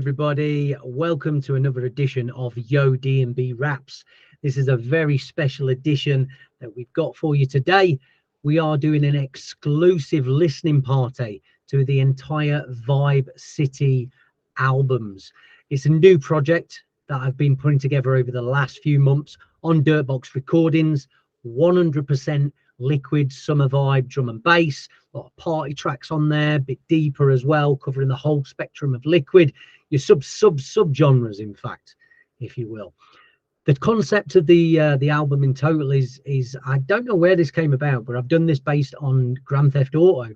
everybody. Welcome to another edition of Yo DNB Raps. This is a very special edition that we've got for you today. We are doing an exclusive listening party to the entire Vibe City albums. It's a new project that I've been putting together over the last few months on Dirtbox Recordings, 100% liquid summer vibe drum and bass, a lot of party tracks on there, a bit deeper as well, covering the whole spectrum of liquid, your sub genres, in fact, if you will. The concept of the album in total is I don't know where this came about, but I've done this based on Grand Theft Auto,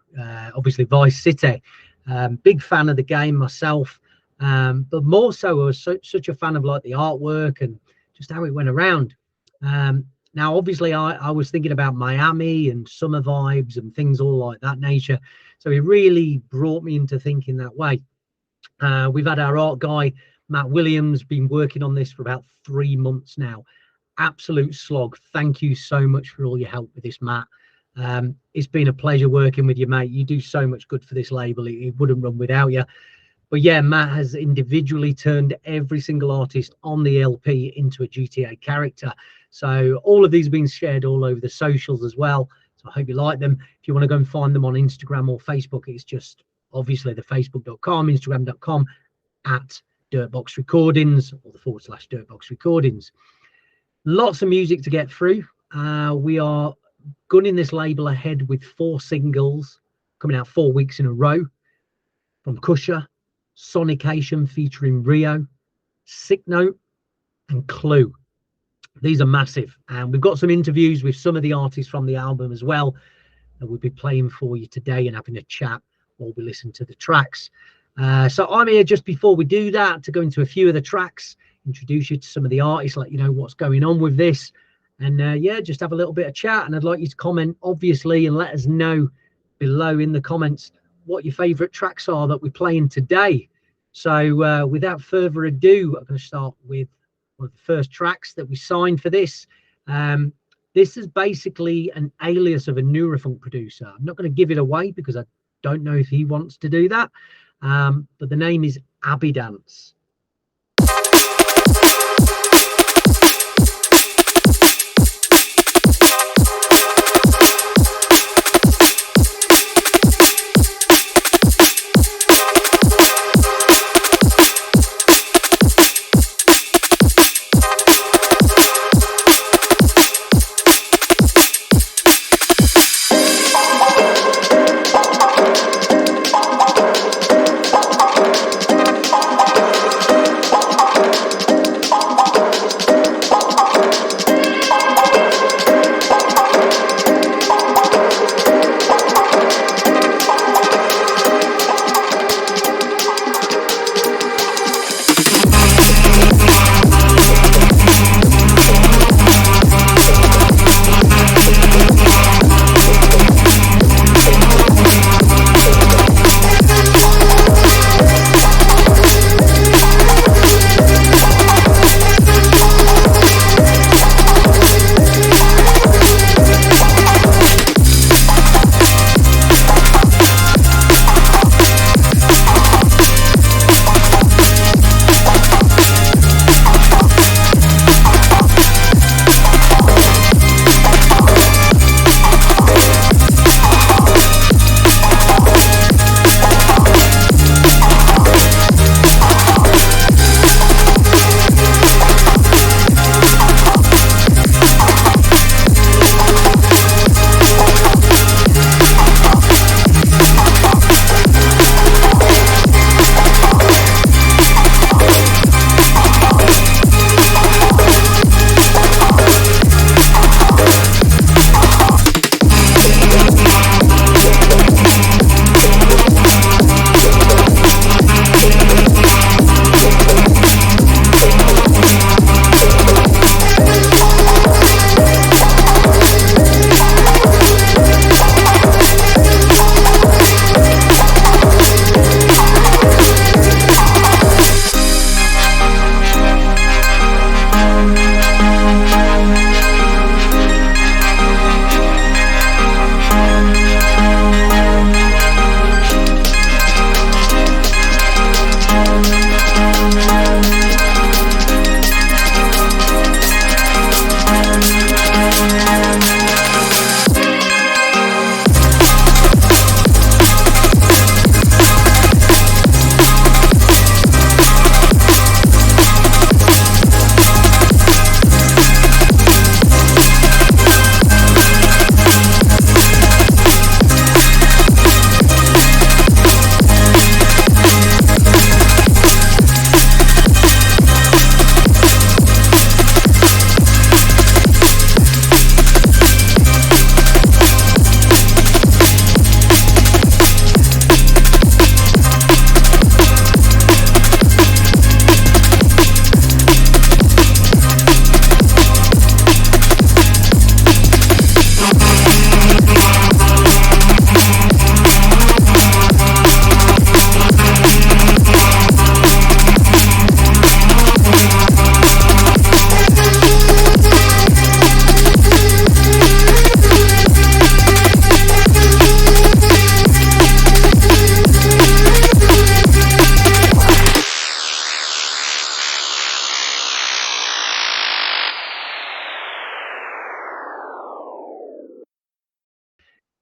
obviously Vice City. Big fan of the game myself, but more so I was such a fan of like the artwork and just how it went around. Now, obviously, I was thinking about Miami and summer vibes and things all like that nature. So it really brought me into thinking that way. We've had our art guy, Matt Williams, been working on this for about 3 months now. Absolute slog. Thank you so much for all your help with this, Matt. It's been a pleasure working with you, mate. You do so much good for this label. It wouldn't run without you. But yeah, Matt has individually turned every single artist on the LP into a GTA character. So all of these have been shared all over the socials as well. So I hope you like them. If you want to go and find them on Instagram or Facebook, it's just obviously the facebook.com, instagram.com at Dirtbox Recordings or the / Dirtbox Recordings. Lots of music to get through. We are gunning this label ahead with 4 singles coming out 4 weeks in a row from Kusha, Sonication featuring Rio, Sicknote, and Kleu. These are massive, and we've got some interviews with some of the artists from the album as well that we'll be playing for you today and having a chat while we listen to the tracks. So I'm here just before we do that to go into a few of the tracks, introduce you to some of the artists, let you know what's going on with this, and yeah, just have a little bit of chat. And I'd like you to comment, obviously, and let us know below in the comments what your favorite tracks are that we're playing today. So without further ado, I'm going to start with one of the first tracks that we signed for this. This is basically an alias of a Neurofunk producer. I'm not going to give it away because I don't know if he wants to do that, but the name is Abidance.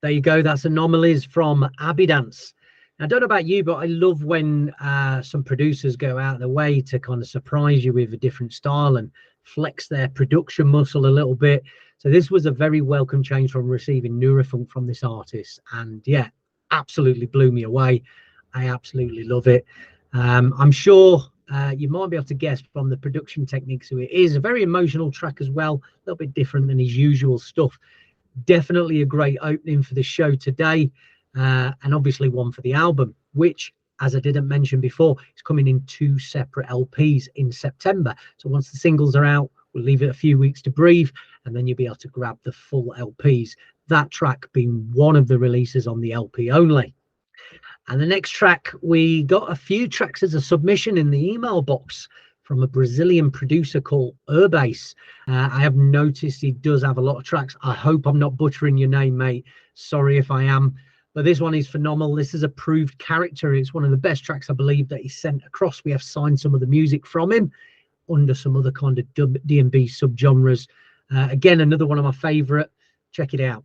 There you go. That's Anomalies from Abidance. I don't know about you, but I love when some producers go out of their way to kind of surprise you with a different style and flex their production muscle a little bit. So this was a very welcome change from receiving Neurofunk from this artist. And yeah, absolutely blew me away. I absolutely love it. I'm sure you might be able to guess from the production techniques who it is. A very emotional track as well, a little bit different than his usual stuff. Definitely a great opening for the show today, and obviously one for the album, which, as I didn't mention before, is coming in 2 separate LPs in September. So once the singles are out, we'll leave it a few weeks to breathe, and then you'll be able to grab the full LPs. That track being one of the releases on the LP only. And the next track, we got a few tracks as a submission in the email box from a Brazilian producer called Urbase. I have noticed he does have a lot of tracks. I hope I'm not butchering your name, mate. Sorry if I am. But this one is phenomenal. This is Approved Character. It's one of the best tracks, I believe, that he sent across. We have signed some of the music from him under some other kind of DNB subgenres. Again, another one of my favorite. Check it out.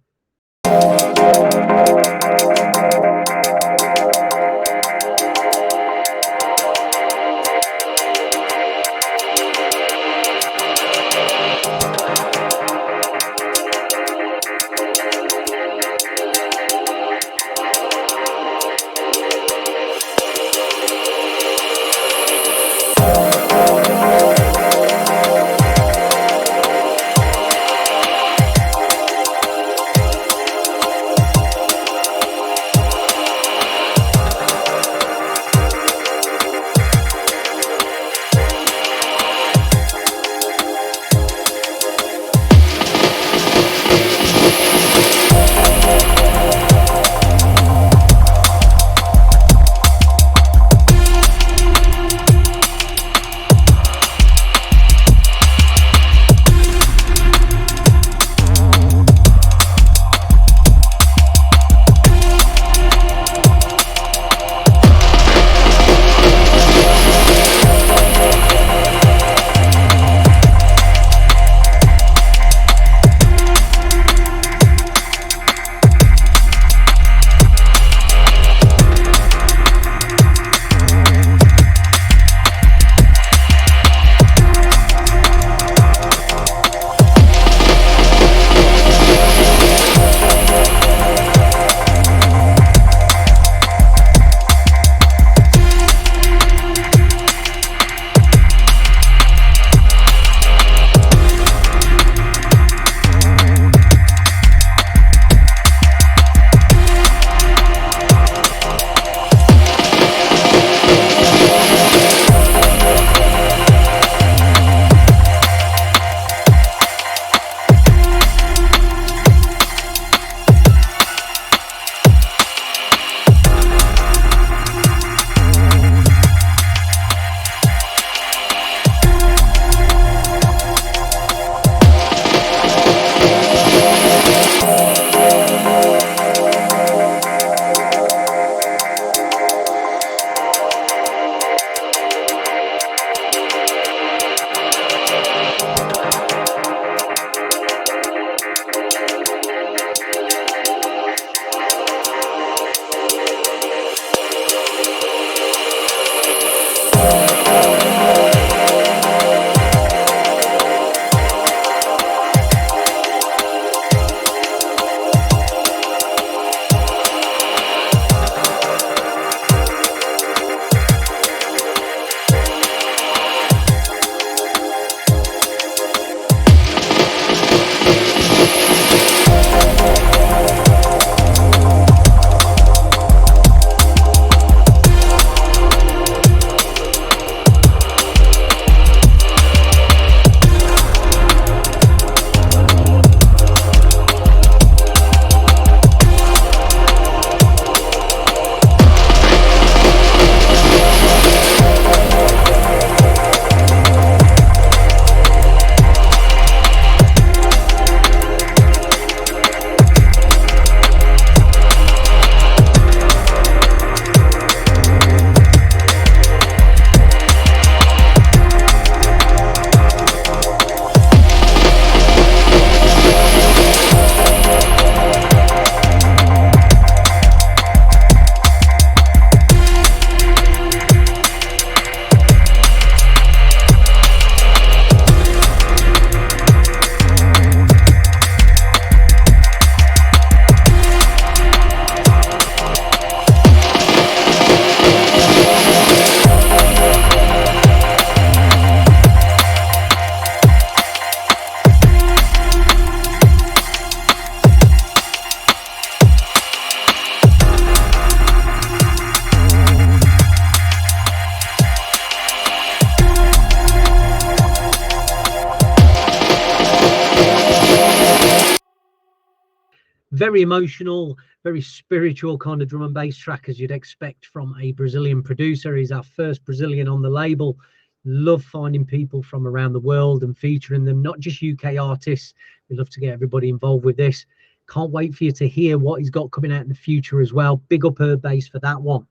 very emotional, very spiritual kind of drum and bass track, as you'd expect from a Brazilian producer. He's our first Brazilian on the label. Love finding people from around the world and featuring them, not just UK artists. We love to get everybody involved with this. Can't wait for you to hear what he's got coming out in the future as well. Big up her bass for that one.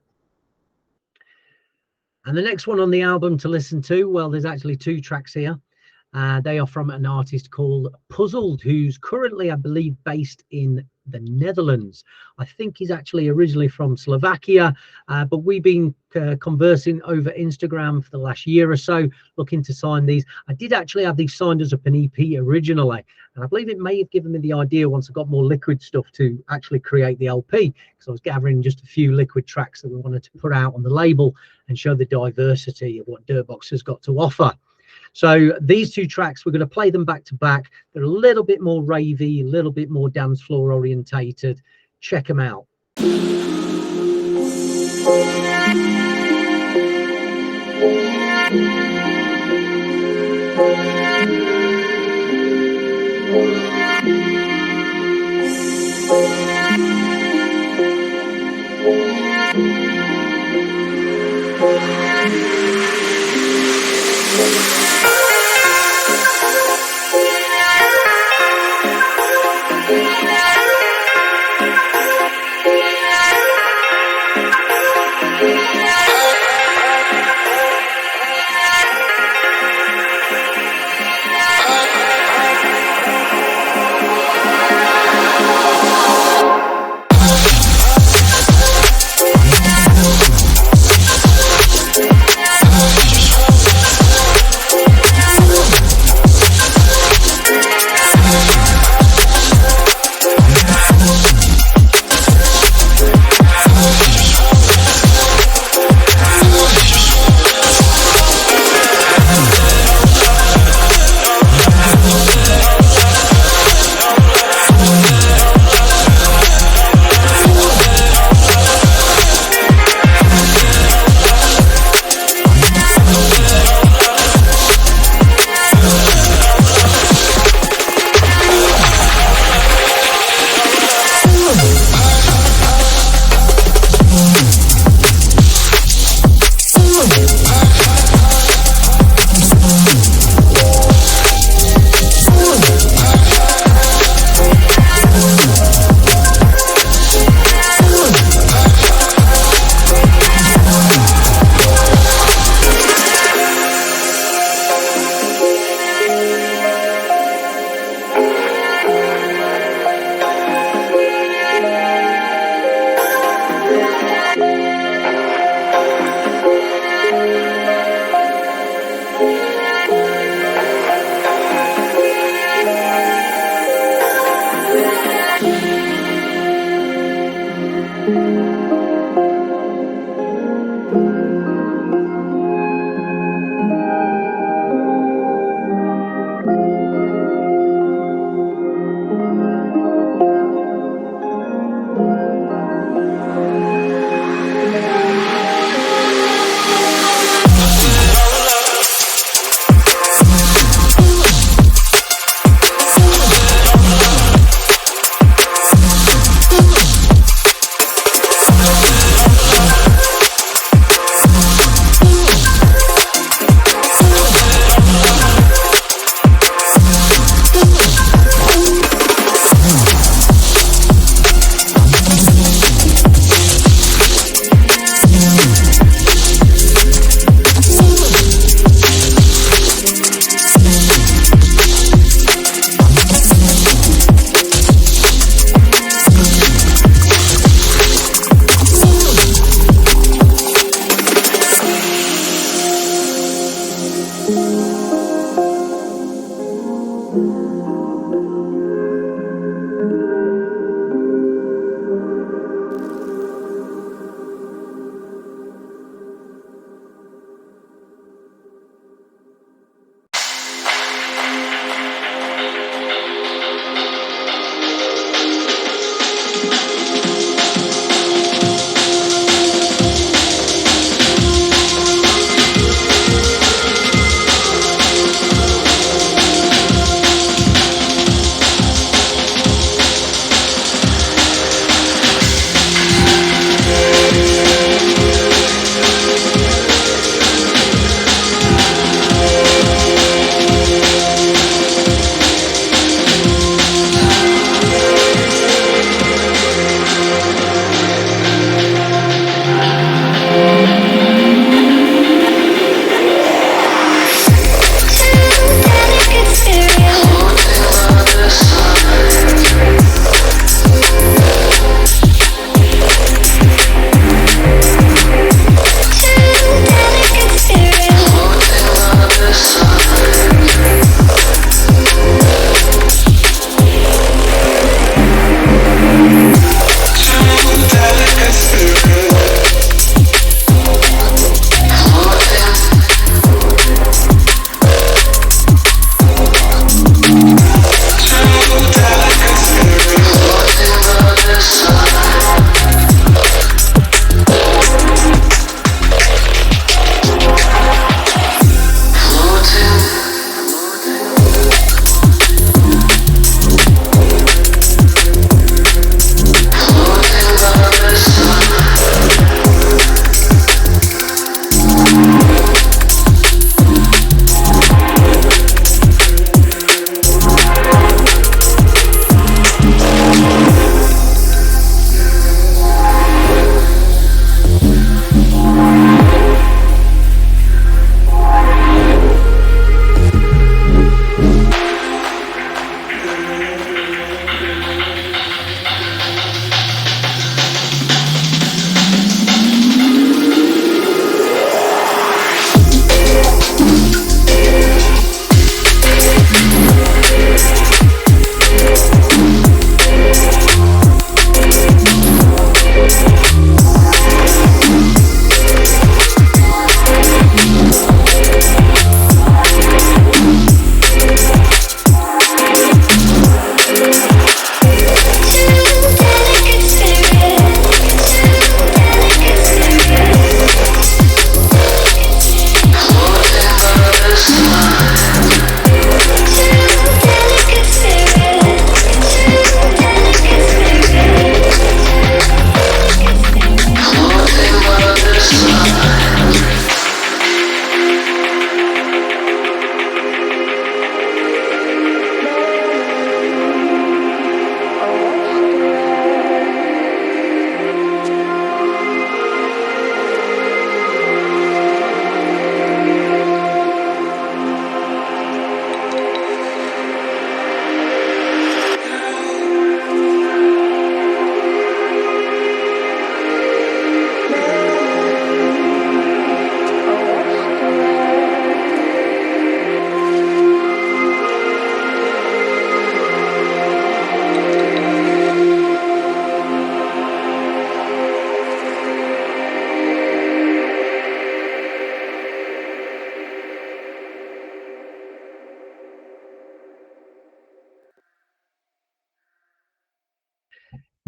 And the next one on the album to listen to, well, there's actually two tracks here. They are from an artist called Puzzled, who's currently, I believe, based in the Netherlands. I think he's actually originally from Slovakia, but we've been conversing over Instagram for the last year or so, looking to sign these. I did actually have these signed as an EP originally, and I believe it may have given me the idea once I got more Liquid stuff to actually create the LP, because I was gathering just a few Liquid tracks that we wanted to put out on the label and show the diversity of what Dirtbox has got to offer. So these two tracks, we're going to play them back to back. They're a little bit more ravey, a little bit more dance floor orientated. Check them out.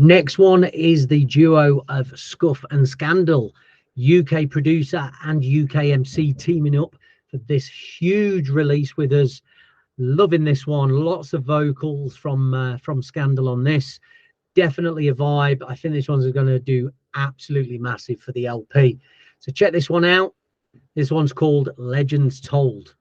Next one is the duo of Scuff and Scandal, UK producer and UK MC, teaming up for this huge release with us. Loving this one. Lots of vocals from Scandal on this. Definitely a vibe. I think this one's going to do absolutely massive for the LP. So check this one out. This one's called Legends Told.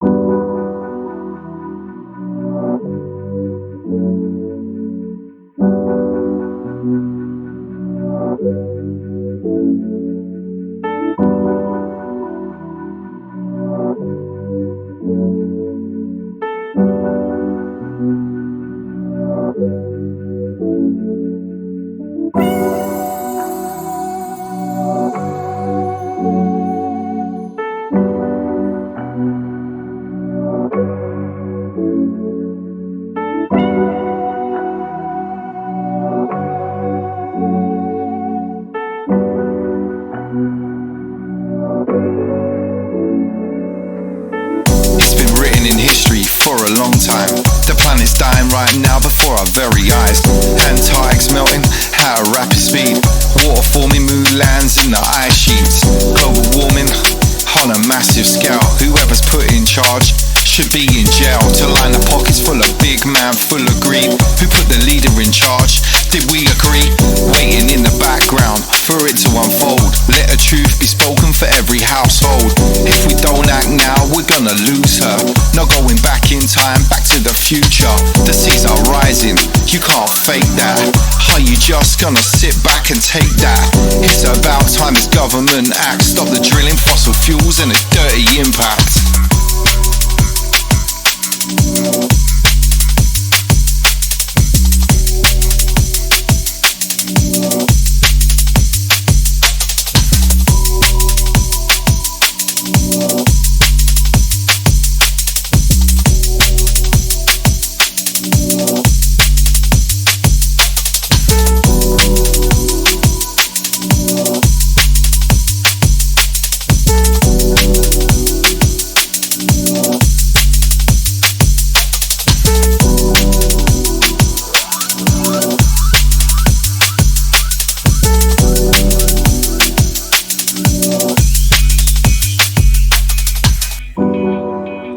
Very eyes, Antarctic's melting at a rapid speed. Water forming moonlands in the ice sheets. Global warming on a massive scale. Whoever's put in charge should be in jail. To line the pockets full of big man, full of greed. Who put the leader in charge? Did we agree? Waiting in the background for it to unfold. Let a truth be spoken for every household. If we don't act now, we're gonna lose her. No going back in time, back to the future. The seas are rising, you can't fake that. Are you just gonna sit back and take that? It's about time this government acts. Stop the drilling fossil fuels and its dirty impact.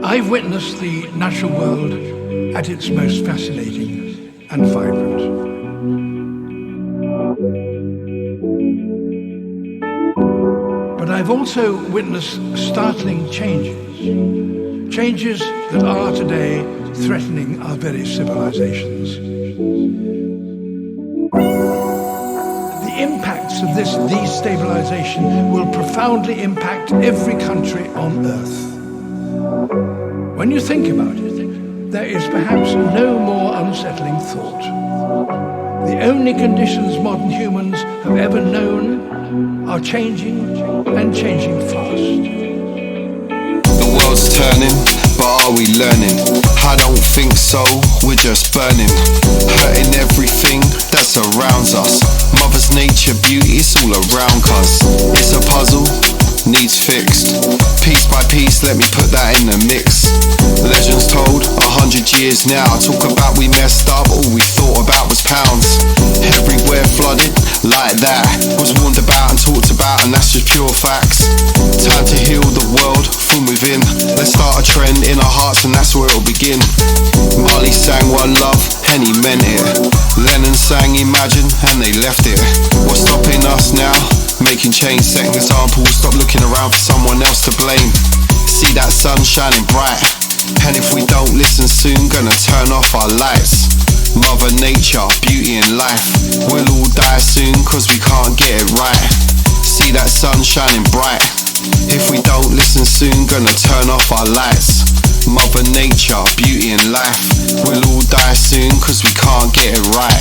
I've witnessed the natural world at its most fascinating and vibrant. But I've also witnessed startling changes that are today threatening our very civilizations. The impacts of this destabilization will profoundly impact every country on Earth. When you think about it, there is perhaps no more unsettling thought. The only conditions modern humans have ever known are changing and changing fast. The world's turning, but are we learning? I don't think so, we're just burning. Hurting everything that surrounds us. Mother's nature, beauty, it's all around us. It's a puzzle, needs fixed. Piece by piece, let me put that in the mix. Legends told, 100 years now. Talk about we messed up, all we thought about was pounds. Everywhere flooded, like that. Was warned about and talked about, and that's just pure facts. Time to heal the world from within. Let's start a trend in our hearts, and that's where it'll begin. Marley sang One Love, and he meant it. Lennon sang Imagine, and they left it. What's stopping us now? Making change, setting examples. Stop looking around for someone else to blame. See that sun shining bright, and if we don't listen soon, gonna turn off our lights. Mother nature, beauty and life, we'll all die soon cause we can't get it right. See that sun shining bright, if we don't listen soon, gonna turn off our lights. Mother nature, beauty and life, we'll all die soon cause we can't get it right.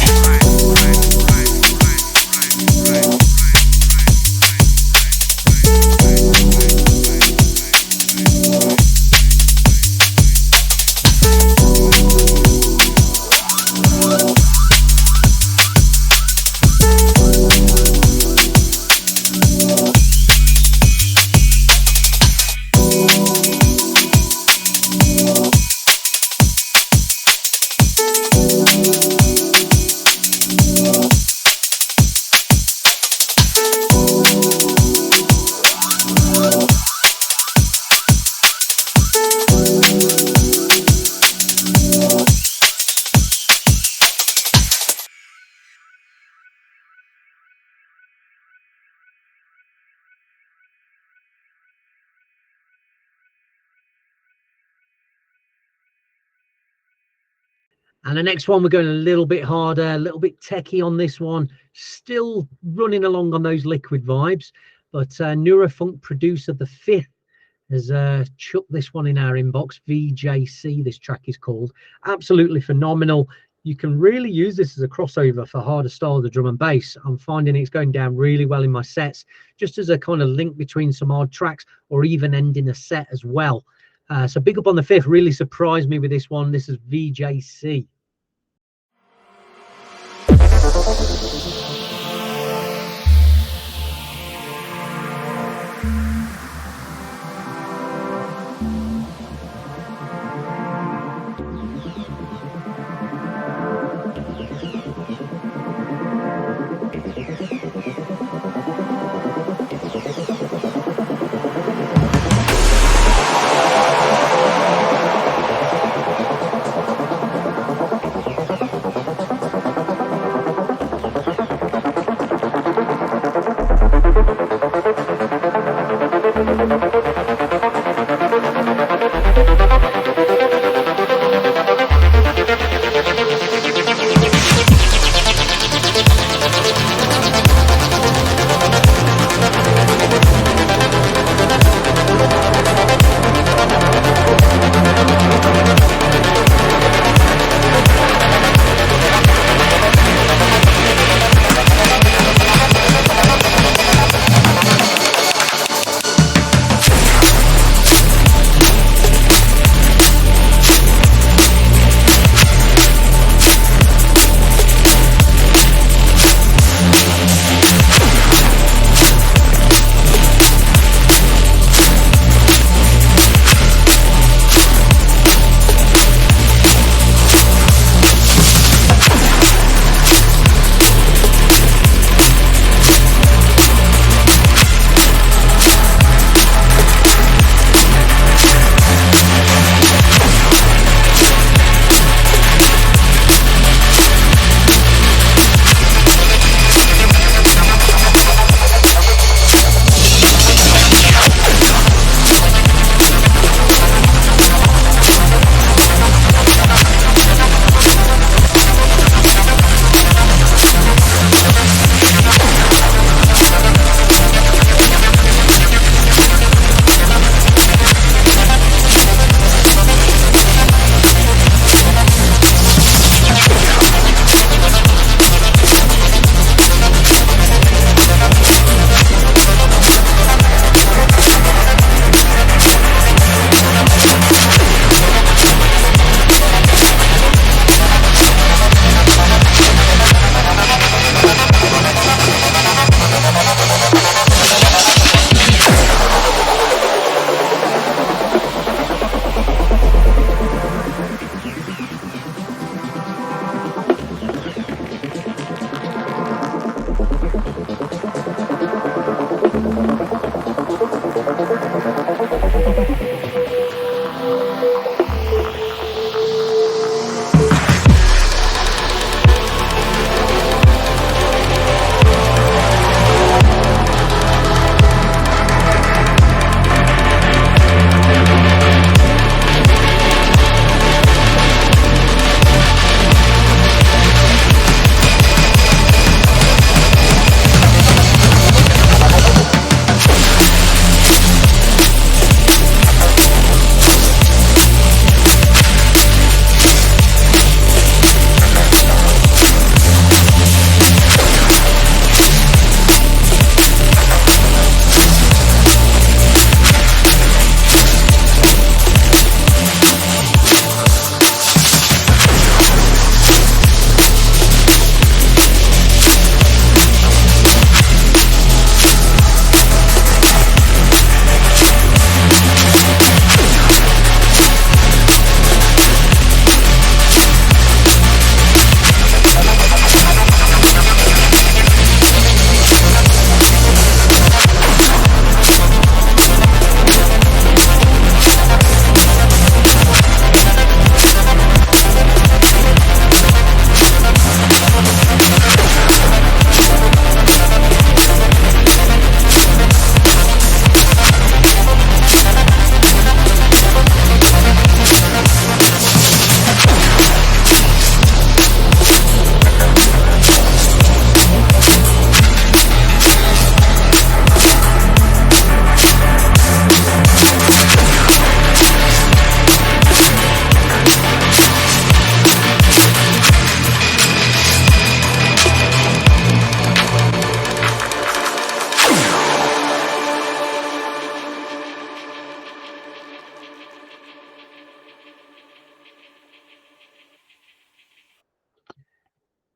And the next one, we're going a little bit harder, a little bit techie on this one. Still running along on those liquid vibes, but Neurofunk producer the 5th has chucked this one in our inbox. VJC, this track is called. Absolutely phenomenal. You can really use this as a crossover for harder styles of drum and bass. I'm finding it's going down really well in my sets, just as a kind of link between some hard tracks or even ending a set as well. So big up on the 5th, really surprised me with this one. This is VJC.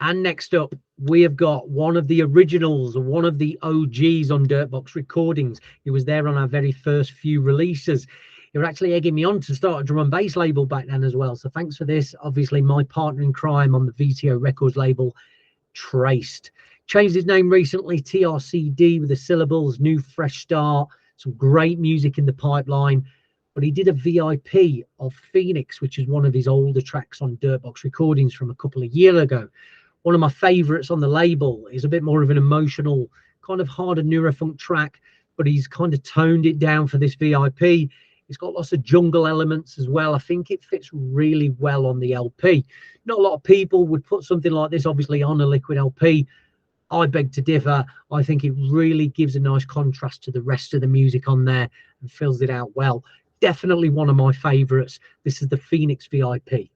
And next up, we have got one of the originals, one of the OGs on Dirtbox Recordings. He was there on our very first few releases. He was actually egging me on to start a drum and bass label back then as well. So thanks for this. Obviously, my partner in crime on the VTO Records label, Traced. Changed his name recently, TRCD with the syllables, new fresh start, some great music in the pipeline. But he did a VIP of Phoenix, which is one of his older tracks on Dirtbox Recordings from a couple of years ago. One of my favorites on the label is a bit more of an emotional, kind of harder neurofunk track, but he's kind of toned it down for this VIP. It's got lots of jungle elements as well. I think it fits really well on the LP. Not a lot of people would put something like this, obviously, on a Liquid LP. I beg to differ. I think it really gives a nice contrast to the rest of the music on there and fills it out well. Definitely one of my favorites. This is the Phoenix VIP.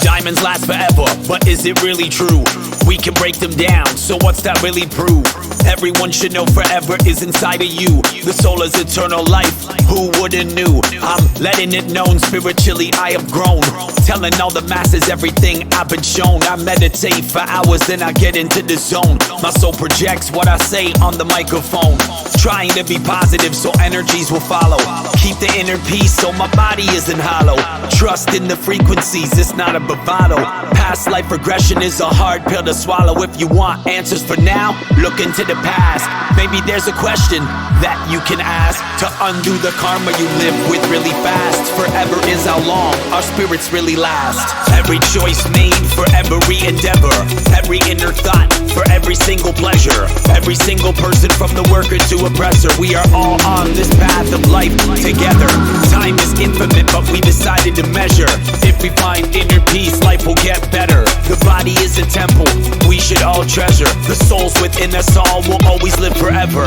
Diamonds last forever, but is it really true? We can break them down, so what's that really prove? Everyone should know forever is inside of you. The soul is eternal life, who wouldn't knew? I'm letting it known, spiritually I have grown, telling all the masses everything I've been shown. I meditate for hours, then I get into the zone. My soul projects what I say on the microphone, trying to be positive so energies will follow. Keep the inner peace so my body isn't hollow. Trust in the frequencies, it's not a bravado. Past life regression is a hard pill to swallow. If you want answers for now, look into the past. Maybe there's a question that you can ask to undo the karma you live with really fast. Forever is how long our spirits really last. Every choice made for every endeavor, every inner thought for every single pleasure, every single person from the worker to oppressor. We are all on this path of life together. Time is infinite, but we decided to measure. If we find inner peace, life will get better. The body is a temple we should all treasure. The souls within us all will always live forever.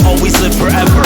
Always live forever.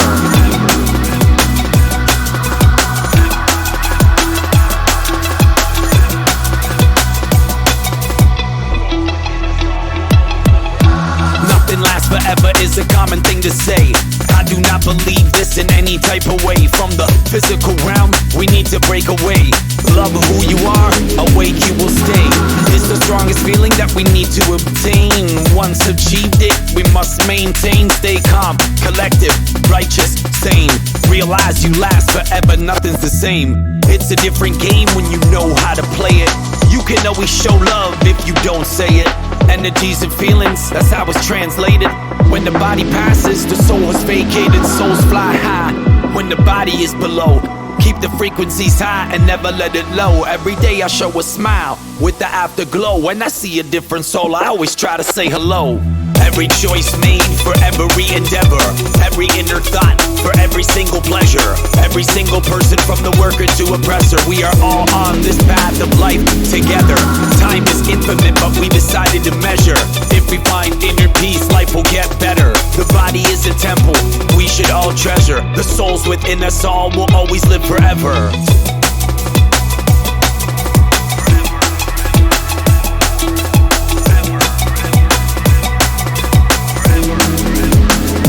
Forever is a common thing to say. I do not believe this in any type of way. From the physical realm, we need to break away. Love who you are, awake you will stay. It's the strongest feeling that we need to obtain. Once achieved it, we must maintain. Stay calm, collective, righteous, sane. Realize you last forever, nothing's the same. It's a different game when you know how to play it. You can always show love if you don't say it. Energies and feelings, that's how it's translated. When the body passes, the soul is vacated. Souls fly high when the body is below. Keep the frequencies high and never let it low. Every day I show a smile with the afterglow. When I see a different soul, I always try to say hello. Every choice made for every endeavor, every inner thought for every single pleasure, every single person from the worker to oppressor. We are all on this path of life together. Time is infinite, but we decided to measure. If we find inner peace, life will get better. The body is a temple we should all treasure. The souls within us all will always live forever.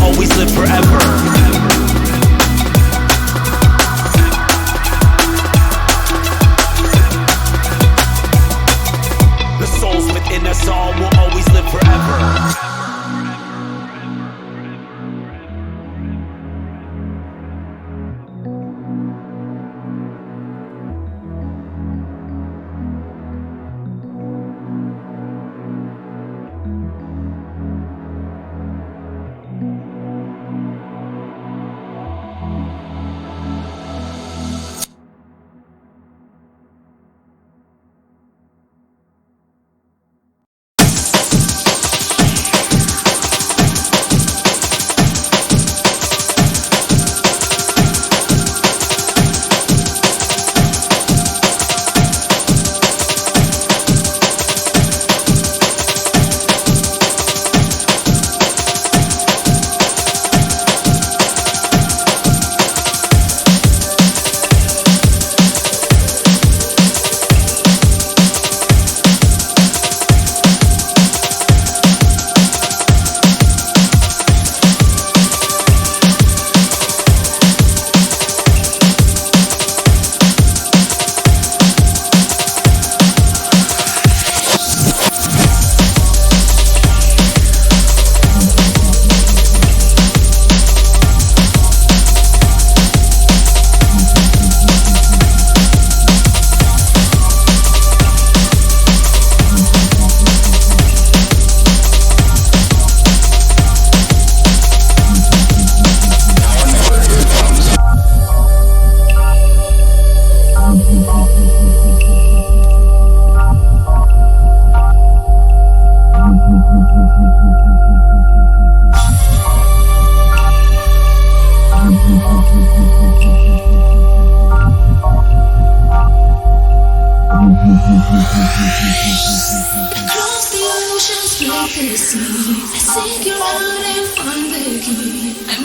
Always live forever. The souls within us all will always live forever.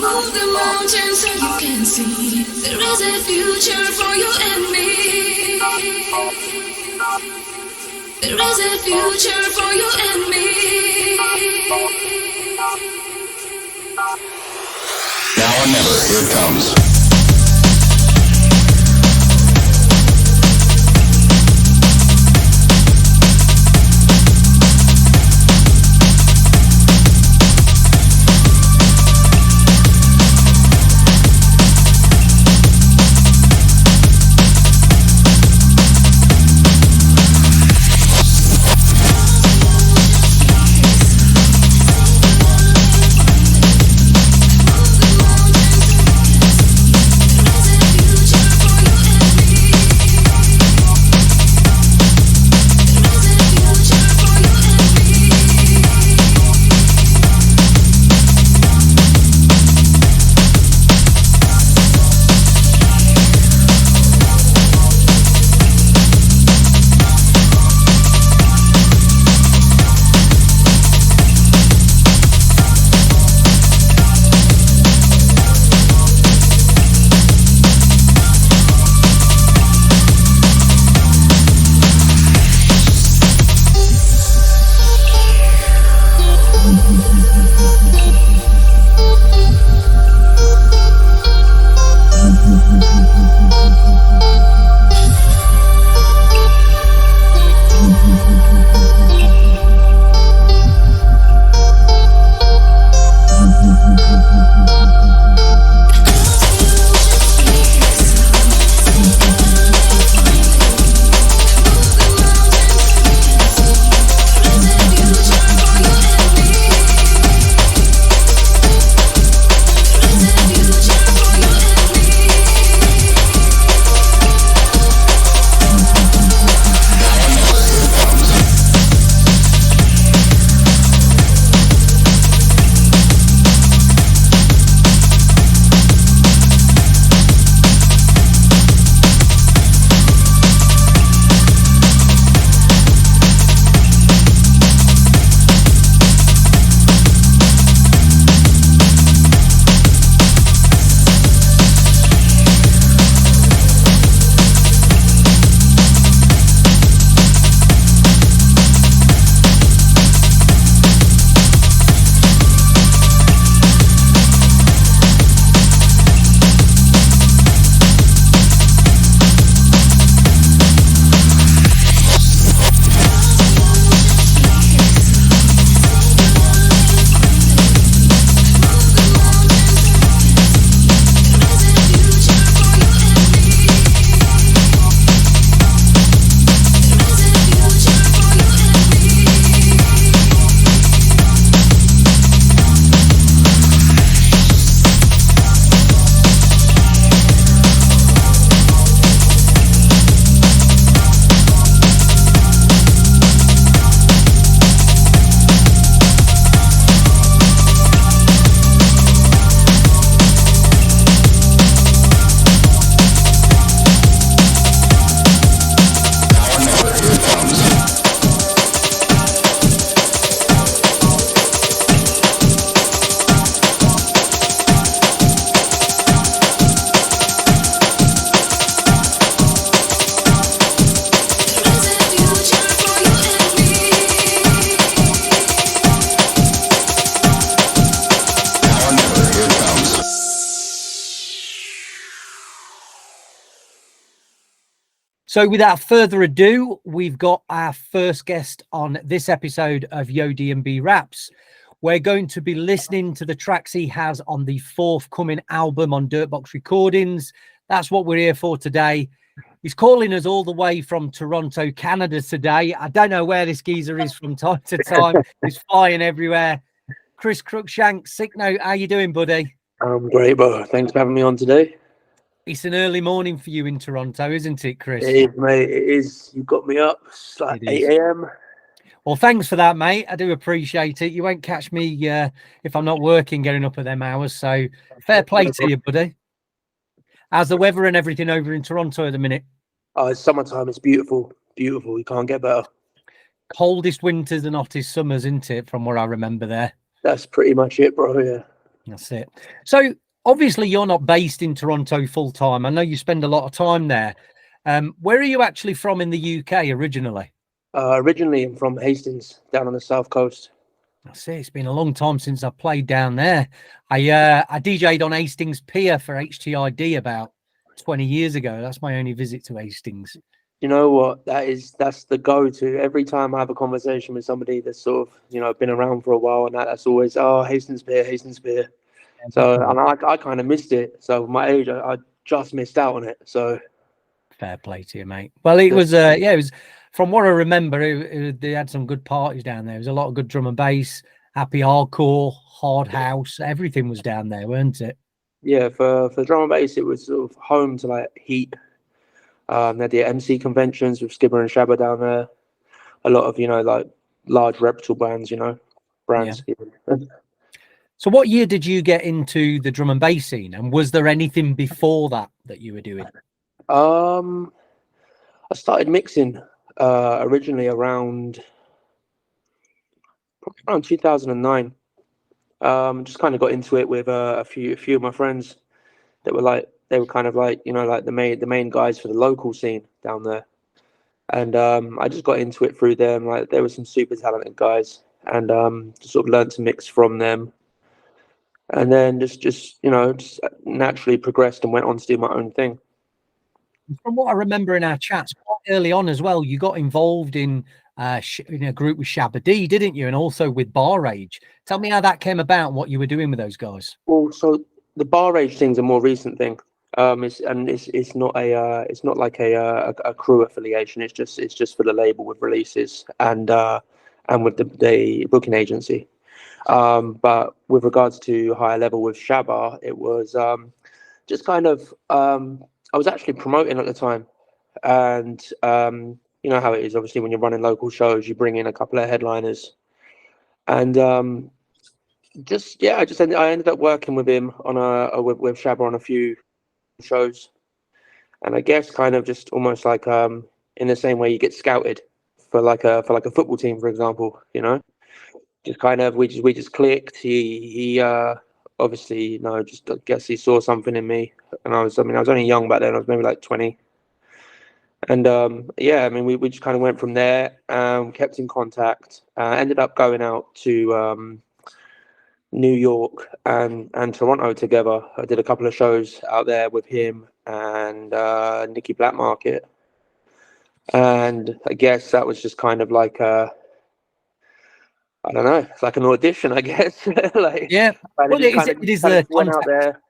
Move the mountains so you can see. There is a future for you and me. There is a future for you and me. Now or never, here it comes. So without further ado, we've got our first guest on this episode of Yo DNB Raps. We're going to be listening to the tracks he has on the forthcoming album on Dirtbox Recordings. That's what we're here for today. He's calling us all the way from Toronto, Canada today. I don't know where this geezer is from time to time. He's flying everywhere. Chris Cruikshank, Sicknote, how you doing, buddy? I'm great, bro. Thanks for having me on today. It's an early morning for you in Toronto, isn't it, Chris? It is, mate. It is. You got me up. It's like 8 a.m. Well, thanks for that, mate. I do appreciate it. You won't catch me if I'm not working getting up at them hours. So fair play to you, buddy. How's the weather and everything over in Toronto at the minute? Oh, it's summertime. It's beautiful. Beautiful. You can't get better. Coldest Winters and hottest summers, isn't it, from what I remember there? That's pretty much it, bro, yeah. That's it. So obviously you're not based in Toronto full time. I know you spend a lot of time there. Where are you actually from in the UK originally? Originally, I'm from Hastings, down on the south coast. I see. It's been a long time since I played down there. I DJ'd on Hastings Pier for HTID about 20 years ago. That's my only visit to Hastings. You know what? That's the go-to. Every time I have a conversation with somebody that's sort of, been around for a while, and that's always, oh, Hastings Pier, Hastings Pier. So, and I kind of missed it. So, my age, I just missed out on it. So, fair play to you, mate. Well, it was, it was, from what I remember, they had some good parties down there. There was a lot of good drum and bass, happy hardcore, hard house. Everything was down there, weren't it? Yeah, for drum and bass, it was sort of home to like Heat. They had the MC conventions with Skibber and Shabba down there. A lot of, like large reputable bands, brands. Yeah. So what year did you get into the drum and bass scene? And was there anything before that you were doing? I started mixing originally around 2009. Just kind of got into it with a few of my friends that were kind of like the main guys for the local scene down there, and I just got into it through them. Like there were some super talented guys, and just sort of learned to mix from them, and then just naturally progressed and went on to do my own thing. From what I remember in our chats quite early on as well, you got involved in a group with Shabba D, didn't you? And also with Bar Rage. Tell me how that came about and what you were doing with those guys. Well, so the Bar Rage thing's a more recent thing. It's not like a crew affiliation. It's just for the label with releases and with the booking agency. But with regards to higher level with Shabba, it was just kind of I was actually promoting at the time, and you know how it is. Obviously, when you're running local shows, you bring in a couple of headliners, and I ended up working with him on with Shabba on a few shows, and I guess kind of just almost like in the same way you get scouted for like a football team, for example, just kind of we just clicked. He obviously just I guess he saw something in me, and I was only young back then. I was maybe like 20, and we just kind of went from there. Kept in contact. Ended up going out to New York and Toronto together. I did a couple of shows out there with him and Nicky Black Market, and I guess that was just kind of like I don't know, it's like an audition, I guess. Like, yeah, well, it is the went out there.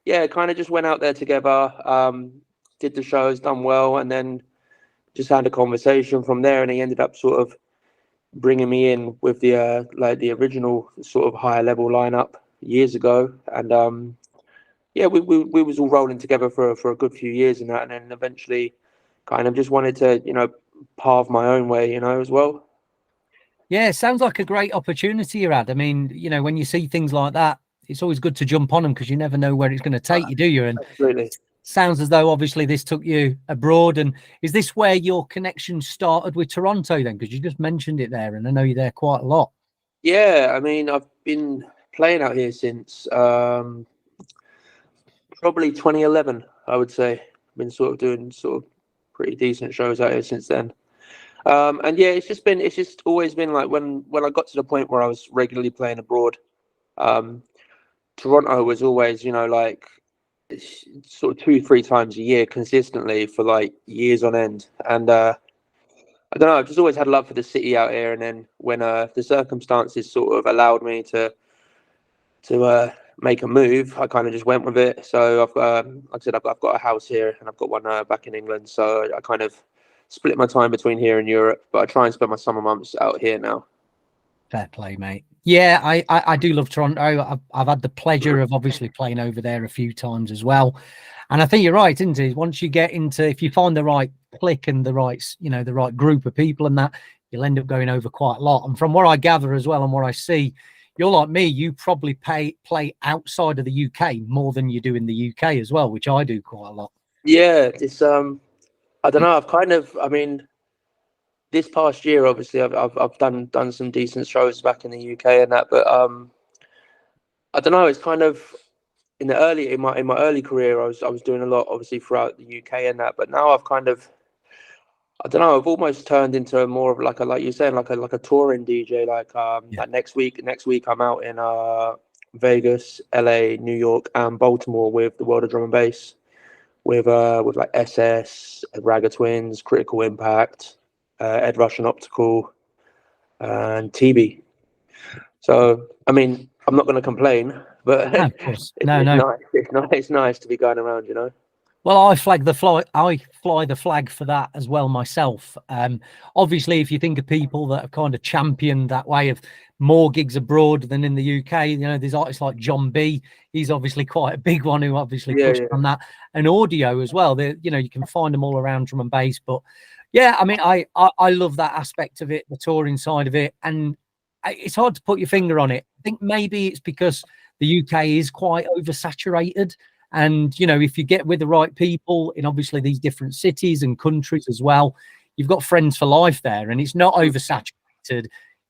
Yeah, kind of just went out there together. Did the shows, done well, and then just had a conversation from there. And he ended up sort of bringing me in with the the original sort of higher level lineup years ago. And we was all rolling together for a good few years and that, and then eventually kind of just wanted to pave my own way, as well. Yeah, it sounds like a great opportunity you had. I mean, when you see things like that, it's always good to jump on them because you never know where it's going to take you, do you? And absolutely. Sounds as though obviously this took you abroad. And is this where your connection started with Toronto then? Because you just mentioned it there, and I know you're there quite a lot. Yeah, I mean, I've been playing out here since probably 2011, I would say. I've been sort of doing pretty decent shows out here since then. And yeah, it's just always been like when I got to the point where I was regularly playing abroad, Toronto was always, like sort of 2-3 times a year consistently for like years on end. And I don't know, I've just always had love for the city out here. And then when the circumstances sort of allowed me to make a move, I kind of just went with it. So I've like I said, I've got a house here and I've got one back in England. So I kind of split my time between here and Europe, but I try and spend my summer months out here now. Fair play, mate. Yeah, I do love Toronto. I've had the pleasure of obviously playing over there a few times as well. And I think you're right, isn't it? Once you get into, if you find the right clique and the right, the right group of people and that, you'll end up going over quite a lot. And from what I gather as well and what I see, you're like me, you probably play outside of the UK more than you do in the UK as well, which I do quite a lot. Yeah, it's I don't know. I've kind of, I mean, this past year, obviously, I've done some decent shows back in the UK and that, but I don't know. It's kind of in my early career, I was doing a lot, obviously throughout the UK and that. But now I've kind of, I don't know, I've almost turned into more of like you're saying, like a touring DJ. Like like next week I'm out in Vegas, LA, New York, and Baltimore with the World of Drum and Bass, with like SS, Ragga Twins, Critical Impact, Ed Rush and Optical, and TB. So I mean, I'm not going to complain, but No, of course. it's No. nice. It's nice to be going around, you know. Well, I fly the flag for that as well myself. Obviously, if you think of people that have kind of championed that way of more gigs abroad than in the UK, you know, there's artists like John B. He's obviously quite a big one who obviously pushed on that, and audio as well. You know, you can find them all around drum and bass. But yeah, I mean, I love that aspect of it, the touring side of it, and it's hard to put your finger on it. I think maybe it's because the UK is quite oversaturated. And, you know, if you get with the right people in obviously these different cities and countries as well, you've got friends for life there, and it's not oversaturated.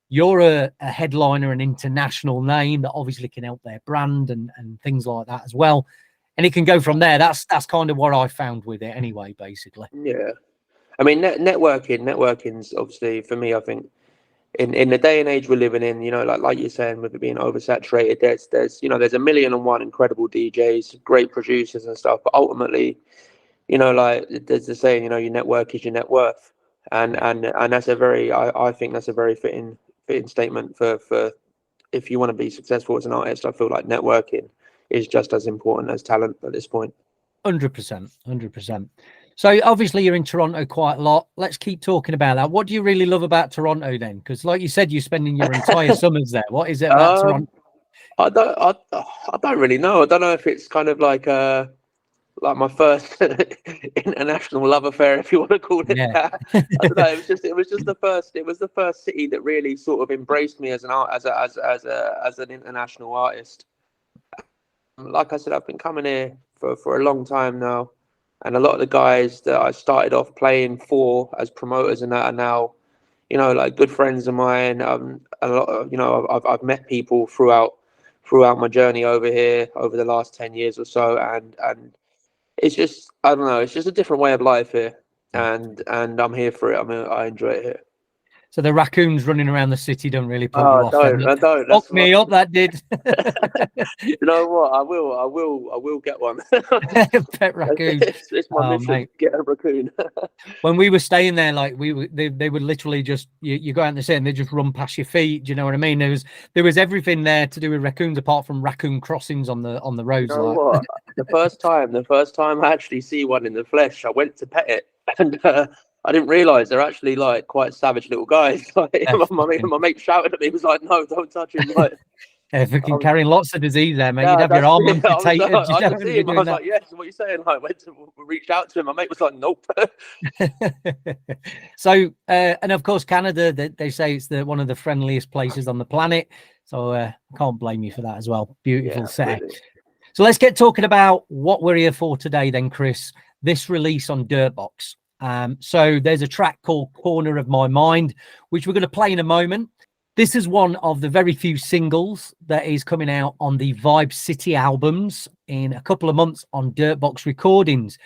You're a headliner, an international name that obviously can help their brand and things like that as well. And it can go from there. That's kind of what I found with it anyway, basically. Yeah. I mean, networking's obviously, for me, I think, in the day and age we're living in, you know, like you're saying, with it being oversaturated, there's you know, there's 1,000,001 incredible DJs, great producers and stuff, but ultimately, you know, like there's the saying, you know, your network is your net worth, and that's a very, I think that's a very fitting statement for if you want to be successful as an artist. I feel like networking is just as important as talent at this point. 100%. So obviously you're in Toronto quite a lot. Let's keep talking about that. What do you really love about Toronto then? Because like you said, you're spending your entire summers there. What is it about Toronto? I don't really know. I don't know if it's kind of like my first international love affair, if you want to call it that. I don't know. It was just the first city that really sort of embraced me as an international artist. Like I said, I've been coming here for a long time now. And a lot of the guys that I started off playing for as promoters and that are now, you know, like good friends of mine. A lot of, you know, I've met people throughout my journey over here over the last 10 years or so, and it's just, I don't know, it's just a different way of life here, and I'm here for it. I mean, I enjoy it here. So the raccoons running around the city don't really put you off. I don't. Fuck me up, that did. You know what? I will get one. Pet raccoon. It's my mission. Mate. Get a raccoon. When we were staying there, like they would literally just you go out in the city and they just run past your feet. Do you know what I mean? There was everything there to do with raccoons apart from raccoon crossings on the roads. You know what? The first time I actually see one in the flesh, I went to pet it, and I didn't realise they're actually like quite savage little guys. Like my mate shouted at me, he was like, "No, don't touch him!" Like, freaking carrying lots of disease there, mate. You'd have your arm amputated. I was like, "Yes." What are you saying? Like, went to reach out to him. My mate was like, "Nope." So, and of course, Canada. They say it's one of the friendliest places on the planet. So, I can't blame you for that as well. Beautiful set. So let's get talking about what we're here for today, then, Chris. This release on Dirtbox. So there's a track called Corner of My Mind, which we're going to play in a moment. This is one of the very few singles that is coming out on the Vibe City albums in a couple of months on Dirtbox Recordings.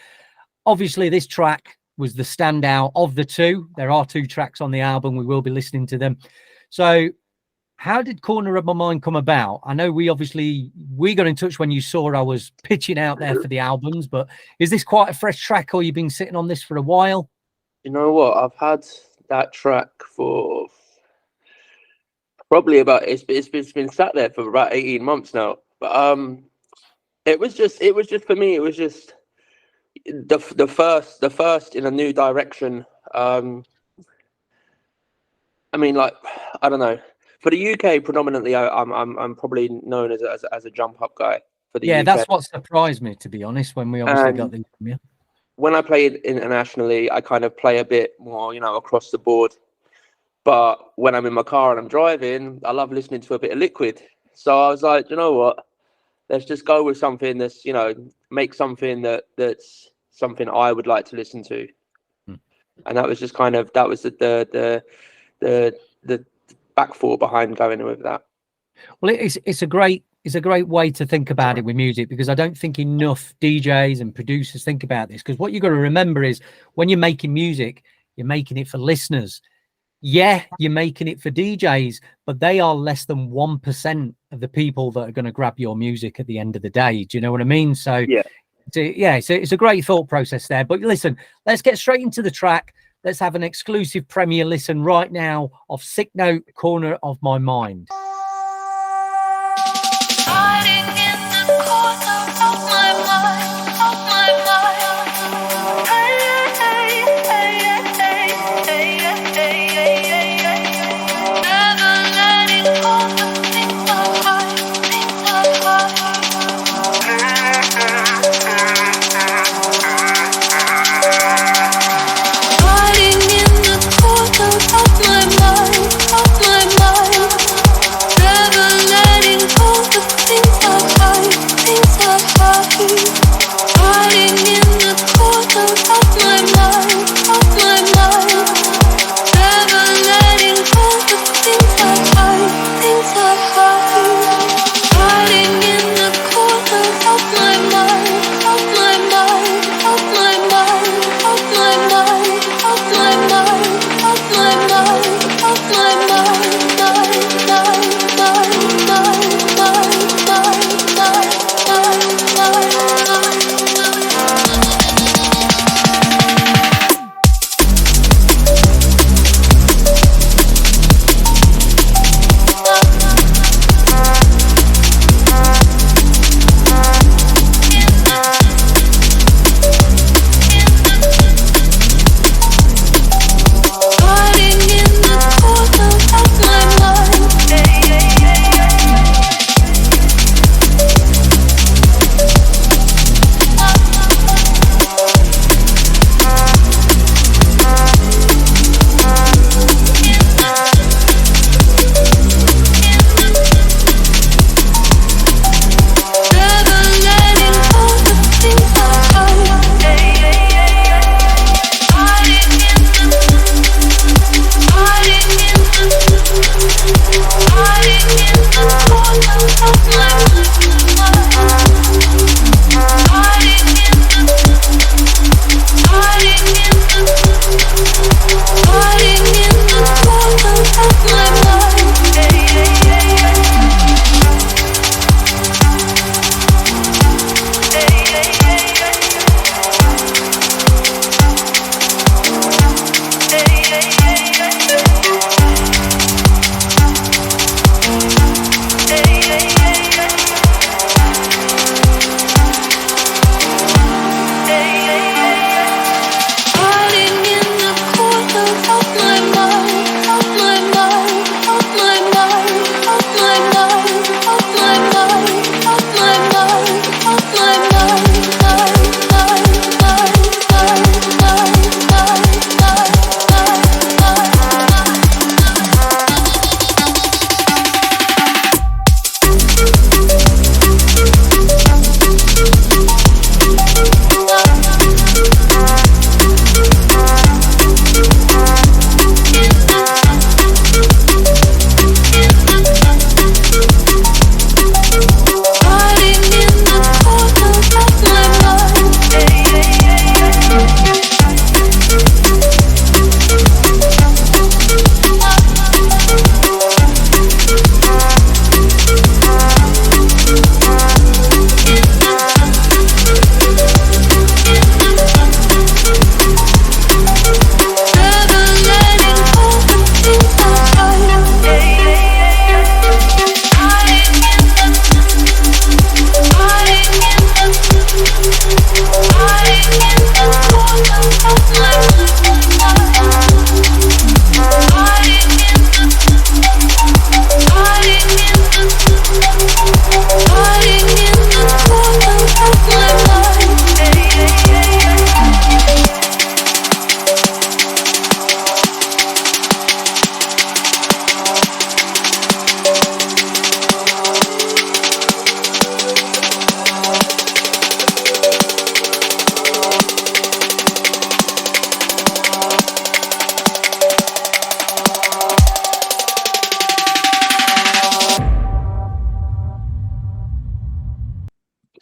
Obviously, this track was the standout of the two. There are two tracks on the album. We will be listening to them. So how did Corner of My Mind come about? I know we got in touch when you saw I was pitching out there for the albums, but is this quite a fresh track, or you've been sitting on this for a while? You know what? I've had that track for probably about it's been sat there for about 18 months now. But it was just for me. It was just the first in a new direction. I mean, like, I don't know. For the UK, predominantly, I'm probably known as a jump up guy. For the UK. That's what surprised me, to be honest, when we obviously got these from you. When I play internationally, I kind of play a bit more, you know, across the board. But when I'm in my car and I'm driving, I love listening to a bit of Liquid. So I was like, you know what? Let's just go with something that's, you know, make something that's something I would like to listen to. And that was just kind of, that was the back thought behind going with that. Well, it's a great is a great way to think about it with music, because I don't think enough DJs and producers think about this. Because what you've got to remember is when you're making music, you're making it for listeners. Yeah, you're making it for DJs, but they are less than 1% of the people that are going to grab your music at the end of the day. Do you know what I mean? So Yeah. It's a great thought process there. But listen, let's get straight into the track. Let's have an exclusive premiere listen right now of Sicknote, Corner of My Mind. Hiding in the corner of my mind, of my mind. Hey, hey, hey, hey, hey, hey, hey. Never letting go the things I hide, things I hide. Hiding in the corner of my mind, of my mind.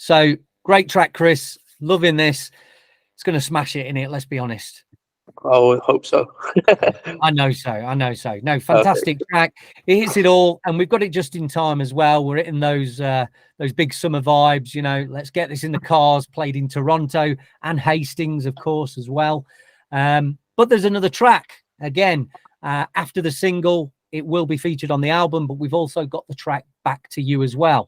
So great track, Chris. Loving this. It's going to smash it in it. Let's be honest. Oh, I hope so. I know so. I know so. No, fantastic track. It hits it all, and we've got it just in time as well. We're hitting those big summer vibes. You know, let's get this in the cars. Played in Toronto and Hastings, of course, as well. But there's another track again after the single. It will be featured on the album, but we've also got the track Back to You as well.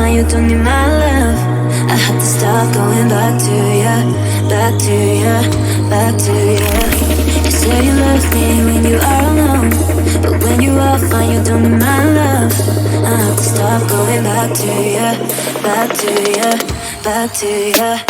You don't need my love. I have to stop going back to ya, back to ya, back to ya. You say you love me when you are alone, but when you are fine, you don't need my love. I have to stop going back to ya, back to ya, back to ya.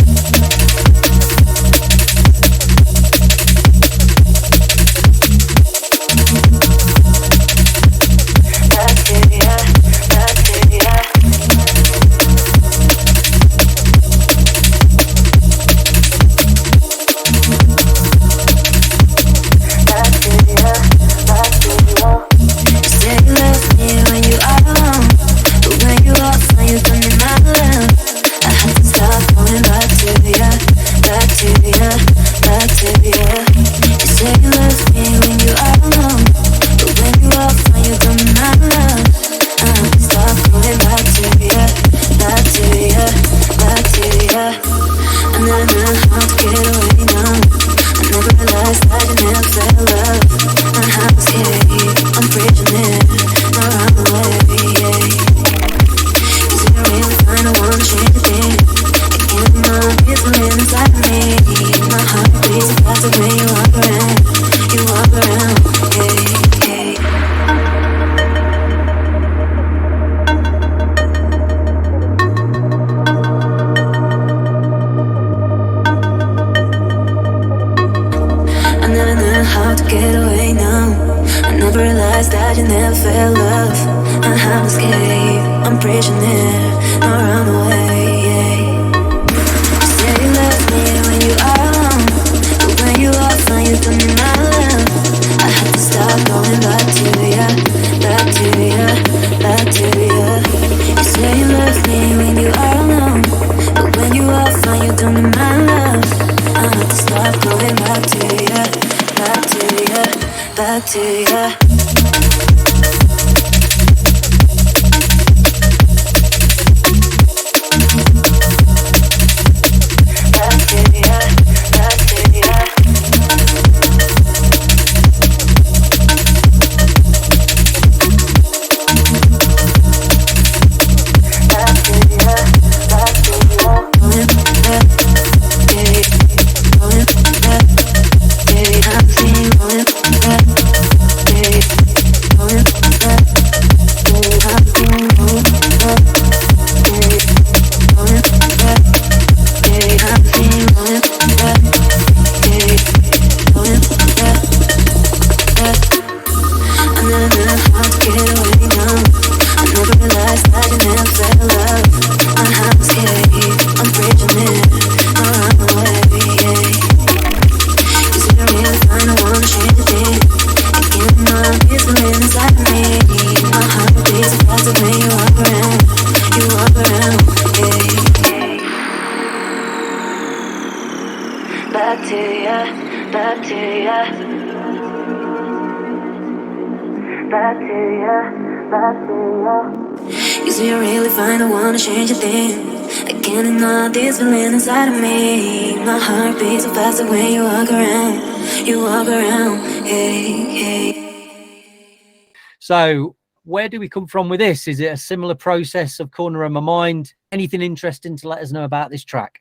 So where do we come from with this? Is it a similar process of Corner of My Mind? Anything interesting to let us know about this track?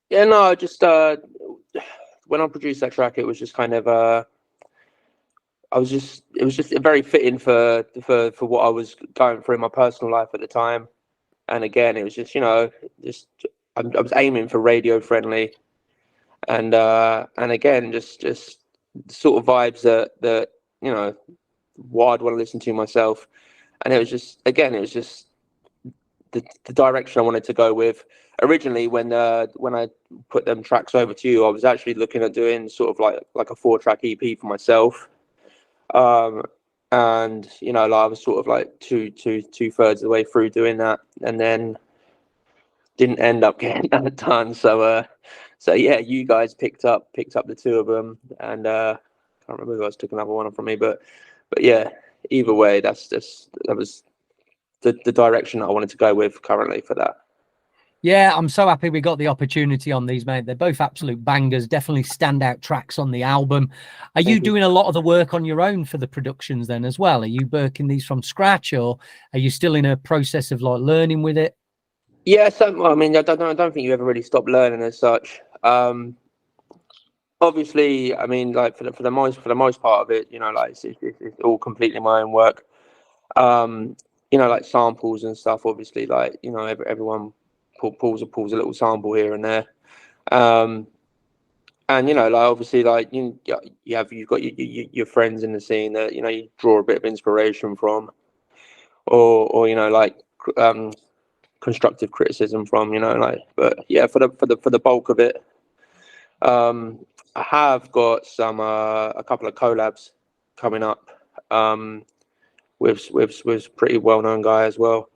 Yeah, no, just when I produced that track, it was just kind of it was just very fitting for what I was going through in my personal life at the time. And again, it was just, you know, I was aiming for radio friendly, and again, just sort of vibes that you know, what I'd want to listen to myself. And it was just, again, it was just the direction I wanted to go with. Originally, when I put them tracks over to you, I was actually looking at doing sort of like a 4-track EP for myself. And you know, like I was sort of like two-thirds of the way through doing that, and then didn't end up getting that done. So yeah, you guys picked up the two of them, and can't remember who else took another one from me, but yeah, either way, that was the direction that I wanted to go with currently for that. Yeah, I'm so happy we got the opportunity on these, mate. They're both absolute bangers, definitely standout tracks on the album. Are you doing a lot of the work on your own for the productions then as well? Are you working these from scratch, or are you still in a process of like learning with it? Yeah, so I mean, I don't think you ever really stop learning as such. Obviously, I mean, like for the most part of it, you know, like it's all completely my own work. You know, like samples and stuff. Obviously, like, you know, everyone pulls a little sample here and there. And you know, like obviously, like you've got your friends in the scene that, you know, you draw a bit of inspiration from, or you know, like constructive criticism from, you know, like. But yeah, for the bulk of it, I have got a couple of collabs coming up with pretty well known guy as well.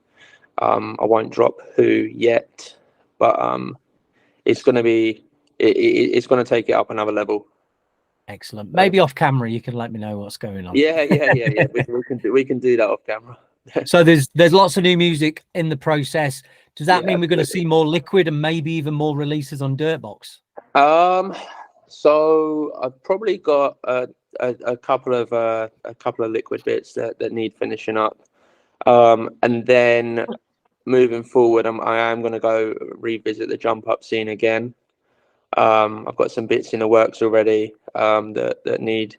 I won't drop who yet, but it's going to be it's going to take it up another level. Excellent. Maybe off camera you can let me know what's going on. Yeah. We can do that off camera. So there's lots of new music in the process. Does that mean we're going to see more Liquid and maybe even more releases on Dirtbox? So I've probably got a couple of Liquid bits that need finishing up, and then moving forward, I am going to go revisit the jump up scene again. I've got some bits in the works already that need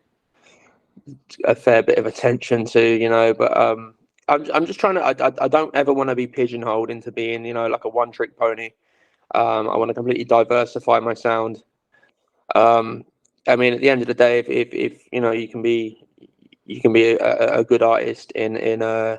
a fair bit of attention to, you know, but I'm just trying to. I don't ever want to be pigeonholed into being, you know, like a one-trick pony. I want to completely diversify my sound. I mean, at the end of the day, if you know, you can be a good artist in a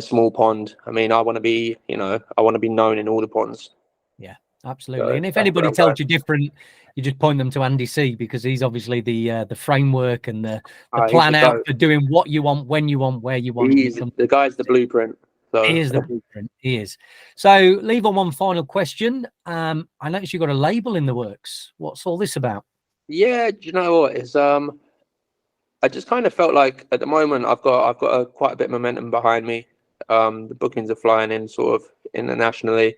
small pond. I mean, I want to be, you know, I want to be known in all the ponds. Yeah, absolutely. And if anybody tells you different, you just point them to Andy C, because he's obviously the framework and the plan out for doing what you want, when you want, where you want. The guy's the blueprint. So. He is the blueprint. He is. So, leave on one final question. I noticed you got a label in the works. What's all this about? Yeah, do you know what? It's I just kind of felt like at the moment I've got quite a bit of momentum behind me. The bookings are flying in sort of internationally,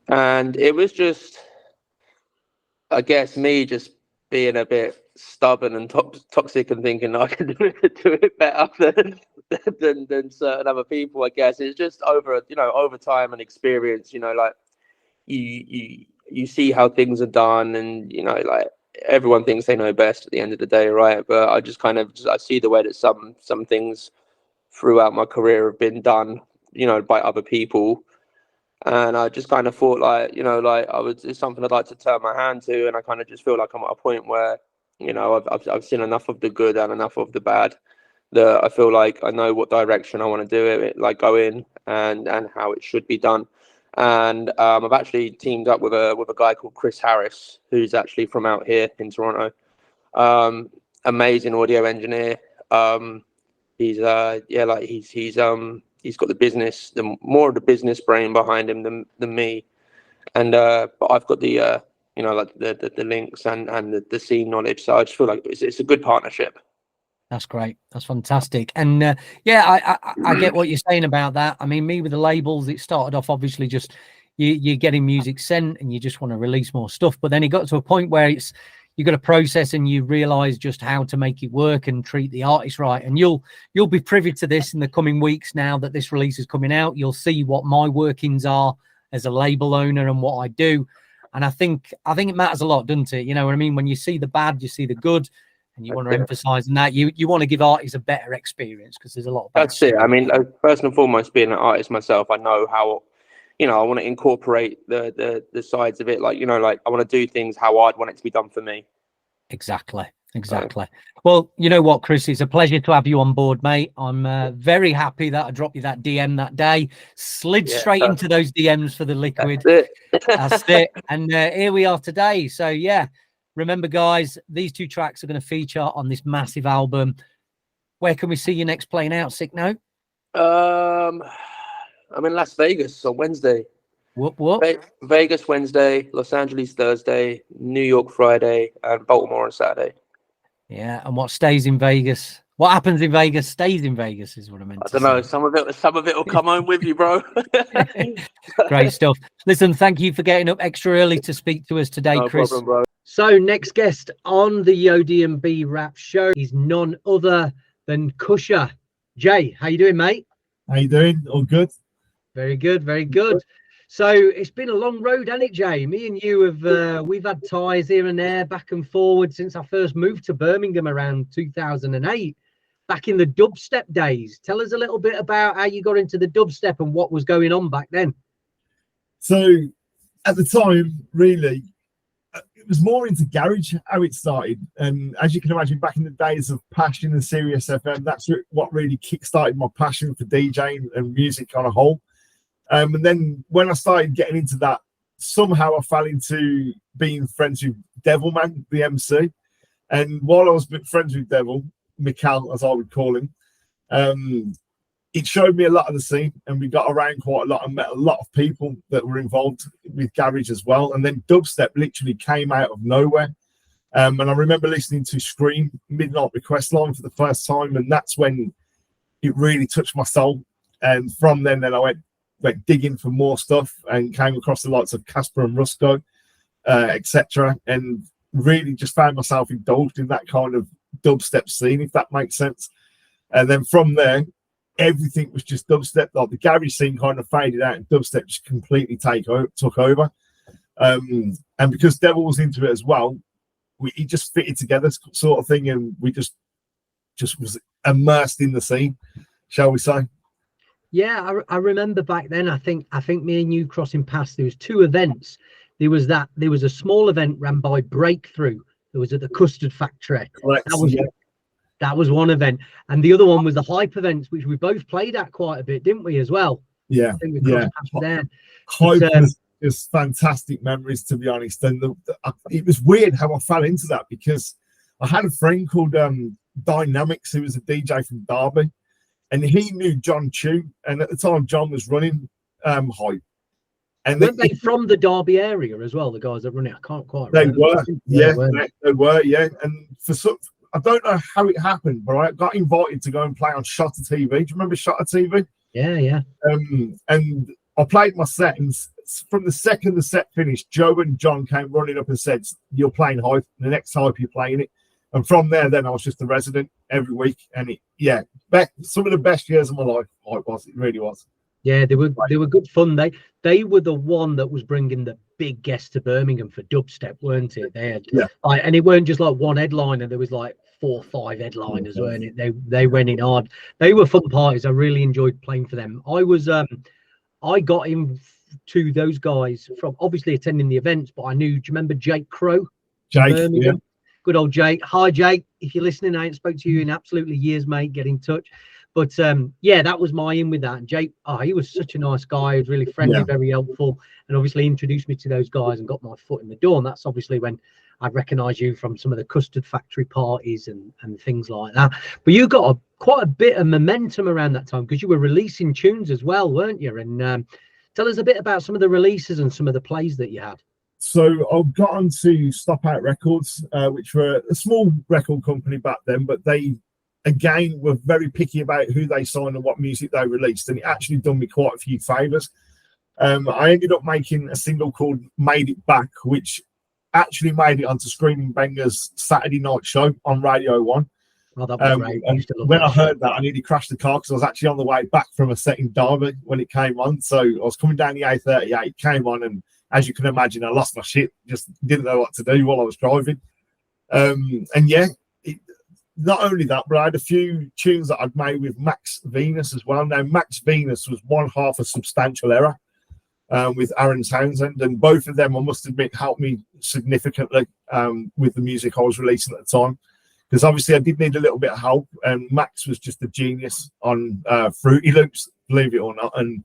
and it was just, I guess, me just being a bit stubborn and toxic and thinking I can do it better than certain other people. I guess it's just over time and experience. You know, like you see how things are done, and you know, like everyone thinks they know best at the end of the day, right? But I just I see the way that some things throughout my career have been done, you know, by other people. And I just kind of thought, like, you know, like it's something I'd like to turn my hand to. And I kind of just feel like I'm at a point where, you know, I've seen enough of the good and enough of the bad that I feel like I know what direction I want to do it, like go in and how it should be done. And I've actually teamed up with a guy called Chris Harris, who's actually from out here in Toronto. Amazing audio engineer. He's got the business, more of the business brain behind him than me. And but I've got the you know, like the links and the scene knowledge. So I just feel like it's a good partnership. That's great. That's fantastic. And yeah, I get what you're saying about that. I mean, me with the labels, it started off obviously just you're getting music sent and you just want to release more stuff. But then it got to a point where you got to process and you realize just how to make it work and treat the artist right. And you'll be privy to this in the coming weeks now that this release is coming out. You'll see what my workings are as a label owner and what I do. And I think it matters a lot, doesn't it? You know what I mean? When you see the bad, you see the good. and you want to emphasize on that. You want to give artists a better experience, because there's a lot of That's it. I mean, first and foremost, being an artist myself, I know how, I want to incorporate the sides of it. Like, like I want to do things how I'd want it to be done for me. Exactly. Well, you know what, Chris, it's a pleasure to have you on board, mate. I'm very happy that I dropped you that DM that day, slid straight into those DMs for the Liquid. That's it. And here we are today. So yeah, remember guys, these 2 tracks are going to feature on this massive album. Where can we see you next playing out, Sicknote? I'm in Las Vegas on Wednesday. What? Vegas Wednesday, Los Angeles Thursday, New York Friday, and Baltimore on Saturday. Yeah, and what stays in Vegas? What happens in Vegas stays in Vegas is what I meant to say. I don't know. Some of it will come home with you, bro. Great stuff. Listen, thank you for getting up extra early to speak to us today, No Chris. problem, bro. So next guest on the Yo DNB Rap Show is none other than Kusha. Jay, how you doing, mate? How you doing? All good? Very good, very good. So it's been a long road, hasn't it, Jay? Me and you have we've had ties here and there, back and forward, since I first moved to Birmingham around 2008, back in the dubstep days. Tell us a little bit about how you got into the dubstep and what was going on back then. So at the time, really, it was more into garage, how it started. And as you can imagine, back in the days of Passion and Sirius FM, that's what really kick-started my passion for DJing and music on a whole. And then when I started getting into that, somehow I fell into being friends with Devilman, the MC. And while I was friends with Devil, Mikal, as I would call him, it showed me a lot of the scene, and we got around quite a lot and met a lot of people that were involved with garage as well. And then dubstep literally came out of nowhere. And I remember listening to Scream Midnight Request Line for the first time, and that's when it really touched my soul. And from then I went digging for more stuff and came across the likes of Casper and Rusko, etc., and really just found myself indulged in that kind of dubstep scene, if that makes sense. And then from there, everything was just dubstep. Like the garage scene kind of faded out, and dubstep just completely took over. And because Devil was into it as well, he just fitted together, sort of thing, and we just was immersed in the scene, shall we say? Yeah, I remember back then. I think me and you crossing paths. There was 2 events. There was a small event ran by Breakthrough. It was at the Custard Factory. Correct. That was one event, and the other one was the Hype events, which we both played at quite a bit, didn't we, as well? Yeah, I think we crossed paths there. Hype was just fantastic memories, to be honest. And it was weird how I fell into that, because I had a friend called Dynamics, who was a DJ from Derby, and he knew John Chu, and at the time John was running Hype. And weren't they from the Derby area as well, the guys that run it? I can't quite remember. They were, yeah. And for some, I don't know how it happened, but I got invited to go and play on Shutter TV. Do you remember Shutter TV? Yeah. And I played my set, and from the second the set finished, Joe and John came running up and said, "You're playing Hype. The next Hype you're playing it." And from there, then I was just a resident every week, and some of the best years of my life. Hype was, it really was. Yeah, they were good fun. They were the one that was bringing the big guests to Birmingham for dubstep, weren't it? They had, and it weren't just like one headliner. There was like 4 or 5 headliners, weren't it? They went in hard. They were fun parties. I really enjoyed playing for them. I got into those guys from obviously attending the events, but I knew. Do you remember Jake Crow? Jake, yeah. Good old Jake. Hi, Jake. If you're listening, I ain't spoke to you in absolutely years, mate. Get in touch. But yeah, that was my in with that. And Jake, he was such a nice guy. He was really friendly, very helpful, and obviously introduced me to those guys and got my foot in the door. And that's obviously when I recognised you from some of the Custard Factory parties and things like that. But you got quite a bit of momentum around that time, because you were releasing tunes as well, weren't you? And tell us a bit about some of the releases and some of the plays that you had. So I got onto Stop Out Records, which were a small record company back then, but they, again, were very picky about who they signed and what music they released, and it actually done me quite a few favours. I ended up making a single called Made It Back, which actually made it onto Screaming Benger's Saturday night show on Radio 1. Oh, that was great. And when I heard that, I nearly crashed the car, because I was actually on the way back from a set in Derby when it came on. So I was coming down the A38, it came on, and as you can imagine, I lost my shit, just didn't know what to do while I was driving. And yeah, not only that, but I had a few tunes that I'd made with Max Venus as well. Now, Max Venus was one half a Substantial Error with Aaron Townsend, and both of them, I must admit, helped me significantly with the music I was releasing at the time, because obviously I did need a little bit of help, and Max was just a genius on Fruity Loops, believe it or not, and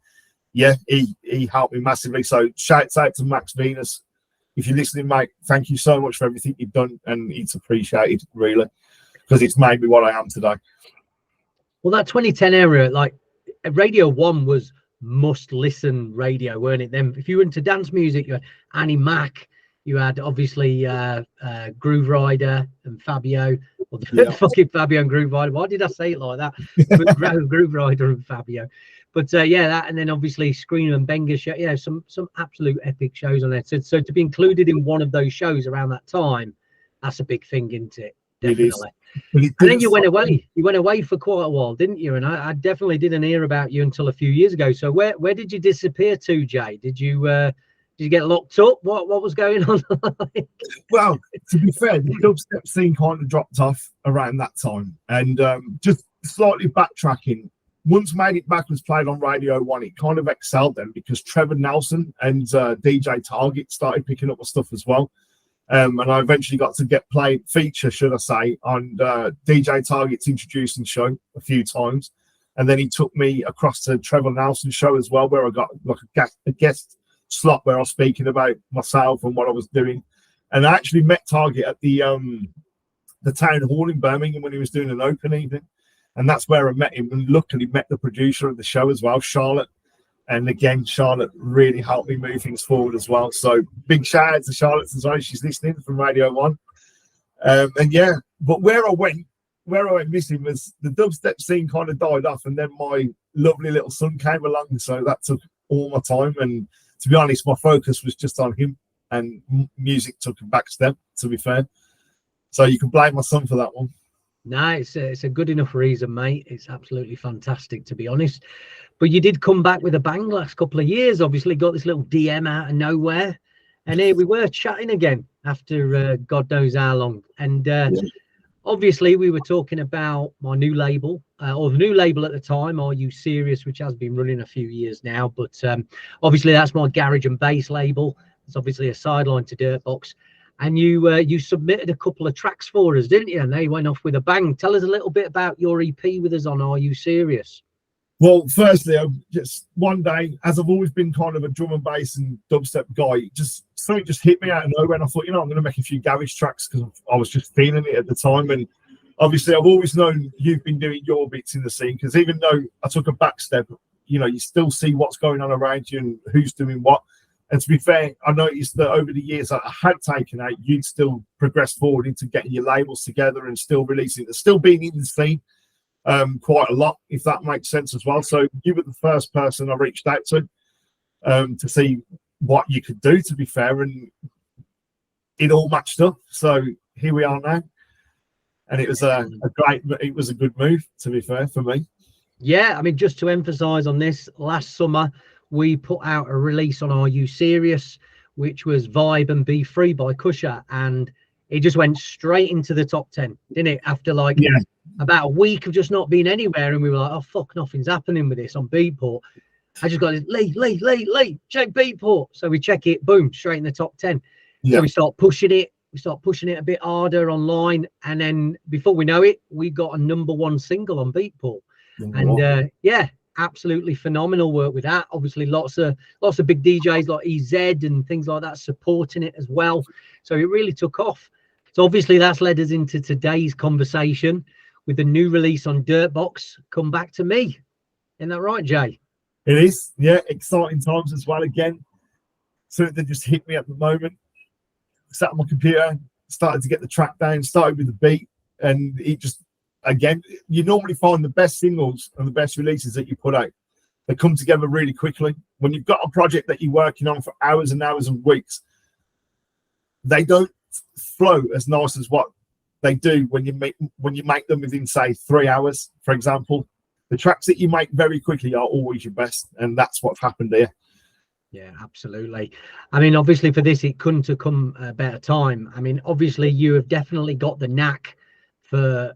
yeah, he helped me massively. So shouts out to Max Venus. If you're listening, mate, thank you so much for everything you've done, and it's appreciated, really, because it's made me what I am today. Well, that 2010 era, like Radio 1 was must-listen radio, weren't it? Then, if you were into dance music, you had Annie Mac, you had obviously Groove Rider and Fabio, or fucking Fabio and Groove Rider. Why did I say it like that? Groove Rider and Fabio. But yeah, that, and then obviously Screener and Benga show, yeah, some absolute epic shows on there. So to be included in one of those shows around that time, that's a big thing, isn't it? Definitely. And then you went away. You went away for quite a while, didn't you? And I definitely didn't hear about you until a few years ago. So where did you disappear to, Jay? Did you get locked up? What was going on? Well, to be fair, the dubstep scene kind of dropped off around that time, and just slightly backtracking. Once Made It Back was played on Radio 1, it kind of excelled then, because Trevor Nelson and DJ Target started picking up my stuff as well. And I eventually got to get played feature, should I say, on DJ Target's introducing show a few times. And then he took me across to Trevor Nelson's show as well, where I got like a guest slot where I was speaking about myself and what I was doing. And I actually met Target at the town hall in Birmingham when he was doing an open evening. And that's where I met him, and luckily met the producer of the show as well, Charlotte. And again, Charlotte really helped me move things forward as well. So big shout out to Charlotte as well. She's listening from Radio 1. And yeah, but where I went missing was the dubstep scene kind of died off, and then my lovely little son came along. So that took all my time. And to be honest, my focus was just on him, and music took a back step, to be fair. So you can blame my son for that one. No, it's a good enough reason, mate. It's absolutely fantastic, to be honest. But you did come back with a bang last couple of years. Obviously, got this little DM out of nowhere, and here we were chatting again after God knows how long. And obviously, we were talking about my new label, or the new label at the time, Are You Serious, which has been running a few years now. But obviously, that's my garage and bass label. It's obviously a sideline to Dirtbox. And you submitted a couple of tracks for us, didn't you? And they went off with a bang. Tell us a little bit about your EP with us on Are You Serious? Well, firstly, just one day, as I've always been kind of a drum and bass and dubstep guy, something just hit me out of nowhere, and I thought, I'm going to make a few garage tracks, because I was just feeling it at the time. And obviously, I've always known you've been doing your bits in the scene, because even though I took a back step, you still see what's going on around you and who's doing what. And to be fair, I noticed that over the years that I had taken out, you'd still progressed forward into getting your labels together and still releasing, still being in the scene quite a lot, if that makes sense as well. So you were the first person I reached out to see what you could do, to be fair, and it all matched up. So here we are now, and it was a good move, to be fair, for me. Yeah, I mean, just to emphasize on this, last summer we put out a release on Are You Serious, which was Vibe and Be Free by Kusha, and it just went straight into the top 10, didn't it? After about a week of just not being anywhere, and we were like, oh fuck, nothing's happening with this on Beatport. I just got this, Lee, check Beatport. So we check it, boom, straight in the top 10. So we start pushing it a bit harder online, and then before we know it, we got a #1 single on Beatport. And yeah, absolutely phenomenal work with that. Obviously lots of big DJs like EZ and things like that supporting it as well. So it really took off. So obviously that's led us into today's conversation with the new release on Dirtbox, Come Back to Me. Isn't that right, Jay? It is, yeah. Exciting times as well. Again, so they just hit me at the moment. Sat on my computer, started to get the track down, started with the beat, and it just, again, you normally find the best singles and the best releases that you put out, they come together really quickly. When you've got a project that you're working on for hours and hours and weeks, they don't flow as nice as what they do when you make them within, say, 3 hours, for example. The tracks that you make very quickly are always your best, and that's what's happened here. Yeah, absolutely. I mean, obviously for this, it couldn't have come a better time. I mean, obviously you have definitely got the knack for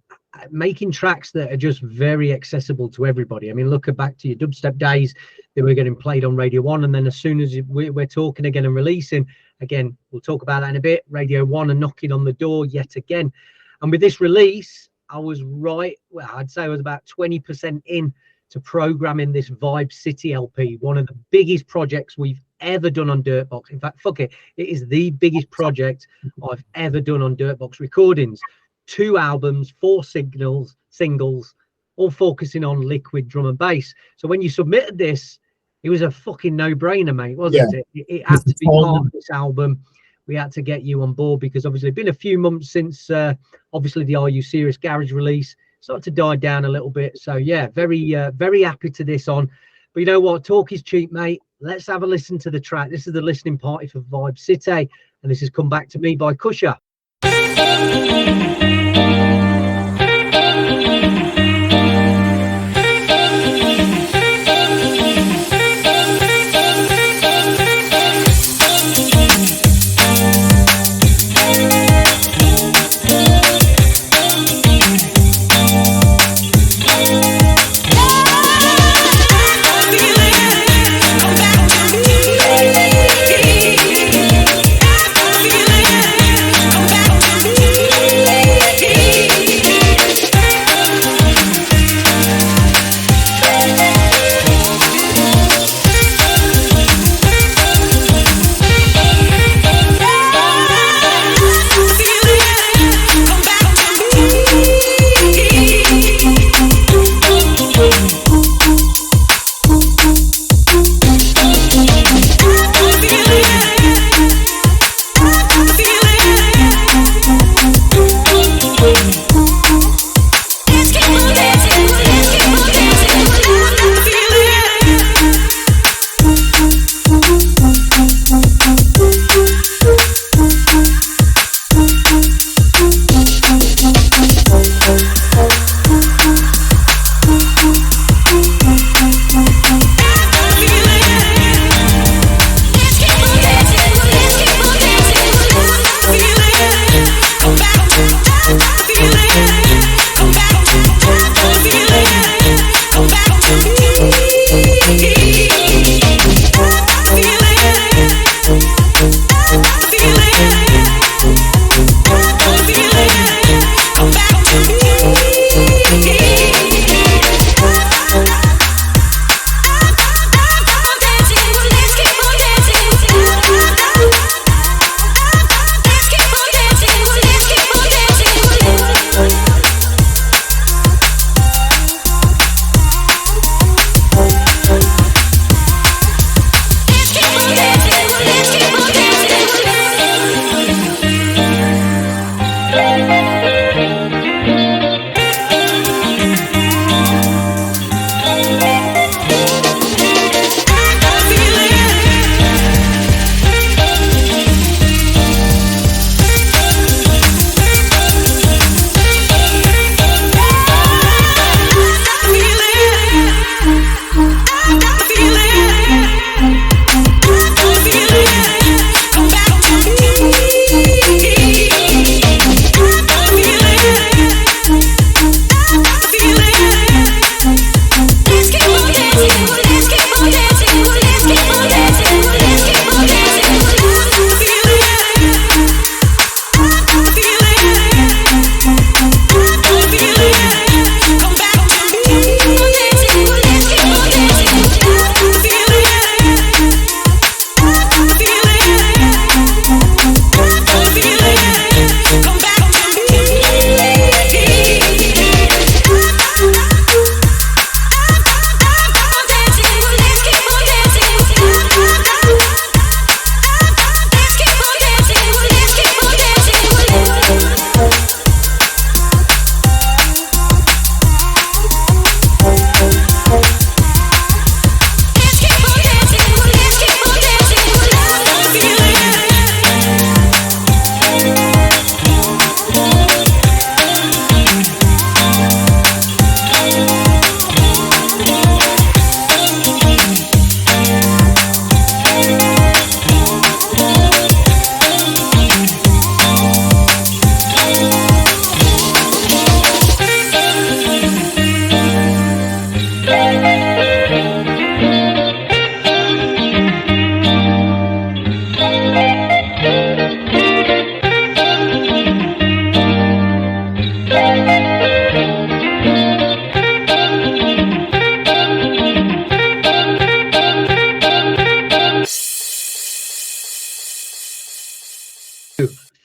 making tracks that are just very accessible to everybody. I mean, look back to your dubstep days, they were getting played on Radio 1, and then as soon as we're talking again and releasing again, we'll talk about that in a bit, Radio 1 are knocking on the door yet again. And with this release, I was right, well, I'd say I was about 20% in to programming this Vibe City LP, one of the biggest projects we've ever done on Dirtbox. In fact, fuck it, it is the biggest project I've ever done on Dirtbox Recordings. 2 albums, 4 singles, all focusing on liquid drum and bass. So when you submitted this, it was a fucking no-brainer, mate, wasn't it? It had to be part of this album. We had to get you on board because obviously it's been a few months since obviously the Are You Serious Garage release started to die down a little bit. So yeah, very happy to this on. But you know what? Talk is cheap, mate. Let's have a listen to the track. This is the listening party for Vibe City, and this has Come Back to Me by Kusha. Come back to me.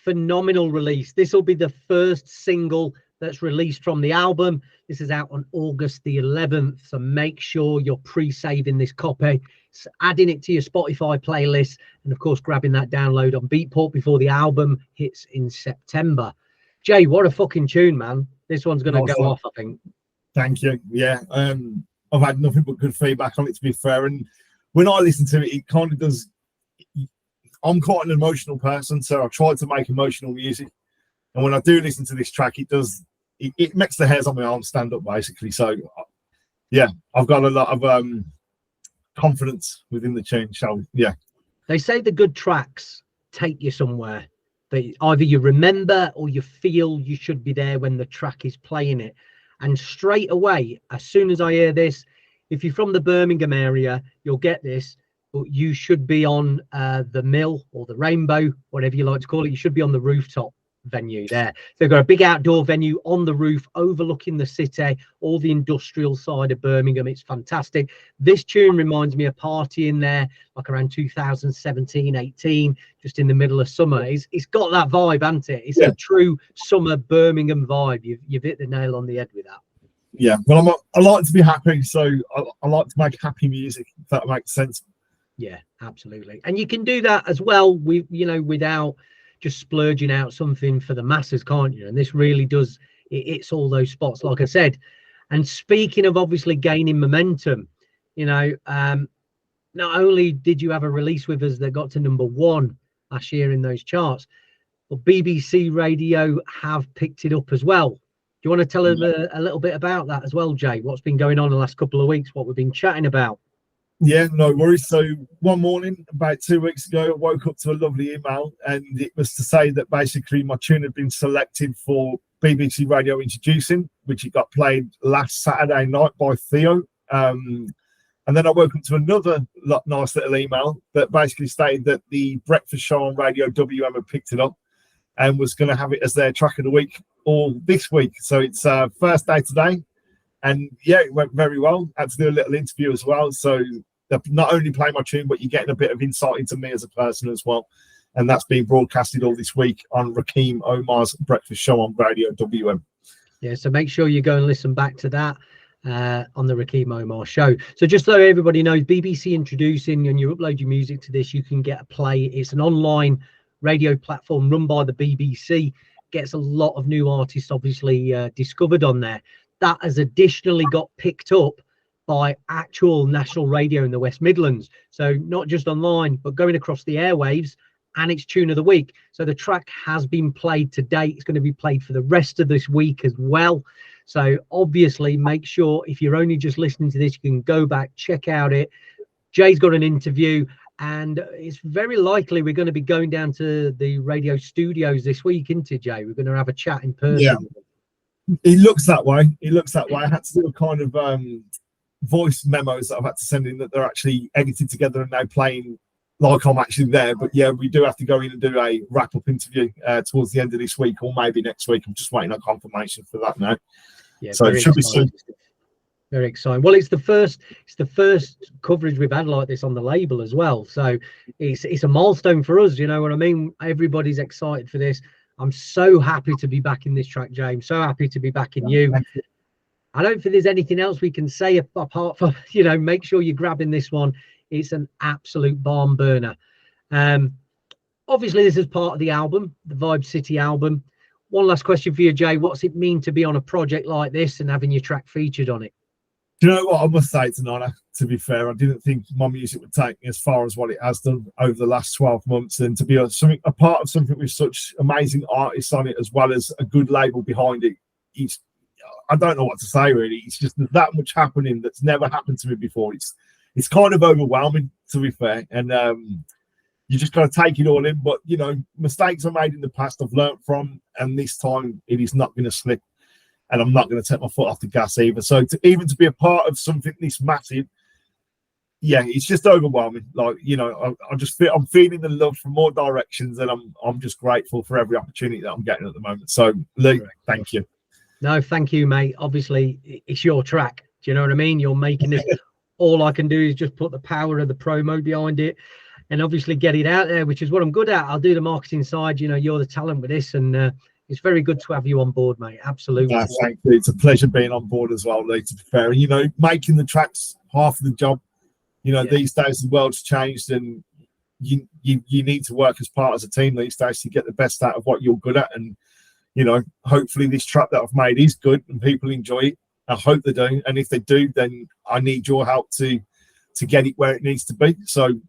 phenomenal release. This will be the first single that's released from the album. This is out on August the 11th, so make sure you're pre-saving this copy, adding it to your Spotify playlist, and of course grabbing that download on Beatport before the album hits in September. Jay, what a fucking tune, man. This one's going to go off, I think. Thank you. Yeah, I've had nothing but good feedback on it, to be fair, and when I listen to it, it kind of does. I'm quite an emotional person, so I try to make emotional music, and when I do listen to this track, it makes the hairs on my arm stand up, basically. So yeah, I've got a lot of confidence within the tune. So yeah, they say the good tracks take you somewhere, that either you remember or you feel you should be there when the track is playing it. And straight away, as soon as I hear this, if you're from the Birmingham area, you'll get this, but you should be on the Mill or the Rainbow, whatever you like to call it. You should be on the rooftop venue there. They've got a big outdoor venue on the roof overlooking the city, all the industrial side of Birmingham. It's fantastic. This tune reminds me of partying there like around 2017, 18, just in the middle of summer. It's got that vibe, hasn't it? It's a true summer Birmingham vibe. You've hit the nail on the head with that. Yeah, well, I like to be happy, so I like to make happy music, if that makes sense. Yeah, absolutely. And you can do that as well with, without just splurging out something for the masses, can't you? And this really does, it's all those spots, like I said. And speaking of obviously gaining momentum, not only did you have a release with us that got to #1 last year in those charts, but BBC Radio have picked it up as well. Do you want to tell us a little bit about that as well, Jay? What's been going on the last couple of weeks, what we've been chatting about? Yeah, no worries. So one morning, about 2 weeks ago, I woke up to a lovely email, and it was to say that basically my tune had been selected for BBC Radio Introducing, which it got played last Saturday night by Theo. And then I woke up to another nice little email that basically stated that the breakfast show on Radio WM had picked it up and was going to have it as their track of the week all this week. So it's first day today. And yeah, it went very well. I had to do a little interview as well. So not only play my tune, but you're getting a bit of insight into me as a person as well. And that's being broadcasted all this week on Rakeem Omar's breakfast show on Radio WM. Yeah, so make sure you go and listen back to that on the Rakeem Omar show. So just so everybody knows, BBC Introducing, and you upload your music to this, you can get a play. It's an online radio platform run by the BBC. Gets a lot of new artists obviously discovered on there. That has additionally got picked up by actual national radio in the West Midlands. So not just online, but going across the airwaves, and it's tune of the week. So the track has been played today. It's going to be played for the rest of this week as well. So obviously make sure, if you're only just listening to this, you can go back, check out it. Jay's got an interview, and it's very likely we're going to be going down to the radio studios this week, isn't it, Jay? We're going to have a chat in person. Yeah. It looks that way. I had to do a kind of voice memos that I've had to send in that they're actually edited together and now playing like I'm actually there. But yeah, we do have to go in and do a wrap-up interview towards the end of this week or maybe next week. I'm just waiting on confirmation for that now. Yeah, so it should be soon. Very exciting. Well, it's the first coverage we've had like this on the label as well. So it's a milestone for us. You know what I mean? Everybody's excited for this. I'm so happy to be back in this track, James. So happy to be back in you. I don't think there's anything else we can say apart from, make sure you're grabbing this one. It's an absolute barn burner. Obviously, this is part of the album, the Vibe City album. One last question for you, Jay. What's it mean to be on a project like this and having your track featured on it? Do you know what? I must say it's an honour, to be fair. I didn't think my music would take me as far as what it has done over the last 12 months. And to be a part of something with such amazing artists on it, as well as a good label behind it, I don't know what to say, really. It's just that much happening that's never happened to me before. It's kind of overwhelming, to be fair. And you just got to take it all in. But, mistakes I made in the past I've learned from, and this time it is not going to slip. And I'm not going to take my foot off the gas either. So to be a part of something this massive, yeah, it's just overwhelming. Like, I'm feeling the love from more directions, and I'm just grateful for every opportunity that I'm getting at the moment. So, Lee, thank you. No, thank you, mate. Obviously, it's your track. Do you know what I mean? You're making it. All I can do is just put the power of the promo behind it. and obviously get it out there, which is what I'm good at. I'll do the marketing side. You know, you're the talent with this, and it's very good to have you on board, mate. Absolutely. Thank you. It's a pleasure being on board as well, Lee, to be fair. You know, making the tracks half of the job. You know, these days the world's changed, and you need to work as part as a team these days to get the best out of what you're good at. And you know, hopefully this track that I've made is good and people enjoy it. I hope they do, and if they do, then I need your help to get it where it needs to be. So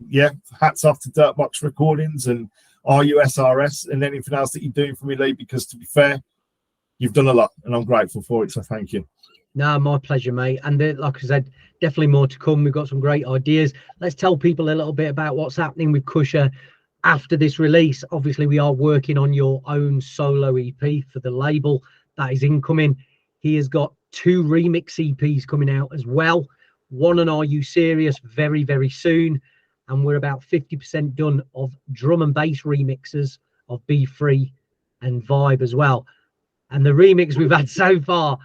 yeah, hats off to Dirtbox Recordings and RUSRS and anything else that you're doing for me, Lee, because to be fair, you've done a lot and I'm grateful for it, so thank you. No, my pleasure, mate. And like I said, definitely more to come. We've got some great ideas. Let's tell people a little bit about what's happening with Kusha after this release. Obviously, we are working on your own solo EP for the label that is incoming. He has got 2 remix EPs coming out as well. One on Are You Serious very, very soon. And we're about 50% done of drum and bass remixes of Be Free and Vibe as well. And the remix we've had so far,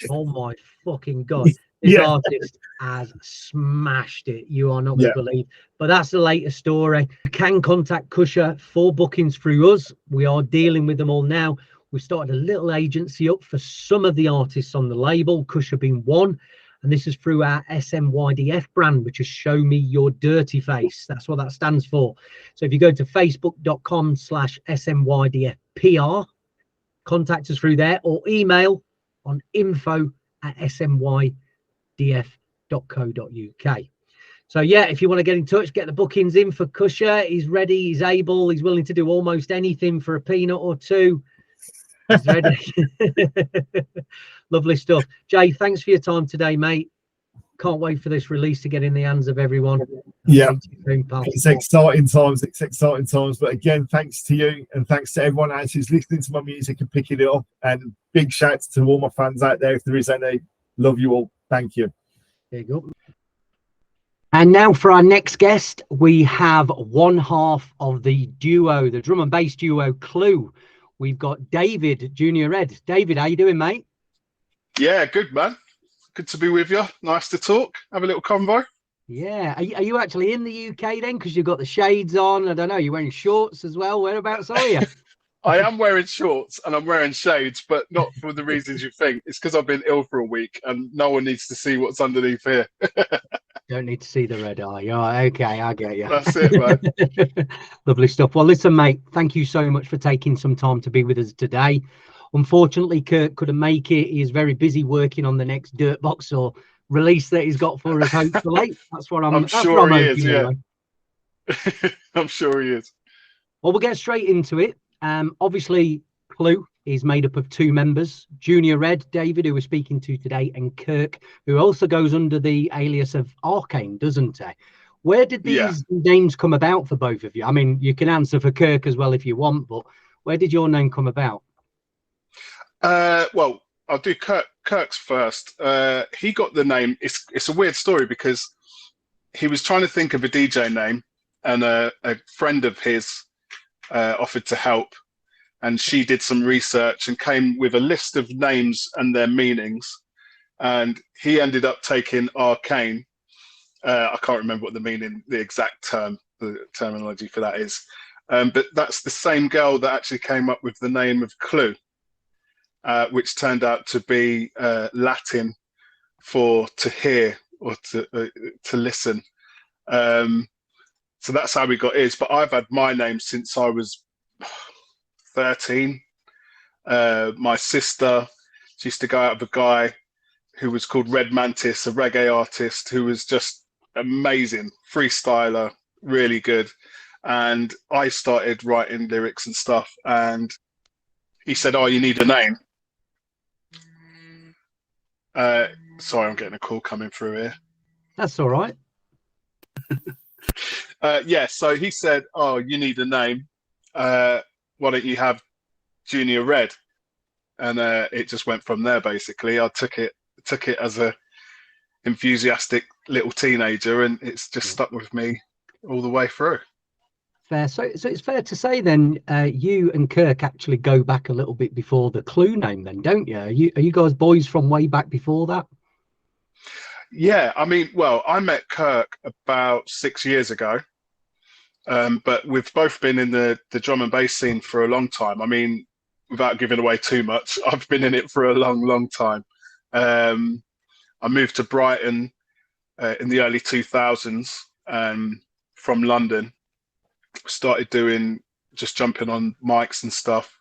oh my fucking God, this artist has smashed it. You are not going to believe. But that's the latest story. You can contact Kusha for bookings through us. We are dealing with them all now. We've started a little agency up for some of the artists on the label, Kusha being one. And this is through our SMYDF brand, which is Show Me Your Dirty Face. That's what that stands for. So if you go to facebook.com/SMYDFPR, contact us through there or email on info@smydf.co.uk. So yeah, if you want to get in touch, get the bookings in for Kusha. He's ready, he's able, he's willing to do almost anything for a peanut or two. He's ready. Lovely stuff. Jay, thanks for your time today, mate. Can't wait for this release to get in the hands of everyone. Yeah, it's exciting times. It's exciting times. But again, thanks to you and thanks to everyone else who's listening to my music and picking it up. And big shouts to all my fans out there, if there is any. Love you all. Thank you. There you go. And now for our next guest, we have one half of the duo, the drum and bass duo Kleu. We've got David Junior Ed. David, how you doing, mate? Yeah, good, man. Good to be with you. Nice to talk. Have a little convo. Yeah. Are you actually in the UK then? Because you've got the shades on. I don't know. You're wearing shorts as well. Whereabouts are you? I am wearing shorts and I'm wearing shades, but not for the reasons you think. It's because I've been ill for a week and no one needs to see what's underneath here. Don't need to see the red eye. Oh, okay, I get you. That's it, man. Lovely stuff. Well, listen, mate, thank you so much for taking some time to be with us today. Unfortunately, Kirk couldn't make it. He is very busy working on the next Dirtbox or release that he's got for us, hopefully. That's what I'm sure he is, yeah. I'm sure he is. Well, we'll get straight into it. Obviously, Kleu is made up of 2 members, Junior Red, David, who we're speaking to today, and Kirk, who also goes under the alias of Arcane, doesn't he? Where did these names come about for both of you? I mean, you can answer for Kirk as well if you want, but where did your name come about? Well, I'll do Kirk's first. He got the name. It's a weird story because he was trying to think of a DJ name, and a friend of his offered to help. And she did some research and came with a list of names and their meanings. And he ended up taking Arcane. I can't remember what the exact terminology for that is. But that's the same girl that actually came up with the name of Kleu, which turned out to be Latin for to hear or to listen. So that's how we got his. But I've had my name since I was 13. My sister, she used to go out with a guy who was called Red Mantis, a reggae artist who was just amazing, freestyler, really good. And I started writing lyrics and stuff, and he said, "Oh, you need a name." Sorry, I'm getting a call coming through here. That's all right. Yeah, so he said, "Oh, you need a name. Why don't you have Junior Red?" And it just went from there. Basically, I took it as a enthusiastic little teenager, and it's just stuck with me all the way through. Fair. So it's fair to say then, you and Kirk actually go back a little bit before the Kleu name, then, don't you? Are you guys boys from way back before that? Yeah, I mean, well, I met Kirk about 6 years ago, But we've both been in the drum and bass scene for a long time. I mean, without giving away too much, I've been in it for a long, long time. I moved to Brighton in the early 2000s from London. Started just jumping on mics and stuff,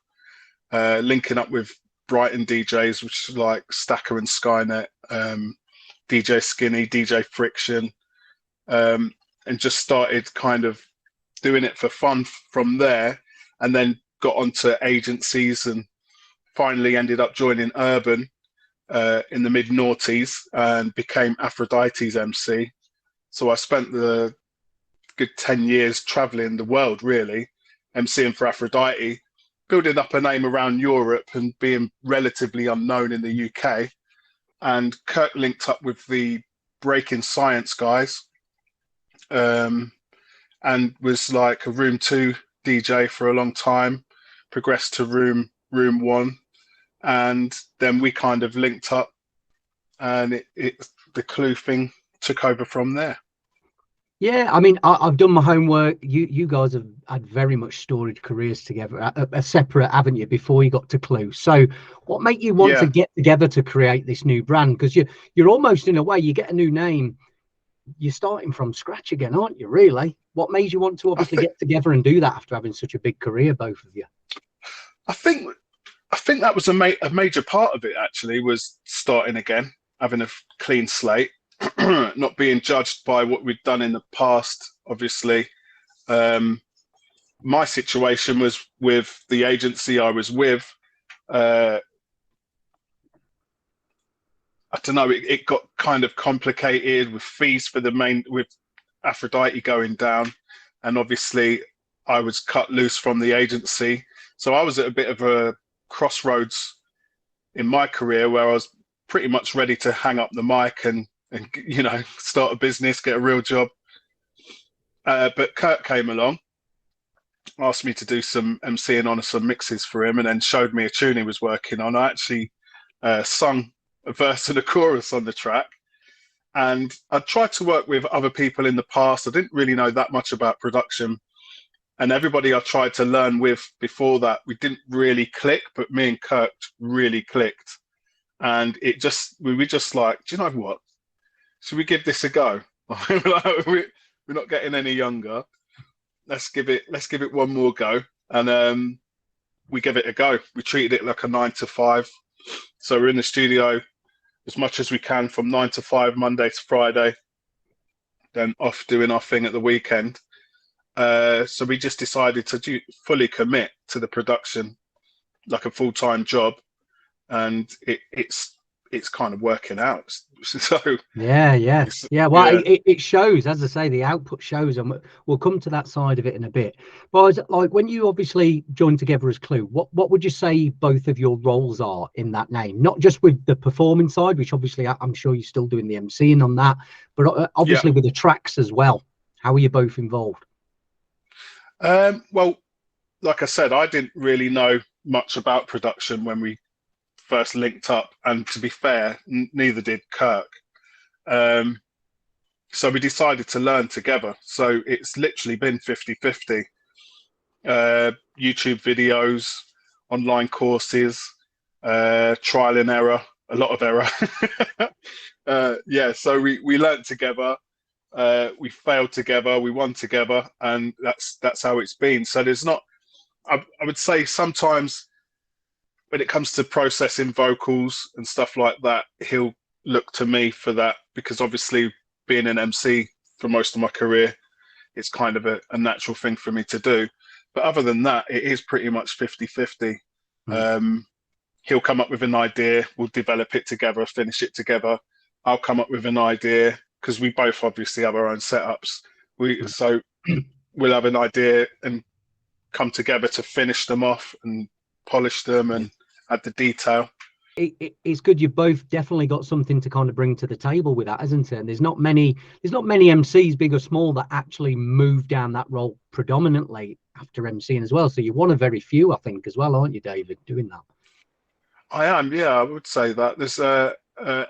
linking up with Brighton DJs, which is like Stacker and Skynet, DJ Skinny, DJ Friction, and just started kind of doing it for fun from there, and then got onto agencies and finally ended up joining Urban in the mid-noughties and became Aphrodite's MC. So I spent the good 10 years traveling the world, really, MCing for Aphrodite, building up a name around Europe and being relatively unknown in the UK. And Kirk linked up with the Breaking Science guys, and was like a room 2 DJ for a long time, progressed to room 1, and then we kind of linked up, and the Kleu thing took over from there. Yeah, I mean, I've done my homework. You guys have had very much storied careers together, a separate, haven't you, before you got to Kleu? So what made you want to get together to create this new brand? Because you're almost, in a way, you get a new name, you're starting from scratch again, aren't you, really? What made you want to obviously get together and do that after having such a big career, both of you? I think that was a major part of it, actually, was starting again, having a clean slate, not being judged by what we'd done in the past, obviously. My situation was with the agency I was with. I don't know, it got kind of complicated with fees for with Aphrodite going down. And obviously I was cut loose from the agency. So I was at a bit of a crossroads in my career where I was pretty much ready to hang up the mic and you know, start a business, get a real job. But Kurt came along, asked me to do some MCing on some mixes for him, and then showed me a tune he was working on. I actually sung a verse and a chorus on the track. And I tried to work with other people in the past. I didn't really know that much about production. And everybody I tried to learn with before that, we didn't really click, but me and Kirk really clicked. And we were just like, do you know what? Should we give this a go? We're not getting any younger. Let's give it one more go. And we gave it a go. We treated it like a 9 to 5. So we're in the studio as much as we can from 9 to 5, Monday to Friday, then off doing our thing at the weekend. So we just decided to fully commit to the production like a full-time job, and it's kind of working out. So yeah. Well, it shows, as I say, the output shows, and we'll come to that side of it in a bit. But like, when you obviously joined together as Kleu, what would you say both of your roles are in that name? Not just with the performing side, which obviously I'm sure you're still doing the MCing on that, but obviously with the tracks as well. How are you both involved? Well, like I said, I didn't really know much about production when we first linked up, and to be fair, neither did Kirk. So we decided to learn together. So it's literally been 50-50. YouTube videos, online courses, trial and error, a lot of error. So we learned together. We failed together, we won together, and that's how it's been. So there's not, I would say sometimes when it comes to processing vocals and stuff like that, he'll look to me for that, because obviously being an MC for most of my career, it's kind of a natural thing for me to do. But other than that, it is pretty much 50-50. He'll come up with an idea, we'll develop it together, finish it together. I'll come up with an idea, because we both obviously have our own setups. So we'll have an idea and come together to finish them off and polish them and add the detail. It's good. You've both definitely got something to kind of bring to the table with that, isn't it? And there's not many MCs, big or small, that actually move down that role predominantly after MCing as well. So you're one of very few, I think, as well, aren't you, David, doing that? I am, yeah, I would say that. There's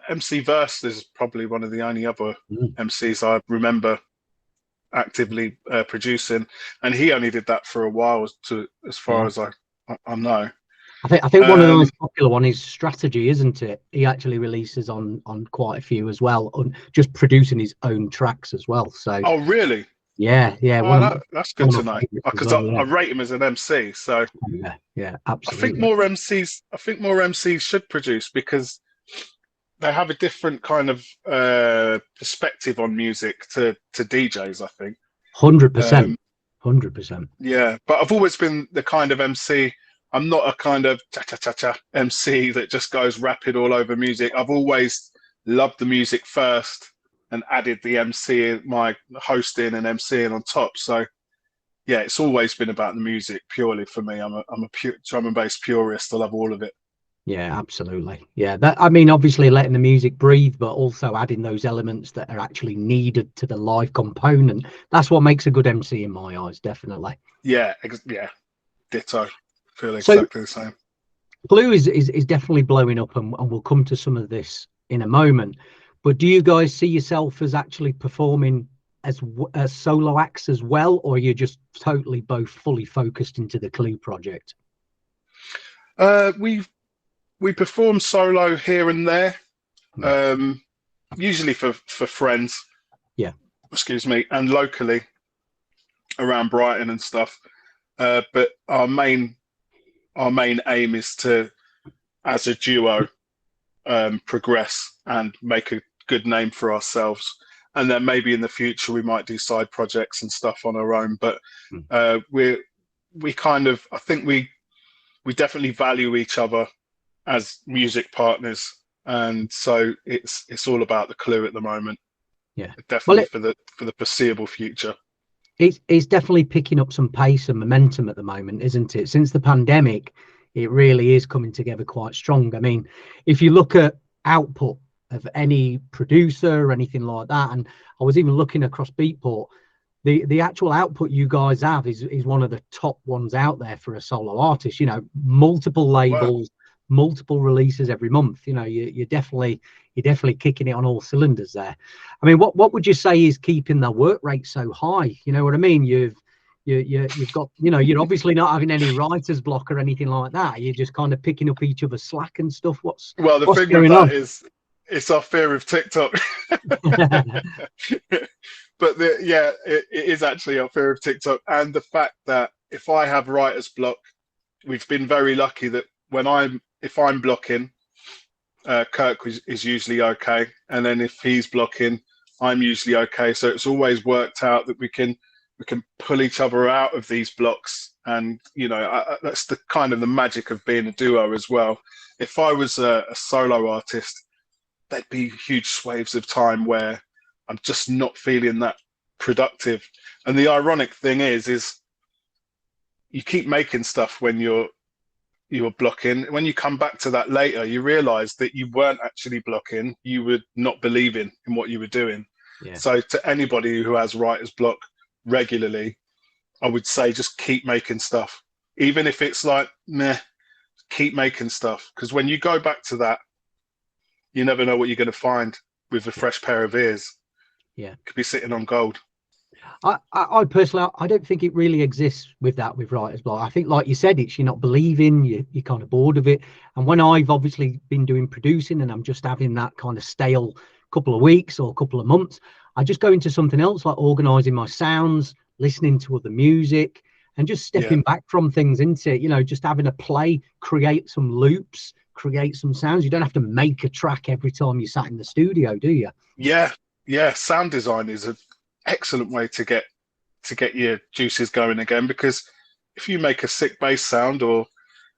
MC Verse is probably one of the only other MCs I remember actively producing, and he only did that for a while, as far as I know. I think one of the most popular one is Strategy, isn't it? He actually releases on quite a few as well, on just producing his own tracks as well. So oh really? Yeah, That's good to know, because I rate him as an MC. So yeah, absolutely. I think more MCs should produce, because they have a different kind of perspective on music to DJs, I think. 100%. 100%. Yeah, but I've always been the kind of MC. I'm not a kind of cha-cha-cha-cha MC that just goes rapid all over music. I've always loved the music first and added the MC, my hosting and MCing on top. So yeah, it's always been about the music purely for me. I'm a pure drum and bass purist. I love all of it. Yeah, absolutely. Yeah, that, I mean, obviously letting the music breathe, but also adding those elements that are actually needed to the live component. That's what makes a good MC in my eyes, definitely. Yeah, ditto. Feel exactly the same. Kleu is definitely blowing up, and we'll come to some of this in a moment. But do you guys see yourself as actually performing as solo acts as well, or are you just totally both fully focused into the Kleu project? We perform solo here and there, usually for friends. Yeah. Excuse me, and locally around Brighton and stuff. But our main aim is to, as a duo, progress and make a good name for ourselves. And then maybe in the future we might do side projects and stuff on our own. But we kind of, I think we definitely value each other as music partners, and so it's all about the Kleu at the moment. Yeah, definitely for the foreseeable future. It's definitely picking up some pace and momentum at the moment, isn't it? Since the pandemic, it really is coming together quite strong. I mean, if you look at output of any producer or anything like that, and I was even looking across Beatport, the actual output you guys have is one of the top ones out there for a solo artist. You know, multiple labels, multiple releases every month. You know, you're definitely kicking it on all cylinders there. I mean, what would you say is keeping the work rate so high? You know what I mean? You've got, you know, you're obviously not having any writer's block or anything like that. You're just kind of picking up each other's slack and stuff. What's thing with that is it's our fear of TikTok. But it is actually our fear of TikTok, and the fact that if I have writer's block, we've been very lucky that if I'm blocking, Kirk is usually okay, and then if he's blocking, I'm usually okay. So it's always worked out that we can pull each other out of these blocks, and you know, that's the kind of the magic of being a duo as well. If I was a solo artist, there'd be huge swathes of time where I'm just not feeling that productive. And the ironic thing is you keep making stuff when you're blocking. When you come back to that later, you realize that you weren't actually blocking. You were not believing in what you were doing. Yeah. So to anybody who has writer's block regularly, I would say just keep making stuff. Even if it's like, meh, keep making stuff. Because when you go back to that, you never know what you're going to find with a fresh pair of ears. Yeah. Could be sitting on gold. I personally, I don't think it really exists with writer's block. I think, like you said, it's you're not believing, you're kind of bored of it. And when I've obviously been doing producing and I'm just having that kind of stale couple of weeks or couple of months, I just go into something else, like organising my sounds, listening to other music, and just stepping back from things into it, you know, just having a play, create some loops, create some sounds. You don't have to make a track every time you sat in the studio, do you? Yeah. Sound design is an excellent way to get your juices going again, because if you make a sick bass sound or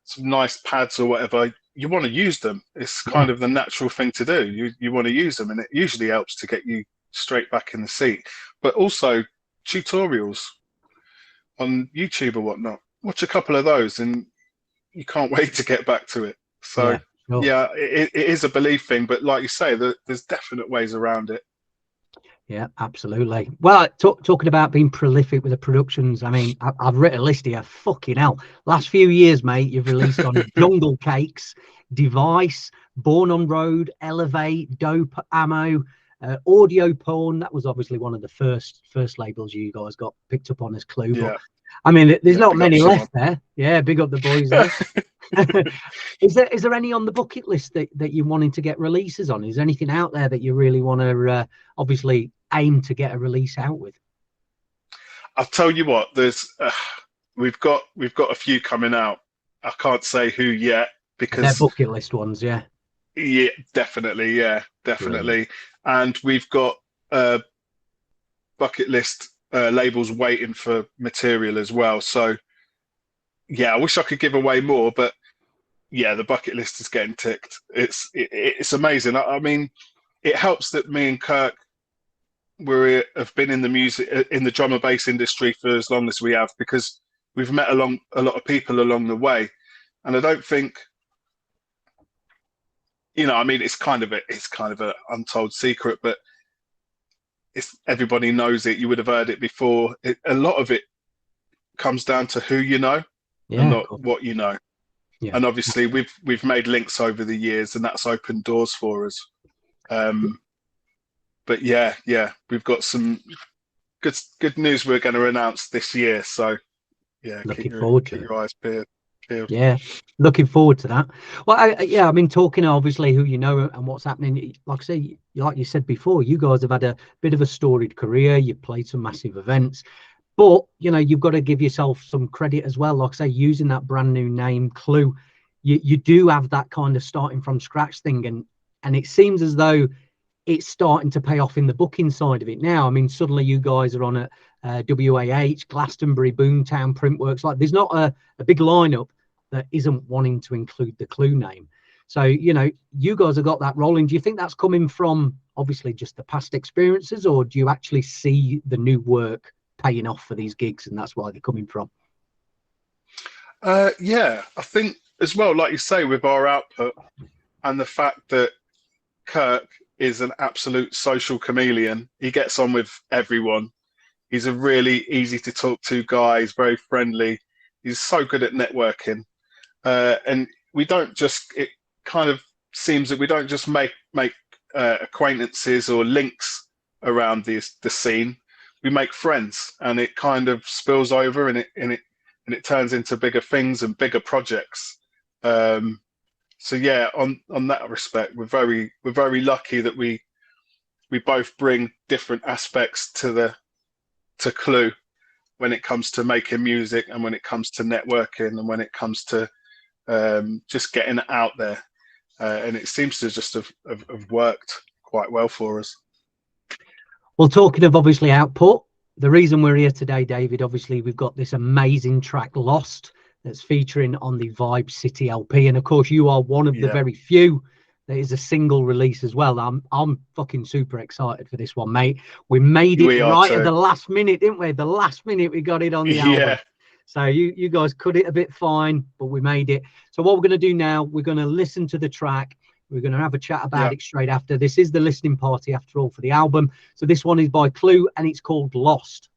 some nice pads or whatever, you want to use them. It's kind of the natural thing to do. You want to use them, and it usually helps to get you straight back in the seat. But also tutorials on YouTube or whatnot. Watch a couple of those and you can't wait to get back to it. So it is a belief thing, but like you say, there's definite ways around it. Yeah, absolutely. Well, talking about being prolific with the productions, I mean, I've written a list here. Fucking hell. Last few years, mate, you've released on Jungle Cakes, Device, Born on Road, Elevate, Dope Ammo, Audio Porn, that was obviously one of the first labels you guys got picked up on as Kleu. Yeah. But I mean, there's not big many up left there. Yeah, big up the boys there. Is there any on the bucket list that you're wanting to get releases on? Is there anything out there that you really want to obviously aim to get a release out with? I'll tell you what, there's we've got a few coming out. I can't say who yet because they're bucket list ones. Yeah, definitely. Brilliant. And we've got bucket list labels waiting for material as well. So yeah, I wish I could give away more, but yeah, the bucket list is getting ticked. It's amazing. I mean, it helps that me and Kirk have been in the drum and bass industry for as long as we have, because we've met a lot of people along the way, and I don't think, I mean, it's kind of an untold secret, but everybody knows it. You would have heard it before. A lot of it comes down to who you know, and not what you know. Yeah. And obviously, we've made links over the years, and that's opened doors for us. But yeah, we've got some good news we're going to announce this year. So yeah, keep your eyes peeled. Yeah, looking forward to that. Well, I mean, talking obviously who you know and what's happening. Like I say, like you said before, you guys have had a bit of a storied career. You've played some massive events, but you've got to give yourself some credit as well. Like I say, using that brand new name, Kleu, you do have that kind of starting from scratch thing, and it seems as though it's starting to pay off in the booking side of it now. I mean, suddenly you guys are on at WAH, Glastonbury, Boomtown, Printworks. Like, there's not a big lineup that isn't wanting to include the Kleu name. So, you guys have got that rolling. Do you think that's coming from obviously just the past experiences, or do you actually see the new work paying off for these gigs, and that's why they're coming from? Yeah, I think as well, like you say, with our output and the fact that Kirk is an absolute social chameleon. He gets on with everyone. He's a really easy to talk to guy. He's very friendly. He's so good at networking. And it kind of seems that we don't just make acquaintances or links around the scene. We make friends, and it kind of spills over, and it turns into bigger things and bigger projects. So yeah, on that respect, we're very lucky that we both bring different aspects to Kleu when it comes to making music, and when it comes to networking, and when it comes to just getting it out there. And it seems to just have worked quite well for us. Well, talking of obviously output, the reason we're here today, David, obviously we've got this amazing track Lost that's featuring on the Vibe City LP, and of course you are one of the very few that is a single release as well. I'm fucking super excited for this one, mate. We made it right at the last minute, didn't we? The last minute we got it on the album. So you guys cut it a bit fine, but we made it. So what we're going to do now, we're going to listen to the track. We're going to have a chat about it straight after. This is the listening party after all for the album. So this one is by Kleu, and it's called Lost.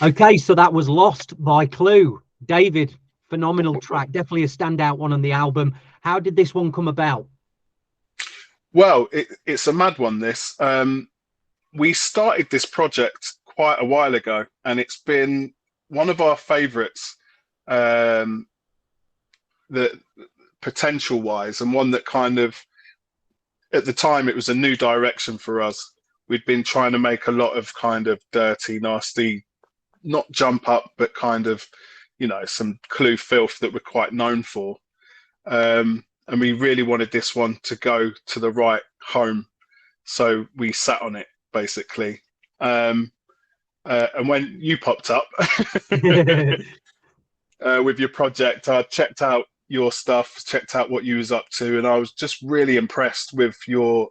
Okay, so that was Lost by Kleu. David, phenomenal track, definitely a standout one on the album. How did this one come about? Well, it's a mad one, this. We started this project quite a while ago, and it's been one of our favourites, the potential-wise, and one that kind of, at the time, it was a new direction for us. We'd been trying to make a lot of kind of dirty, nasty, not jump up, but kind of, you know, some Kleu filth that we're quite known for. And we really wanted this one to go to the right home. So we sat on it, basically. And when you popped up with your project, I checked out your stuff, checked out what you was up to, and I was just really impressed with your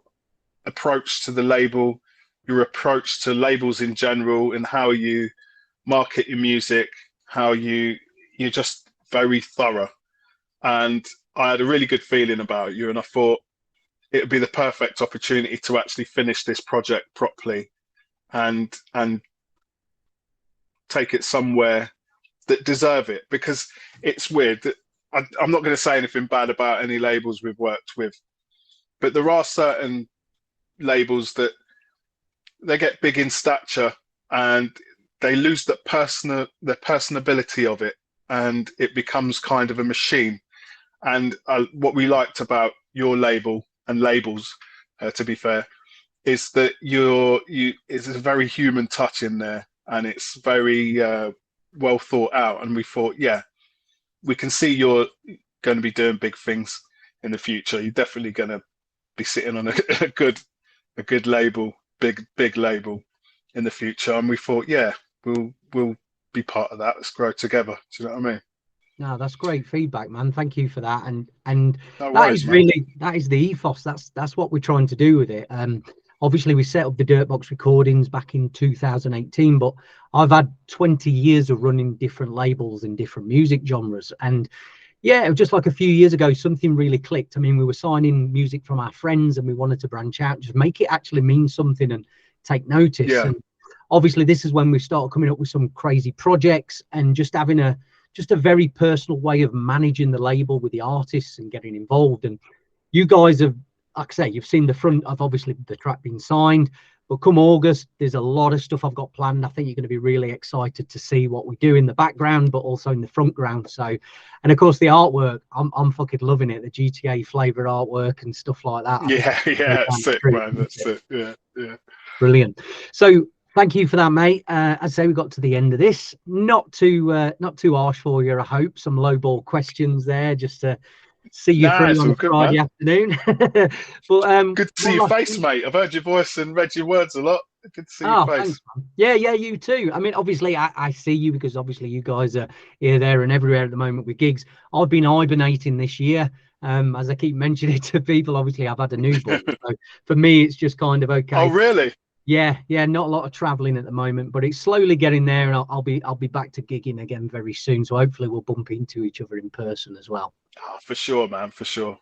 approach to the label, your approach to labels in general, and how you market your music, how you're just very thorough. And I had a really good feeling about you, and I thought it would be the perfect opportunity to actually finish this project properly and take it somewhere that deserve it. Because it's weird that I'm not going to say anything bad about any labels we've worked with, but there are certain labels that they get big in stature and they lose the personability of it, and it becomes kind of a machine. And what we liked about your label and labels, to be fair, is that it's a very human touch in there, and it's very well thought out. And we thought, yeah, we can see you're going to be doing big things in the future. You're definitely going to be sitting on a good label, big label in the future. And we thought, yeah, we'll be part of that. Let's grow together. Do you know what I mean? No, that's great feedback, man. Thank you for that. And No that worries, is man. really, that is the ethos. That's what we're trying to do with it. Obviously we set up the Dirtbox Recordings back in 2018, but I've had 20 years of running different labels in different music genres. And yeah, just like a few years ago, something really clicked. I mean, we were signing music from our friends and we wanted to branch out, just make it actually mean something and take notice. Yeah. And obviously this is when we started coming up with some crazy projects and just having a very personal way of managing the label with the artists and getting involved. And you guys have, like I say, you've seen the front of obviously the track being signed, but come August, there's a lot of stuff I've got planned. I think you're going to be really excited to see what we do in the background, but also in the front ground. So, and of course the artwork, I'm fucking loving it. The GTA flavored artwork and stuff like that. Yeah, sick, man. That's it. Yeah. Brilliant. So thank you for that, mate. I'd say we got to the end of this. Not too harsh for you, I hope. Some low ball questions there, just to see you through on a Friday afternoon. But good to see your face, mate. I've heard your voice and read your words a lot. Good to see your face. Thanks, man. Yeah, you too. I mean, obviously, I see you because obviously you guys are here, there, and everywhere at the moment with gigs. I've been hibernating this year. As I keep mentioning it to people, obviously I've had a newborn. So for me, it's just kind of okay. Oh, really? Yeah, not a lot of traveling at the moment, but it's slowly getting there, and I'll be back to gigging again very soon. So hopefully we'll bump into each other in person as well. Oh, for sure, man, for sure.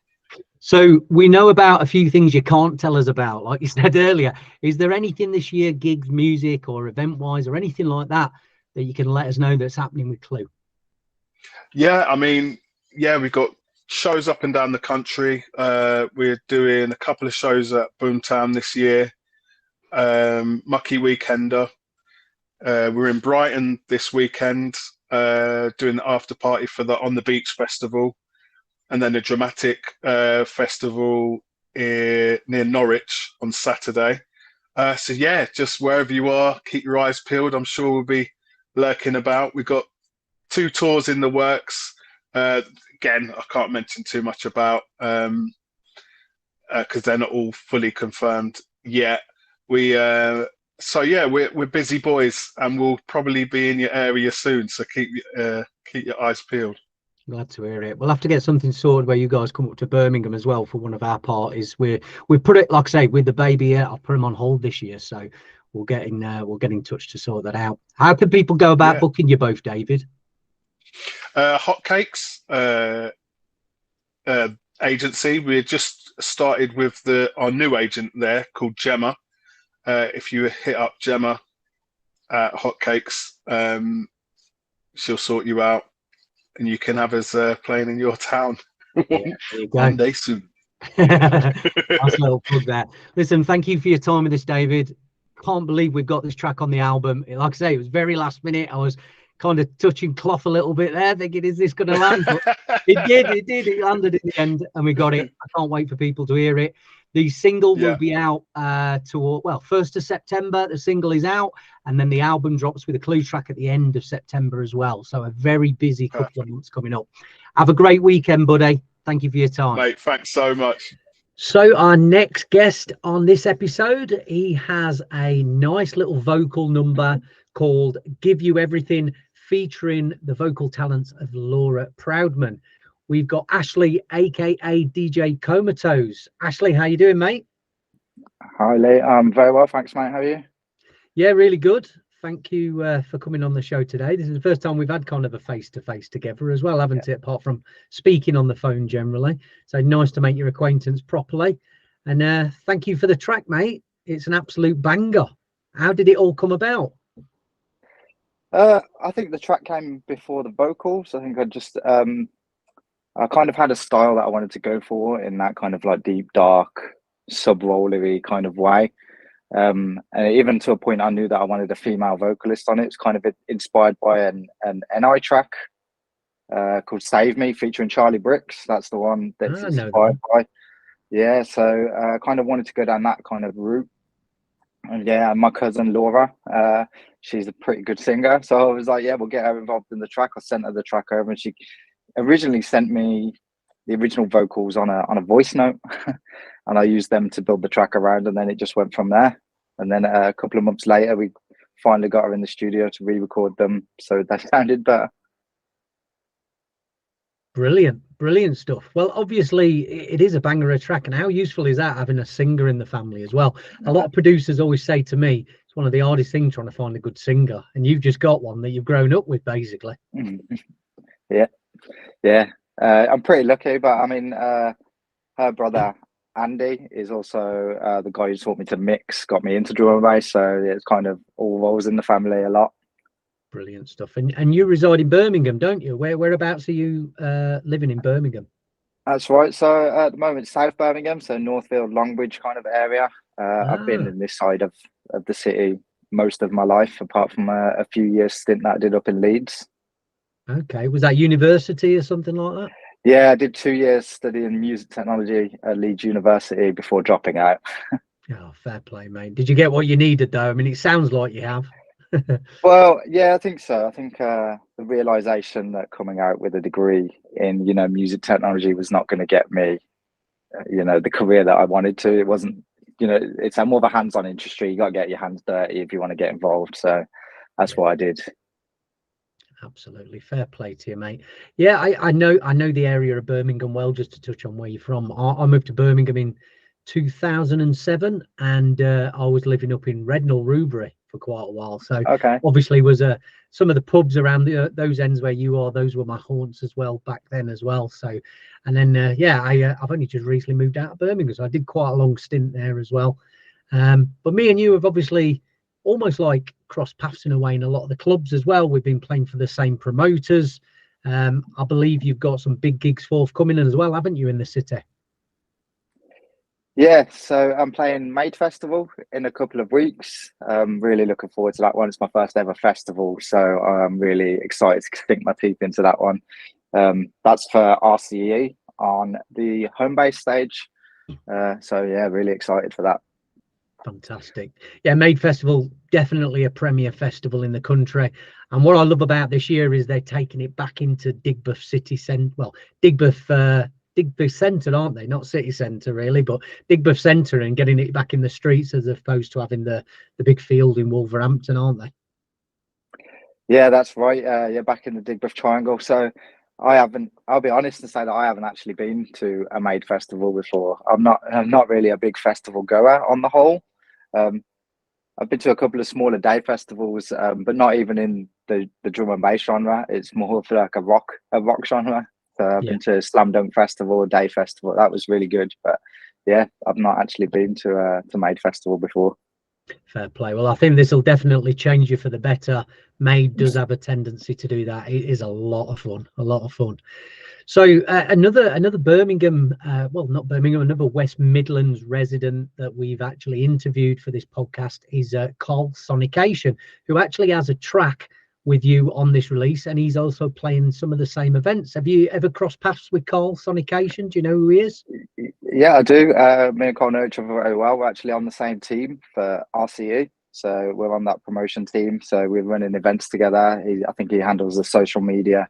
So we know about a few things you can't tell us about, like you said earlier. Is there anything this year, gigs, music, or event-wise, or anything like that you can let us know that's happening with Kleu? Yeah, I mean, yeah, we've got shows up and down the country. We're doing a couple of shows at Boomtown this year. Mucky Weekender. We're in Brighton this weekend, doing the after party for the On the Beach Festival, and then a dramatic festival near Norwich on Saturday. So yeah, just wherever you are, keep your eyes peeled. I'm sure we'll be lurking about. We've got 2 tours in the works. Again, I can't mention too much about because they're not all fully confirmed yet. So yeah, we're busy boys, and we'll probably be in your area soon. So keep your eyes peeled. Glad to hear it. We'll have to get something sorted where you guys come up to Birmingham as well for one of our parties. We've put it, like I say, with the baby here. I'll put him on hold this year, so we'll get in touch to sort that out. How can people go about booking you both, David? Hotcakes agency. We just started with our new agent there called Gemma. If you hit up Gemma at Hotcakes. She'll sort you out, and you can have us playing in your town one day soon. Nice little plug there. Listen, thank you for your time with us, David. Can't believe we've got this track on the album. Like I say, it was very last minute. I was kind of touching cloth a little bit there, thinking, is this going to land? But it did. It landed in the end, and we got it. I can't wait for people to hear it. The single will be out toward 1st of September. The single is out, and then the album drops with a Kleu track at the end of September as well. So a very busy couple of months coming up. Have a great weekend, buddy. Thank you for your time. Mate, thanks so much. So our next guest on this episode, he has a nice little vocal number called Give You Everything, featuring the vocal talents of Laura Proudman. We've got Ashley, aka DJ Komatose. Ashley, how you doing, mate? Hi, Lee. I'm very well, thanks, mate. How are you? Yeah, really good. Thank you for coming on the show today. This is the first time we've had kind of a face-to-face together as well, haven't it? Apart from speaking on the phone generally. So nice to make your acquaintance properly. And thank you for the track, mate. It's an absolute banger. How did it all come about? I think the track came before the vocals. I think I just I kind of had a style that I wanted to go for in that kind of like deep, dark, sub-rollery kind of way. And even to a point, I knew that I wanted a female vocalist on it. It's kind of inspired by an NI track called Save Me, featuring Charlie Bricks. That's the one that's inspired by. Yeah, so I kind of wanted to go down that kind of route. And yeah, my cousin Laura, she's a pretty good singer. So I was like, yeah, we'll get her involved in the track. I sent her the track over, and she originally sent me the original vocals on a voice note, and I used them to build the track around, and then it just went from there. And then a couple of months later, we finally got her in the studio to re-record them, so that sounded better. Brilliant stuff. Well, obviously it is a banger of track, and how useful is that, having a singer in the family as well? A lot of producers always say to me, it's one of the hardest things trying to find a good singer, and you've just got one that you've grown up with, basically. Yeah. I'm pretty lucky, but I mean, her brother Andy is also the guy who taught me to mix, got me into drum and bass, so it's kind of all rolls in the family a lot. Brilliant stuff. And you reside in Birmingham, don't you? Whereabouts are you living in Birmingham? That's right. So at the moment, South Birmingham, so Northfield, Longbridge kind of area. I've been in this side of the city most of my life, apart from a few years stint that I did up in Leeds. Okay, was that university or something like that? Yeah, I did 2 years studying music technology at Leeds University before dropping out. Oh, fair play, mate. Did you get what you needed, though? I mean, it sounds like you have. Well, yeah, I think so. I think the realization that coming out with a degree in, music technology was not going to get me, the career that I wanted to. It wasn't, it's more of a hands-on industry. You got to get your hands dirty if you want to get involved. So that's what I did. Absolutely, fair play to you, mate. Yeah, I know the area of Birmingham well. Just to touch on where you're from, I moved to Birmingham in 2007, and I was living up in Rednall, Rubery for quite a while. So obviously was some of the pubs around those ends where you are, those were my haunts as well back then as well. So, and then I've only just recently moved out of Birmingham, so I did quite a long stint there as well. But me and you have obviously almost like cross paths in a way in a lot of the clubs as well. We've been playing for the same promoters. I believe you've got some big gigs forthcoming as well, haven't you, in the city? Yeah, so I'm playing Made Festival in a couple of weeks. Really looking forward to that one. It's my first ever festival, so I'm really excited to sink my teeth into that one. That's for RCE on the home base stage. So yeah, really excited for that. Fantastic. Yeah, Made Festival, definitely a premier festival in the country. And what I love about this year is they're taking it back into Digbeth City Centre. Well, Digbeth Centre, aren't they? Not City Centre really, but Digbeth Centre, and getting it back in the streets as opposed to having the big field in Wolverhampton, aren't they? Yeah, that's right. Yeah, back in the Digbeth Triangle. So I'll be honest and say that I haven't actually been to a Made Festival before. I'm not really a big festival goer on the whole. I've been to a couple of smaller day festivals, but not even in the drum and bass genre. It's more of like a rock genre. So I've been to Slam Dunk Festival, Day Festival. That was really good. But yeah, I've not actually been to Made Festival before. Fair play. Well, I think this will definitely change you for the better. Made does have a tendency to do that. It is a lot of fun, a lot of fun. So another Birmingham, well, not Birmingham, another West Midlands resident that we've actually interviewed for this podcast is Carl Sonication, who actually has a track with you on this release, and he's also playing some of the same events. Have you ever crossed paths with Carl Sonication? Do you know who he is? Yeah, I do. Me and Carl know each other very well. We're actually on the same team for RCE. So we're on that promotion team. So we're running events together. I think he handles the social media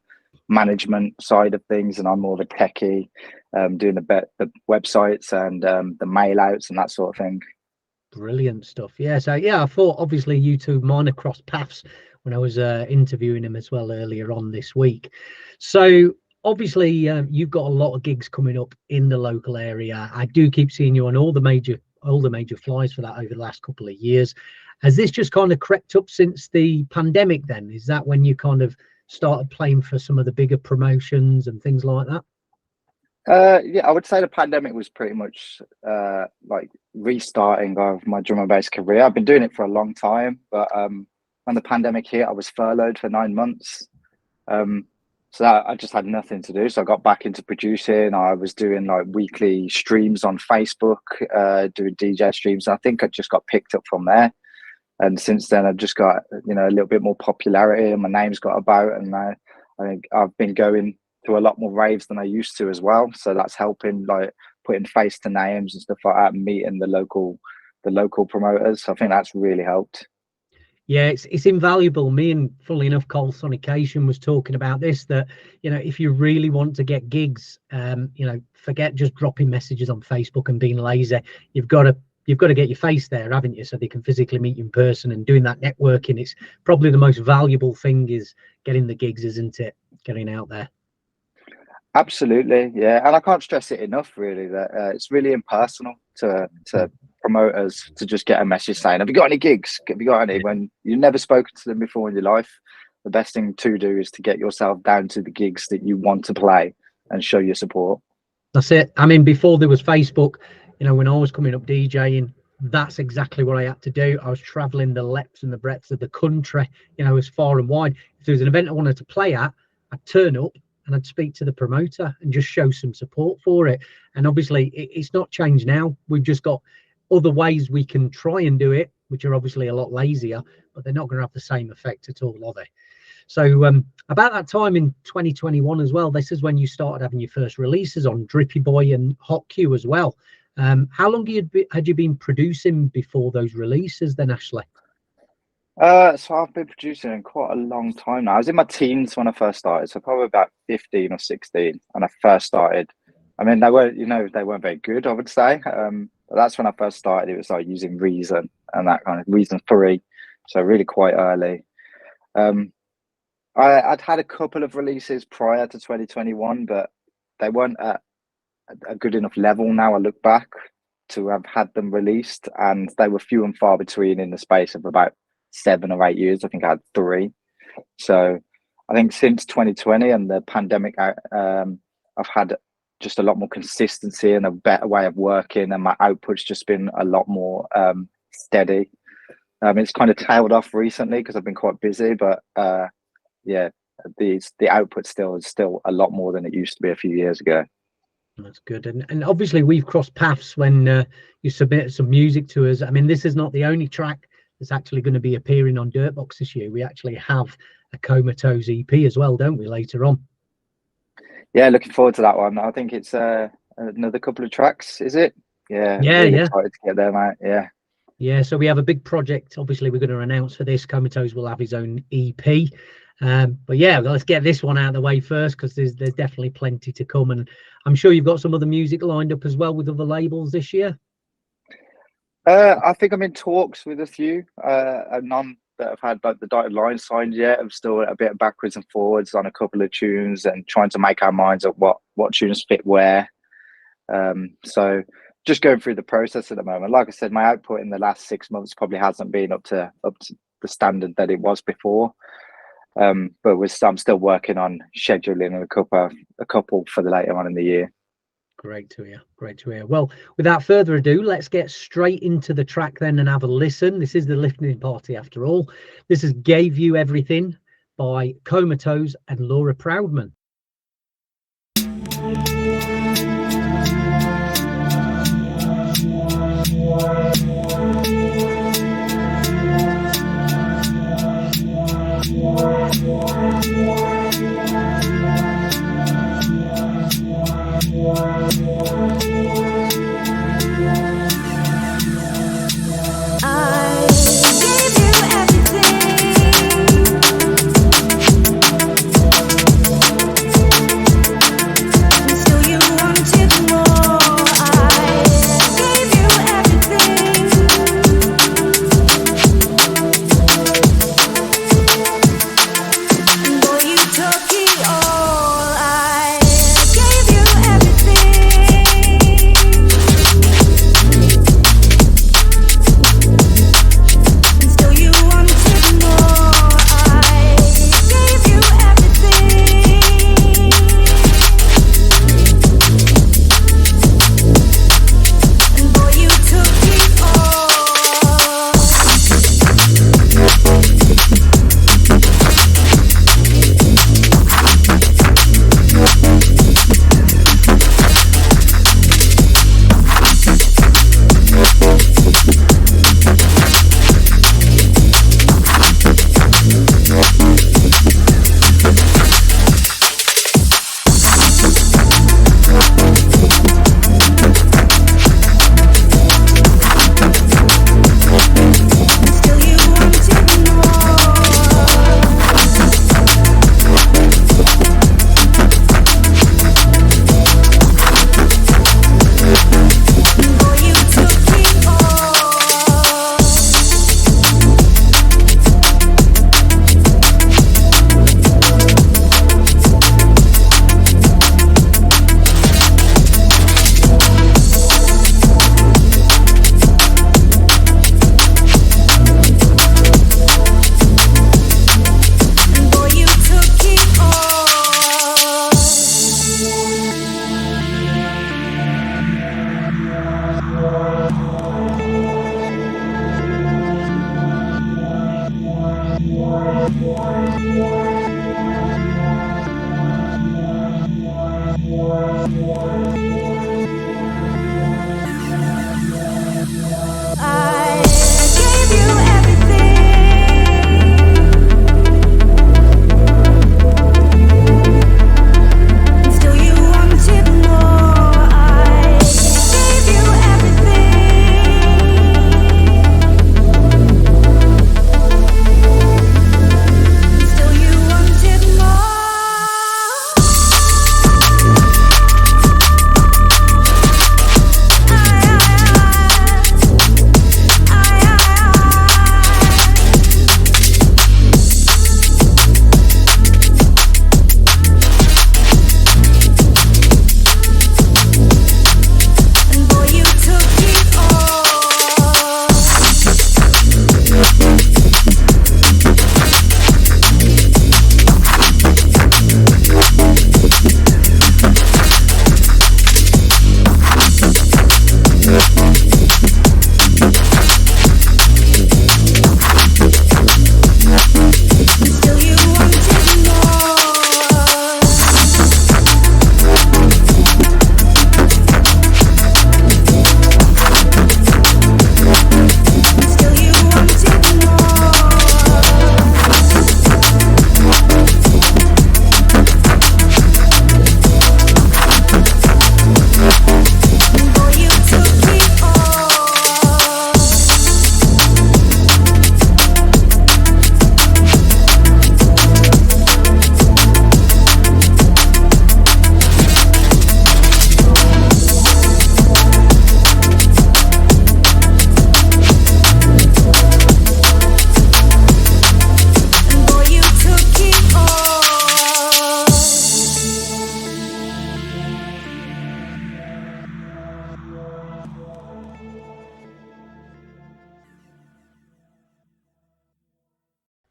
management side of things, and I'm more the techie, doing the websites and the mail outs and that sort of thing. Brilliant stuff. Yeah. So yeah, I thought obviously you two might have crossed paths when I was interviewing him as well earlier on this week. So obviously you've got a lot of gigs coming up in the local area. I do keep seeing you on all the major flies for that over the last couple of years. Has this just kind of crept up since the pandemic then? Is that when you kind of started playing for some of the bigger promotions and things like that? Yeah, I would say the pandemic was pretty much like restarting of my drum and bass career. I've been doing it for a long time, but when the pandemic hit, I was furloughed for 9 months. So I just had nothing to do. So I got back into producing. I was doing like weekly streams on Facebook, doing DJ streams. I think I just got picked up from there. And since then, I've just got, you know, a little bit more popularity, and my name's got about. And I think I've been going to a lot more raves than I used to as well. So that's helping, like putting face to names and stuff like that, and meeting the local promoters. So I think that's really helped. Yeah, it's invaluable. Me and, funnily enough, Cole Sonication was talking about this, that, you know, if you really want to get gigs, you know, forget just dropping messages on Facebook and being lazy. You've got to get your face there, haven't you, so they can physically meet you in person, and doing that networking. It's probably the most valuable thing, is getting the gigs, isn't it? Getting out there. Absolutely, yeah. And I can't stress it enough, really, that it's really impersonal to promoters to just get a message saying, have you got any gigs? Have you got any? When you've never spoken to them before in your life, the best thing to do is to get yourself down to the gigs that you want to play and show your support. That's it. I mean, before there was Facebook, you know, when I was coming up DJing, that's exactly what I had to do. I was traveling the lengths and the breadths of the country, you know, as far and wide. If there was an event I wanted to play at, I'd turn up and I'd speak to the promoter and just show some support for it. And obviously it's not changed now. We've just got other ways we can try and do it, which are obviously a lot lazier, but they're not going to have the same effect at all, are they? So about that time in 2021 as well, this is when you started having your first releases on Drippy Boy and Hot Q as well. How long had you been producing before those releases then, Ashley? So I've been producing in quite a long time now. I was in my teens when I first started, so probably about 15 or 16 when I first started. I mean, they weren't very good, I would say. But that's when I first started. It was like using Reason and that kind of Reason 3, so really quite early. I'd had a couple of releases prior to 2021, but they weren't at a good enough level. Now I look back to have had them released, and they were few and far between in the space of about 7 or 8 years. I think I had 3. So I think since 2020 and the pandemic, I've had just a lot more consistency and a better way of working, and my output's just been a lot more steady. It's kind of tailed off recently because I've been quite busy, but yeah, the output is still a lot more than it used to be a few years ago. That's good. And obviously we've crossed paths when you submitted some music to us. I mean, this is not the only track that's actually going to be appearing on Dirtbox this year. We actually have a Komatose EP as well, don't we, later on? Yeah, looking forward to that one. I think it's another couple of tracks, is it? Yeah, really excited to get there, mate. Yeah, so we have a big project, obviously, we're going to announce for this. Komatose will have his own EP. But yeah, let's get this one out of the way first, because there's definitely plenty to come. And I'm sure you've got some other music lined up as well with other labels this year. I think I'm in talks with a few, and none that have had like the dotted line signed yet. I'm still a bit backwards and forwards on a couple of tunes and trying to make our minds up what tunes fit where. So just going through the process at the moment. Like I said, my output in the last 6 months probably hasn't been up to the standard that it was before. But I'm still working on scheduling a couple for the later on in the year. Great to hear. Great to hear. Well, without further ado, let's get straight into the track then and have a listen. This is the listening party after all. This is Gave You Everything by Komatose and Laura Proudman.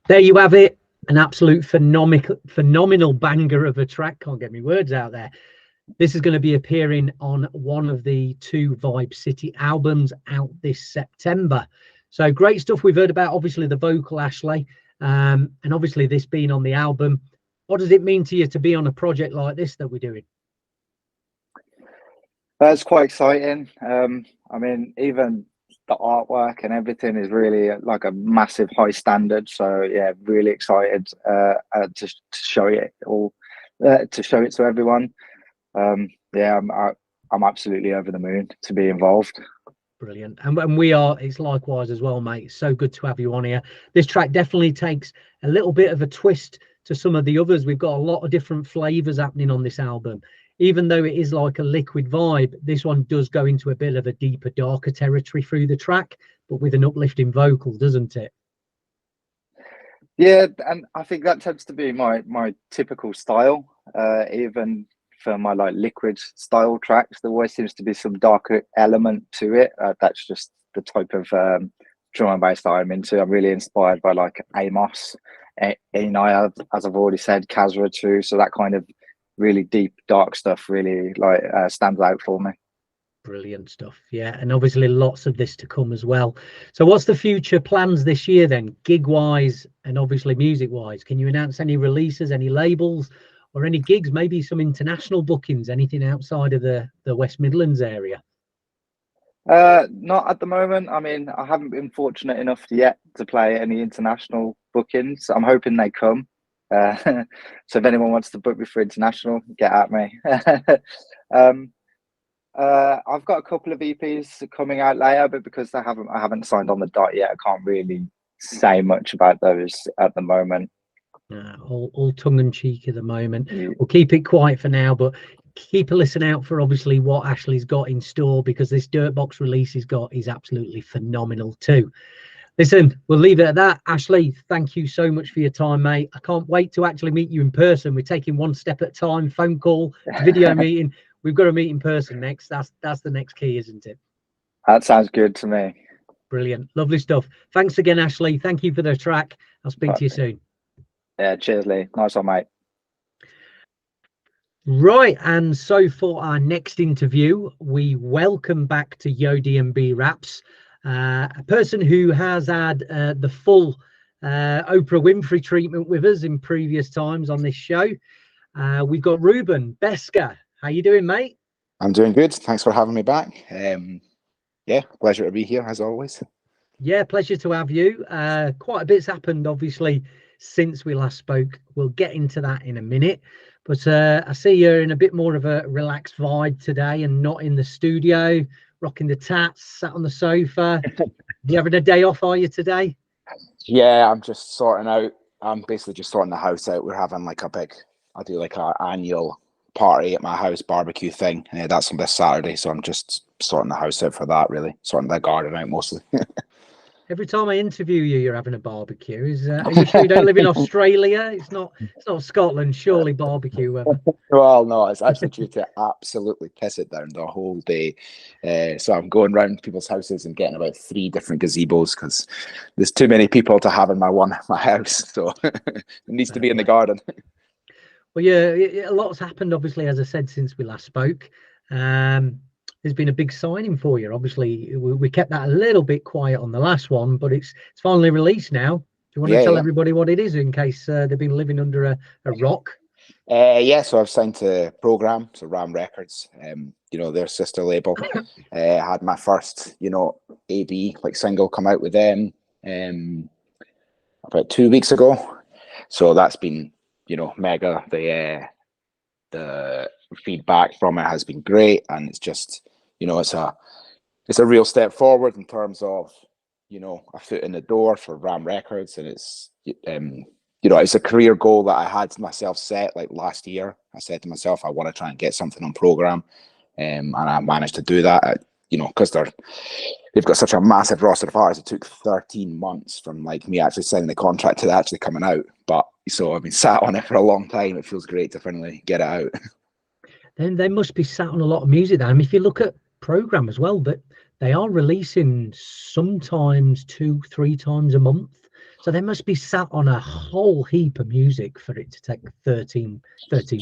There you have it. An absolute phenomenal banger of a track. Can't get my words out there. This is going to be appearing on one of the 2 Vibe City albums out this September. So great stuff. We've heard about obviously the vocal, Ashley, and obviously this being on the album. What does it mean to you to be on a project like this that we're doing? That's quite exciting. I mean, even the artwork and everything is really like a massive high standard. So yeah, really excited to show it all, to show it to everyone. Yeah, I'm absolutely over the moon to be involved. Brilliant. And we are, it's likewise as well, mate. It's so good to have you on here. This track definitely takes a little bit of a twist to some of the others. We've got a lot of different flavors happening on this album. Even though it is like a liquid vibe, this one does go into a bit of a deeper, darker territory through the track, but with an uplifting vocal, doesn't it? Yeah, and I think that tends to be my typical style. Even for my like liquid style tracks, there always seems to be some darker element to it. That's just the type of drum and bass that I'm into. I'm really inspired by like Amos, Enai, as I've already said, Kazra too. So that kind of really deep, dark stuff really like stands out for me. Brilliant stuff. Yeah, and obviously lots of this to come as well. So what's the future plans this year then, gig wise and obviously music wise? Can you announce any releases, any labels, or any gigs, maybe some international bookings, anything outside of the West Midlands area? Not at the moment. I mean, I haven't been fortunate enough yet to play any international bookings. I'm hoping they come. So if anyone wants to book me for international, get at me. I've got a couple of EPs coming out later, but because I haven't signed on the dot yet, I can't really say much about those at the moment. All tongue in cheek at the moment. We'll keep it quiet for now, but keep a listen out for obviously what Ashley's got in store, because this Dirtbox release he's got is absolutely phenomenal too. Listen, we'll leave it at that. Ashley, thank you so much for your time, mate. I can't wait to actually meet you in person. We're taking one step at a time, phone call, video meeting. We've got to meet in person next. That's the next key, isn't it? That sounds good to me. Brilliant. Lovely stuff. Thanks again, Ashley. Thank you for the track. I'll speak to you soon. Yeah, cheers, Lee. Nice one, mate. Right, and so for our next interview, we welcome back to Yo DNB Raps a person who has had the full Oprah Winfrey treatment with us in previous times on this show. We've got Ruben Beskar. How you doing, mate? I'm doing good. Thanks for having me back. Yeah, pleasure to be here as always. Yeah, pleasure to have you. Quite a bit's happened, obviously, since we last spoke. We'll get into that in a minute. But I see you're in a bit more of a relaxed vibe today and not in the studio, rocking the tats, sat on the sofa. You having a day off, are you, today? Yeah, I'm just sorting out. I'm basically just sorting the house out. We're having like I do like our annual party at my house, barbecue thing. That's on this Saturday, so I'm just sorting the house out for that, really. Sorting the garden out mostly. Every time I interview you, you're having a barbecue. Are you sure you don't live in Australia? It's not Scotland, surely barbecue weather. Well, no, it's actually due to absolutely piss it down the whole day. So I'm going around people's houses and getting about 3 different gazebos because there's too many people to have in my house. So it needs to be in the garden. Well, yeah, a lot's happened, obviously, as I said, since we last spoke. There's been a big signing for you. Obviously, we kept that a little bit quiet on the last one, but it's finally released now. Do you want to tell everybody what it is in case they've been living under a rock? Yeah, so I've signed to Program, so Ram Records, their sister label. I had my first, AB, like single come out with them about 2 weeks ago. So that's been, mega. The feedback from it has been great, and it's just, it's a real step forward in terms of, a foot in the door for Ram Records, and it's it's a career goal that I had myself set like last year. I said to myself, I want to try and get something on Program, and I managed to do that. Because they've got such a massive roster of artists. It took 13 months from like me actually signing the contract to actually coming out. But so I've been sat on it for a long time. It feels great to finally get it out. Then they must be sat on a lot of music. Then, I mean, if you look at Program as well, but they are releasing sometimes 2-3 times a month. So they must be sat on a whole heap of music for it to take 13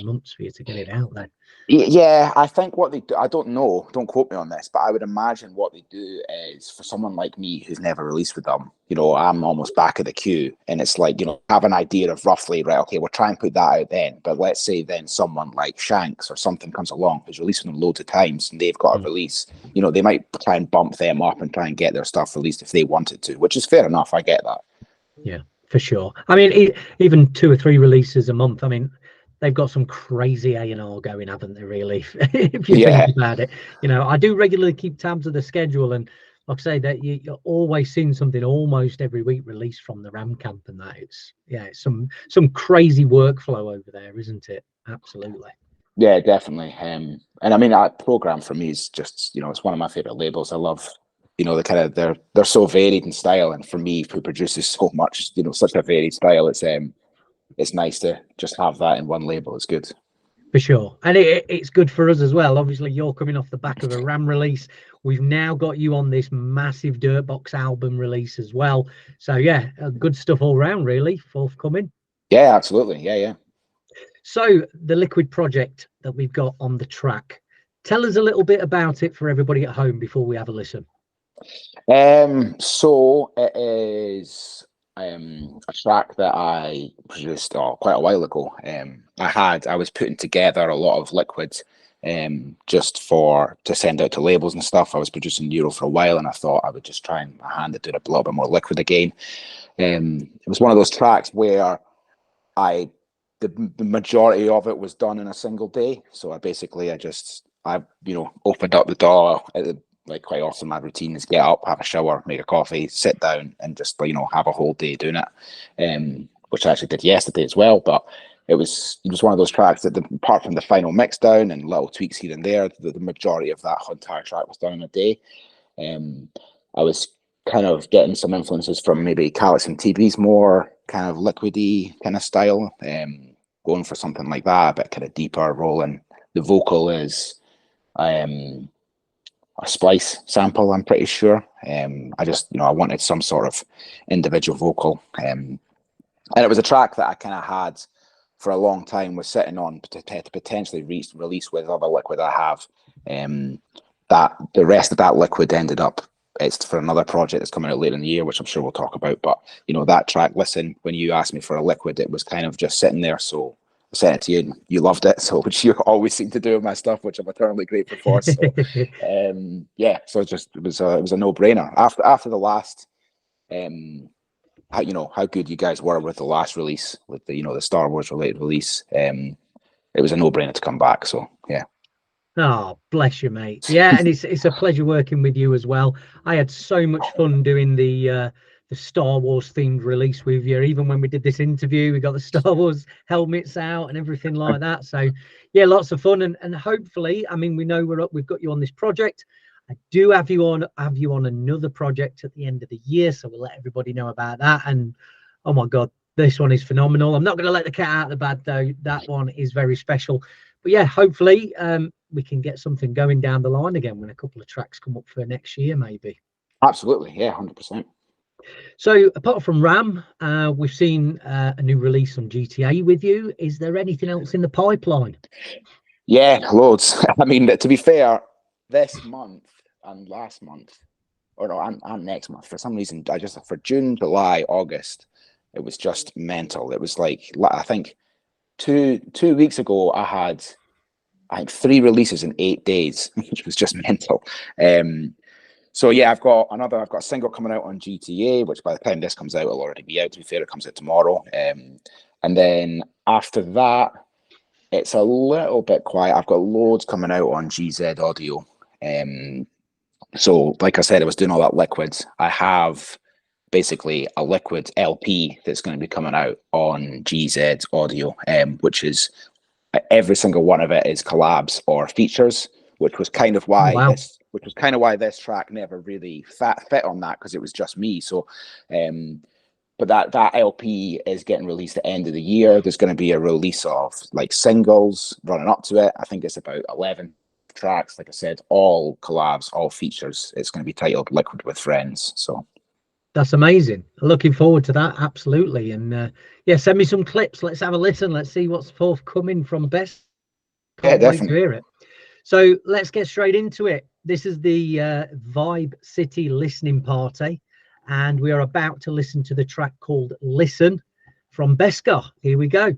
months for you to get it out then. Yeah, I think what they do, I don't know, don't quote me on this, but I would imagine what they do is, for someone like me who's never released with them, you know, I'm almost back of the queue, and it's like, you know, have an idea of roughly, right, okay, we'll try and put that out then, but let's say then someone like Shanks or something comes along who's releasing them loads of times and they've got a release, you know, they might try and bump them up and try and get their stuff released if they wanted to, which is fair enough, I get that. Yeah, for sure. I mean, even 2 or 3 releases a month, I mean, they've got some crazy A&R going, haven't they, really? If you think about it, you know, I do regularly keep tabs of the schedule, and like I say, that you're always seeing something almost every week released from the Ram camp, and that it's some crazy workflow over there, isn't it? Absolutely. Yeah, definitely. And I mean, that program for me is just, you know, it's one of my favorite labels. I love, you know, the kind of they're so varied in style, and for me, who produces so much, you know, such a varied style, it's nice to just have that in one label. It's good. For sure. And it's good for us as well. Obviously, you're coming off the back of a Ram release. We've now got you on this massive Dirtbox album release as well. So, yeah, good stuff all round, really, forthcoming. Yeah, absolutely. Yeah. So, the Liquid project that we've got on the track, tell us a little bit about it for everybody at home before we have a listen. So it is a track that I produced quite a while ago. I was putting together a lot of Liquid just to send out to labels and stuff. I was producing Euro for a while, and I thought I would just try and my hand at doing a little bit more Liquid again. It was one of those tracks where the majority of it was done in a single day. So I you know, opened up the door like quite often my routine is get up, have a shower, make a coffee, sit down, and just, you know, have a whole day doing it. Which I actually did yesterday as well. But it was one of those tracks that, apart from the final mix down and little tweaks here and there, the majority of that entire track was done in a day. I was kind of getting some influences from maybe Calyx and TB's more kind of liquidy kind of style, going for something like that, a bit kind of deeper rolling. The vocal is a Splice sample, I'm pretty sure. I just, you know, I wanted some sort of individual vocal. And it was a track that I kind of had for a long time, was sitting on to potentially release with other Liquid I have. That the rest of that Liquid ended up, it's for another project that's coming out later in the year, which I'm sure we'll talk about. But, you know, that track, Listen, when you asked me for a Liquid, it was kind of just sitting there. So I sent it to you and you loved it. So, which you always seem to do with my stuff, which I'm eternally grateful for. So, yeah, so it was a no-brainer. After the last, how good you guys were with the last release, with the, you know, the Star Wars related release, it was a no-brainer to come back. So, yeah. Oh, bless you, mate. Yeah, and it's a pleasure working with you as well. I had so much fun doing the Star Wars themed release with you. Even when we did this interview, we got the Star Wars helmets out and everything like that. So yeah, lots of fun, and hopefully, I mean, we know we've got you on this project. I do have you on another project at the end of the year, so we'll let everybody know about that. And oh my God, this one is phenomenal. I'm not going to let the cat out of the bag though. That one is very special. But yeah, hopefully we can get something going down the line again when a couple of tracks come up for next year, maybe. Absolutely, yeah, 100%. So apart from Ram, we've seen a new release on GTA with you. Is there anything else in the pipeline? Yeah, loads. I mean, to be fair, this month and last month, or no, and next month, for some reason, for June, July, August, it was just mental. It was like, I think two weeks ago, I had 3 releases in 8 days, which was just mental. So yeah, I've got a single coming out on GTA, which by the time this comes out, it'll already be out. To be fair, it comes out tomorrow. And then after that, it's a little bit quiet. I've got loads coming out on GZ Audio. So like I said, I was doing all that Liquid. I have basically a Liquid LP that's going to be coming out on GZ Audio, which is every single one of it is collabs or features, which was kind of why this track never really fit on that, because it was just me. So but that LP is getting released at the end of the year. There's going to be a release of like singles running up to it. I think it's about 11 tracks, like I said, all collabs, all features. It's going to be titled Liquid with Friends. So That's amazing. Looking forward to that. Absolutely. And yeah, send me some clips. Let's have a listen. Let's see what's forthcoming from Best. Can't wait to hear it. So let's get straight into it. This is the Vibe City listening party, and we are about to listen to the track called Listen from Beskar. Here we go.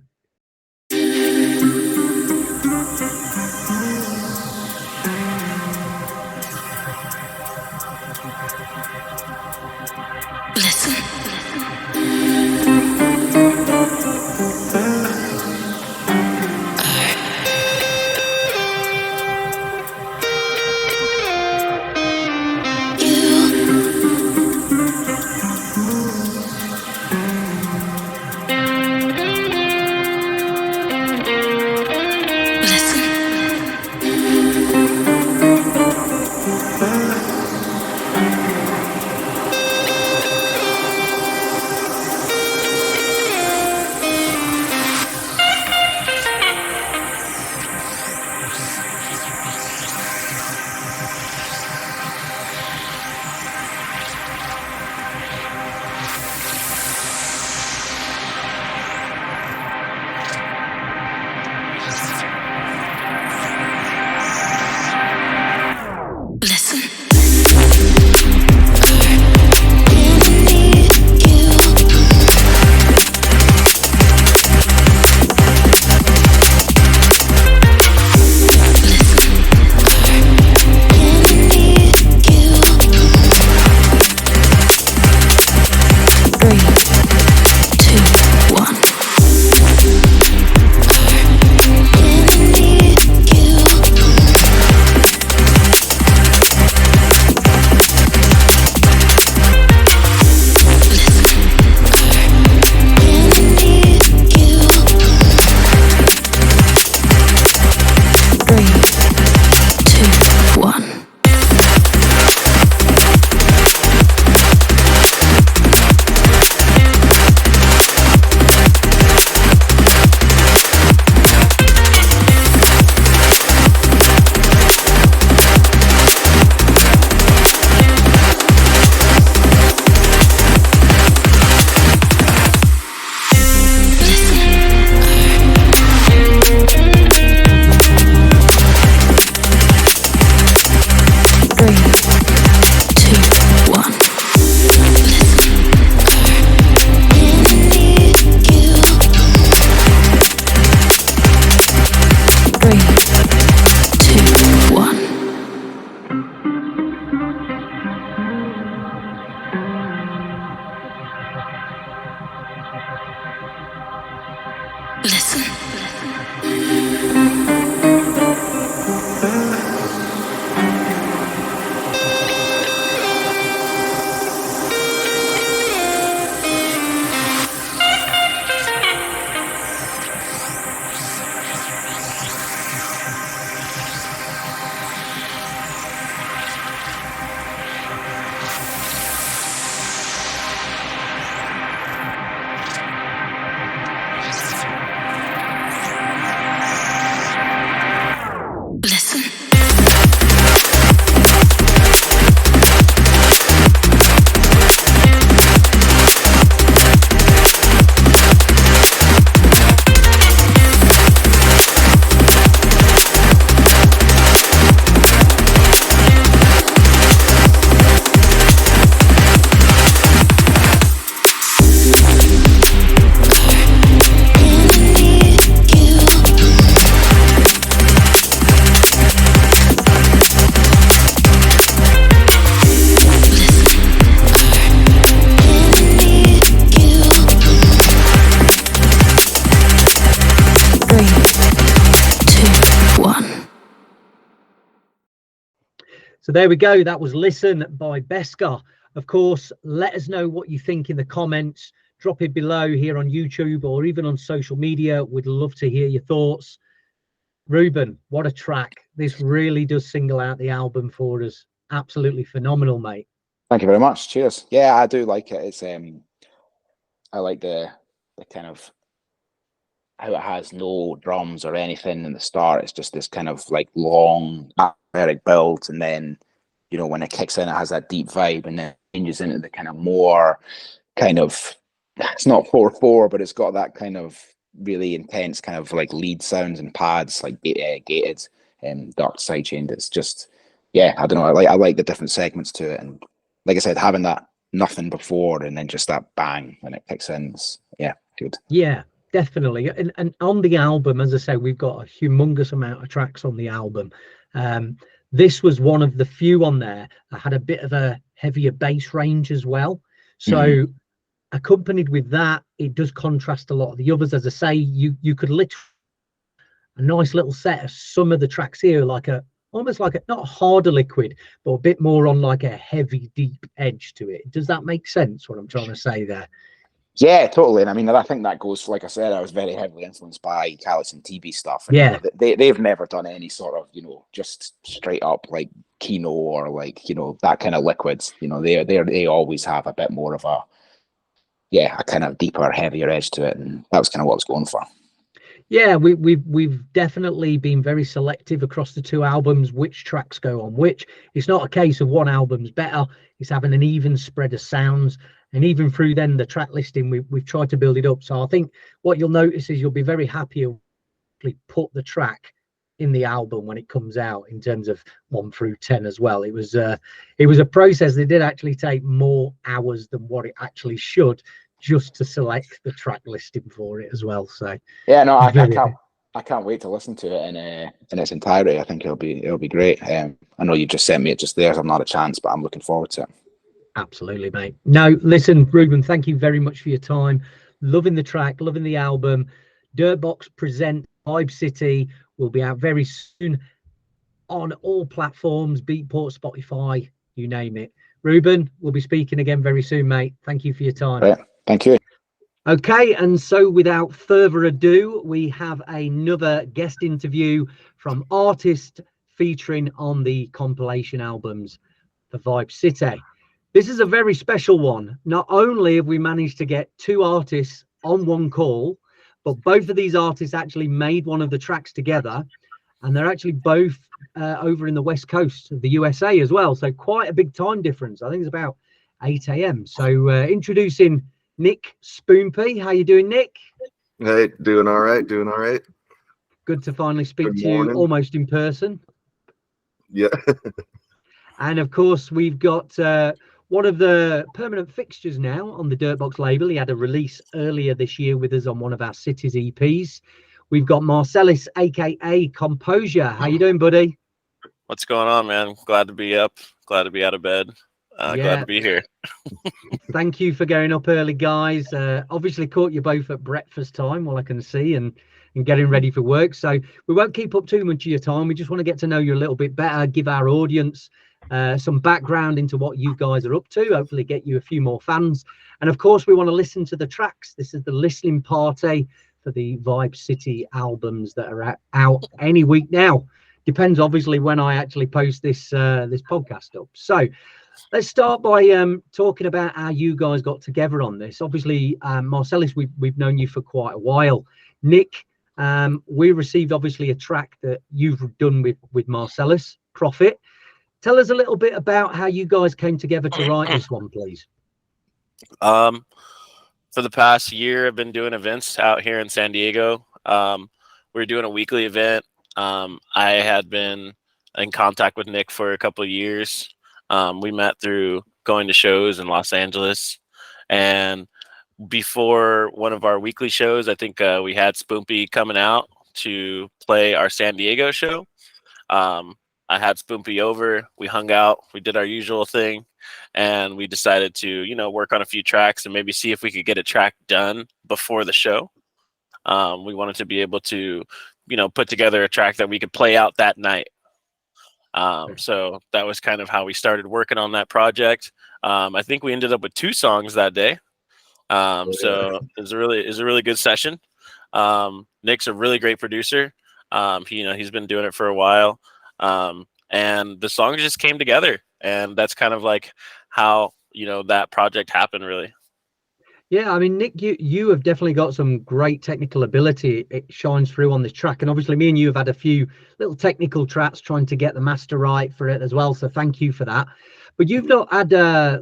So there we go. That was Listen by Beskar. Of course, let us know what you think in the comments. Drop it below here on YouTube or even on social media. We'd love to hear your thoughts. Ruben, what a track. This really does single out the album for us. Absolutely phenomenal, mate. Thank you very much. Cheers. Yeah, I do like it. It's I like the kind of how it has no drums or anything in the start. It's just this kind of like long atmospheric build, and then, you know, when it kicks in, it has that deep vibe, and then changes into the kind of more kind of, it's not 4/4, but it's got that kind of really intense kind of like lead sounds and pads, like gated and dark sidechained. It's just, yeah, I don't know. I like the different segments to it, and like I said, having that nothing before and then just that bang when it kicks in, yeah, good. Yeah, definitely. And on the album, as I say, we've got a humongous amount of tracks on the album. This was one of the few on there that had a bit of a heavier bass range as well. So accompanied with that, it does contrast a lot of the others. As I say, you could literally a nice little set of some of the tracks here, like almost like a not a harder Liquid, but a bit more on like a heavy, deep edge to it. Does that make sense? What I'm trying to say there? Yeah, totally. And I mean, I think that goes, like I said, I was very heavily influenced by Callus and TB stuff. And, yeah, they've never done any sort of, just straight up like Kino or like, that kind of Liquids. They always have a bit more of a kind of deeper, heavier edge to it, and that was kind of what I was going for. Yeah, we've definitely been very selective across the two albums, which tracks go on which. It's not a case of one album's better, it's having an even spread of sounds, and even through then the track listing, we've tried to build it up. So I think what you'll notice is you'll be very happy to put the track in the album when it comes out in terms of 1 through 10 as well. It was a process that did actually take more hours than what it actually should, just to select the track listing for it as well. So yeah, no, I can't wait to listen to it in its entirety. I think it'll be great. I know you just sent me it just there, so I'm not a chance, but I'm looking forward to it. Absolutely, mate. No, listen, Ruben, thank you very much for your time. Loving the track, loving the album. Dirtbox present Vibe City will be out very soon on all platforms, Beatport, Spotify, you name it. Ruben, we'll be speaking again very soon, mate. Thank you for your time. Right. Thank you. Okay, and so without further ado, we have another guest interview from artist featuring on the compilation albums for Vibe City. This is a very special one. Not only have we managed to get 2 artists on one call, but both of these artists actually made one of the tracks together, and they're actually both over in the west coast of the USA as well. So quite a big time difference. I think it's about 8 a.m. So introducing Nick Spoompi. How you doing, Nick? Hey, doing all right. Good to finally speak to you almost in person. Yeah. And of course, we've got one of the permanent fixtures now on the Dirtbox label. He had a release earlier this year with us on one of our Cities EPs. We've got Marcellus, aka Composure. How you doing, buddy? What's going on, man? Glad to be up. Glad to be out of bed. Glad to be here. Thank you for going up early, guys. Obviously caught you both at breakfast time, all I can see, and getting ready for work. So we won't keep up too much of your time. We just want to get to know you a little bit better, give our audience some background into what you guys are up to, hopefully get you a few more fans. And of course, we want to listen to the tracks. This is the listening party for the Vibe City albums that are out any week now. Depends obviously when I actually post this this podcast up. So let's start by talking about how you guys got together on this. Obviously, Marcellus, we've known you for quite a while. Nick, we received obviously a track that you've done with Marcellus, Profit. Tell us a little bit about how you guys came together to write this one, please. For the past year, I've been doing events out here in San Diego. We're doing a weekly event. I had been in contact with Nick for a couple of years. We met through going to shows in Los Angeles. And before one of our weekly shows, I think we had Spoompi coming out to play our San Diego show. I had Spoompi over, we hung out, we did our usual thing, and we decided to, work on a few tracks and maybe see if we could get a track done before the show. We wanted to be able to, put together a track that we could play out that night. So that was kind of how we started working on that project. I think we ended up with 2 songs that day. So it was a really good session. Nick's a really great producer. He's been doing it for a while. And the songs just came together, and that's kind of like how, that project happened, really. Yeah, I mean, Nick, you have definitely got some great technical ability. It shines through on this track. And obviously me and you have had a few little technical tracks trying to get the master right for it as well. So thank you for that. But you've not had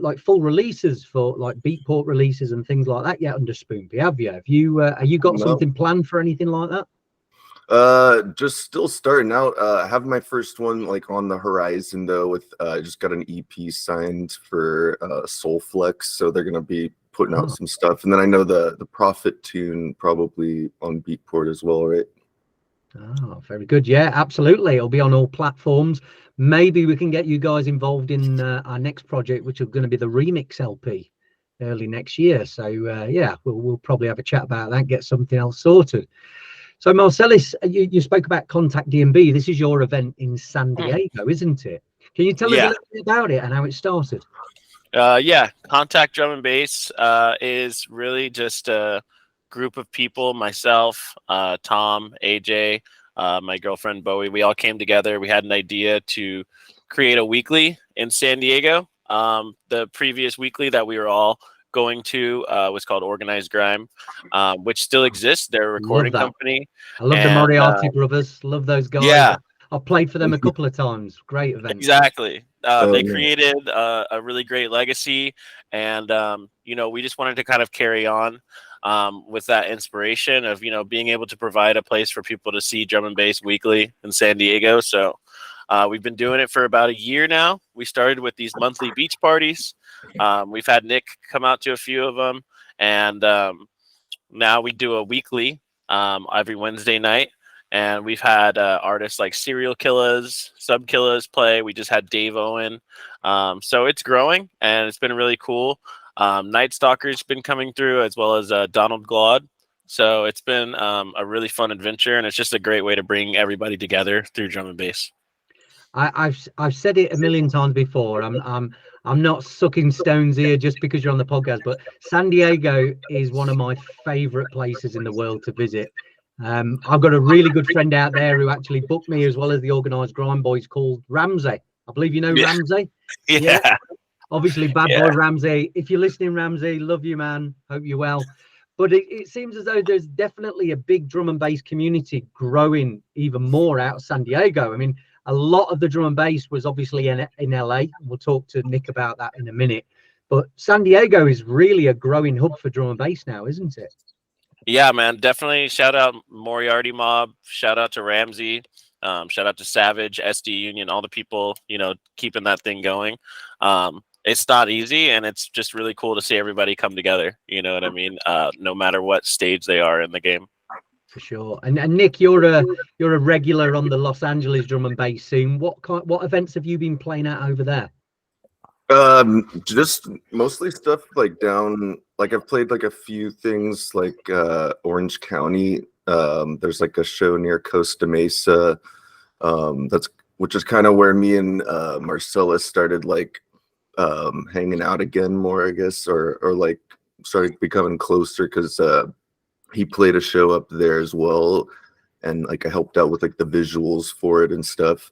like full releases for like Beatport releases and things like that yet under Spoompi, have you? Have you got No. something planned for anything like that? Just still starting out. I have my first one like on the horizon though. With I just got an EP signed for Soulflex, so they're gonna be putting out some stuff. And then I know the Prophet tune probably on Beatport as well, right? Oh, very good. Yeah, absolutely. It'll be on all platforms. Maybe we can get you guys involved in our next project, which is going to be the remix LP early next year. So yeah, we'll probably have a chat about that, get something else sorted. So Marcellus, you spoke about Contact DNB. This is your event in San Diego, isn't it? Can you tell us a little bit about it and how it started? Yeah, Contact Drum and Bass is really just a group of people, myself, Tom, AJ, my girlfriend Bowie. We all came together. We had an idea to create a weekly in San Diego. The previous weekly that we were all going to was called Organized Grime, which still exists. They're a recording company. I love the Moriarty brothers. Love those guys. Yeah. I've played for them a couple of times. Great event. Exactly. They created a really great legacy, and you know, we just wanted to kind of carry on with that inspiration of, you know, being able to provide a place for people to see drum and bass weekly in San Diego. So we've been doing it for about a year now. We started with these monthly beach parties. We've had Nick come out to a few of them, and now we do a weekly every Wednesday night. And we've had artists like Serial Killers, Sub Killers play. We just had Dave Owen. So it's growing, and it's been really cool. Night Stalker's been coming through, as well as Donald Glaude. So it's been a really fun adventure, and it's just a great way to bring everybody together through drum and bass. I've said it a million times before. I'm not sucking stones here just because you're on the podcast, but San Diego is one of my favorite places in the world to visit. I've got a really good friend out there who actually booked me, as well as the Organized Grime Boys, called Ramsey. I believe you know Ramsey. Yeah. Obviously, bad boy Ramsey. If you're listening, Ramsey, love you, man. Hope you're well. But it seems as though there's definitely a big drum and bass community growing even more out of San Diego. I mean, a lot of the drum and bass was obviously in LA. We'll talk to Nick about that in a minute. But San Diego is really a growing hub for drum and bass now, isn't it? Yeah, man, definitely. Shout out Moriarty Mob. Shout out to Ramsey. Shout out to Savage, SD Union, all the people, you know, keeping that thing going. It's not easy, and it's just really cool to see everybody come together. You know what I mean? No matter what stage they are in the game. For sure. And Nick, you're a regular on the Los Angeles drum and bass scene. What events have you been playing at over there? Just mostly stuff like down, like I've played like a few things like Orange County. There's like a show near Costa Mesa, which is kind of where me and Marcellus started like hanging out again more, I guess, or like started becoming closer, because he played a show up there as well, and like I helped out with like the visuals for it and stuff.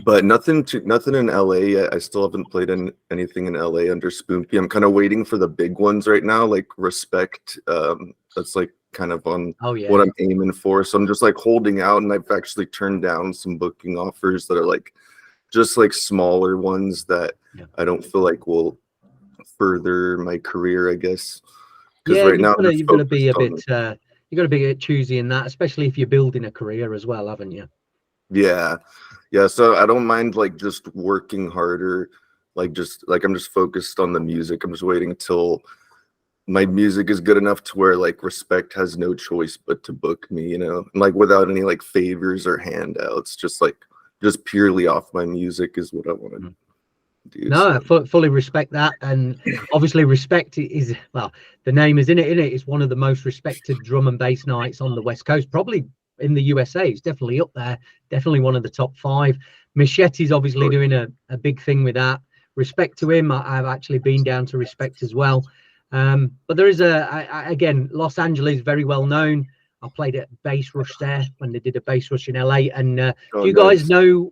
But nothing in LA yet. I still haven't played anything in LA under Spoompi. I'm kind of waiting for the big ones right now, like Respect. That's like kind of on what I'm aiming for. So I'm just like holding out, and I've actually turned down some booking offers that are like just like smaller ones that I don't feel like will further my career, I guess. Because right now you've got to be a bit you've got to be choosy in that, especially if you're building a career as well, haven't you? Yeah. So I don't mind like just working harder, like I'm just focused on the music. I'm just waiting until my music is good enough to where like Respect has no choice but to book me, you know, and, like without any like favors or handouts, just purely off my music is what I want to do. No, I fully respect that. And obviously Respect is, well, the name is in it. It's one of the most respected drum and bass nights on the West Coast, probably in the USA. It's definitely up there, definitely one of the top 5. Machete's obviously doing a big thing with that. Respect to him. I've actually been down to Respect as well. But there is again, Los Angeles, very well known. I played at Bass Rush there when they did a Bass Rush in LA. And do you guys know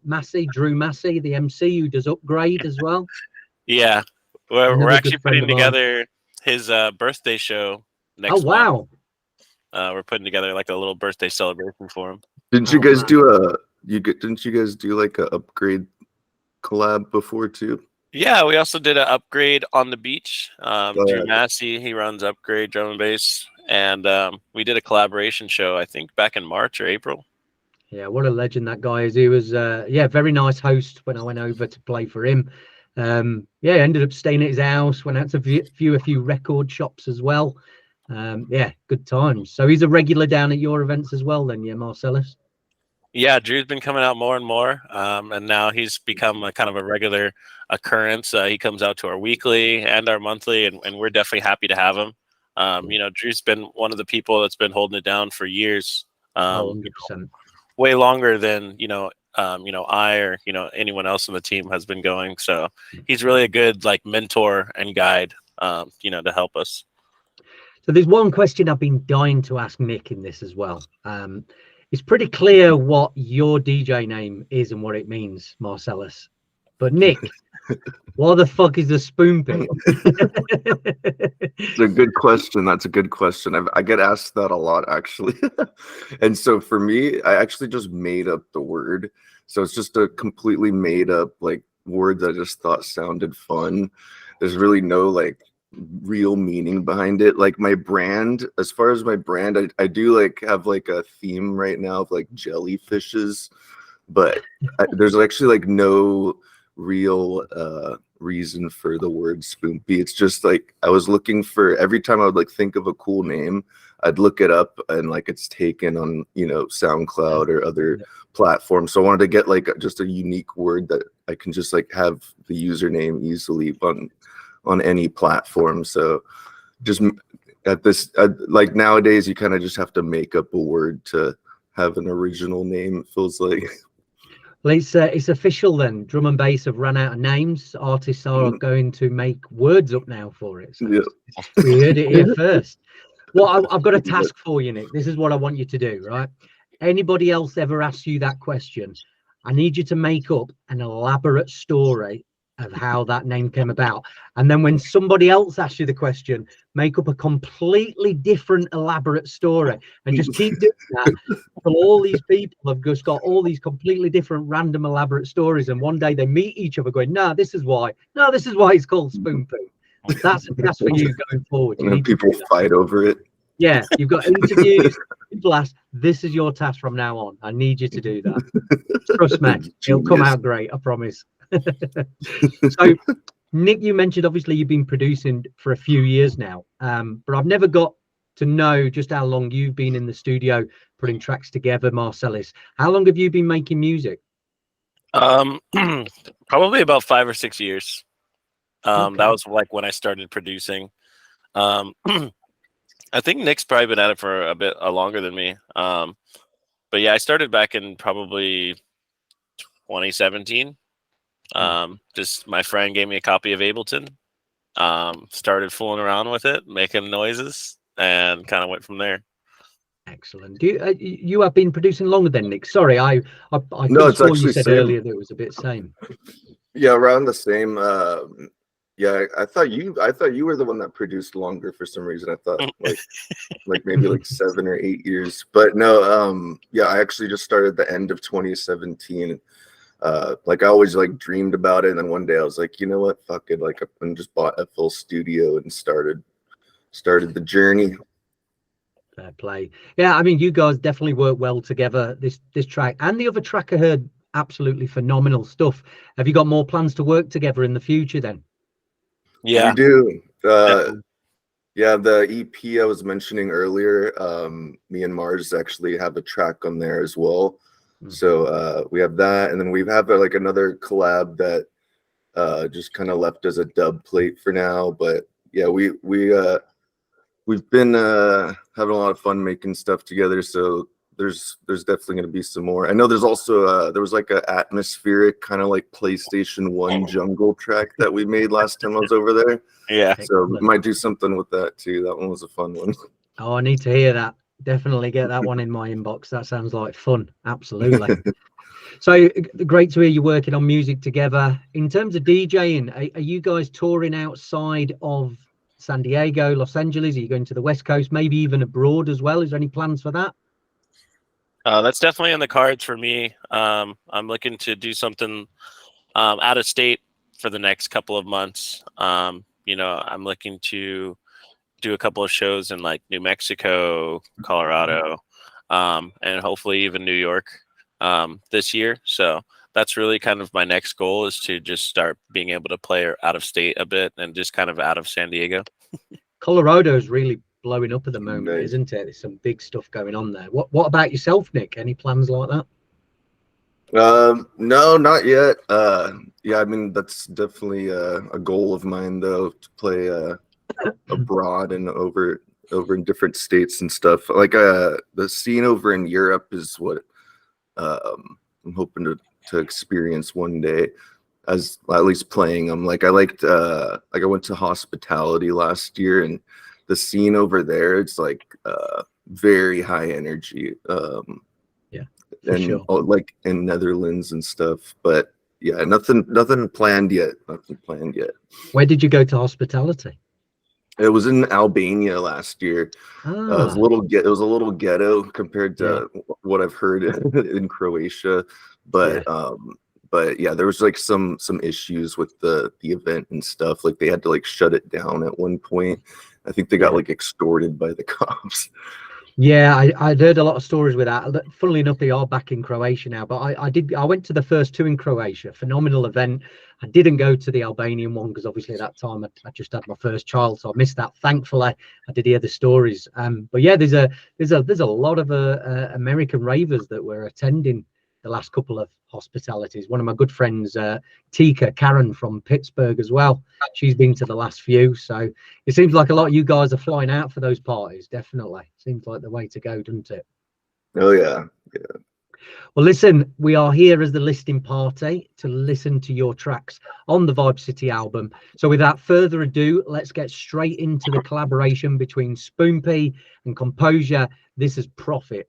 Massey, Drew Massey, the MC who does Upgrade as well? Yeah, we're actually putting together his birthday show next month. Wow. We're putting together like a little birthday celebration for him. Didn't you guys do didn't you guys do like a upgrade collab before too? Yeah, we also did an upgrade on the beach. Drew yeah. Massey, he runs Upgrade Drum and Bass, and we did a collaboration show, I think back in March or April. Yeah, what a legend that guy is. He was very nice host when I went over to play for him. Yeah, ended up staying at his house, went out to view a few record shops as well. Yeah, good times. So he's a regular down at your events as well then, yeah, Marcellus? Yeah, Drew's been coming out more and more, and now he's become a kind of a regular occurrence. He comes out to our weekly and our monthly, and we're definitely happy to have him. You know, Drew's been one of the people that's been holding it down for years. 100%. Way longer than I or anyone else on the team has been going. So he's really a good like mentor and guide, to help us. So there's one question I've been dying to ask Nick in this as well. It's pretty clear what your DJ name is and what it means, Marcellus. But Nick, what the fuck is a Spoompi? It's a good question. That's a good question. I get asked that a lot, actually. And so for me, I actually just made up the word. So it's just a completely made up like word that I just thought sounded fun. There's really no like real meaning behind it. Like my brand, as far as my brand, I do like have like a theme right now of like jellyfishes, but there's actually like no real reason for the word Spoompi. It's just like I was looking for, every time I would like think of a cool name, I'd look it up and like it's taken on SoundCloud or other platforms. So I wanted to get like just a unique word that I can just like have the username easily on any platform. So just at this like nowadays you kind of just have to make up a word to have an original name, it feels like. Well, it's official then. Drum and bass have run out of names. Artists are going to make words up now for it. So we heard it here first. Well, I've got a task for you, Nick. This is what I want you to do, right? Anybody else ever asks you that question, I need you to make up an elaborate story of how that name came about. And then when somebody else asks you the question, make up a completely different elaborate story and just keep doing that. Well, all these people have just got all these completely different random elaborate stories, and one day they meet each other going, no, this is why it's called Spoompi. That's for you going forward. And then people fight over it. Yeah, you've got interviews. People ask, this is your task from now on. I need you to do that. Trust me, it'll come out great, I promise. So Nick, you mentioned obviously you've been producing for a few years now, but I've never got to know just how long you've been in the studio putting tracks together. Marcellus, how long have you been making music? Probably about 5 or 6 years. Okay. That was like when I started producing. I think Nick's probably been at it for a bit longer than me. But yeah, I started back in probably 2017. Just my friend gave me a copy of Ableton, started fooling around with it, making noises, and kind of went from there. Excellent. Do you have been producing longer than Nick? Sorry, I no, it's saw actually you said same. earlier that it was a bit same. Yeah, around the same. Yeah, I thought you were the one that produced longer for some reason. I thought like maybe like 7 or 8 years, but no. Yeah, I actually just started the end of 2017. Like I always like dreamed about it, and then one day I was like, you know what, fuck it, like I just bought a full studio and started the journey. Fair play. Yeah, I mean, you guys definitely work well together. This track and the other track I heard, absolutely phenomenal stuff. Have you got more plans to work together in the future then? Yeah, we do. Yeah, the EP I was mentioning earlier, me and Mars actually have a track on there as well. So we have that, and then we have like another collab that just kind of left as a dub plate for now. But yeah, we've been having a lot of fun making stuff together. So there's definitely going to be some more. I know there's also there was like a atmospheric kind of like PlayStation 1 jungle track that we made last time I was over there. Yeah, so we might do something with that too. That one was a fun one. Oh, I need to hear that. Definitely get that one in my inbox. That sounds like fun. Absolutely. So great to hear you working on music together. In terms of DJing, are you guys touring outside of San Diego, Los Angeles? Are you going to the West Coast, maybe even abroad as well? Is there any plans for that? That's definitely in the cards for me. I'm looking to do something out of state for the next couple of months. You know, I'm looking to do a couple of shows in like New Mexico, Colorado, and hopefully even New York this year. So that's really kind of my next goal, is to just start being able to play out of state a bit and just kind of out of San Diego. Colorado is really blowing up at the moment, Nice. isn't it? There's some big stuff going on there. What about yourself, Nick? Any plans like that? No, not yet. Yeah, I mean, that's definitely a goal of mine, though, to play abroad and over in different states and stuff. Like the scene over in Europe is what I'm hoping to experience one day, as at least playing them. Like I went to hospitality last year, and the scene over there, it's like very high energy. And sure. like in Netherlands and stuff. But yeah, nothing planned yet. Nothing planned yet. Where did you go to hospitality? It was in Albania last year. It was a little ghetto compared to what I've heard in Croatia. But yeah, there was like some issues with the event and stuff. Like they had to like shut it down at one point. I think they got like extorted by the cops. Yeah, I'd heard a lot of stories with that. Funnily enough, they are back in Croatia now. But I went to the first two in Croatia. Phenomenal event. I didn't go to the Albanian one because obviously at that time I just had my first child, so I missed that. Thankfully, I did hear the stories. But yeah, there's a lot of American ravers that were attending the last couple of hospitalities. One of my good friends, Karen from Pittsburgh as well. She's been to the last few. So it seems like a lot of you guys are flying out for those parties. Definitely. Seems like the way to go, doesn't it? Oh, yeah. Yeah. Well, listen, we are here as the listening party to listen to your tracks on the Vibe City album. So without further ado, let's get straight into the collaboration between Spoompi and Composure. This is Profit.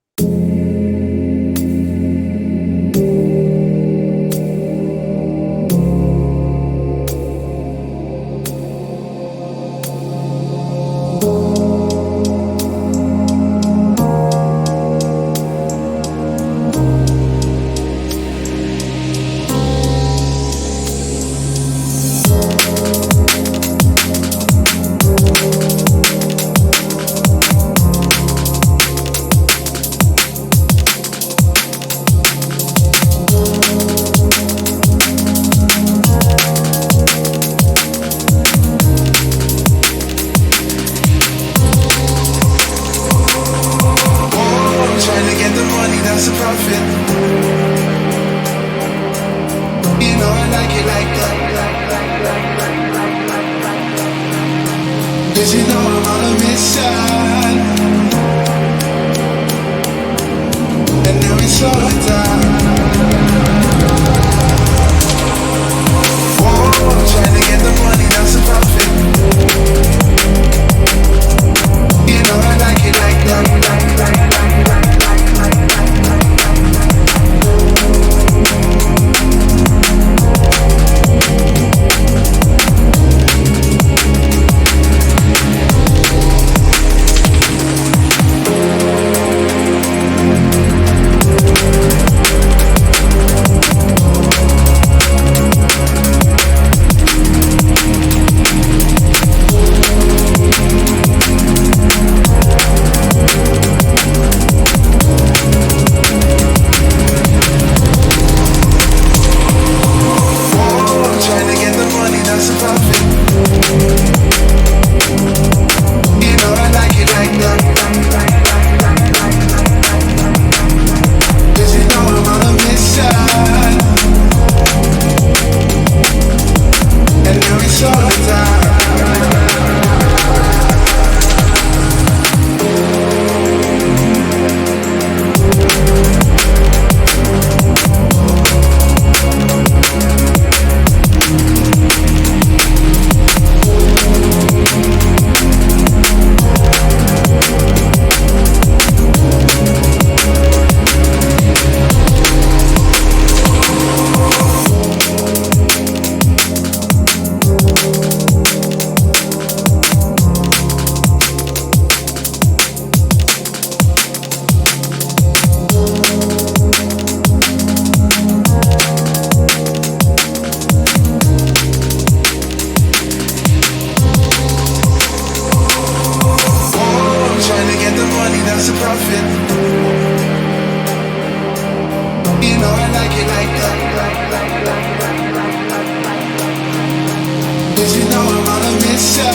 Cause you know I'm on a mission,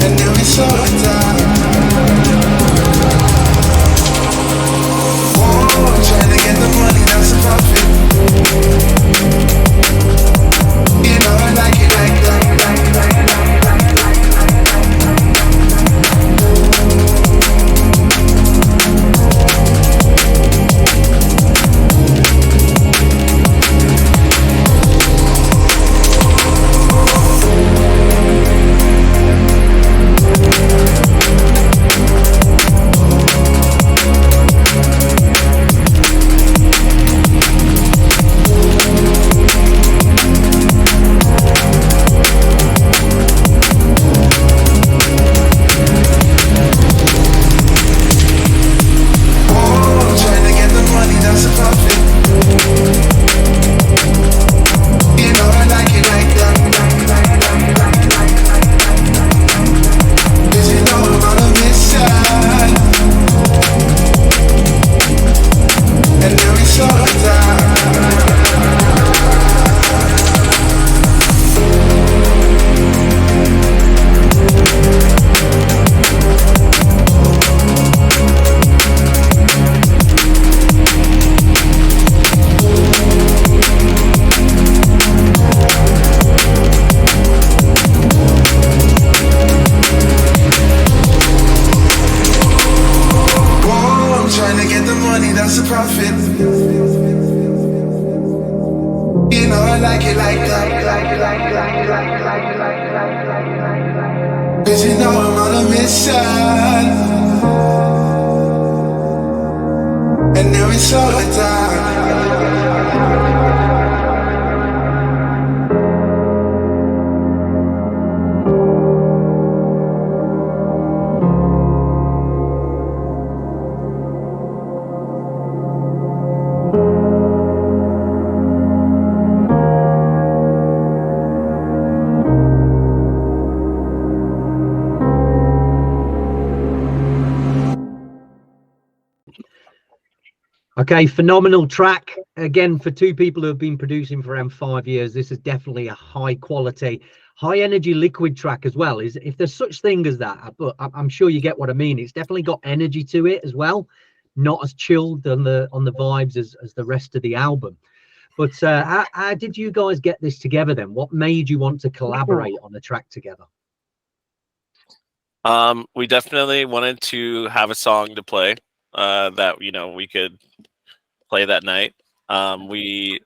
and now it's all done. Oh, I'm trying to get the money, that's a profit. You know I like it like that. Okay, phenomenal track. Again, for two people who have been producing for around 5 years, this is definitely a high quality, high energy liquid track as well. Is if there's such thing as that, but I'm sure you get what I mean. It's definitely got energy to it as well, not as chilled on the vibes as the rest of the album. But how did you guys get this together then? What made you want to collaborate on a track together? We definitely wanted to have a song to play that we could play that night. We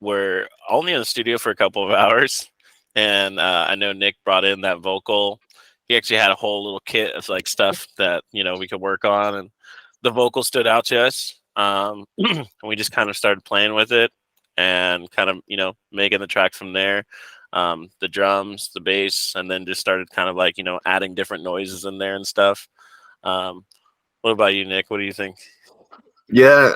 were only in the studio for a couple of hours, and I know Nick brought in that vocal. He actually had a whole little kit of like stuff that we could work on, and the vocal stood out to us. And we just kind of started playing with it and kind of making the track from there. The drums, the bass, and then just started kind of like adding different noises in there and stuff. What about you, Nick? What do you think? Yeah,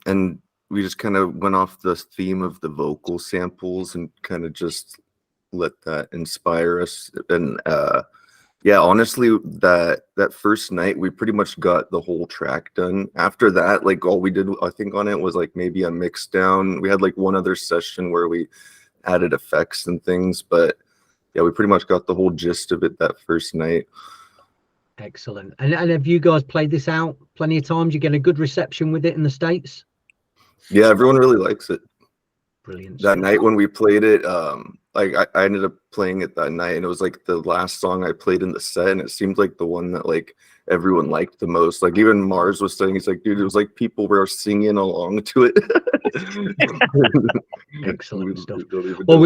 and we just kind of went off the theme of the vocal samples and kind of just let that inspire us. And yeah, honestly, that first night we pretty much got the whole track done. After that, like all we did, I think, on it was like maybe a mix down. We had like one other session where we added effects and things, but yeah, we pretty much got the whole gist of it that first night. Excellent. And have you guys played this out plenty of times? You get a good reception with it in the States? Yeah, everyone really likes it. Brilliant. That night when we played it, like I ended up playing it that night, and it was like the last song I played in the set, and it seemed like the one that like everyone liked the most. Like even Mars was saying, he's like, dude, it was like people were singing along to it. Excellent stuff. Well,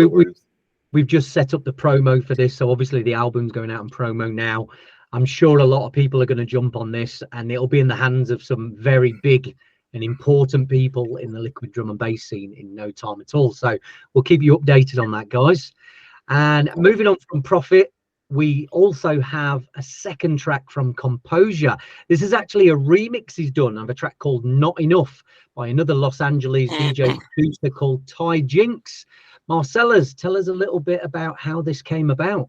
we've just set up the promo for this, so obviously the album's going out in promo now. I'm sure a lot of people are going to jump on this, and it'll be in the hands of some very big and important people in the liquid drum and bass scene in no time at all. So we'll keep you updated on that, guys. And moving on from Prophet, we also have a second track from Composure. This is actually a remix he's done of a track called Not Enough by another Los Angeles DJ producer called Ty Jinx. Marcellus, tell us a little bit about how this came about.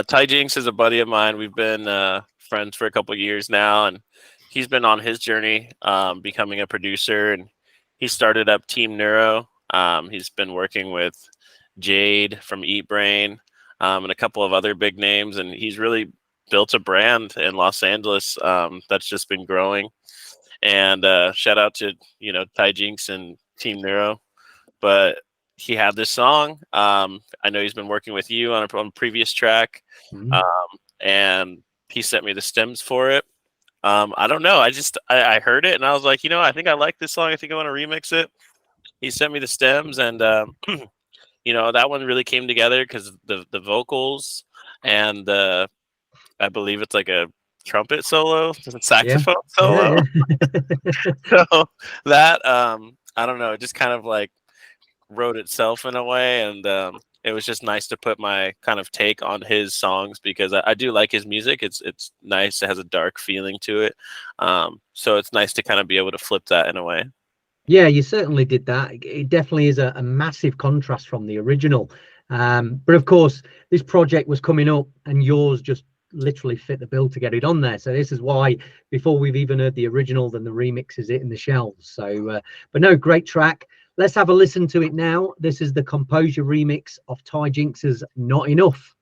Ty Jinx is a buddy of mine. We've been friends for a couple of years now, and he's been on his journey becoming a producer, and he started up Team Neuro. He's been working with Jade from Eat Brain and a couple of other big names, and he's really built a brand in Los Angeles that's just been growing. And shout out to Ty Jinx and Team Neuro. But he had this song. I know he's been working with you on a previous track, and he sent me the stems for it. I don't know. I heard it and I was like, I think I like this song. I think I want to remix it. He sent me the stems, and that one really came together because the vocals and I believe it's like a trumpet solo, saxophone solo. So that I don't know, it just kind of like wrote itself in a way, and it was just nice to put my kind of take on his songs because I do like his music. It's nice. It has a dark feeling to it. So it's nice to kind of be able to flip that in a way. Yeah, you certainly did that. It definitely is a massive contrast from the original. But of course, this project was coming up and yours just literally fit the bill to get it on there. So this is why before we've even heard the original, then the remix is hitting the shelves. So, but no, great track. Let's have a listen to it now. This is the Composure remix of Ty Jinx's Not Enough.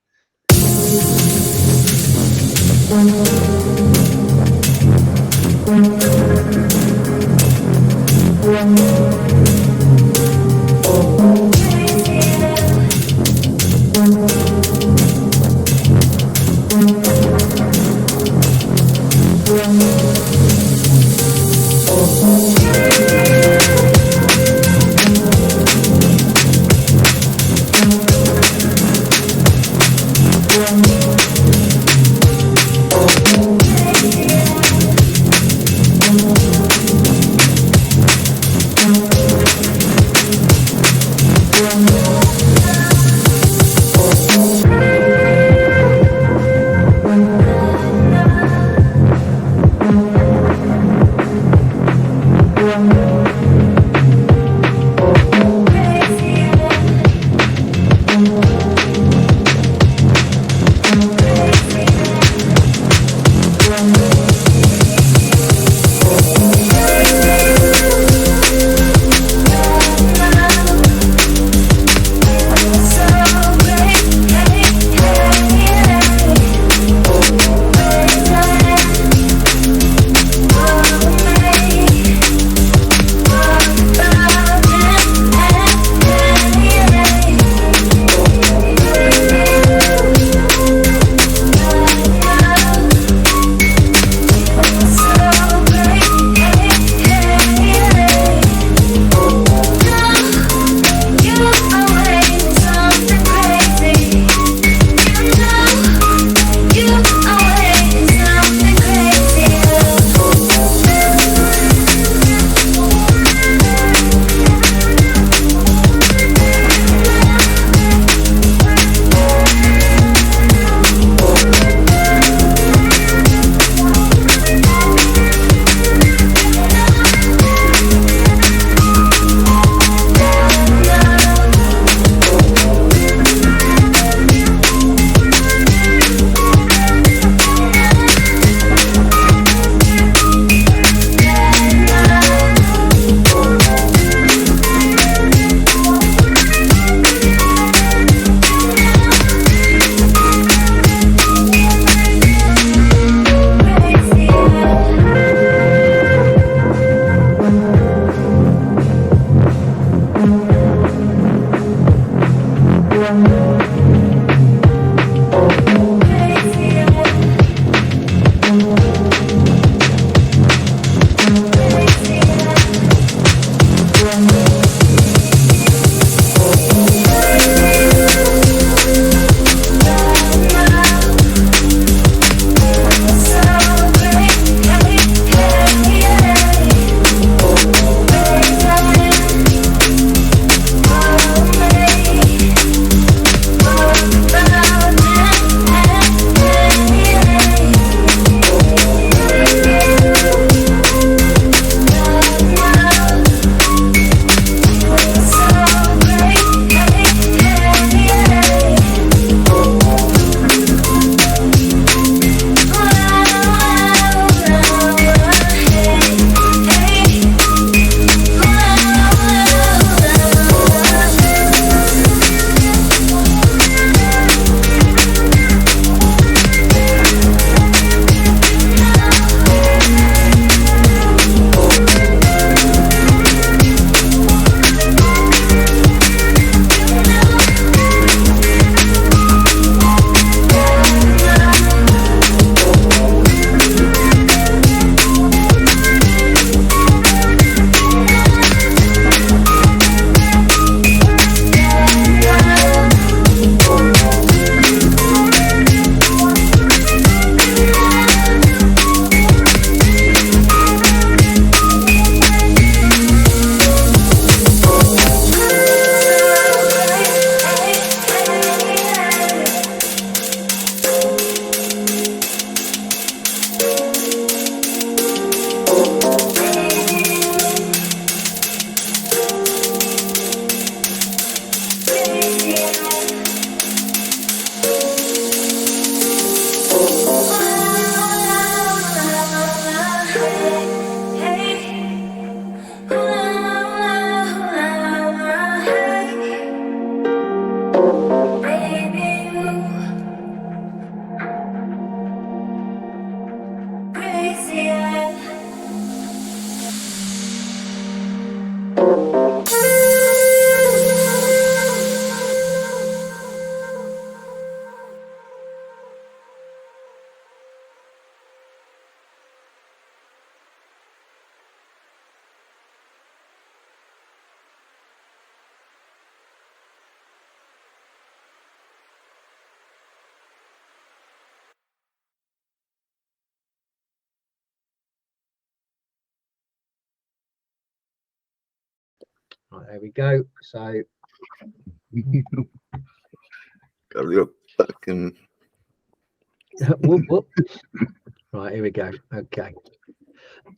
Right, there we go. So Gotta go fucking. whoop, whoop. Right, here we go. Okay.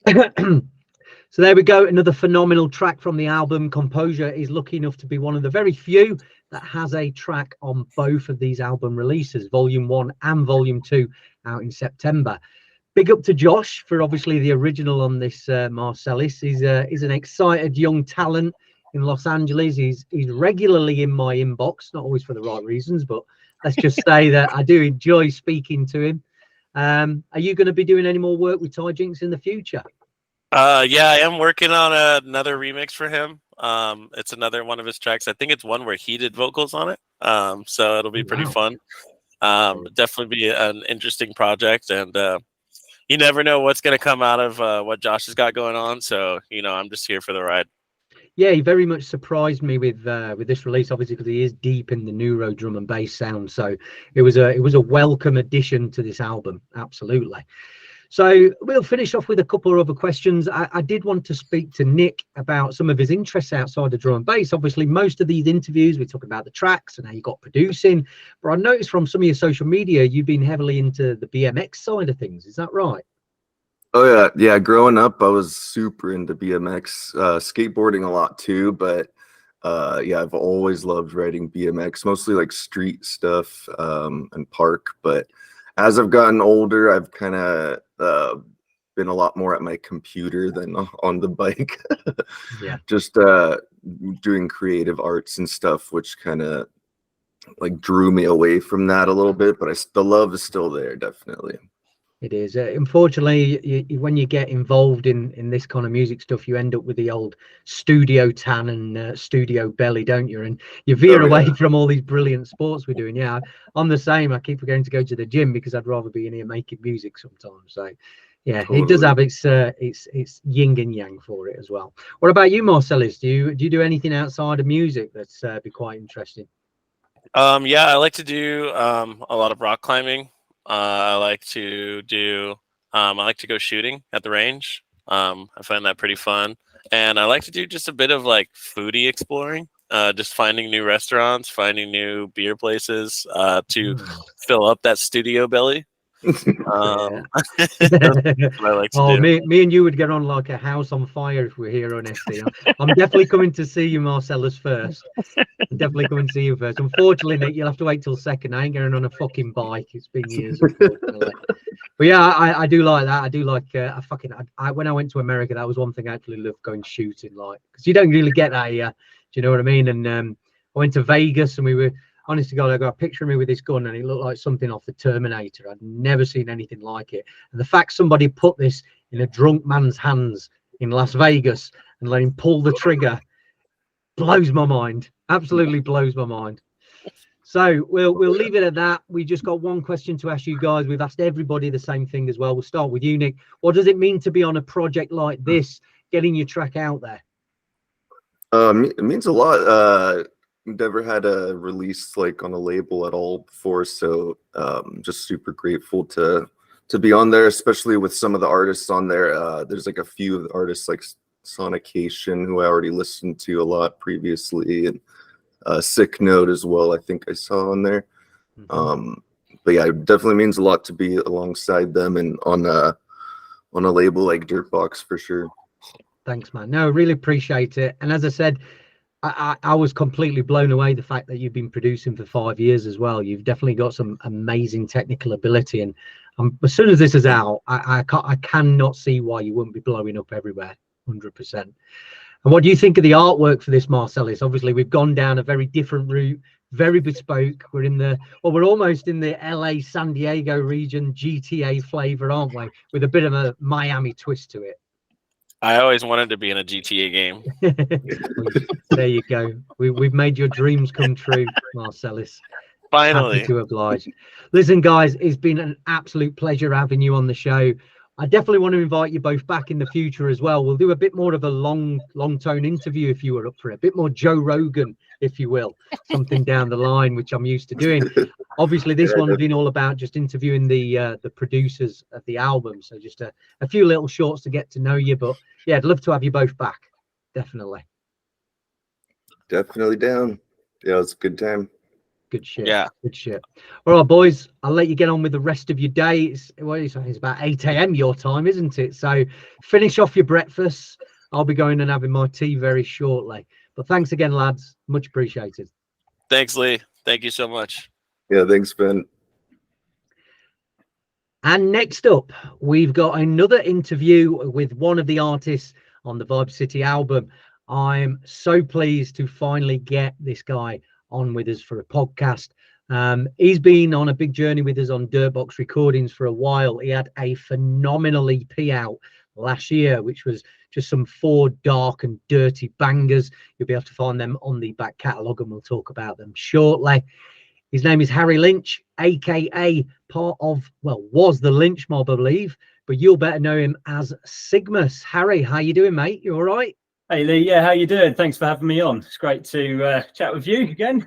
So there we go. Another phenomenal track from the album. Composure is lucky enough to be one of the very few that has a track on both of these album releases, Volume 1 and Volume 2, out in September. Big up to Josh for obviously the original on this, Marcellus. He's an excited young talent in Los Angeles. He's regularly in my inbox, not always for the right reasons, but let's just say that I do enjoy speaking to him. Are you going to be doing any more work with Ty Jinx in the future? Yeah, I am working on another remix for him. It's another one of his tracks. I think it's one where he did vocals on it. So it'll be pretty fun. Definitely be an interesting project, and you never know what's going to come out of what Josh has got going on. So, you know, I'm just here for the ride. Yeah, he very much surprised me with this release, obviously, because he is deep in the neuro drum and bass sound. So it was a welcome addition to this album. Absolutely. So we'll finish off with a couple of other questions. I did want to speak to Nick about some of his interests outside of drum and bass. Obviously, most of these interviews, we talk about the tracks and how you got producing. But I noticed from some of your social media, you've been heavily into the BMX side of things. Is that right? Oh yeah, yeah. Growing up, I was super into BMX, skateboarding a lot too. But yeah, I've always loved riding BMX, mostly like street stuff and park. But as I've gotten older, I've kind of been a lot more at my computer than on the bike. Yeah, just doing creative arts and stuff, which kind of like drew me away from that a little bit. But the love is still there, definitely. it is. Unfortunately, when you get involved in this kind of music stuff, you end up with the old studio tan and studio belly, don't you? And you veer away from all these brilliant sports we're doing. Yeah, I'm the same. I keep forgetting to go to the gym because I'd rather be in here making music sometimes. So yeah, totally. It does have its yin and yang for it as well. What about you, Marcellus? Do you do anything outside of music that's be quite interesting? Yeah, I like to do a lot of rock climbing. I like to go shooting at the range. I find that pretty fun. And I like to do just a bit of like foodie exploring, just finding new restaurants, finding new beer places to fill up that studio belly. That's what I like to do. Me and you would get on like a house on fire if we're here on SD. I'm definitely coming to see you, Marcellus, first. I'm definitely coming to see you first. Unfortunately, Nick, you'll have to wait till second. I ain't going on a fucking bike. It's been years, unfortunately. But yeah, I do like that. I do like when I went to America, that was one thing I actually loved going shooting, like, because you don't really get that here. Do you know what I mean? And I went to Vegas, and we were, honest to God, I got a picture of me with this gun, and it looked like something off the Terminator. I'd never seen anything like it. And the fact somebody put this in a drunk man's hands in Las Vegas and let him pull the trigger blows my mind. Absolutely blows my mind. So we'll leave it at that. We just got one question to ask you guys. We've asked everybody the same thing as well. We'll start with you, Nick. What does it mean to be on a project like this, getting your track out there? It means a lot. Never had a release like on a label at all before, so just super grateful to be on there, especially with some of the artists on there. There's like a few of the artists like Sonication, who I already listened to a lot previously, and Sicknote as well, I think I saw on there. But yeah, it definitely means a lot to be alongside them and on a label like Dirtbox for sure. Thanks, man. No, really appreciate it. And as I said, I was completely blown away the fact that you've been producing for 5 years as well. You've definitely got some amazing technical ability, and as soon as this is out, I cannot see why you wouldn't be blowing up everywhere. 100%. And what do you think of the artwork for this, Marcellus? Obviously, we've gone down a very different route, very bespoke. We're in the, well, we're almost in the LA, San Diego region, GTA flavor, aren't we? With a bit of a Miami twist to it. I always wanted to be in a GTA game. Well, there you go. We've made your dreams come true, Marcellus. Finally. Happy to oblige. Listen, guys, it's been an absolute pleasure having you on the show. I definitely want to invite you both back in the future as well. We'll do a bit more of a long tone interview if you were up for it. A bit more Joe Rogan, if you will. Something down the line, which I'm used to doing. Obviously, this one's been all about just interviewing the producers of the album. So just a few little shorts to get to know you. But yeah, I'd love to have you both back. Definitely. Definitely down. Yeah, it's a good time. Good shit. Yeah. Good shit. All right, boys, I'll let you get on with the rest of your day. It's about 8 a.m. your time, isn't it? So finish off your breakfast. I'll be going and having my tea very shortly. But thanks again, lads. Much appreciated. Thanks, Lee. Thank you so much. Yeah, thanks, Ben. And next up, we've got another interview with one of the artists on the Vibe City album. I'm so pleased to finally get this guy on with us for a podcast. He's been on a big journey with us on Dirtbox Recordings for a while. He had a phenomenal EP out last year, which was just some 4 dark and dirty bangers. You'll be able to find them on the back catalogue, and we'll talk about them shortly. His name is Harry Lynch, aka part of, well, was the Lynch Mob, I believe, but you'll better know him as Sigmus. Harry, how you doing, mate? You all right? Hey Lee, yeah, how you doing? Thanks for having me on. It's great to chat with you again.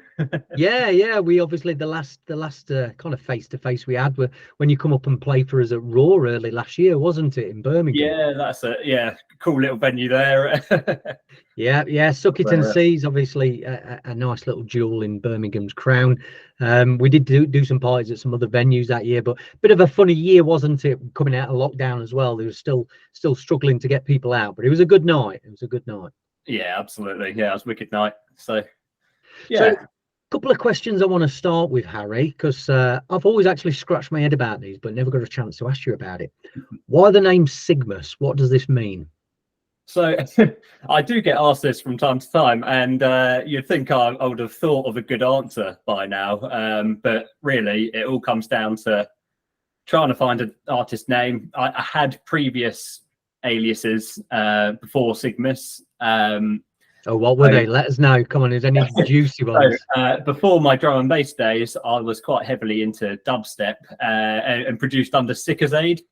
yeah. We obviously the last kind of face-to-face we had were when you come up and play for us at Raw early last year, wasn't it, in Birmingham? Yeah, that's a cool little venue there. yeah. Suck It and See's obviously a nice little jewel in Birmingham's crown. We did do some parties at some other venues that year, but a bit of a funny year, wasn't it? Coming out of lockdown as well. They were still struggling to get people out, but it was a good night. It was a good night. Yeah, absolutely. Yeah, it was a wicked night. So yeah. So, couple of questions I want to start with, Harry, because I've always actually scratched my head about these, but never got a chance to ask you about it. Why the name Sigmus? What does this mean? So I do get asked this from time to time, and you'd think I would have thought of a good answer by now, but really it all comes down to trying to find an artist name. I had previous aliases before Sigmus. What were they? Let us know. Come on, is any juicy ones? Before my drum and bass days, I was quite heavily into dubstep and produced under Sicker's Aid.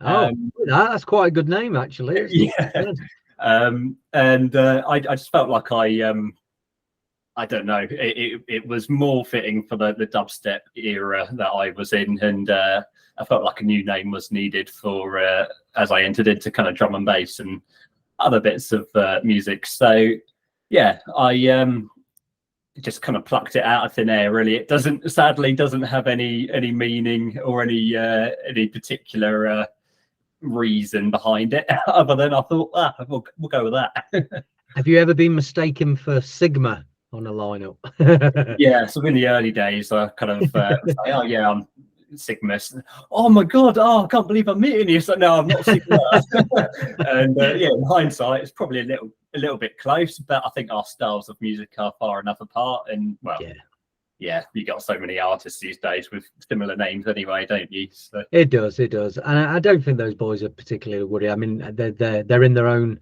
That's quite a good name, actually. Yeah. I just felt like I don't know, it was more fitting for the dubstep era that I was in, and I felt like a new name was needed for as I entered into kind of drum and bass and other bits of music. So yeah, I just kind of plucked it out of thin air. Really, it sadly doesn't have any meaning or any particular reason behind it, other than I thought, we'll go with that. Have you ever been mistaken for Sigma on a lineup? Yeah, so in the early days, I kind of say, oh yeah, I'm Sigmus. Oh my god, I can't believe I'm meeting you. So no, I'm not Sigma. And yeah, in hindsight, it's probably a little bit close, but I think our styles of music are far enough apart. And well, yeah, you got so many artists these days with similar names anyway, don't you? So. It does, and I don't think those boys are particularly worried. I mean, they're in their own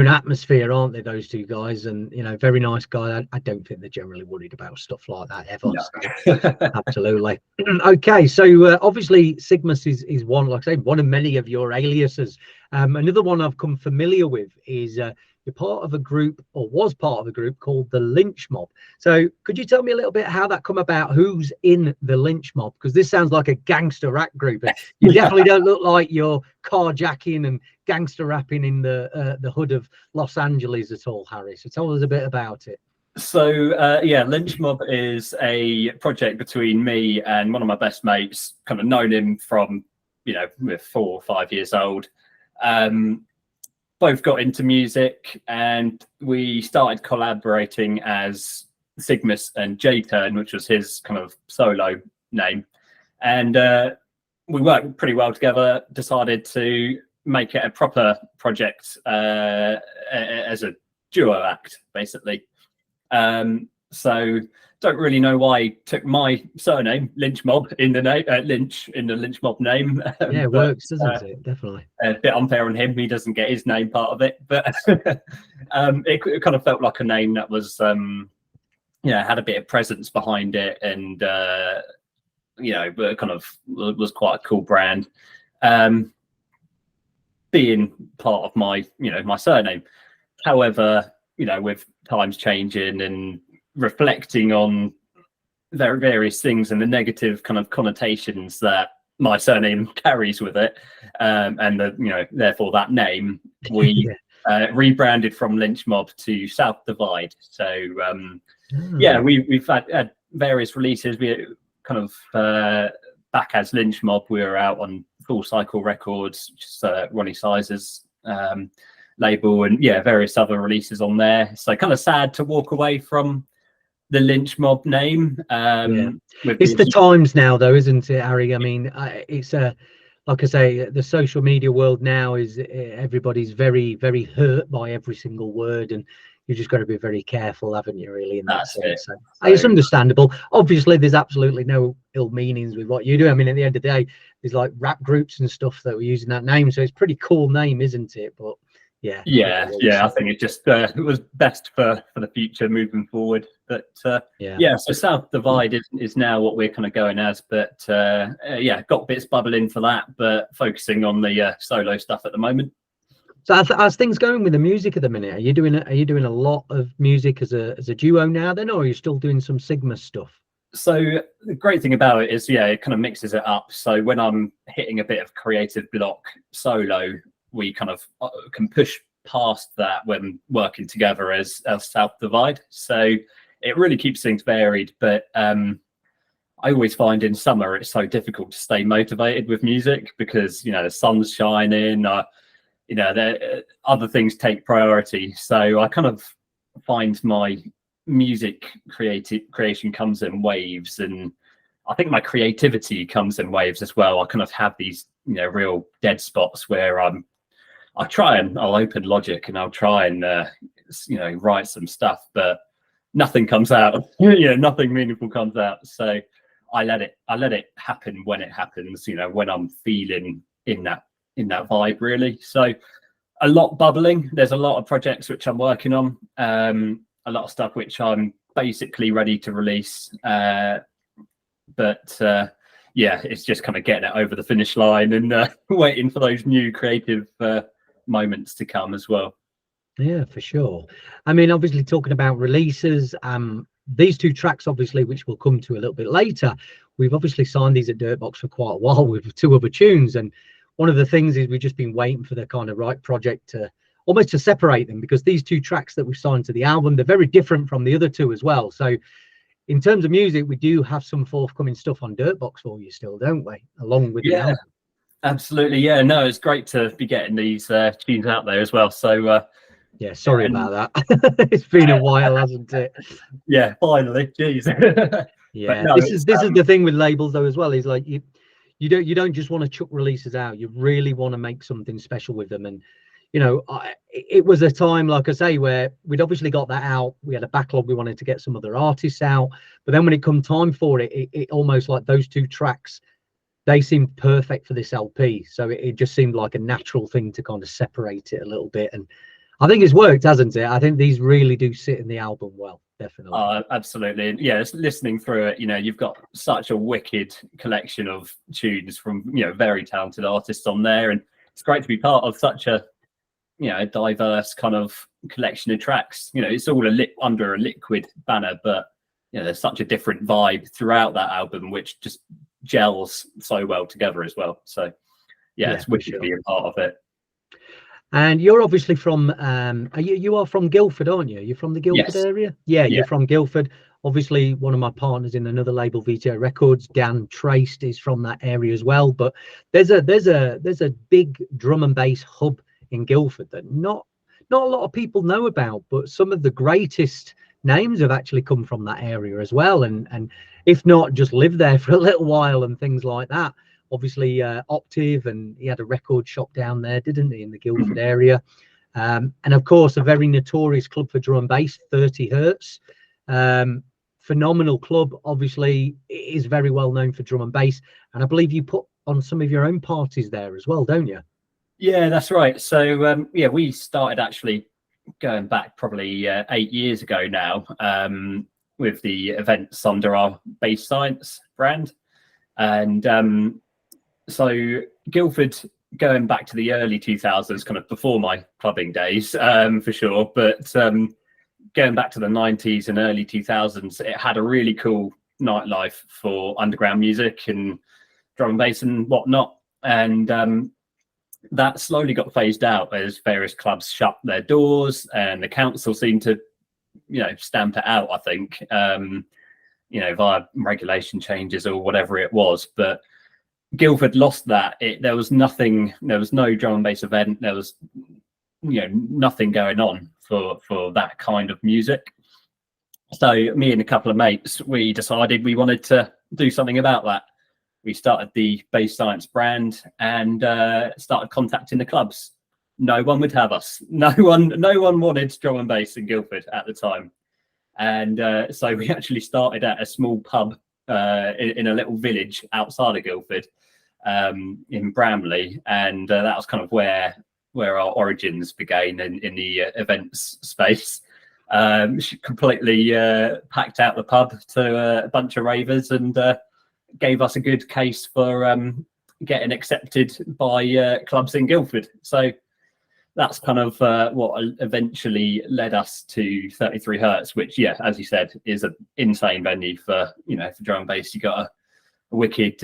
atmosphere, aren't they? Those two guys, and very nice guy. I don't think they're generally worried about stuff like that ever. No. So, absolutely. Okay, so obviously Sigmus is one, like I say, one of many of your aliases. Another one I've come familiar with is you're part of a group, or was part of a group, called the Lynch Mob. So could you tell me a little bit how that come about? Who's in the Lynch Mob? Because this sounds like a gangster rap group. And you definitely don't look like you're carjacking and gangster rapping in the hood of Los Angeles at all, Harry. So tell us a bit about it. So yeah, Lynch Mob is a project between me and one of my best mates. Kind of known him from we're 4 or 5 years old. Both got into music, and we started collaborating as Sigmus and J-Turn, which was his kind of solo name. And we worked pretty well together, decided to make it a proper project as a duo act, basically. So don't really know why I took my surname Lynch Mob in the name, Lynch in the Lynch Mob name. Yeah, it works, doesn't it? Definitely. A bit unfair on him. He doesn't get his name part of it, but it kind of felt like a name that was, had a bit of presence behind it, and but kind of was quite a cool brand. Being part of my, my surname. However, with times changing and reflecting on various things and the negative kind of connotations that my surname carries with it, and therefore that name, we rebranded from Lynch Mob to South Divide. So we've had various releases. We kind of back as Lynch Mob, we were out on Full Cycle Records, just Ronnie Sizer's label, and various other releases on there. So kind of sad to walk away from the Lynch Mob name. It's the times now, though, isn't it, Harry? I mean, it's like I say, the social media world now is everybody's very, very hurt by every single word, and you just got to be very careful, haven't you, really, in that sense. So it's understandable. Obviously, there's absolutely no ill meanings with what you do. I mean, at the end of the day, there's like rap groups and stuff that were using that name, so it's a pretty cool name, isn't it? But I think it just it was best for the future moving forward. But so South Divide is now what we're kind of going as. But got bits bubbling for that, but focusing on the solo stuff at the moment. So how's things going with the music at the minute? Are you doing a lot of music as a duo now then, or are you still doing some Sigmus stuff? So the great thing about it is, it kind of mixes it up. So when I'm hitting a bit of creative block solo, we kind of can push past that when working together as South Divide. So it really keeps things varied. But I always find in summer it's so difficult to stay motivated with music because the sun's shining. Other things take priority. So I kind of find my music creation comes in waves, and I think my creativity comes in waves as well. I kind of have these, real dead spots where I'll open Logic and I'll try and, write some stuff, but nothing comes out, nothing meaningful comes out. So I let it happen when it happens, when I'm feeling in that vibe, really. So a lot bubbling. There's a lot of projects which I'm working on, a lot of stuff which I'm basically ready to release, but it's just kind of getting it over the finish line and waiting for those new creative moments to come as well. Yeah, for sure. I mean, obviously talking about releases, these two tracks, obviously, which we'll come to a little bit later, we've obviously signed these at Dirtbox for quite a while with two other tunes, and one of the things is we've just been waiting for the kind of right project to almost to separate them, because these two tracks that we've signed to the album, they're very different from the other two as well. So in terms of music, we do have some forthcoming stuff on Dirtbox for you still, don't we? Along with the album. Absolutely. Yeah, no, it's great to be getting these tunes out there as well. So sorry about that. It's been a while, hasn't it? Yeah, finally. Jeez. This is the thing with labels though as well, is like you don't just want to chuck releases out. You really want to make something special with them. And it was a time, like I say, where we'd obviously got that out. We had a backlog. We wanted to get some other artists out, but then when it come time for it, it almost like those two tracks, they seemed perfect for this LP. So it just seemed like a natural thing to kind of separate it a little bit. And I think it's worked, hasn't it? I think these really do sit in the album well, definitely. Absolutely. And yeah, listening through it, you've got such a wicked collection of tunes from, very talented artists on there. And it's great to be part of such a, a diverse kind of collection of tracks. It's all under a Liquid banner, but, there's such a different vibe throughout that album, which just gels so well together as well. So it's wicked to be a part of it. And you're obviously from you are from Guildford, aren't you? You're from the Guildford area? Yeah, you're from Guildford. Obviously one of my partners in another label, VJ Records, Dan Traced, is from that area as well. But there's a big drum and bass hub in Guildford that not a lot of people know about, but some of the greatest names have actually come from that area as well, and if not just live there for a little while and things like that, obviously Octave, and he had a record shop down there, didn't he, in the Guildford area? And of course, a very notorious club for drum and bass, 30 Hertz. Phenomenal club, obviously, is very well known for drum and bass. And I believe you put on some of your own parties there as well, don't you? Yeah, that's right. So yeah, we started actually going back probably 8 years ago now, with the events under our Bass Science brand. And so Guildford, going back to the early 2000s, kind of before my clubbing days, for sure, but going back to the 90s and early 2000s, it had a really cool nightlife for underground music and drum and bass and whatnot. And that slowly got phased out as various clubs shut their doors, and the council seemed to, you know, stamp it out, I think, you know, via regulation changes or whatever it was. But Guildford lost that. There was nothing, there was no drum and bass event, there was, you know, nothing going on for that kind of music. So me and a couple of mates, we decided we wanted to do something about that. We started the Bass Science brand and started contacting the clubs. No one would have us. No one wanted drum and bass in Guildford at the time. And so we actually started at a small pub in a little village outside of Guildford, in Bramley, and that was kind of where our origins began in the events space. She completely packed out the pub to a bunch of ravers and gave us a good case for getting accepted by clubs in Guildford. So that's kind of what eventually led us to 33 Hertz, which, yeah, as you said, is an insane venue for, you know, for drum and bass. You got a wicked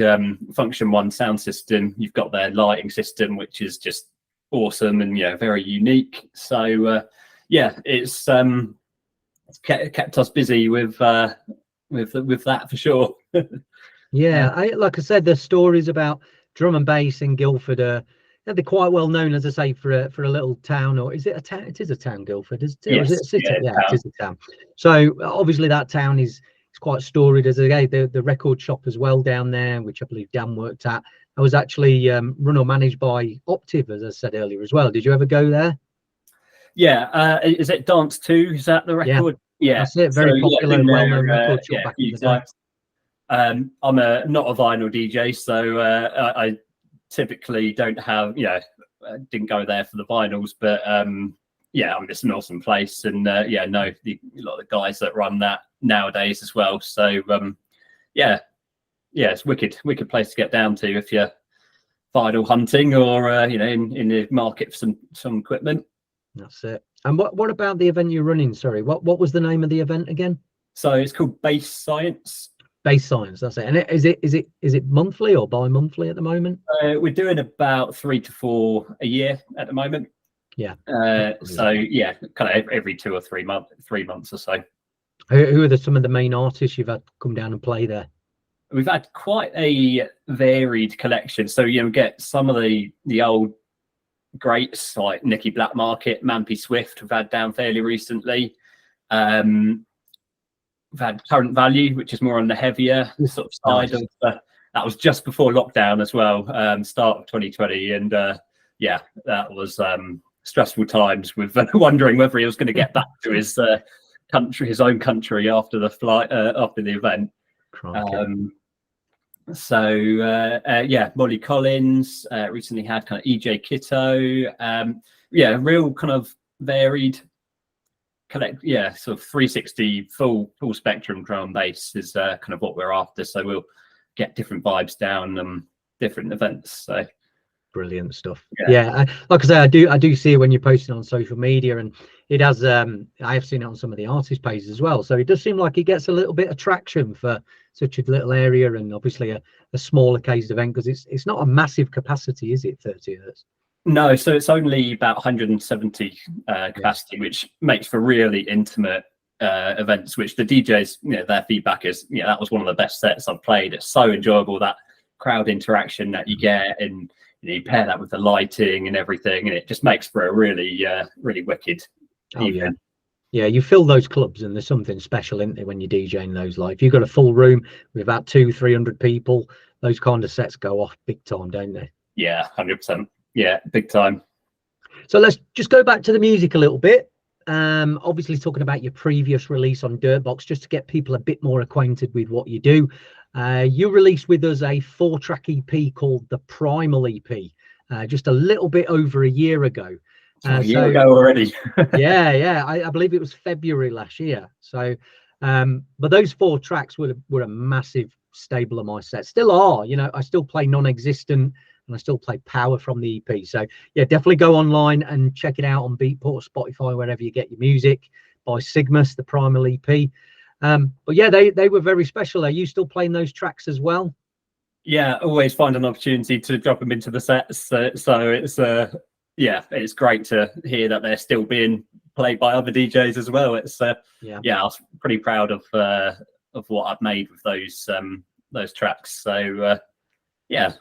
Function 1 sound system. You've got their lighting system, which is just awesome and, you know, very unique. So yeah, it's kept us busy with that for sure. Yeah, like I said, the stories about drum and bass in Guildford are, they're quite well known, as I say, for a little town. Or is it a town? It is a town, Guildford, is it? Or is it a city? Yeah, it is a town. So obviously that town is quite storied. As I say, the record shop as well down there, which I believe Dan worked at, I was actually run or managed by Octave, as I said earlier as well. Did you ever go there? Yeah, is it Dance 2? Is that the record? Yeah, that's it. Very popular, well-known record shop back in the day. I'm not a vinyl DJ, so I typically don't have, you know, didn't go there for the vinyls, but yeah, I mean, it's an awesome place, and yeah, know a lot of the guys that run that nowadays as well. So yeah, it's wicked place to get down to if you're vinyl hunting or you know, in the market for some equipment. That's it. And what about the event you're running? Sorry, what was the name of the event again? So it's called Bass Science. Bass Science, that's it. And is it monthly or bi-monthly at the moment? We're doing about 3 to 4 a year at the moment. Yeah. So yeah, kind of every 2 or 3 months or so. Who are some of the main artists you've had come down and play there? We've had quite a varied collection. So, you know, we get some of the old greats like Nicky Blackmarket, Mampy Swift we've had down fairly recently. We've had Current Value, which is more on the heavier sort of side of that was just before lockdown as well, start of 2020, and yeah, that was stressful times with wondering whether he was going to get back to his country, his own country, after the flight, after the event. So yeah, Molly Collins recently had kind of EJ Kitto. Yeah, real kind of varied sort of 360 full spectrum drum and bass is kind of what we're after. So we'll get different vibes down different events. So brilliant stuff. Yeah, like I say, I do see it when you're posting on social media, and it has I have seen it on some of the artist pages as well. So it does seem like it gets a little bit of traction for such a little area, and obviously a smaller case event, because it's not a massive capacity, is it? 30 Hertz. No, so it's only about 170 capacity, which makes for really intimate events, which the DJs, you know, their feedback is, you know, that was one of the best sets I've played. It's so enjoyable, that crowd interaction that you get, and you know, you pair that with the lighting and everything, and it just makes for a really really wicked evening. Yeah, you fill those clubs, and there's something special, isn't there, when you're DJing those live. You've got a full room with about 200-300 people, those kind of sets go off big time, don't they? Yeah, 100%. Yeah, big time. So let's just go back to the music a little bit. Obviously talking about your previous release on Dirtbox, just to get people a bit more acquainted with what you do. You released with us a 4-track EP called the Primal EP, just a little bit over a year ago. A year ago already. yeah, I believe it was February last year. So, but those 4 tracks were a massive staple of my set. Still are, you know, I still play Non-Existent and I still play Power from the EP. So yeah, definitely go online and check it out on Beatport, Spotify, wherever you get your music, by Sigmus, the Primal EP. But yeah, they were very special. Are you still playing those tracks as well? Yeah, always find an opportunity to drop them into the sets. So it's yeah, it's great to hear that they're still being played by other DJs as well. It's yeah, I was pretty proud of what I've made with those tracks. So yeah.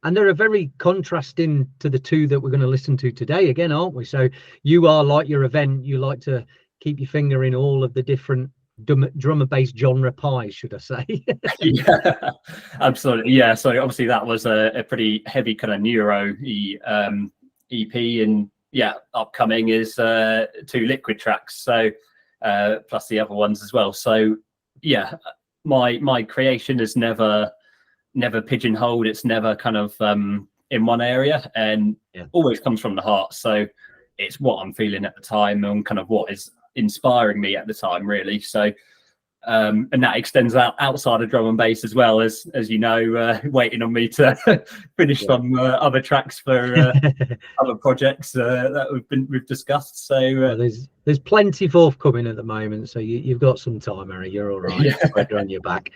And they're a very contrasting to the 2 that we're going to listen to today again, aren't we? So you are like your event, you like to keep your finger in all of the different drum and bass genre pies, should I say? Yeah, absolutely. Yeah, so obviously that was a pretty heavy kind of neuro EP, and yeah, upcoming is 2 Liquid tracks, so plus the other ones as well. So yeah, my creation is never pigeonholed. It's never kind of in one area, and always comes from the heart. So it's what I'm feeling at the time and kind of what is inspiring me at the time, really. So and that extends outside of drum and bass as well, as you know, waiting on me to finish some other tracks for other projects that we've discussed. So well, there's plenty forthcoming at the moment, so you've got some time, Harry. You're all right. Spread on your back.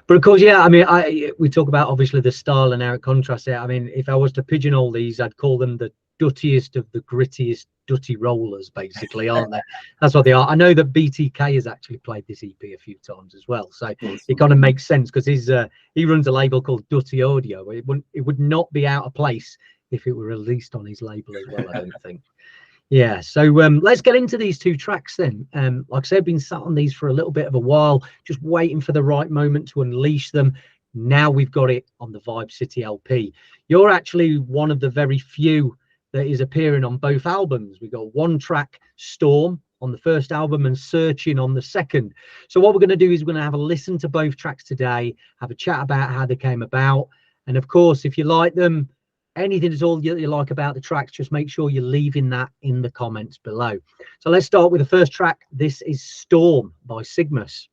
But of course, yeah, I mean, we talk about obviously the style and how it contrasts it. I mean, if I was to pigeonhole these, I'd call them the duttiest of the grittiest dutty rollers, basically, aren't they? That's what they are. I know that BTK has actually played this EP a few times as well, so it kind of makes sense, because he runs a label called Dutty Audio. It would not be out of place if it were released on his label as well, I don't think. Yeah, so let's get into these 2 tracks then. Like I said, I've been sat on these for a little bit of a while, just waiting for the right moment to unleash them. Now we've got it on the Vibe City LP. You're actually one of the very few that is appearing on both albums. We got 1 track, Storm, on the first album and Searching on the second. So what we're going to do is we're going to have a listen to both tracks today, have a chat about how they came about, and of course, if you like them, anything at all you like about the tracks, just make sure you're leaving that in the comments below. So let's start with the first track. This is Storm by Sigmus.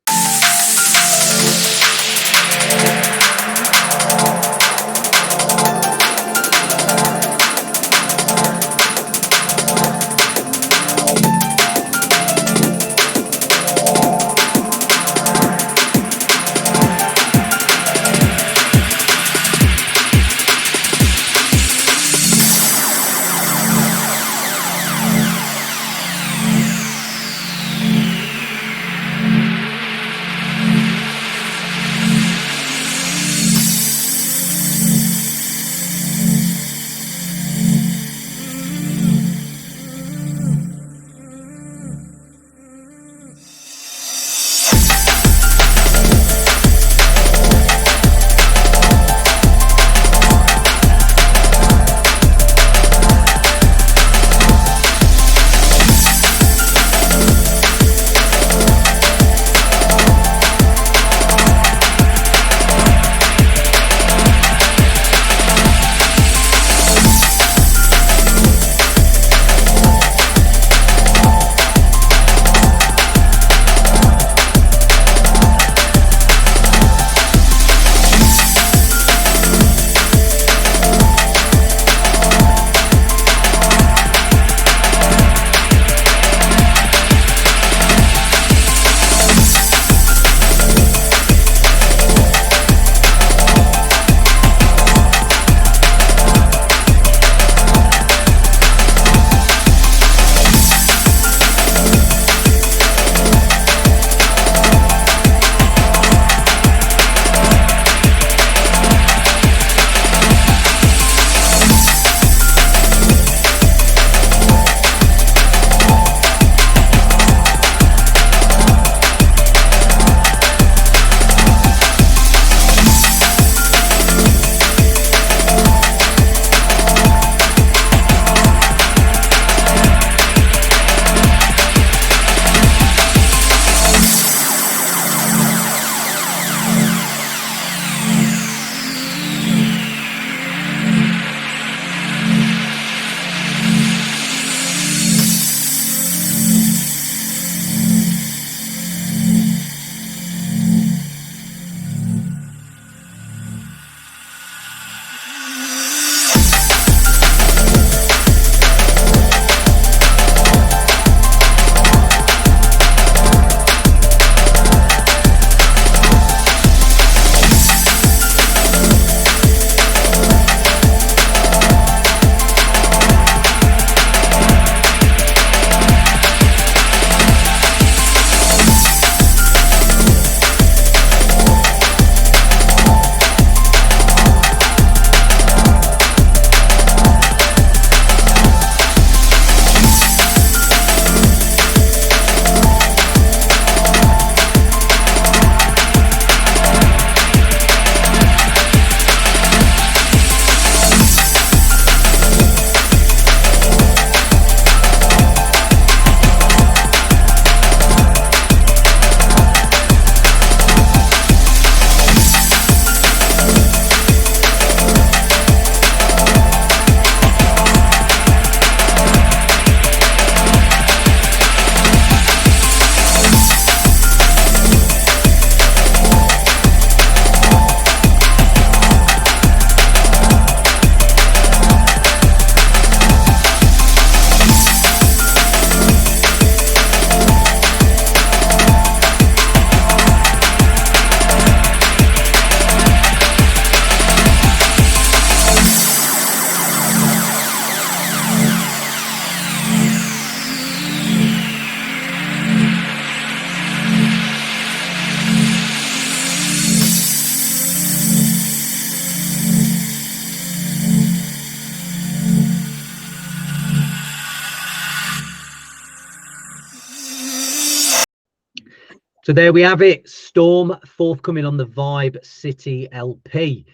So there we have it. Storm, forthcoming on the Vibe City LP.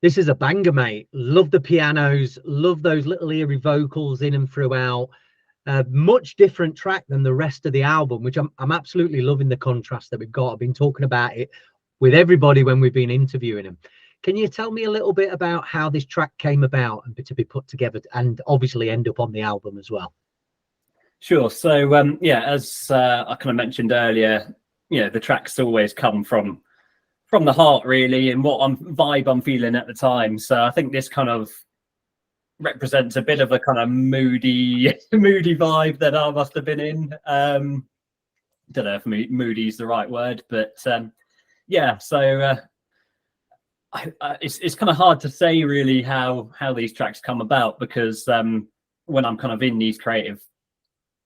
This is a banger, mate. Love the pianos. Love those little eerie vocals in and throughout. Much different track than the rest of the album, which I'm absolutely loving the contrast that we've got. I've been talking about it with everybody when we've been interviewing them. Can you tell me a little bit about how this track came about and to be put together and obviously end up on the album as well? Sure. So, yeah, as I kind of mentioned earlier, you know, the tracks always come from the heart, really, and what vibe I'm feeling at the time. So I think this kind of represents a bit of a kind of moody vibe that I must have been in. Don't know if moody is the right word, but yeah. So it's kind of hard to say really how these tracks come about, because when I'm kind of in these creative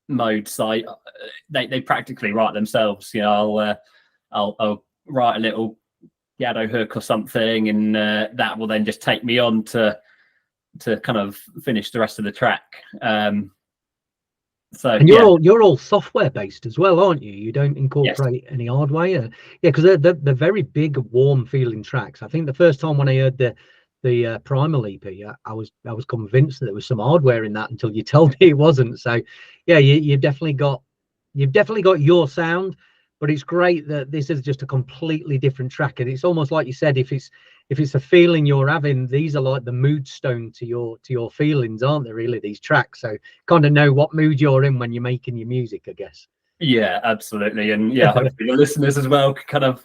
modes, they practically write themselves. You know, I'll write a little piano hook or something, and that will then just take me on to kind of finish the rest of the track. So and you're all software based as well, aren't you? You don't incorporate any hardware. Yeah, because they're very big, warm feeling tracks. I think the first time when I heard the Primal EP, I was convinced that there was some hardware in that until you told me it wasn't. So yeah, you've definitely got your sound, but it's great that this is just a completely different track. And it's almost like you said, if it's a feeling you're having, these are like the mood stone to your feelings, aren't they, really, these tracks? So kind of know what mood you're in when you're making your music, I guess. Yeah, absolutely. And yeah, hopefully the listeners as well can kind of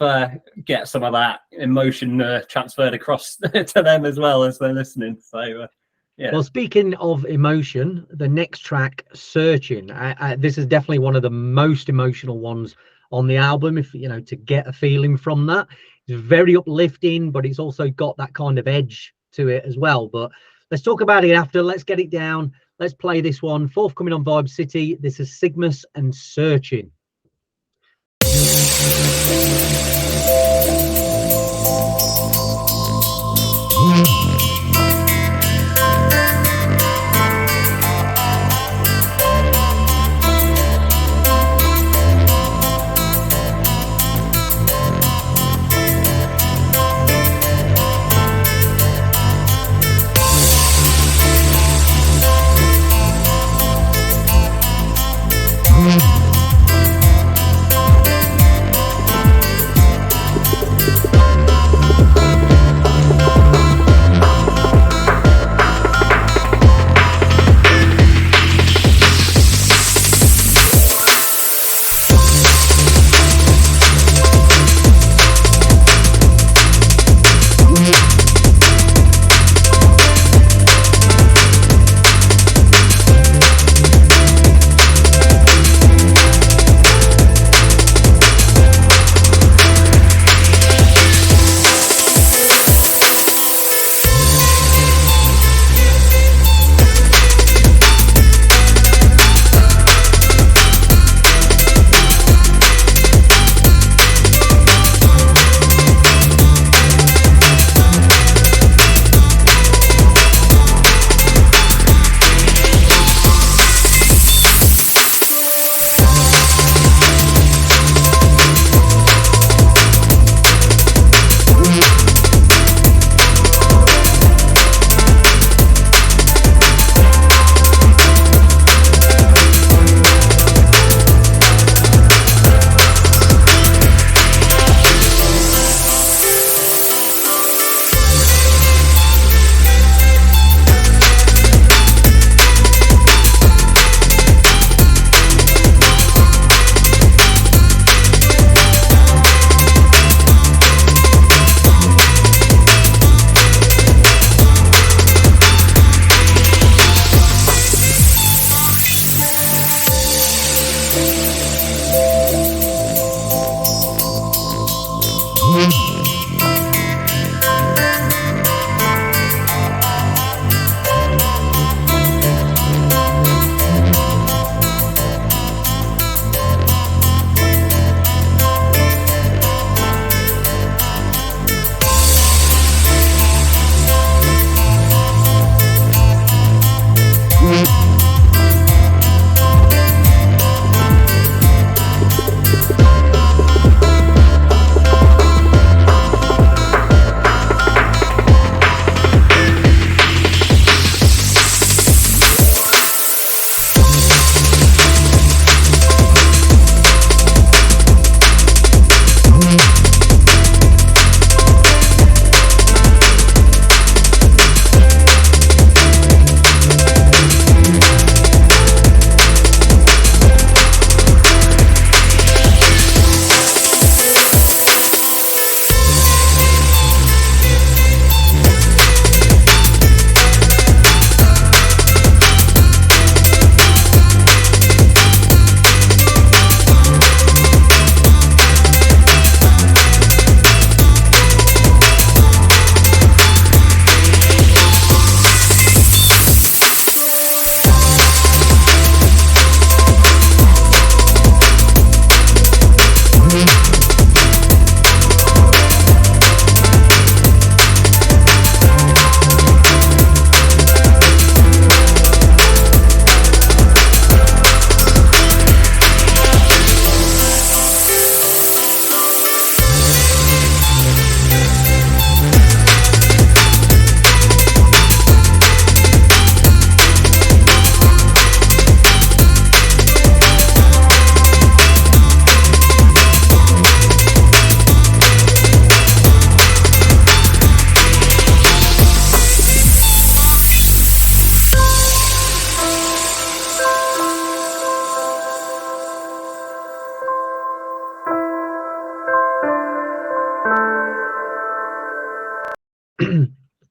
get some of that emotion transferred across to them as well as they're listening. So yeah. Well, speaking of emotion, the next track, Searching, this is definitely one of the most emotional ones on the album, if you know, to get a feeling from that. It's very uplifting, but it's also got that kind of edge to it as well. But let's talk about it after. Let's get it down. Let's play this one. Forthcoming on Vibe City. This is Sigmus and Searching.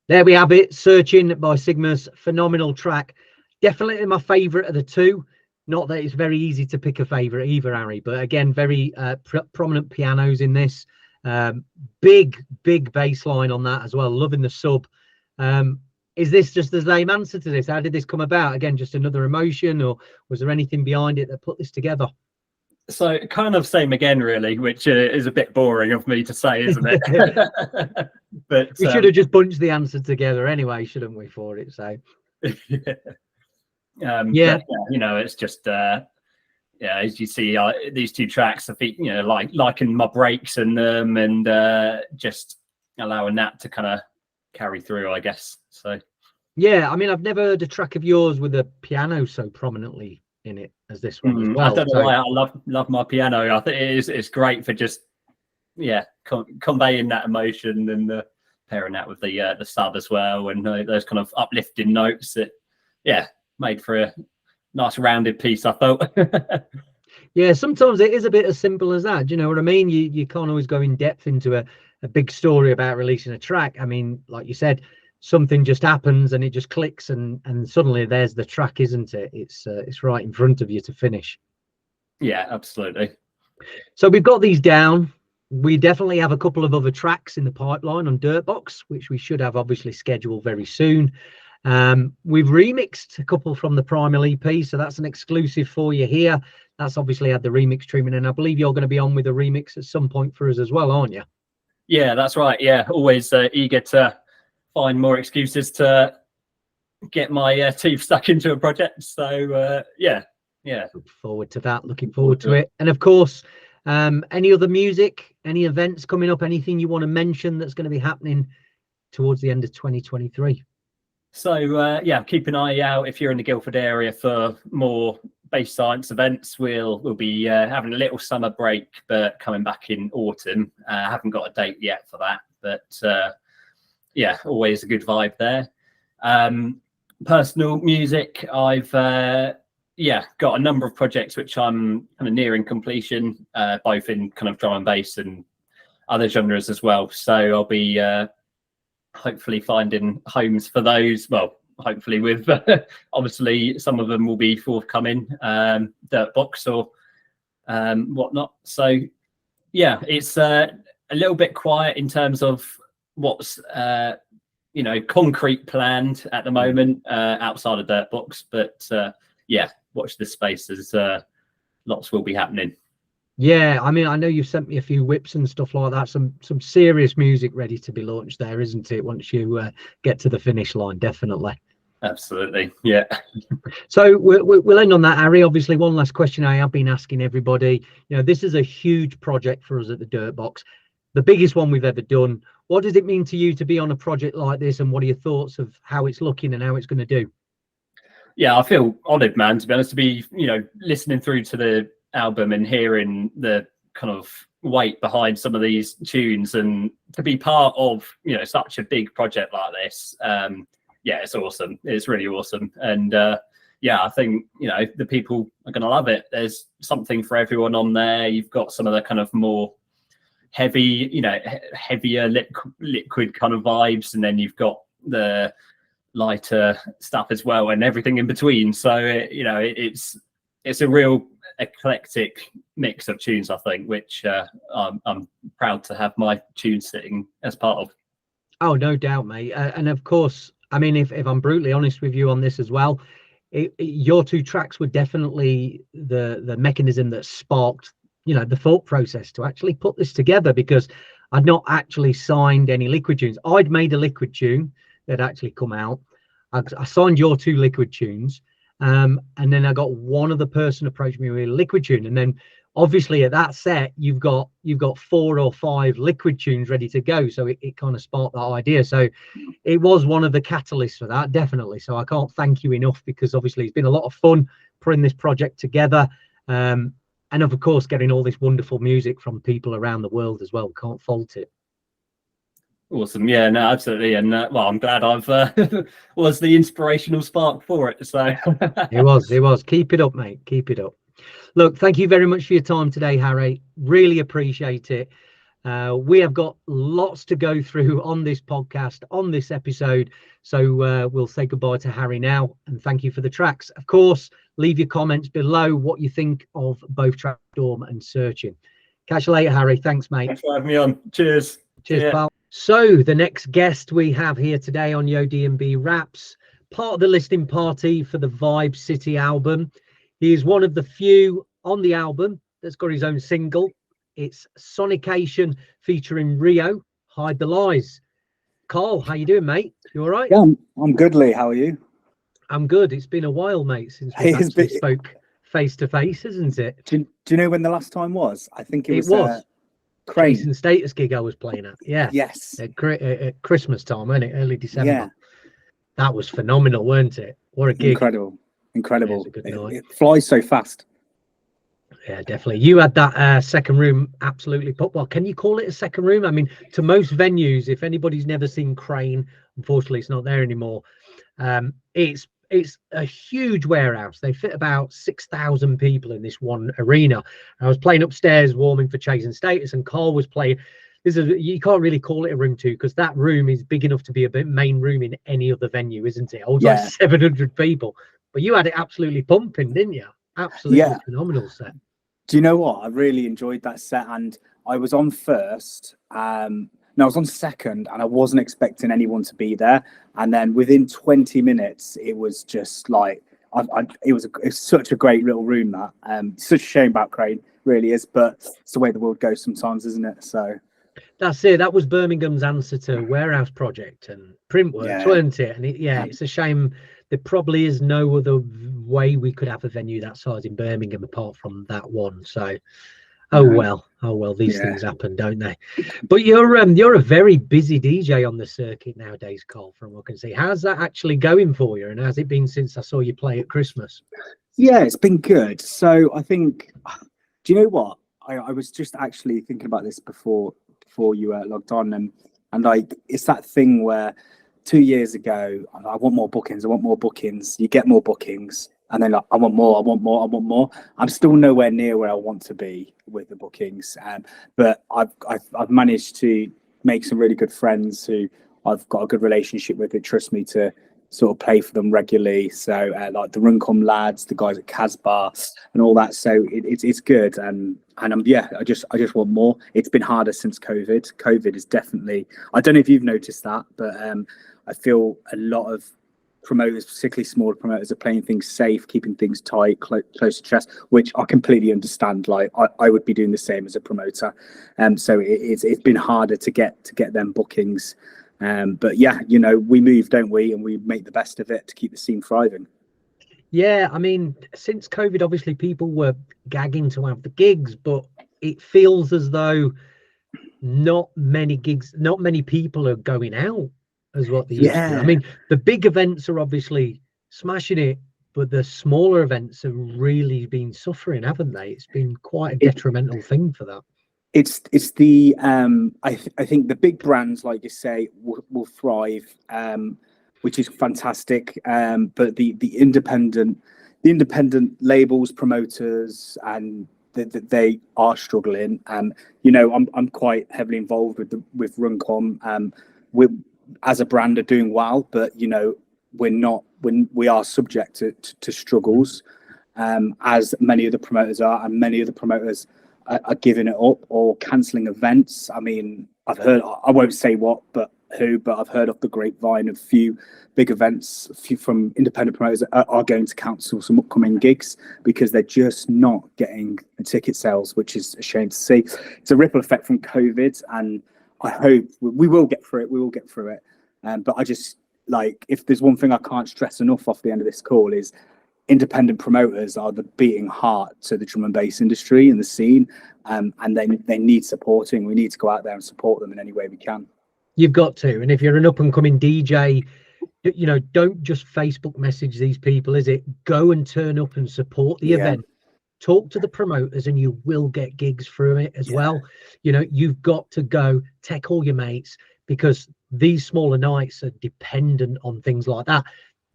There we have it, Searching by Sigmus. Phenomenal track. Definitely my favourite of the two. Not that it's very easy to pick a favourite either, Harry, but again, very prominent pianos in this. Big bass line on that as well. Loving the sub. Is this just the same answer to this? How did this come about? Again, just another emotion, or was there anything behind it that put this together? So kind of same again, really, which is a bit boring of me to say, isn't it? But we should have just bunched the answer together anyway, shouldn't we, for it? So yeah, you know, it's just yeah, as you see, these two tracks, I think, you know, liking my breaks in them, and just allowing that to kind of carry through, I guess. So yeah, I mean, I've never heard a track of yours with a piano so prominently in it as this one as well. I don't know why. I love my piano. I think it's great for just conveying that emotion, and pairing that with the sub as well, and those kind of uplifting notes that made for a nice rounded piece, I felt. Yeah, sometimes it is a bit as simple as that. Do you know what I mean? You can't always go in depth into a big story about releasing a track. I mean, like you said, something just happens and it just clicks, and suddenly there's the track, isn't it? It's right in front of you to finish. Yeah, absolutely. So we've got these down. We definitely have a couple of other tracks in the pipeline on Dirtbox, which we should have obviously scheduled very soon. We've remixed a couple from the Primal EP, so that's an exclusive for you here. That's obviously had the remix treatment, and I believe you're going to be on with a remix at some point for us as well, aren't you? Yeah, that's right. Yeah, always eager to find more excuses to get my teeth stuck into a project. So yeah. Look forward to that. Looking forward to it. And of course, any other music, any events coming up, anything you want to mention that's going to be happening towards the end of 2023? So yeah, keep an eye out if you're in the Guildford area for more bass science events. We'll be having a little summer break, but coming back in autumn. I haven't got a date yet for that, but yeah, always a good vibe there. Personal music, I've got a number of projects which I'm kind of nearing completion, both in kind of drum and bass and other genres as well. So I'll be hopefully finding homes for those. Well, hopefully with obviously some of them will be forthcoming, Dirtbox or whatnot. So yeah, it's a little bit quiet in terms of what's concrete planned at the moment outside of Dirtbox, but yeah, watch this space as lots will be happening. Yeah, I mean, I know you've sent me a few whips and stuff like that. Some serious music ready to be launched there, isn't it? Once you get to the finish line, definitely. Absolutely, yeah. So we'll end on that, Harry. Obviously, one last question I have been asking everybody. You know, this is a huge project for us at the Dirtbox, the biggest one we've ever done. What does it mean to you to be on a project like this, and what are your thoughts of how it's looking and how it's going to do? Yeah, I feel honoured, man, to be honest, to be, listening through to the album and hearing the kind of weight behind some of these tunes, and to be part of, such a big project like this. Yeah, it's awesome. It's really awesome. And yeah, I think, the people are going to love it. There's something for everyone on there. You've got some of the kind of more heavy, heavier liquid kind of vibes, and then you've got the lighter stuff as well, and everything in between. So it's a real eclectic mix of tunes, I think, which I'm proud to have my tunes sitting as part of. Oh, no doubt, mate. And of course, I mean, if I'm brutally honest with you on this as well, your two tracks were definitely the mechanism that sparked the thought process to actually put this together, because I'd not actually signed any Liquid tunes. I'd made a Liquid tune that actually come out. I signed your two Liquid tunes, and then I got one other person approach me with a Liquid tune, and then obviously at that set you've got 4 or 5 Liquid tunes ready to go. So it kind of sparked that idea. So it was one of the catalysts for that, definitely. So I can't thank you enough, because obviously it's been a lot of fun putting this project together. And of course, getting all this wonderful music from people around the world as well. Can't fault it. Awesome. Yeah, no, absolutely. And well, I'm glad I've was the inspirational spark for it. So it was. Keep it up, mate. Keep it up. Look, thank you very much for your time today, Harry. Really appreciate it. We have got lots to go through on this podcast, on this episode. So we'll say goodbye to Harry now and thank you for the tracks. Of course, leave your comments below what you think of both track Storm and Searching. Catch you later, Harry. Thanks, mate. Thanks for having me on. Cheers. Cheers, pal. So the next guest we have here today on Yo DNB Raps, part of the listening party for the Vibe City album. He is one of the few on the album that's got his own single. It's Sonication featuring Rio, Hide the Lies. Carl, how you doing, mate? You all right? Yeah, I'm good, Lee. How are you? I'm good. It's been a while, mate, since we actually spoke face to face, isn't it? Do you know when the last time was? I think it was Crane and Status gig I was playing at. Yeah. Yes. At Christmas time, wasn't it? Early December. Yeah. That was phenomenal, weren't it? What a gig. Incredible. Yeah, it, it flies so fast. Yeah, definitely. You had that second room absolutely put. Well, can you call it a second room? I mean, to most venues, if anybody's never seen Crane, unfortunately, it's not there anymore. It's a huge warehouse. They fit about 6,000 people in this one arena. I was playing upstairs, warming for Chasing Status, and Carl was playing. You can't really call it a room 2 because that room is big enough to be a main room in any other venue, isn't it? Holds like 700 people. But you had it absolutely pumping, didn't you? Absolutely phenomenal set. Do you know what? I really enjoyed that set, and I was on first. No, I was on second, and I wasn't expecting anyone to be there. And then within 20 minutes, it was just like it's such a great little room. That such a shame about Crane, really is, but it's the way the world goes sometimes, isn't it? So that's it. That was Birmingham's answer to Warehouse Project and Printworks, weren't it? And it's a shame. There probably is no other way we could have a venue that size in Birmingham apart from that one. So, oh well, these things happen, don't they? But you're a very busy DJ on the circuit nowadays, Carl, from what I can see. How's that actually going for you? And how's it been since I saw you play at Christmas? Yeah, it's been good. So I think, do you know what? I was just actually thinking about this before you logged on, and like it's that thing where 2 years ago, I want more bookings. You get more bookings, and then like, I want more. I'm still nowhere near where I want to be with the bookings, but I've managed to make some really good friends who I've got a good relationship with, who trust me to sort of play for them regularly. So like the Runcorn lads, the guys at Casbah, and all that. So it's good, and I just want more. It's been harder since COVID. COVID is definitely. I don't know if you've noticed that, but I feel a lot of promoters, particularly smaller promoters, are playing things safe, keeping things tight, close to chest, which I completely understand. Like I would be doing the same as a promoter, so it's been harder to get them bookings. But yeah, you know, we move, don't we, and we make the best of it to keep the scene thriving. Yeah, I mean, since COVID, obviously people were gagging to have the gigs, but it feels as though not many people are going out as what they used to. I mean, the big events are obviously smashing it, but the smaller events have really been suffering, haven't they? It's been quite a detrimental thing for that. It's the I think the big brands, like you say, will thrive, which is fantastic. But the independent labels, promoters, and they are struggling. You know, I'm quite heavily involved with Runcorn. As a brand are doing well, but you know, we are subject to struggles, as many of the promoters are, and many of the promoters are giving it up or cancelling events. I mean, I've heard, I won't say what, but I've heard off the grapevine of few big events, from independent promoters are going to cancel some upcoming gigs because they're just not getting the ticket sales, which is a shame to see. It's a ripple effect from COVID, and I hope we will get through it. But I just, like, if there's one thing I can't stress enough off the end of this call is independent promoters are the beating heart to the drum and bass industry and the scene, and they need supporting. We need to go out there and support them in any way we can. You've got to. And if you're an up and coming DJ, you know, don't just Facebook message these people, is it? Go and turn up and support the event. Talk to the promoters and you will get gigs through it as well. You know, you've got to go tech all your mates, because these smaller nights are dependent on things like that.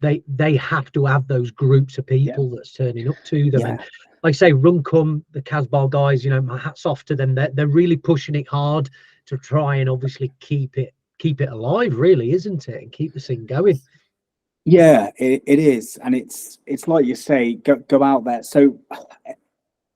They have to have those groups of people that's turning up to them. And like I say, Runkum, the Casbah guys, my hat's off to them. They're really pushing it hard to try and obviously keep it alive, really, isn't it? And keep the scene going. Yeah, it is, and it's like you say, go out there. So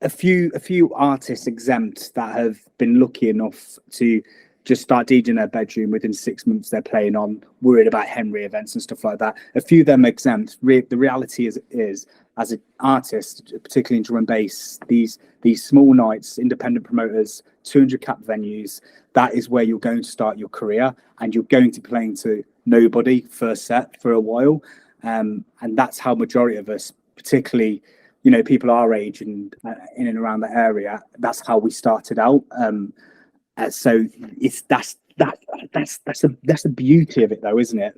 a few artists exempt that have been lucky enough to just start DJing in their bedroom within 6 months they're playing on, worried about Henry events and stuff like that. A few of them exempt. The reality is as an artist, particularly in drum and bass, these small nights, independent promoters, 200 cap venues, that is where you're going to start your career, and you're going to be playing to nobody first set for a while. And that's how majority of us, particularly, people our age and in and around the area, that's how we started out. So that's the beauty of it, though, isn't it?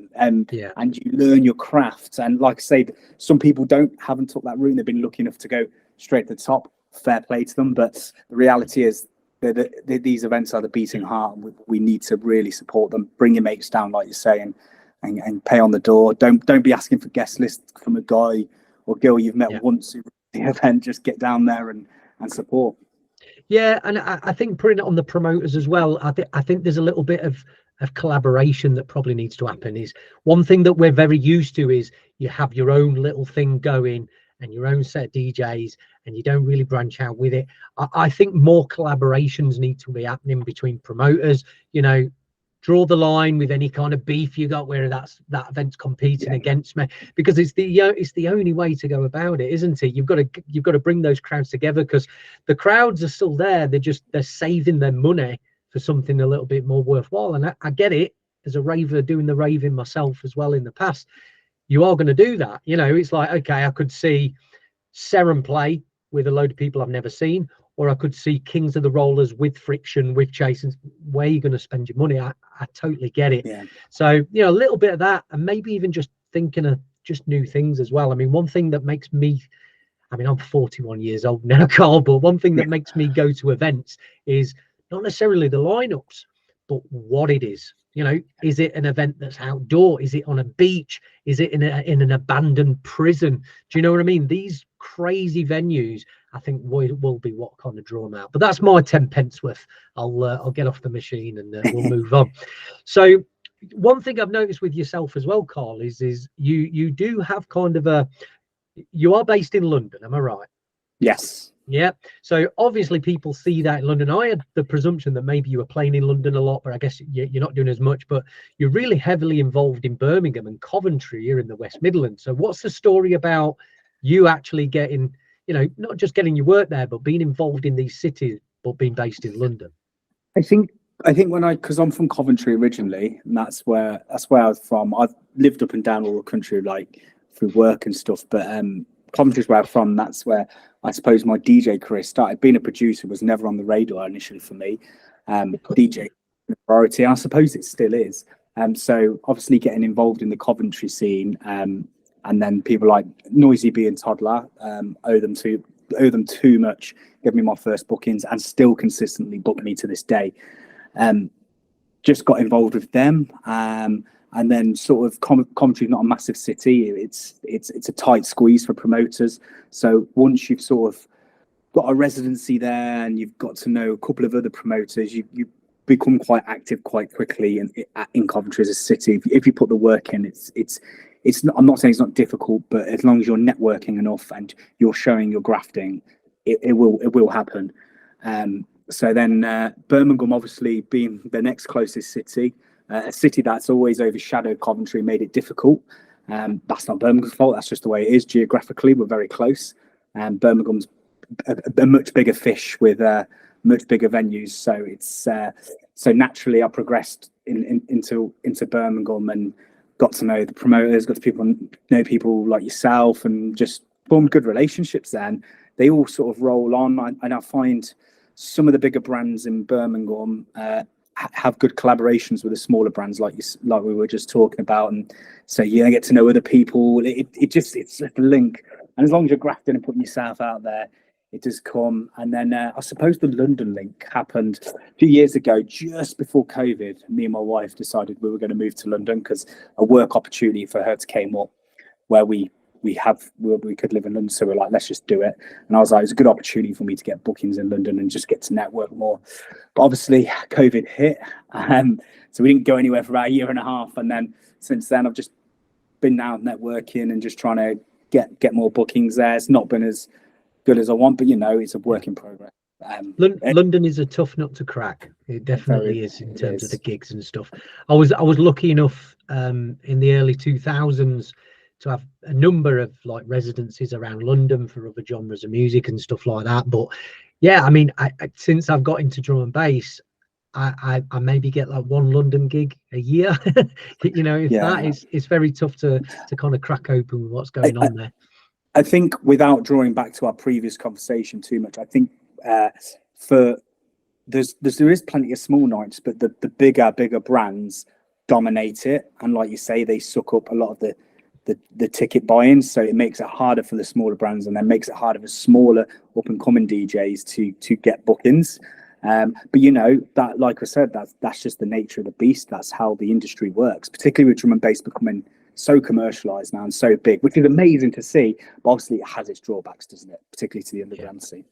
Yeah. And you learn your craft. And like I say, some people haven't took that route. They've been lucky enough to go straight to the top. Fair play to them. But the reality is that these events are the beating heart. We need to really support them. Bring your mates down, like you say, and pay on the door. Don't be asking for guest lists from a guy or girl you've met once at the event. Just get down there and support. Yeah, and I think putting it on the promoters as well, I think there's a little bit of collaboration that probably needs to happen. Is one thing that we're very used to is you have your own little thing going and your own set of DJs, and you don't really branch out with it. I think more collaborations need to be happening between promoters. Draw the line with any kind of beef you got where that event's competing against me, because it's the only way to go about it, isn't it? You've got to bring those crowds together, because the crowds are still there. They're saving their money for something a little bit more worthwhile. And I get it, as a raver, doing the raving myself as well in the past. You are going to do that. It's like, okay, I could see Seren play with a load of people I've never seen, or I could see Kings of the Rollers with Friction, with Jason. Where are you going to spend your money? I totally get it. Yeah. So, a little bit of that, and maybe even just thinking of just new things as well. I mean, one thing that makes me, I'm 41 years old now, Carl, but one thing that makes me go to events is not necessarily the lineups, but what it is. Is it an event that's outdoor? Is it on a beach? Is it in an abandoned prison? Do you know what I mean? These crazy venues, I think, will be what kind of draw them out. But that's my 10 pence worth. I'll get off the machine and we'll move on. So one thing I've noticed with yourself as well, Carl, is you do have kind of you are based in London, am I right? Yes. Yeah. So obviously people see that in London. I had the presumption that maybe you were playing in London a lot, but I guess you're not doing as much. But you're really heavily involved in Birmingham and Coventry here in the West Midlands. So what's the story about you actually getting, not just getting your work there, but being involved in these cities, but being based in London? I think because I'm from Coventry originally, and that's where I was from. I've lived up and down all the country, like through work and stuff, but Coventry's where I'm from. That's where I suppose my DJ career started. Being a producer was never on the radar initially for me. DJ priority, I suppose it still is. So obviously getting involved in the Coventry scene, and then people like Noisy B and Toddler, owe them too much. Give me my first bookings and still consistently book me to this day. Just got involved with them, and then sort of Coventry's not a massive city. It's a tight squeeze for promoters. So once you've sort of got a residency there and you've got to know a couple of other promoters, you become quite active quite quickly in Coventry as a city. If you put the work in, it's not, I'm not saying it's not difficult, but as long as you're networking enough and you're showing your grafting, it will happen. So then Birmingham, obviously being the next closest city, a city that's always overshadowed Coventry, made it difficult. That's not Birmingham's fault. That's just the way it is. Geographically, we're very close. Birmingham's a much bigger fish with much bigger venues. So it's so naturally I progressed into Birmingham and got to know the promoters, got to know people like yourself, and just formed good relationships there. And they all sort of roll on. And I find some of the bigger brands in Birmingham have good collaborations with the smaller brands like we were just talking about. And so you get to know other people. It's a link. And as long as you're grafting and putting yourself out there, it does come. And then I suppose the London link happened a few years ago, just before COVID. Me and my wife decided we were going to move to London because a work opportunity for her came up where we we could live in London, so we're like, let's just do it. And I was like, it's a good opportunity for me to get bookings in London and just get to network more. But obviously COVID hit, so we didn't go anywhere for about a year and a half, and then since then I've just been out networking and just trying to get more bookings there. It's not been as good as I want, but you know, it's a work in progress. London is a tough nut to crack. It definitely is in terms of the gigs and stuff. I was lucky enough in the early 2000s to have a number of like residencies around London for other genres of music and stuff like that. But yeah, I mean, I since I've got into drum and bass, I maybe get like one London gig a year. You know, if that is, it's very tough to kind of crack open with what's going on there. I think without drawing back to our previous conversation too much, I think there is plenty of small nights, but the bigger brands dominate it, and like you say, they suck up a lot of the ticket buy-ins, so it makes it harder for the smaller brands, and then makes it harder for smaller up-and-coming DJs to get bookings. But you know, that, like I said, that's just the nature of the beast. That's how the industry works, particularly with drum and bass becoming so commercialized now and so big, which is amazing to see, but obviously it has its drawbacks, doesn't it, particularly to the underground scene.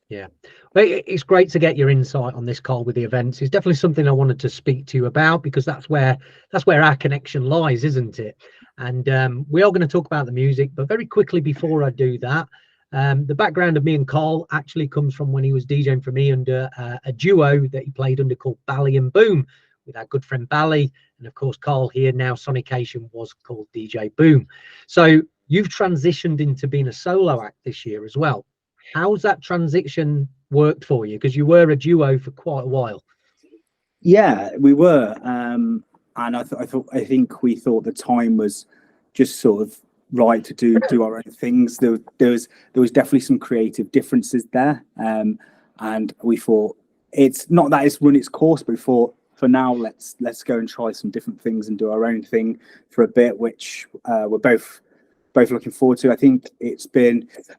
Yeah, well, it's great to get your insight on this, Carl, with the events. It's definitely something I wanted to speak to you about, because that's where our connection lies, isn't it? And we are going to talk about the music, but very quickly before I do that, the background of me and Carl actually comes from when he was DJing for me under a duo that he played under called Bally and Boom, with our good friend Bally, and of course Carl here now. Sonication was called DJ Boom. So you've transitioned into being a solo act this year as well. How's that transition worked for you? Because you were a duo for quite a while. Yeah, we were, and I think we thought the time was just sort of right to do our own things. There was definitely some creative differences there, and we thought it's not that it's run its course, but we thought for now let's go and try some different things and do our own thing for a bit, which we're both looking forward to. I think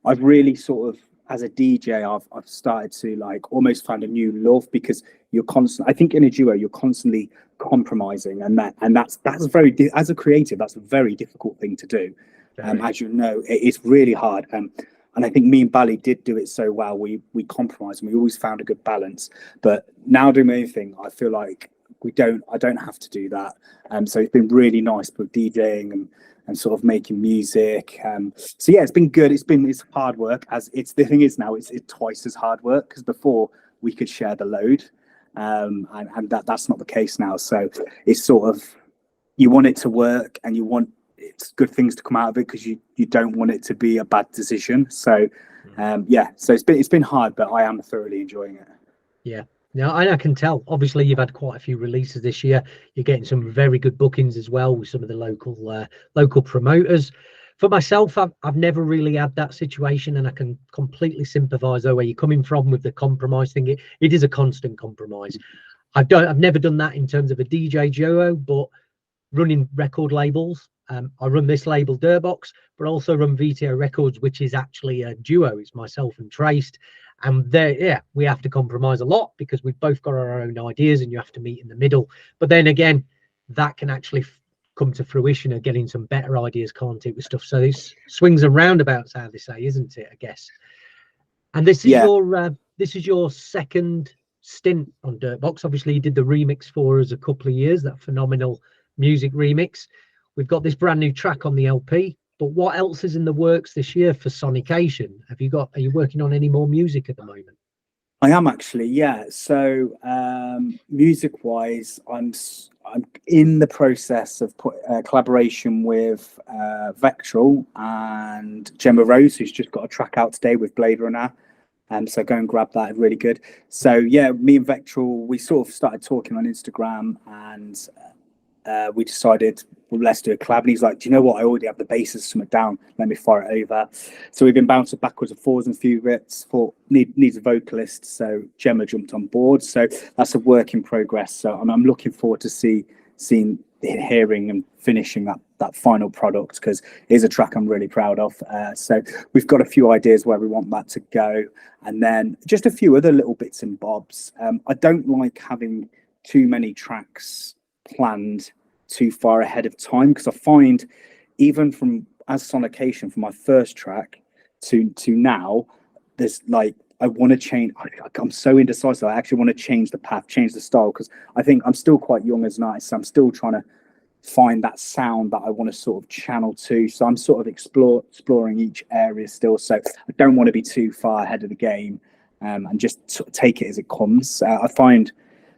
I've really sort of, as a DJ, I've started to like almost find a new love, because you're constantly, I think in a duo you're constantly compromising, and that's very, as a creative, that's a very difficult thing to do. As you know, it's really hard, and I think me and Bally did do it so well. We compromised and we always found a good balance. But now doing my own thing, I feel like I don't have to do that. So it's been really nice with DJing and sort of making music. So yeah, it's been good. It's hard work, as it's the thing is now it's twice as hard work, because before we could share the load, and that's not the case now. So it's sort of, you want it to work and you want it's good things to come out of it, because you don't want it to be a bad decision. So yeah, so it's been hard, but I am thoroughly enjoying it. Yeah. Now, I can tell, obviously, you've had quite a few releases this year. You're getting some very good bookings as well with some of the local promoters. For myself, I've never really had that situation, and I can completely sympathise where you're coming from with the compromise thing. It is a constant compromise. I've never done that in terms of a DJ duo, but running record labels. I run this label Dirtbox, but also run VTO Records, which is actually a duo. It's myself and Traced. And there, yeah, we have to compromise a lot, because we've both got our own ideas and you have to meet in the middle. But then again, that can actually come to fruition of getting some better ideas, can't it, with stuff. So it's swings and roundabouts, how they say, isn't it, I guess. And this is your second stint on Dirtbox. Obviously, you did the remix for us a couple of years, that phenomenal music remix. We've got this brand new track on the LP. But what else is in the works this year for Sonication? Are you working on any more music at the moment? I am actually, yeah. So music wise, I'm in the process of collaboration with Vectral and Gemma Rose, who's just got a track out today with Blade Runner. So go and grab that, really good. So yeah, me and Vectral, we sort of started talking on Instagram, and we decided, well, let's do a collab. And he's like, do you know what? I already have the bases something down. Let me fire it over. So we've been bouncing backwards and forwards and a few bits. Needs a vocalist. So Gemma jumped on board. So that's a work in progress. So I'm looking forward to hearing and finishing that final product, because it is a track I'm really proud of. So we've got a few ideas where we want that to go. And then just a few other little bits and bobs. I don't like having too many tracks planned too far ahead of time, because I find, even from as Sonication from my first track to now, there's like, I want to change. I'm so indecisive. I actually want to change the path, change the style, because I think I'm still quite young as an artist. So I'm still trying to find that sound that I want to sort of channel to. So I'm sort of exploring each area still. So I don't want to be too far ahead of the game, and just sort of take it as it comes. I find,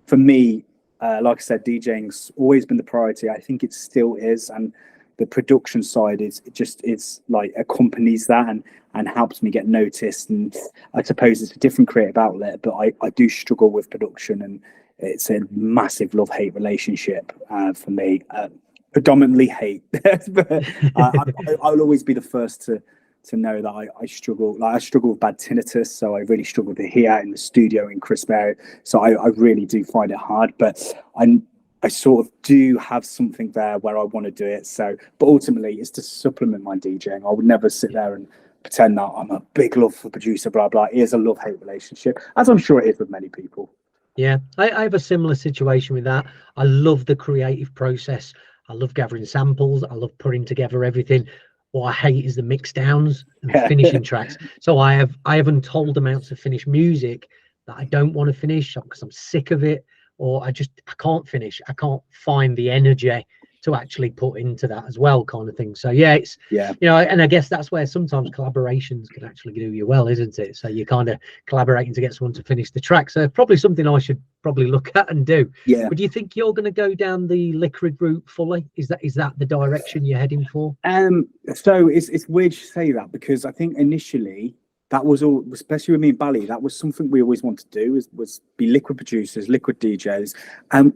for me, like I said, DJing's always been the priority. I think it still is, and the production side is like accompanies that and helps me get noticed. And I suppose it's a different creative outlet, but I do struggle with production, and it's a massive love-hate relationship for me. Predominantly hate, but I'll always be the first to know that I struggle. Like, I struggle with bad tinnitus, so I really struggle to hear in the studio in crisp area. So I really do find it hard, but I sort of do have something there where I want to do it. So, but ultimately, it's to supplement my DJing. I would never sit there and pretend that I'm a big love for producer, blah blah. It is a love-hate relationship, as I'm sure it is with many people. Yeah, I have a similar situation with that. I love the creative process. I love gathering samples. I love putting together everything. What I hate is the mix downs and finishing tracks. So I have untold amounts of finished music that I don't want to finish because I'm sick of it, or I can't finish. I can't find the energy to actually put into that as well, kind of thing. So yeah, it's, you know, and I guess that's where sometimes collaborations can actually do you well, isn't it? So you're kind of collaborating to get someone to finish the track. So probably something I should probably look at and do. Yeah. But do you think you're going to go down the Liquid route fully? Is that the direction you're heading for? So it's weird you say that, because I think initially that was all, especially with me and Bally, that was something we always wanted to do, was be Liquid producers, Liquid DJs. And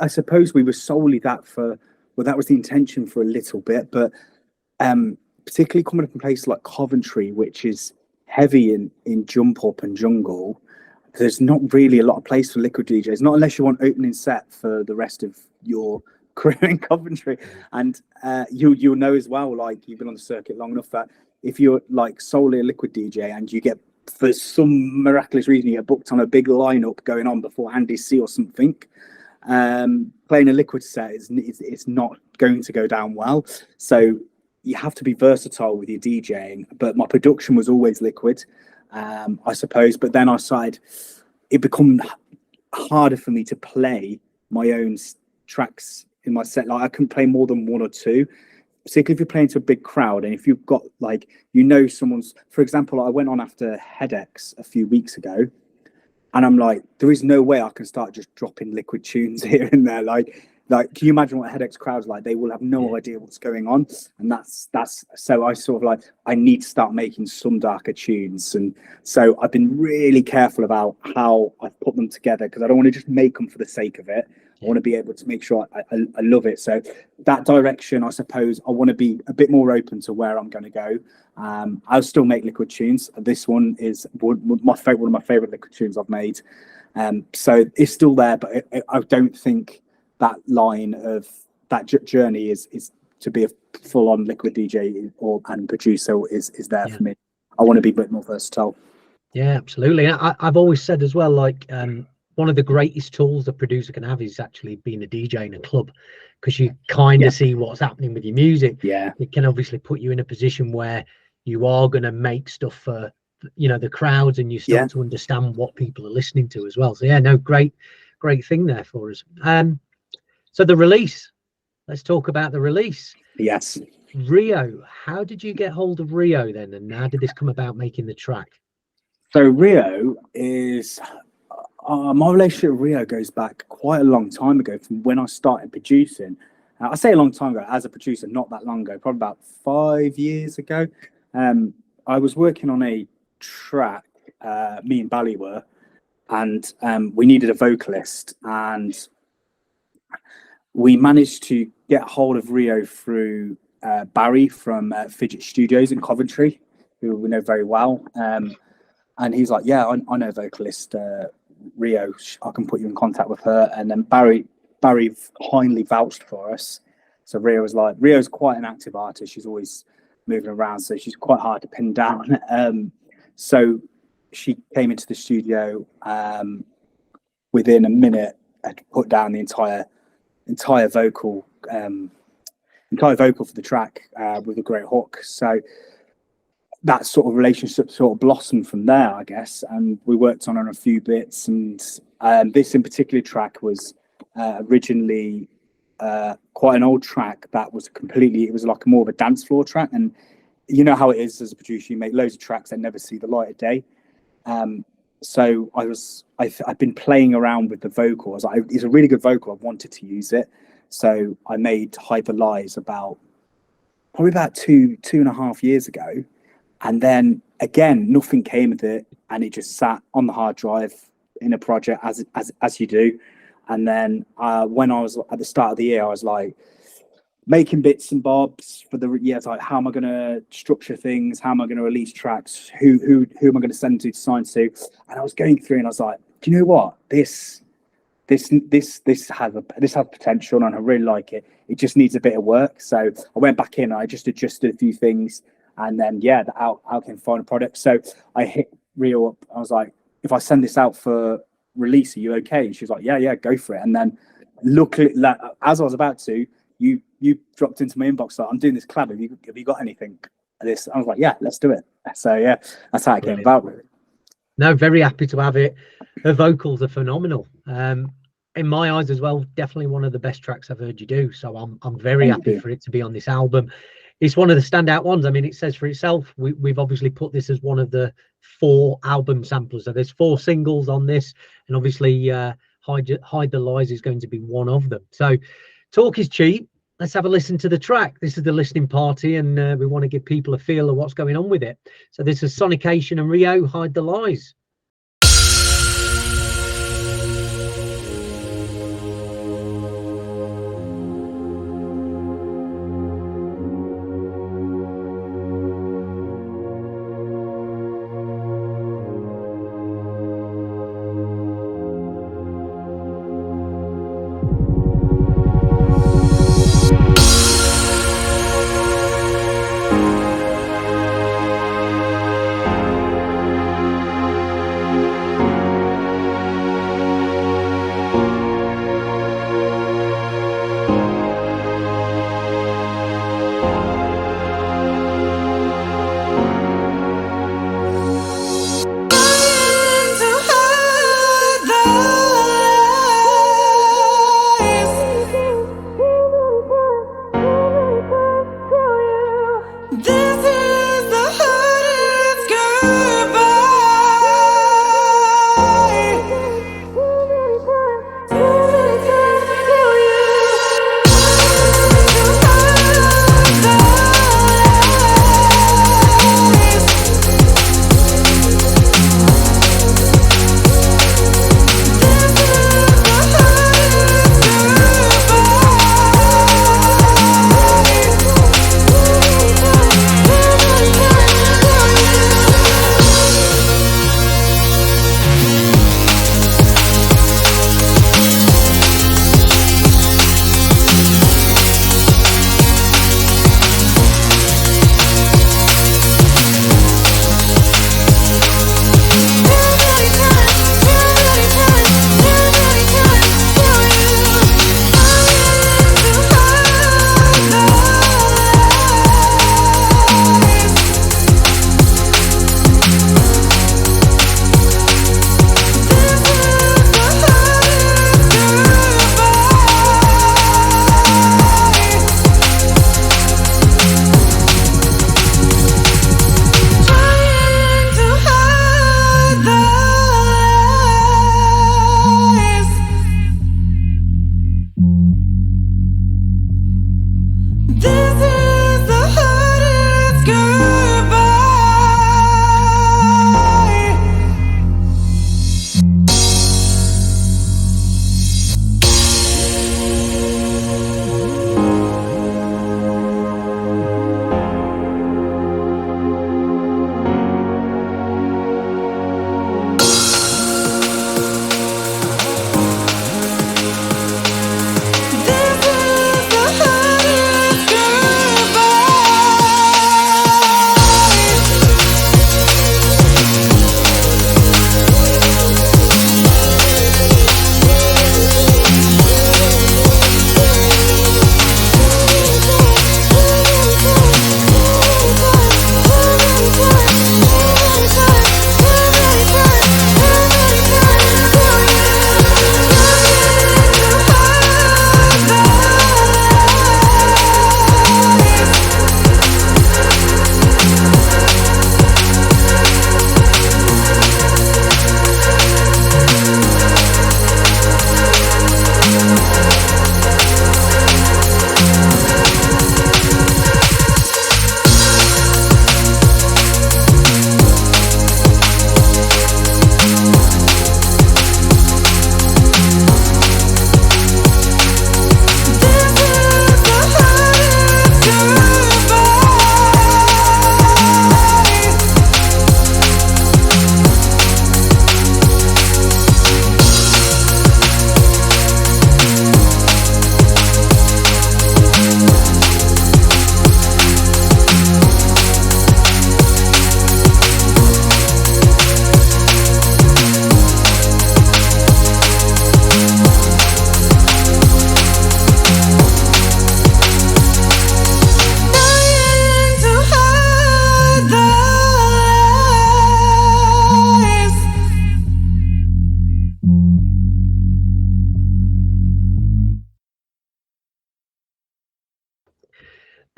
I suppose we were solely that for, well, that was the intention for a little bit, but particularly coming up in places like Coventry, which is heavy in jump up and jungle, there's not really a lot of place for Liquid DJs, not unless you want opening set for the rest of your career in Coventry. And you'll know as well, like, you've been on the circuit long enough, that if you're like solely a Liquid DJ and you get, for some miraculous reason, you get booked on a big lineup going on before Andy C or something, playing a Liquid set is not going to go down well. So you have to be versatile with your DJing. But my production was always Liquid, I suppose. But then I started, it become harder for me to play my own tracks in my set. Like, I couldn't play more than one or two, particularly if you're playing to a big crowd, and if you've got, like, you know, someone's, for example, I went on after HeadX a few weeks ago, and I'm like, there is no way I can start just dropping Liquid tunes here and there. Like, can you imagine what a HeadX crowd's like? They will have no idea what's going on. And that's so I sort of like, I need to start making some darker tunes. And so I've been really careful about how I put them together, because I don't want to just make them for the sake of it. I want to be able to make sure I love it. So that direction, I suppose, I want to be a bit more open to where I'm going to go. I'll still make Liquid tunes. This one is one of my favorite Liquid tunes I've made. So it's still there, but I don't think that line of that journey is to be a full-on Liquid DJ and producer is there for me. I want to be a bit more versatile. Yeah, absolutely. I've always said as well, like, one of the greatest tools a producer can have is actually being a DJ in a club, because you kind of see what's happening with your music. Yeah, it can obviously put you in a position where you are going to make stuff for, you know, the crowds, and you start to understand what people are listening to as well. So yeah, no, great thing there for us. So the release, let's talk about the release. Yes. Rio, how did you get hold of Rio then, and how did this come about making the track? So Rio is, my relationship with Rio goes back quite a long time ago, from when I started producing. I say a long time ago, as a producer, not that long ago, probably about 5 years ago. I was working on a track, me and Bally were, and we needed a vocalist, and we managed to get hold of Rio through Barry from Fidget Studios in Coventry, who we know very well. And he's like, yeah, I know a vocalist, Rio, I can put you in contact with her. And then Barry kindly vouched for us. So Rio was like, Rio's quite an active artist. She's always moving around, so she's quite hard to pin down. So she came into the studio, within a minute, had put down the entire vocal vocal for the track with a great hook. So that sort of relationship sort of blossomed from there, I guess. And we worked on a few bits. And this in particular track was originally quite an old track that was it was like more of a dance floor track. And you know how it is as a producer, you make loads of tracks that never see the light of day. So I've been playing around with the vocal. I was like, it's a really good vocal. I wanted to use it. So I made Hyper Lies probably about two and a half years ago. And then again, nothing came of it. And it just sat on the hard drive in a project as you do. And then when I was at the start of the year, I was like making bits and bobs for the year. Like, how am I going to structure things? How am I going to release tracks? Who am I going to send to sign to? And I was going through and I was like, do you know what? This has potential and I really like it. It just needs a bit of work. So I went back in and I just adjusted a few things. And then, out came the final product. So I hit Rio up. I was like, if I send this out for release, are you okay? And she was like, yeah, go for it. And then luckily, as I was about to, you dropped into my inbox, like, I'm doing this collab. Have you got anything? This, I was like, yeah, let's do it. So yeah, that's how it came about. Really. No, very happy to have it. Her vocals are phenomenal. In my eyes as well, definitely one of the best tracks I've heard you do. So I'm very happy for it to be on this album. It's one of the standout ones. I mean, it says for itself. We've obviously put this as one of the 4 album samplers. So there's 4 singles on this, and obviously Hide the Lies is going to be one of them. So talk is cheap. Let's have a listen to the track. This is the listening party, and we want to give people a feel of what's going on with it. So this is Sonication and Rio, Hide the Lies.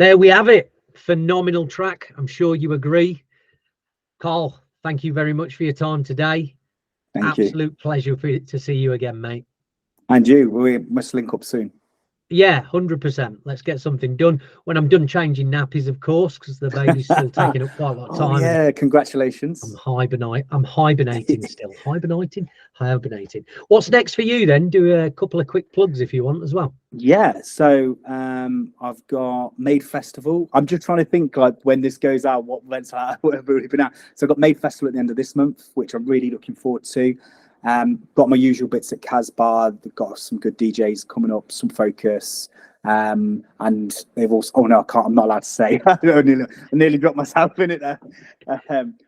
There we have it. Phenomenal track. I'm sure you agree. Carl, thank you very much for your time today. Thank you. Absolute pleasure to see you again, mate. And you, we must link up soon. Yeah, 100%. Let's get something done. When I'm done changing nappies, of course, because the baby's still taking up quite a lot of time. Oh, yeah, congratulations. I'm hibernating still. Hibernating. What's next for you then? Do a couple of quick plugs if you want as well. Yeah, so I've got Made Festival. I'm just trying to think like when this goes out, what events whatever we've been out. So I've got Made Festival at the end of this month, which I'm really looking forward to. Got my usual bits at Casbah. They've got some good DJs coming up, some Focus. And they've also, oh no, I can't, I'm not allowed to say. I nearly dropped myself in it there.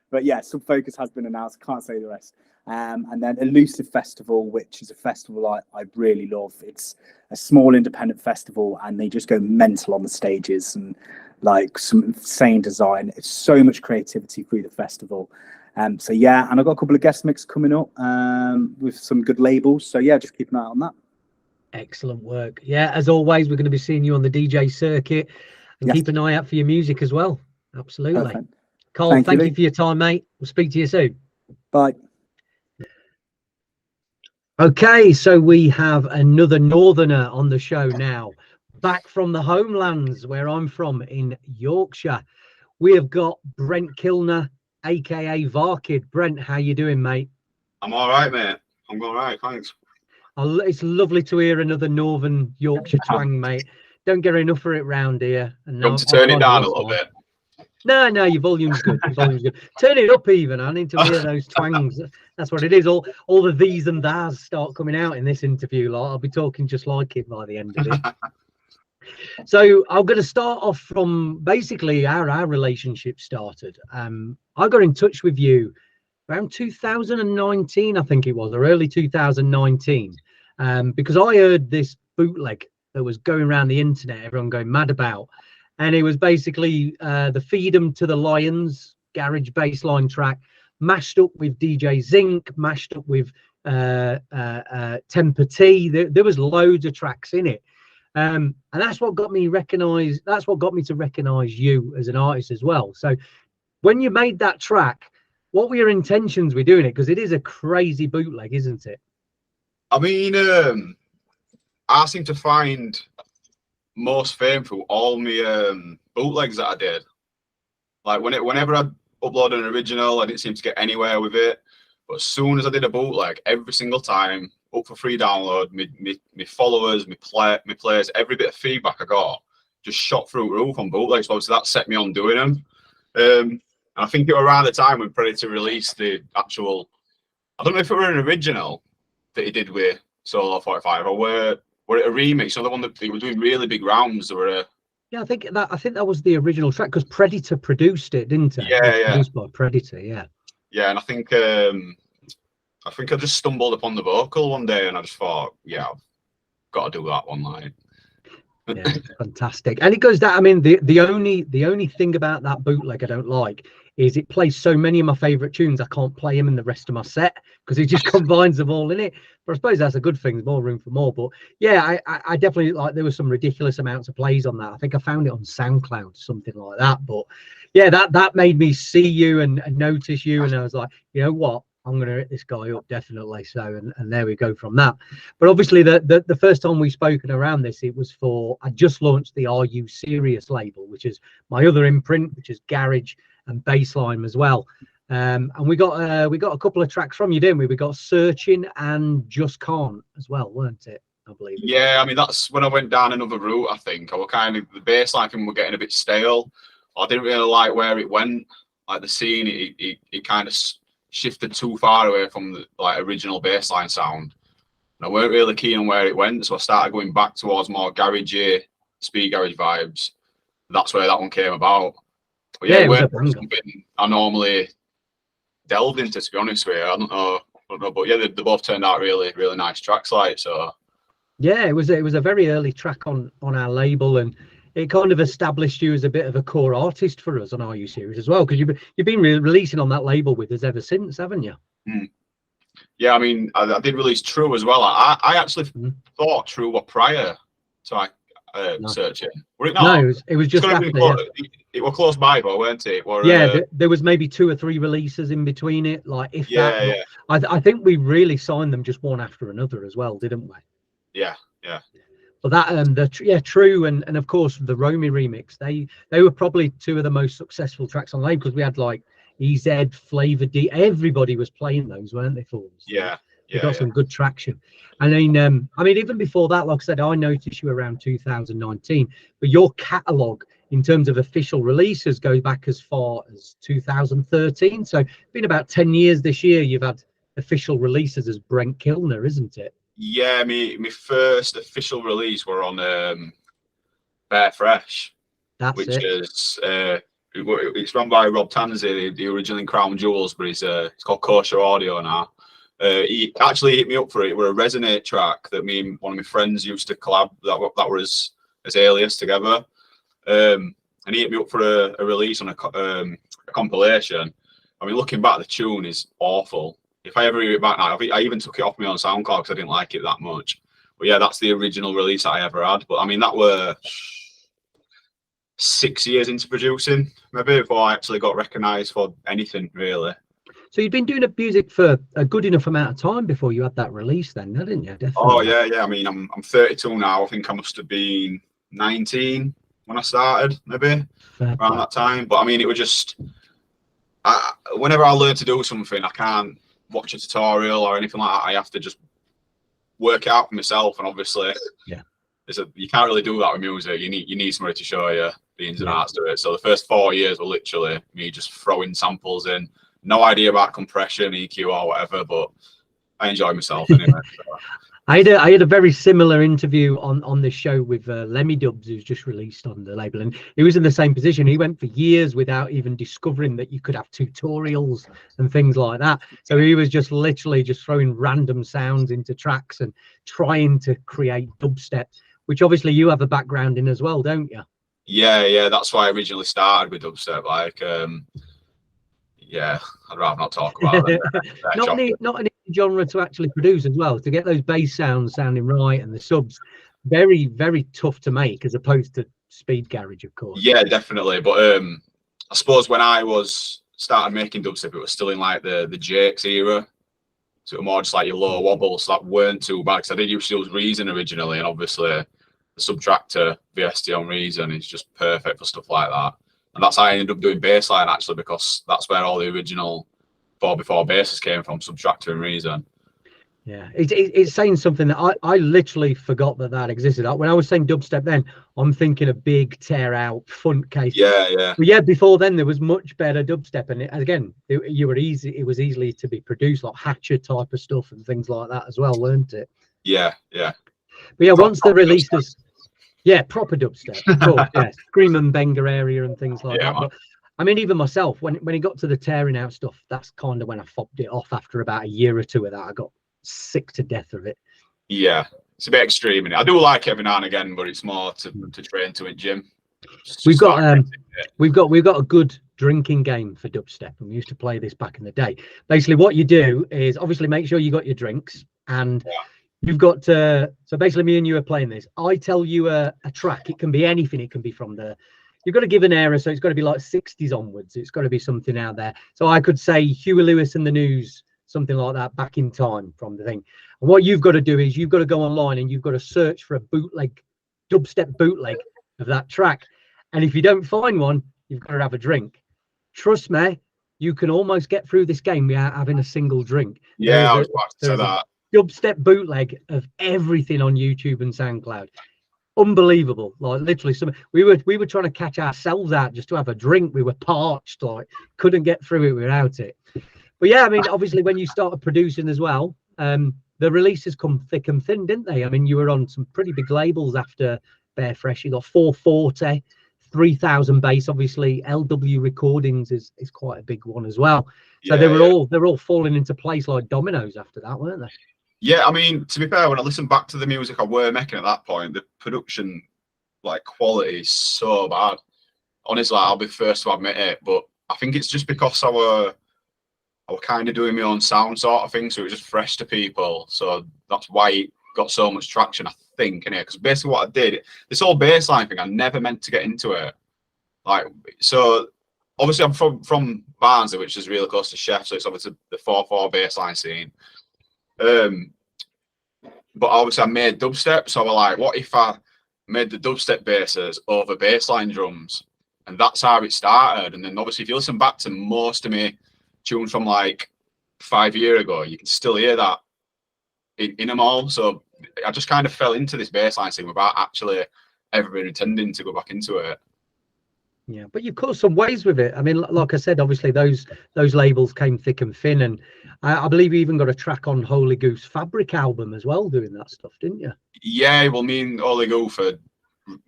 But yeah, some Focus has been announced. I can't say the rest. And then Elusive Festival, which is a festival I really love. It's a small independent festival and they just go mental on the stages and like some insane design. It's so much creativity through the festival. So yeah, and I've got a couple of guest mix coming up with some good labels. So yeah, just keep an eye on that. Excellent work. Yeah, as always, we're going to be seeing you on the DJ circuit and keep an eye out for your music as well. Absolutely. Perfect. Carl, thank you for your time, mate. We'll speak to you soon. Bye. Okay, so we have another northerner on the show now, back from the homelands where I'm from in Yorkshire. We have got Brent Kilner, aka Varkid. Brent, how you doing, mate? I'm all right, mate. I'm all right, thanks. It's lovely to hear another Northern Yorkshire twang, mate. Don't get enough of it round here. And You want to turn it down a little bit? No, your volume's good. Your volume's good. Turn it up even. I need to hear those twangs. That's what it is. All the these and thas start coming out in this interview. Like, I'll be talking just like it by the end of it. So I'm going to start off from basically how our relationship started. I got in touch with you around 2019, I think it was, or early 2019, because I heard this bootleg that was going around the internet, everyone going mad about. And it was basically the Feed 'em to the Lions garage bassline track, mashed up with DJ Zinc, mashed up with Temper T. There was loads of tracks in it. And that's what got me recognized. That's what got me to recognize you as an artist as well. So when you made that track, what were your intentions with doing it? Because it is a crazy bootleg, isn't it? I mean, I seem to find most fame through all my bootlegs that I did. Like whenever I uploaded an original, I didn't seem to get anywhere with it. But as soon as I did a bootleg, every single time, up for free download, my followers, my players, every bit of feedback I got just shot through the roof on bootlegs. So obviously that set me on doing them. And I think it was around the time when Predator released the actual, I don't know if it were an original that he did with Solo 45 or were it a remix? So the one that they were doing really big rounds. There were yeah, I think that was the original track because Predator produced it, didn't it? Yeah. Produced by Predator, yeah. Yeah, and I think I just stumbled upon the vocal one day and I just thought, yeah, I've got to do that one line. Yeah, fantastic. And it goes down. I mean, the only thing about that bootleg I don't like is it plays so many of my favorite tunes. I can't play them in the rest of my set because it just combines them all in it. But I suppose that's a good thing. There's more room for more. But yeah, I definitely like. There was some ridiculous amounts of plays on that. I think I found it on SoundCloud, something like that. But yeah, that made me see you and notice you, and I was like, you know what? I'm going to hit this guy up definitely. So, and there we go from that. But obviously the first time we've spoken around this, it was for, I just launched the Are You Serious label, which is my other imprint, which is garage and bassline as well. And we got a couple of tracks from you, didn't we? We got Searching and Just Can't as well, weren't it? I believe. Yeah, I mean, that's when I went down another route, I think. I was kind of, the bassline thing were getting a bit stale. I didn't really like where it went. Like the scene, it kind of shifted too far away from the original bassline sound. And I weren't really keen on where it went, so I started going back towards more garagey, speed garage vibes. That's where that one came about. But yeah, it wasn't something I normally delved into, to be honest with you. I don't know, but yeah, they both turned out really, really nice tracks, like so. Yeah, it was a very early track on our label, and it kind of established you as a bit of a core artist for us on Are You Serious as well, because you've been releasing on that label with us ever since, haven't you? Mm. Yeah, I mean, I did release True as well. I actually thought True were prior, so Searching. Were it not? No, it was just after. It was close by, but weren't it? There was maybe 2 or 3 releases in between it, like if that. Yeah. I think we really signed them just one after another as well, didn't we? Yeah. But that True and of course the Romy remix, they were probably 2 of the most successful tracks on label, because we had like EZ, Flavor D, everybody was playing those, weren't they, for us? Yeah. We got some good traction. I mean, even before that, like I said, I noticed you around 2019, but your catalogue in terms of official releases goes back as far as 2013. So it's been about 10 years this year you've had official releases as Brent Kilner, isn't it? Yeah, my first official release were on Bear Fresh, which is it's run by Rob Tansey, the original in Crown Jewels, but it's called Kosher Audio now. He actually hit me up for it. We're a Resonate track that me and one of my friends used to collab. That was as Alias together, and he hit me up for a release on a compilation. I mean, looking back, the tune is awful. If I ever hear it back now, I even took it off me on SoundCloud because I didn't like it that much. But yeah, that's the original release that I ever had. But I mean, that were 6 years into producing, maybe, before I actually got recognised for anything, really. So you'd been doing music for a good enough amount of time before you had that release then, didn't you? Definitely. Oh, yeah. I mean, I'm 32 now. I think I must have been 19 when I started, maybe, around that time. But I mean, it was just... whenever I learn to do something, I can't watch a tutorial or anything like that. I have to just work it out for myself, and obviously you can't really do that with music. You need somebody to show you the ins and outs to it. So the first 4 years were literally me just throwing samples in, no idea about compression, EQ or whatever, but I enjoy myself anyway. I had a very similar interview on this show with Lemmy Dubs, who's just released on the label, and he was in the same position. He went for years without even discovering that you could have tutorials and things like that. So he was just literally just throwing random sounds into tracks and trying to create dubstep, which obviously you have a background in as well, don't you? Yeah. That's why I originally started with dubstep. Like, I'd rather not talk about it. not an easy genre to actually produce as well, to get those bass sounds sounding right and the subs very, very tough to make, as opposed to speed garage, of course. Yeah, definitely. But I suppose when I started making dubstep, it was still in like the Jakes era, so it was more just like your low wobble, so that weren't too bad, because I did used to use Reason originally, and obviously the Subtractor VST on Reason is just perfect for stuff like that. And that's how I ended up doing bassline, actually, because that's where all the original 4x4 basses came from, Subtractor and Reason. Yeah, it's saying something that I literally forgot that existed. When I was saying dubstep then, I'm thinking a big tear out front case. Yeah. But yeah, before then there was much better dubstep, and it was easily to be produced, like Hatcher type of stuff and things like that as well, weren't it? Yeah. But yeah, once the release was... Yeah, proper dubstep, of course, yeah. Scream and Benger area and things like that. But I mean, even myself, when it got to the tearing out stuff, that's kind of when I fobbed it off after about a year or two of that. I got sick to death of it. Yeah, it's a bit extreme. I do like it every now and again, but it's more to train to it, Jim. We've got a good drinking game for dubstep, and we used to play this back in the day. Basically, what you do is obviously make sure you got your drinks, and you've got so basically me and you are playing this. I tell you a track. It can be anything. It can be from you've got to give an era, so it's got to be like 60s onwards. It's got to be something out there. So I could say Huey Lewis and the News, something like that, Back in Time from the thing. And what you've got to do is you've got to go online and you've got to search for a dubstep bootleg of that track. And if you don't find one, you've got to have a drink. Trust me, you can almost get through this game without having a single drink. Yeah, I was about to say that. Dubstep bootleg of everything on YouTube and SoundCloud. Unbelievable. Like literally we were trying to catch ourselves out just to have a drink. We were parched, like couldn't get through it without it. But yeah, I mean, obviously when you started producing as well, the releases come thick and thin, didn't they? I mean, you were on some pretty big labels after Bear Fresh. You got 440, 3000 bass. Obviously LW Recordings is quite a big one as well. So they're all falling into place like dominoes after that, weren't they? Yeah, I mean, to be fair, when I listen back to the music I were making at that point, the production quality is so bad. Honestly, I'll be the first to admit it, but I think it's just because I were kind of doing my own sound sort of thing, so it was just fresh to people. So that's why got so much traction, I think, innit? Because basically what I did, this whole bassline thing, I never meant to get into it. Like, so obviously I'm from Barnsley, which is really close to Chef, so it's obviously the 4/4 bassline scene. But obviously I made dubstep, so I was like, what if I made the dubstep basses over bassline drums? And that's how it started. And then obviously if you listen back to most of me tunes from like 5 years ago, you can still hear that in them all. So I just kind of fell into this bassline thing without actually ever intending to go back into it. Yeah, but you've caught some ways with it. I mean, like I said, obviously those labels came thick and thin, and I believe you even got a track on Holy Goose Fabric album as well, doing that stuff, didn't you? Yeah, well, me and Holy Goose we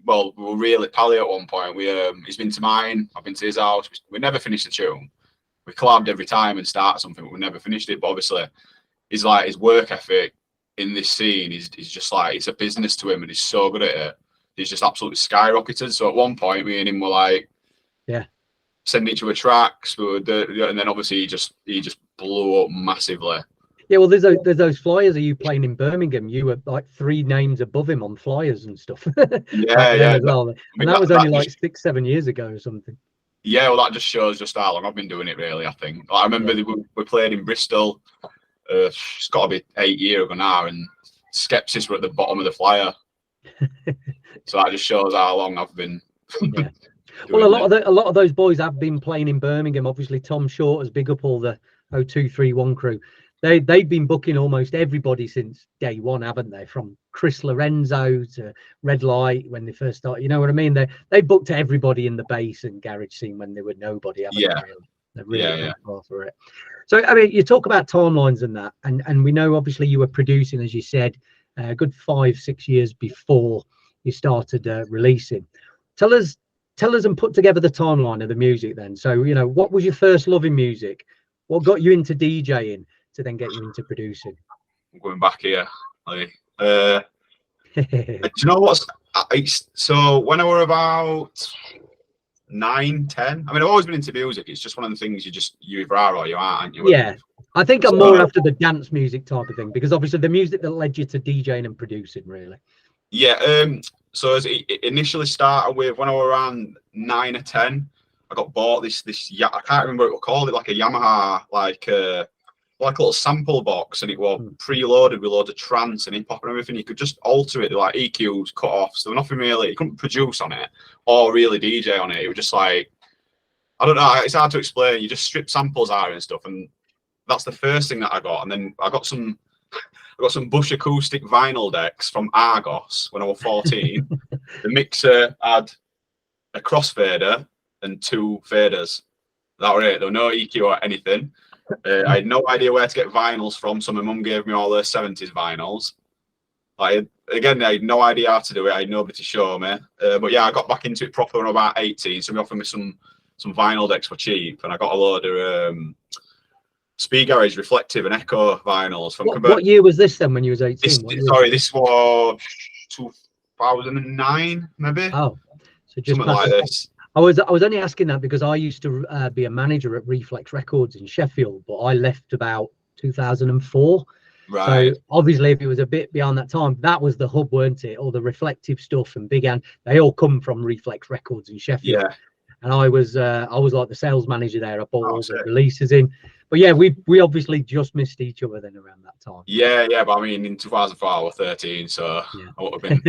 were really pally at one point. He's been to mine, I've been to his house. We never finished the tune. We collabed every time and started something, but we never finished it. But obviously, he's like, his work ethic in this scene is just like, it's a business to him, and he's so good at it. He's just absolutely skyrocketed. So at one point, me and him were like, yeah, sending each other tracks, and then obviously he just blew up massively. Yeah, well, there's those flyers of you playing in Birmingham. You were like 3 names above him on flyers and stuff. Yeah. Well. And that was only like 6-7 years ago or something. Yeah, well, that just shows just how long I've been doing it, really, I think. Like, I remember we played in Bristol. It's got to be 8 years ago now, and Skepsis were at the bottom of the flyer. So that just shows how long I've been. Yeah. Well, a lot of those boys have been playing in Birmingham. Obviously, Tom Short has big up all the 0231 crew. They've been booking almost everybody since day one, haven't they? From Chris Lorenzo to Red Light when they first started. You know what I mean? They booked everybody in the bass and garage scene when they were nobody. Yeah. They're really gone far for it. So, I mean, you talk about timelines and that, and we know obviously you were producing, as you said, a good 5-6 years before you started releasing. Tell us and put together the timeline of the music then. So, you know, what was your first love in music? What got you into DJing to then get you into producing? I'm going back here. Do you know what's so when I were about 9, 10, I mean, I've always been into music. It's just one of the things you either are or you aren't you? Yeah, I think I'm more after the dance music type of thing, because obviously the music that led you to DJing and producing, really. Yeah, so as it initially started with, when I was around 9 or 10, I got bought this I can't remember what it was called, like a Yamaha, like a little sample box, and it was preloaded with loads of trance and hip hop and everything. You could just alter it, like EQs, cut offs. There was nothing really. You couldn't produce on it or really DJ on it. It was just like, I don't know. It's hard to explain. You just strip samples out and stuff, and that's the first thing that I got. And then I got some Bush acoustic vinyl decks from Argos when I was 14. The mixer had a crossfader and 2 faders. That was it. There was no EQ or anything. I had no idea where to get vinyls from, so my mum gave me all the 70s vinyls. Again, I had no idea how to do it. I had nobody to show me. But yeah, I got back into it proper when I was about 18. So they offered me some vinyl decks for cheap, and I got a load of Speed Garage reflective and echo vinyls from. What year was this then when you was 18? This was 2009, maybe. Oh, so just something like this. I was only asking that because I used to be a manager at Reflex Records in Sheffield, but I left about 2004. Right. So obviously, if it was a bit beyond that time, that was the hub, weren't it? All the reflective stuff and Big Ant, they all come from Reflex Records in Sheffield. Yeah. And I was like the sales manager there. I bought all the releases in. But yeah, we obviously just missed each other then around that time. Yeah, but I mean, in 2004 I was 13, so yeah. I would have been.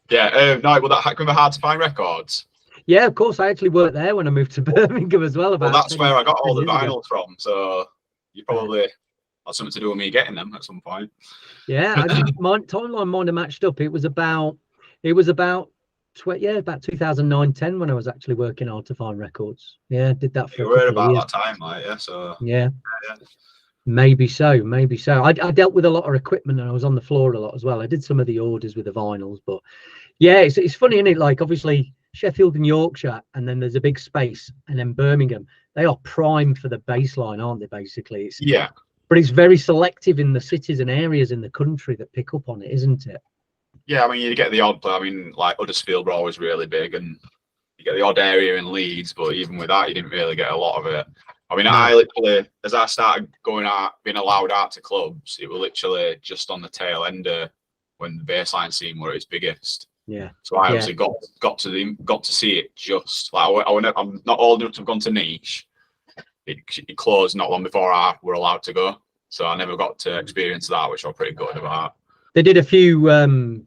Yeah, no, well, that can be hard to find records. Yeah, of course. I actually worked there when I moved to Birmingham as well. Well, that's where I got all the vinyls from. So you probably had something to do with me getting them at some point. Yeah, my timeline might have matched up. It was about 2009-10 when I was actually working hard to find records. Yeah, I did that for a couple about of years. That time, like, yeah. So yeah. Maybe so. I dealt with a lot of equipment and I was on the floor a lot as well. I did some of the orders with the vinyls, but yeah, it's funny, isn't it? Like, obviously Sheffield and Yorkshire, and then there's a big space, and then Birmingham. They are prime for the bass line, aren't they? Basically, yeah. But it's very selective in the cities and areas in the country that pick up on it, isn't it? Yeah, I mean, you get the odd. I mean, like Huddersfield were always really big, and you get the odd area in Leeds, but even with that, you didn't really get a lot of it. I mean, No. I literally, as I started going out, being allowed out to clubs, it was literally just on the tail end of when the baseline scene were at its biggest. Yeah. So I Yeah. obviously got to see it just like I'm not old enough to have gone to niche. It closed not long before I were allowed to go, so I never got to experience that, which I'm pretty good about. They did a few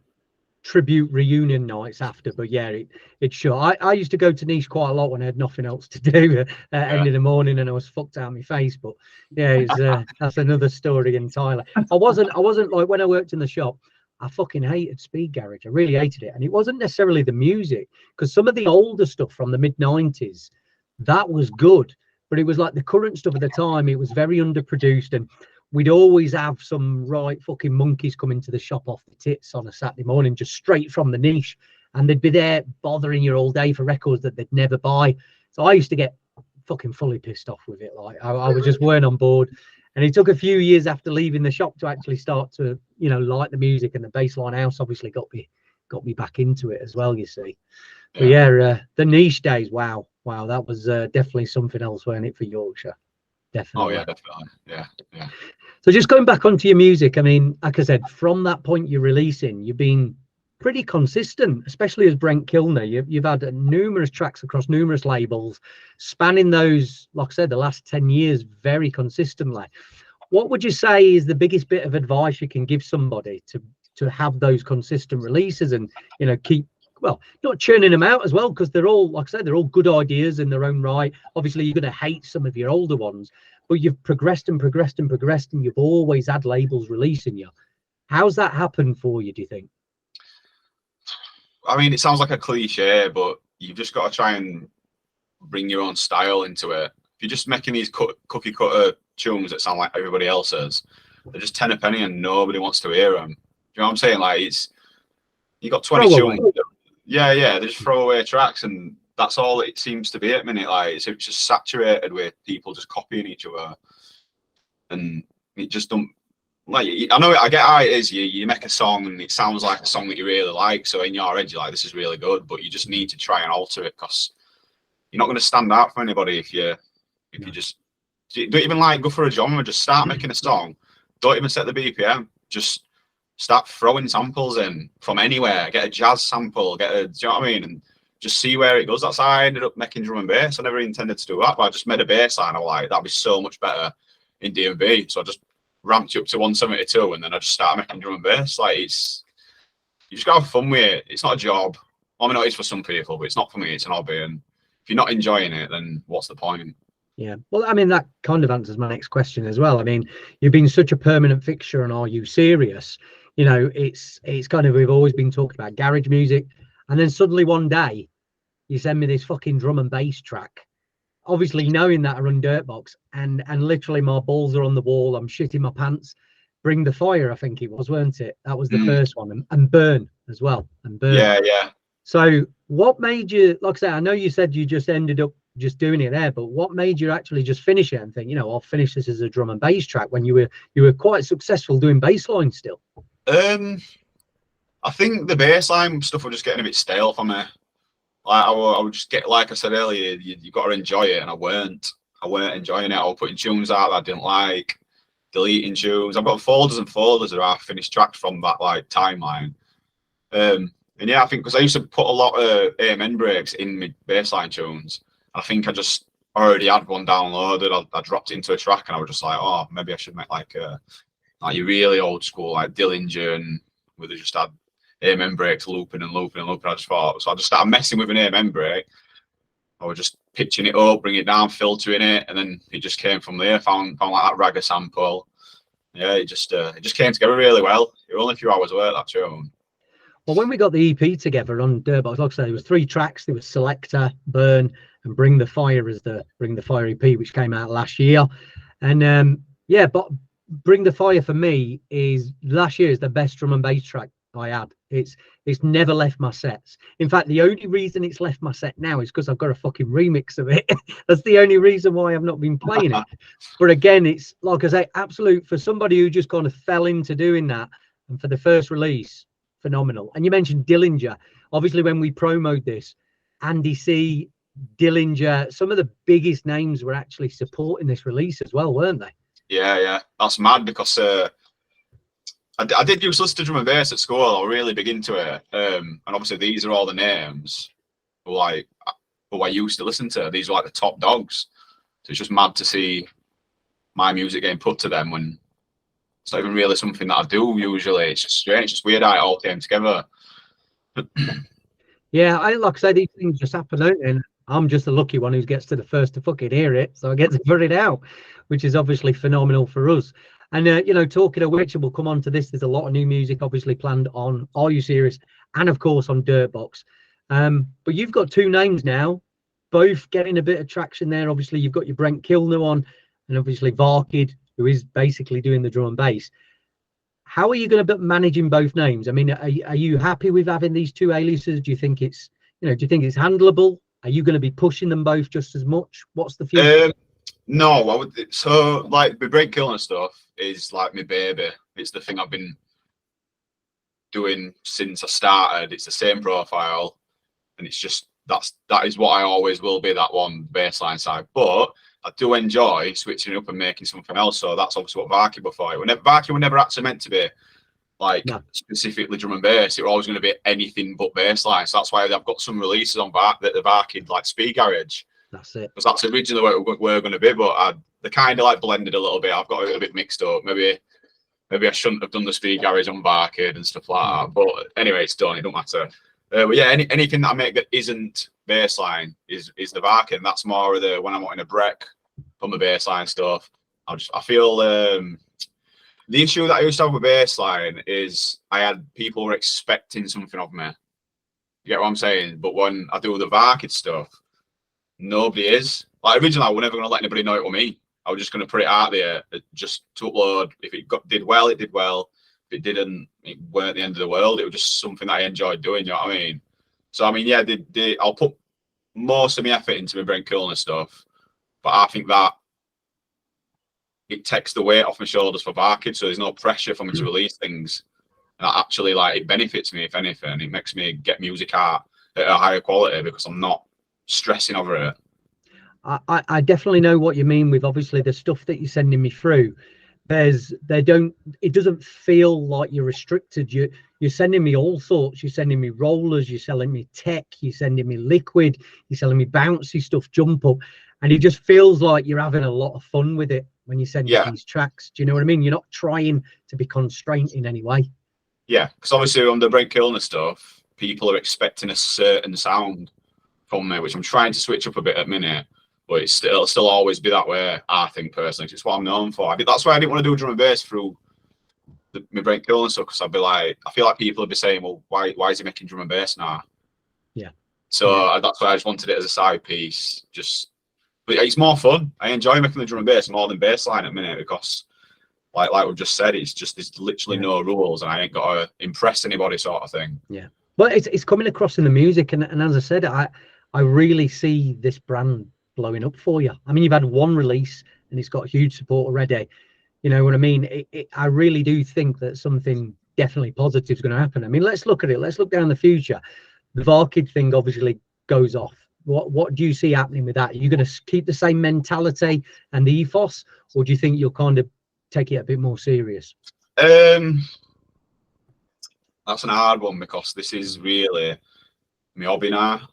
tribute reunion nights after, but yeah, it's sure. I used to go to niche quite a lot when I had nothing else to do at end of the morning and I was fucked out of my face. But yeah, it's that's another story entirely. I wasn't like when I worked in the shop. I fucking hated Speed Garage. I really hated it, and it wasn't necessarily the music, because some of the older stuff from the mid-90s, that was good, but it was like the current stuff at the time. It was very underproduced, and we'd always have some right fucking monkeys coming to the shop off the tits on a Saturday morning, just straight from the niche, and they'd be there bothering you all day for records that they'd never buy. So I used to get fucking fully pissed off with it. Like I was just weren't on board. And it took a few years after leaving the shop to actually start to, you know, like the music, and the bassline house obviously got me back into it as well, you see. But yeah, the niche days, wow, that was definitely something else, weren't it, for Yorkshire? Definitely. Oh yeah, definitely. Yeah. So just going back onto your music, I mean, like I said, from that point you're releasing, you've been pretty consistent, especially as Brent Kilner. You've had numerous tracks across numerous labels, spanning those, like I said, the last 10 years very consistently. What would you say is the biggest bit of advice you can give somebody to have those consistent releases and, you know, keep, well, not churning them out as well, because they're all, like I said, they're all good ideas in their own right. Obviously, you're going to hate some of your older ones, but you've progressed and progressed and progressed, and you've always had labels releasing you. How's that happened for you, do you think? I mean, it sounds like a cliche, but you've just got to try and bring your own style into it. If you're just making these cookie cutter tunes that sound like everybody else's, they're just 10 a penny and nobody wants to hear them. Do you know what I'm saying? Like, you got 20 tunes. Yeah, they just throw away tracks, and that's all it seems to be at the minute. Like, it's just saturated with people just copying each other, and it just don't. Like, I know, I get how it is. You make a song and it sounds like a song that you really like, so in your head you're like, this is really good, but you just need to try and alter it, because you're not going to stand out for anybody if you just don't even like go for a genre. Just start making a song. Don't even set the BPM. Just start throwing samples in from anywhere. Get a jazz sample. Do you know what I mean? And just see where it goes. That's how I ended up making drum and bass. I never intended to do that, but I just made a bass line. I was like, that'd be so much better in DNB. So I just ramped you up to 172, and then I just started making drum and bass. Like, you just gotta have fun with it. It's not a job. I mean, it is for some people, but it's not for me. It's an hobby, and if you're not enjoying it, then what's the point? Yeah, well, I mean, that kind of answers my next question as well. I mean, you've been such a permanent fixture on Are You Serious? You know, it's kind of, we've always been talking about garage music, and then suddenly one day you send me this fucking drum and bass track, obviously knowing that I run Dirtbox, and literally my balls are on the wall. I'm shitting my pants. Bring the Fire, I think it was, weren't it? That was the first one, and Burn as well, and Burn. Yeah. So what made you, like I said, I know you said you just ended up just doing it there, but what made you actually just finish it and think, you know, I'll finish this as a drum and bass track, when you were quite successful doing bass line still? I think the bass line stuff was just getting a bit stale for me. Like, I would just get, like I said earlier, you got to enjoy it, and I weren't enjoying it. I was putting tunes out that I didn't like, deleting tunes. I've got folders and folders of half finished tracks from that like timeline. And yeah, I think because I used to put a lot of amen breaks in my bassline tunes, I think I just already had one downloaded. I dropped it into a track, and I was just like, oh, maybe I should make like your really old school like Dillinger, and where they just had amen breaks looping and looping and looping. I just thought, so I just started messing with an amen break. I was just pitching it up, bring it down, filtering it, and then it just came from there. Found like that ragga sample. Yeah, it just came together really well. It was only a few hours work, that tune. Well, when we got the EP together on Dirtbox, like I said, there was 3 tracks. There was Selector, Burn, and Bring the Fire as the Bring the Fire EP, which came out last year. And yeah, but Bring the Fire for me is last year is the best drum and bass track I had. It's never left my sets. In fact, the only reason it's left my set now is because I've got a fucking remix of it. That's the only reason why I've not been playing it. But again, it's like I say, absolute for somebody who just kind of fell into doing that, and for the first release, phenomenal. And you mentioned Dillinger. Obviously, when we promoted this, Andy C Dillinger, some of the biggest names were actually supporting this release as well, weren't they? Yeah, that's mad because I did use listen to drum and bass at school. I was really big into it, and obviously these are all the names who I used to listen to. These are like the top dogs. So it's just mad to see my music getting put to them when it's not even really something that I do usually. It's just strange. It's just weird how it all came together. Yeah, like I say, these things just happen, don't they? And I'm just the lucky one who gets to the first to fucking hear it, so I get to put it out, which is obviously phenomenal for us. And you know, talking of which, we'll come on to this. There's a lot of new music obviously planned on Are You Serious, and of course on Dirtbox. But you've got two names now, both getting a bit of traction there. Obviously, you've got your Brent Kilner on, and obviously Varkid, who is basically doing the drum and bass. How are you going to be managing both names? I mean, are you happy with having these two aliases? Do you think it's, do you think it's handleable? Are you going to be pushing them both just as much? What's the future? No, I would. So, like, the Brent Kilner stuff is like my baby. It's the thing I've been doing since I started. It's the same profile, and it's just that is what I always will be. That one baseline side, but I do enjoy switching up and making something else. So that's obviously what Varkid before. Varkid were never actually meant to be like specifically drum and bass. It were always going to be anything but bassline. So that's why I've got some releases on the Varkid like Speed Garage. That's it. Because that's originally what we're going to be, but they kind of like blended a little bit. I've got a bit mixed up. Maybe I shouldn't have done the Speed Garage on Varkid and stuff like that. But anyway, it's done. It don't matter. But yeah, anything that I make that isn't bassline is the Varkid. That's more of the when I'm wanting a break from the bassline stuff. I feel the issue that I used to have with bassline is I had people were expecting something of me. You get what I'm saying? But when I do the Varkid stuff, nobody is. Like originally, I was never going to let anybody know it was me. I was just going to put it out there just to upload. If it did well, it did well. If it didn't, it weren't the end of the world. It was just something that I enjoyed doing. You know what I mean? So I mean, yeah, I'll put most of my effort into my Brent Kilner stuff, but I think that it takes the weight off my shoulders for Varkid, so there's no pressure for me to release things. And that actually, like, it benefits me, if anything. It makes me get music out at a higher quality because I'm not stressing over it. I definitely know what you mean with obviously the stuff that you're sending me through. It doesn't feel like you're restricted. You're sending me all sorts. You're sending me rollers, you're selling me tech, you're sending me liquid, you're selling me bouncy stuff, jump up, and it just feels like you're having a lot of fun with it when you send me these tracks. Do you know what I mean? You're not trying to be constrained in any way. Yeah, because obviously on the Brent Kilner stuff, people are expecting a certain sound from me, which I'm trying to switch up a bit at minute. But it'll still always be that way, I think, personally. It's what I'm known for. That's why I didn't want to do drum and bass through my Brent Kilner stuff, because I'd be like, I feel like people would be saying, well, why is he making drum and bass now? Yeah. So that's why I just wanted it as a side piece. But it's more fun. I enjoy making the drum and bass more than bass line at the minute because, like we've just said, it's just there's literally no rules, and I ain't got to impress anybody, sort of thing. Yeah. Well, it's coming across in the music, and as I said, I really see this brand blowing up for you. I mean, you've had one release and it's got huge support already. You know what I mean? I really do think that something definitely positive is going to happen. I mean, let's look at it. Let's look down the future. The Varkid thing obviously goes off. What do you see happening with that? Are you going to keep the same mentality and the ethos, or do you think you'll kind of take it a bit more serious? That's an hard one because this is really my hobby now.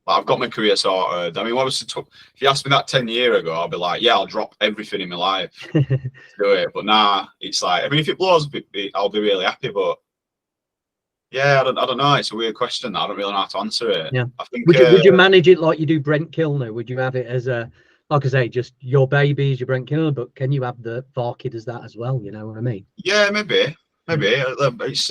Like, I've got my career sorted. I mean, if you asked me that 10 years ago, I'd be like, yeah, I'll drop everything in my life to do it. But nah, it's like, I mean, if it blows, I'll be really happy. But yeah, I don't know. It's a weird question. I don't really know how to answer it. Yeah. I think, would you manage it like you do Brent Kilner? Would you have it as a, like I say, just your babies, your Brent Kilner, but can you have the Varkid as that as well? You know what I mean? Yeah, maybe. It's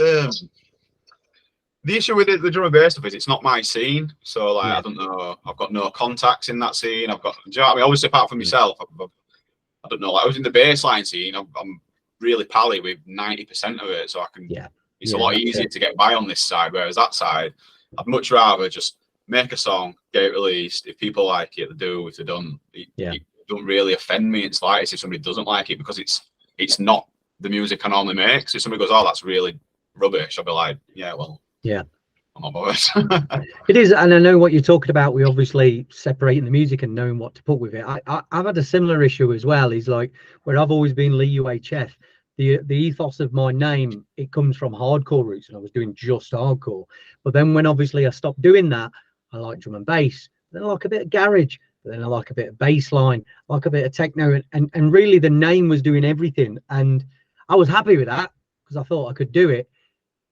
the issue with the drum and bass stuff is it's not my scene. So like, I don't know. I've got no contacts in that scene. Do you know what I mean? Obviously, apart from myself, I don't know. Like, I was in the bassline scene. I'm really pally with 90% of it, so I can. Yeah. It's a lot easier to get by on this side. Whereas that side, I'd much rather just make a song, get it released. If people like it, they do. If they don't, it don't really offend me. It's like if somebody doesn't like it because it's not the music I normally make. So if somebody goes, "Oh, that's really rubbish," I'll be like, "Yeah, well." Yeah. I'm not bothered. It is, and I know what you're talking about. We obviously separating the music and knowing what to put with it. I've had a similar issue as well. Is like where I've always been Lee UHF. The ethos of my name, it comes from hardcore roots, and I was doing just hardcore. But then when obviously I stopped doing that, I like drum and bass. Then I like a bit of garage. But then I like a bit of bass line, I like a bit of techno, and really the name was doing everything. And I was happy with that because I thought I could do it.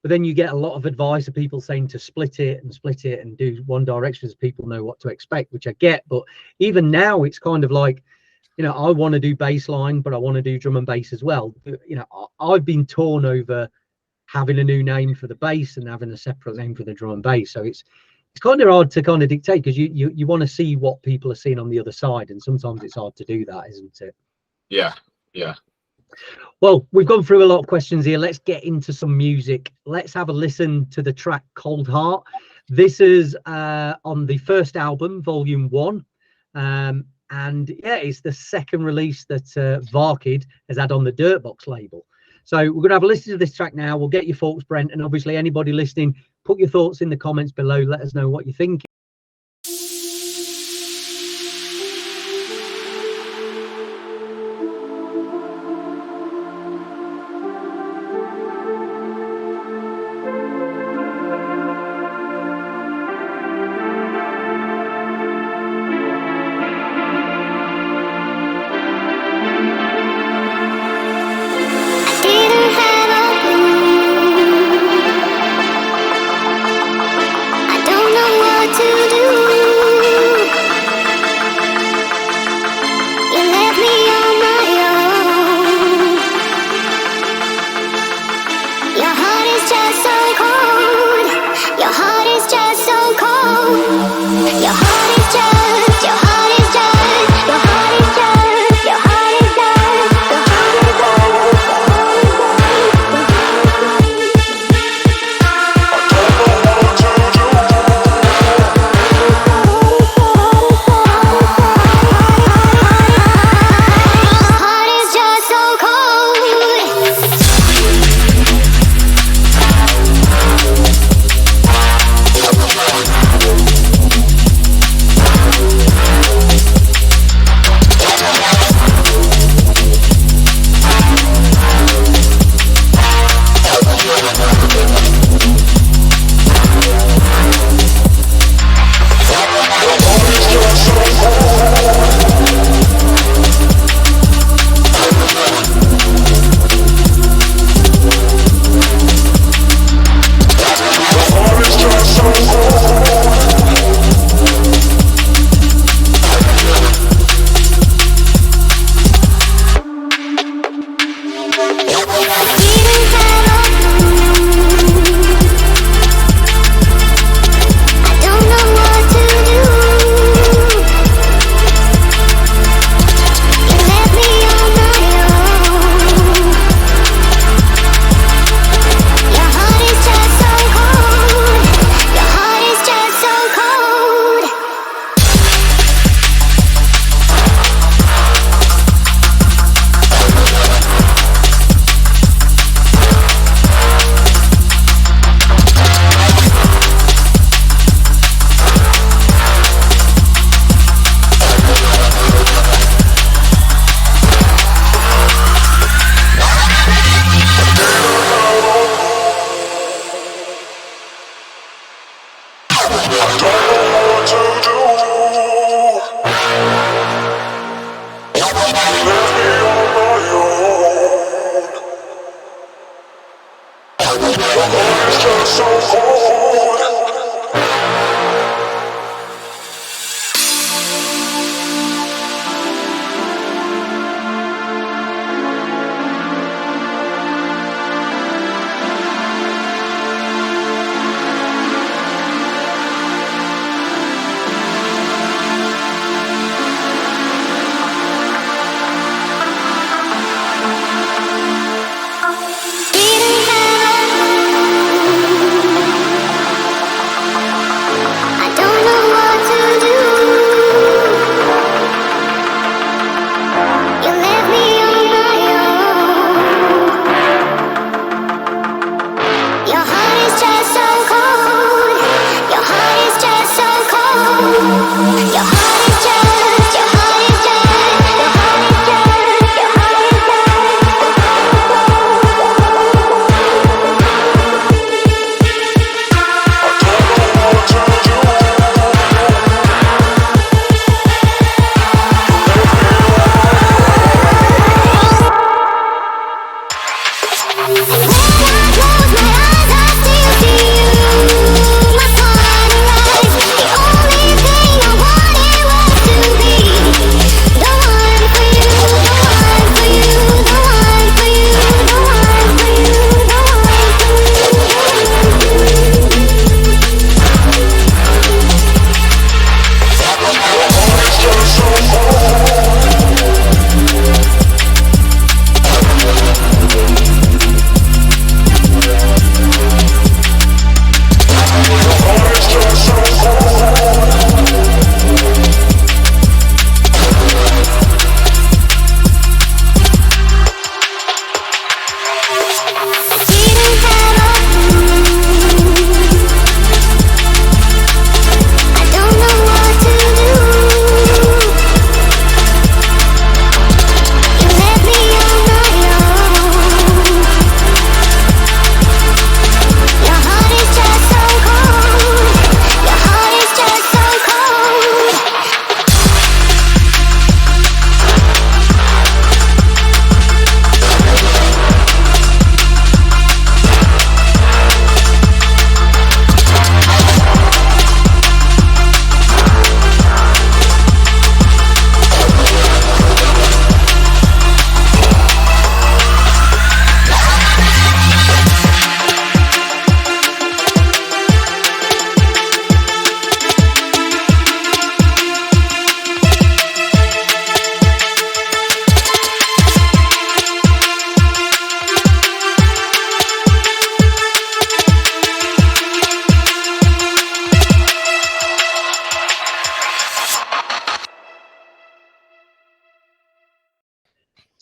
But then you get a lot of advice of people saying to split it and do one direction as people know what to expect, which I get. But even now, it's kind of like, you know, I want to do bass line, but I want to do drum and bass as well. You know, I've been torn over having a new name for the bass and having a separate name for the drum and bass. So it's kind of hard to kind of dictate because you want to see what people are seeing on the other side. And sometimes it's hard to do that, isn't it? Yeah, yeah. Well, we've gone through a lot of questions here. Let's get into some music. Let's have a listen to the track Cold Heart. This is on the first album, Volume 1. And yeah, it's the second release that Varkid has had on the Dirtbox label. So we're going to have a listen to this track now. We'll get your thoughts, Brent. And obviously anybody listening, put your thoughts in the comments below. Let us know what you think.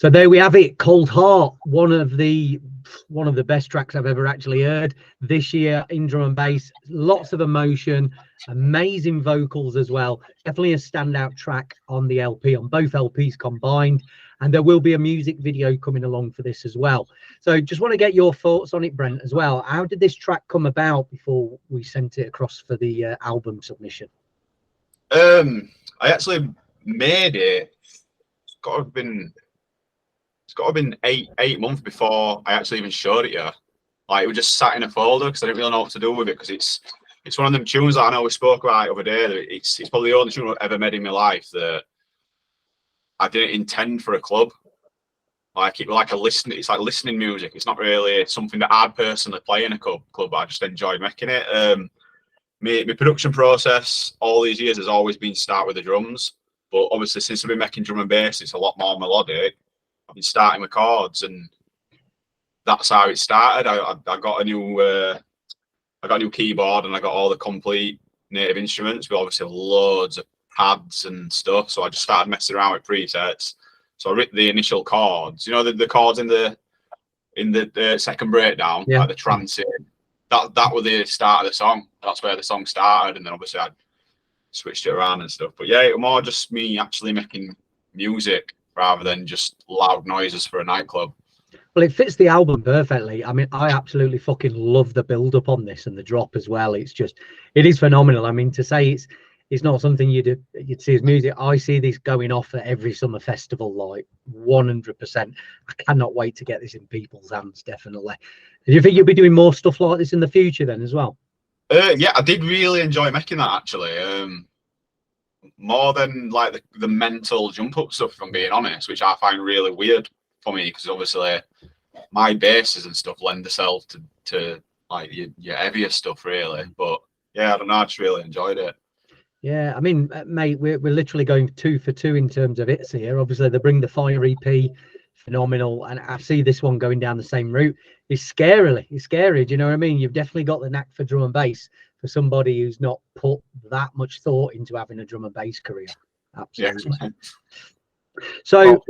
So there we have it, Cold Heart, one of the best tracks I've ever actually heard this year in drum and bass. Lots of emotion, amazing vocals as well. Definitely a standout track on the LP, on both LPs combined. And there will be a music video coming along for this as well. So just want to get your thoughts on it, Brent, as well. How did this track come about before we sent it across for the album submission? I actually made it. It's got to have been eight months before I actually even showed it. Yeah, like it was just sat in a folder because I didn't really know what to do with it, because it's one of them tunes that I know we spoke about over there. That it's probably the only tune I've ever made in my life that I didn't intend for a club. Like it's like listening music. It's not really something that I'd personally play in a club, but I just enjoyed making it. My production process all these years has always been start with the drums, but obviously since I've been making drum and bass, it's a lot more melodic. I've been starting with chords, and that's how it started. I got a new keyboard, and I got all the complete native instruments with obviously loads of pads and stuff. So I just started messing around with presets. So I wrote the initial chords, you know, the chords in the second breakdown, like the transit. That was the start of the song. That's where the song started, and then obviously I switched it around and stuff. But yeah, it was more just me actually making music rather than just loud noises for a nightclub. Well, it fits the album perfectly. I mean, I absolutely fucking love the build up on this and the drop as well. It is phenomenal. I mean, to say it's not something you'd see as music. I see this going off at every summer festival, like 100%. I cannot wait to get this in people's hands, definitely. Do you think you'll be doing more stuff like this in the future then as well? Yeah, I did really enjoy making that actually. More than like the mental jump up stuff, if I'm being honest, which I find really weird for me, because obviously my basses and stuff lend themselves to like your heavier stuff really. But yeah, I don't know, I just really enjoyed it. Yeah, I mean, mate, we're literally going 2 for 2 in terms of hits here. Obviously, they bring the Fire EP, phenomenal, and I see this one going down the same route. It's scary. It's scary. Do you know what I mean? You've definitely got the knack for drum and bass for somebody who's not put that much thought into having a drum and bass career. Absolutely. Yeah. So,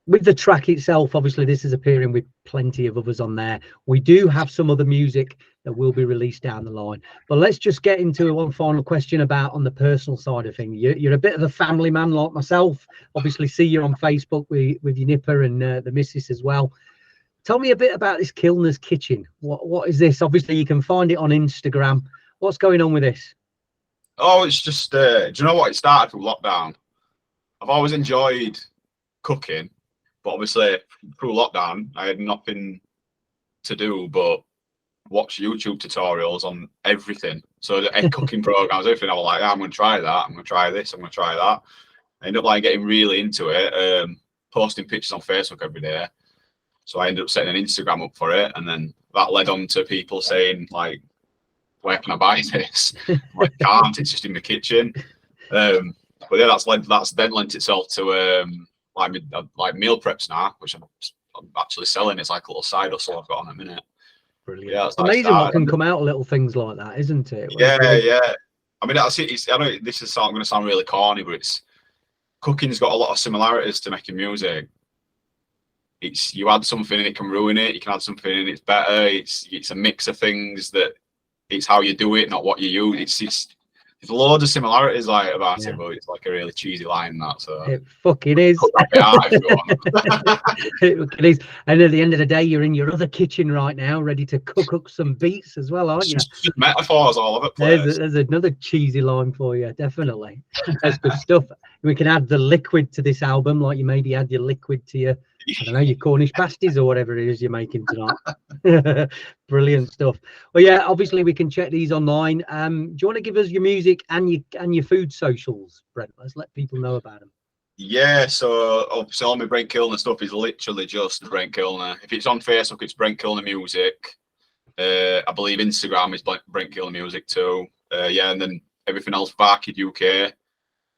with the track itself, obviously, this is appearing with plenty of others on there. We do have some other music that will be released down the line. But let's just get into one final question about on the personal side of things. You're a bit of a family man like myself. Obviously, see you on Facebook with your nipper and the missus as well. Tell me a bit about this Kilner's Kitchen. What is this? Obviously, you can find it on Instagram. What's going on with this? Oh, it's just, do you know what? It started through lockdown. I've always enjoyed cooking, but obviously through lockdown, I had nothing to do but watch YouTube tutorials on everything. So the egg cooking programs, everything. I was like, I'm going to try that. I'm going to try this. I'm going to try that. I ended up like getting really into it, posting pictures on Facebook every day. So I ended up setting an Instagram up for it, and then that led on to people saying like, where can I buy this? Like, can't, it's just in the kitchen. But yeah, that's then lent itself to like meal preps now, which I'm actually selling. It's like a little side hustle I've got on a minute. Brilliant. Yeah, it's amazing what can come out of little things like that, isn't it? Yeah. I mean, I know this is going to sound really corny, but cooking's got a lot of similarities to making music. You add something and it can ruin it. You can add something and it's better. It's a mix of things that it's how you do it, not what you use. There's loads of similarities about it, but it's like a really cheesy line that. So it fucking is. It is. And at the end of the day, you're in your other kitchen right now, ready to cook up some beats as well, aren't you? Just metaphors all over the place. There's another cheesy line for you, definitely. That's good stuff. We can add the liquid to this album, like you maybe add your liquid to your, I don't know, your Cornish pasties or whatever it is you're making tonight. Brilliant stuff. Well, yeah, obviously we can check these online. Do you want to give us your music and your food socials, Brent? Let's let people know about them. Yeah, so obviously all my Brent Kilner stuff is literally just Brent Kilner. If it's on Facebook, it's Brent Kilner Music. I believe Instagram is Brent Kilner Music too. Yeah, and then everything else, Varkid UK.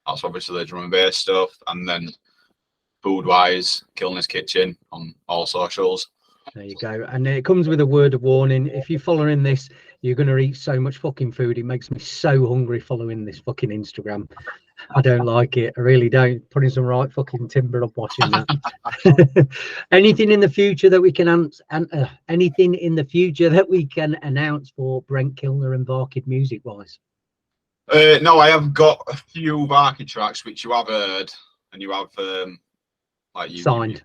That's obviously the drum and bass stuff. And then food-wise, Kilner's Kitchen on all socials. There you go. And it comes with a word of warning. If you're following this, you're going to eat so much fucking food. It makes me so hungry following this fucking Instagram. I don't like it. I really don't. Putting some right fucking timber up watching that. Anything in the future that we can anything in the future that we can announce for Brent Kilner and Varkid music wise? No, I have got a few Varkid tracks which you have heard, and you have like you signed.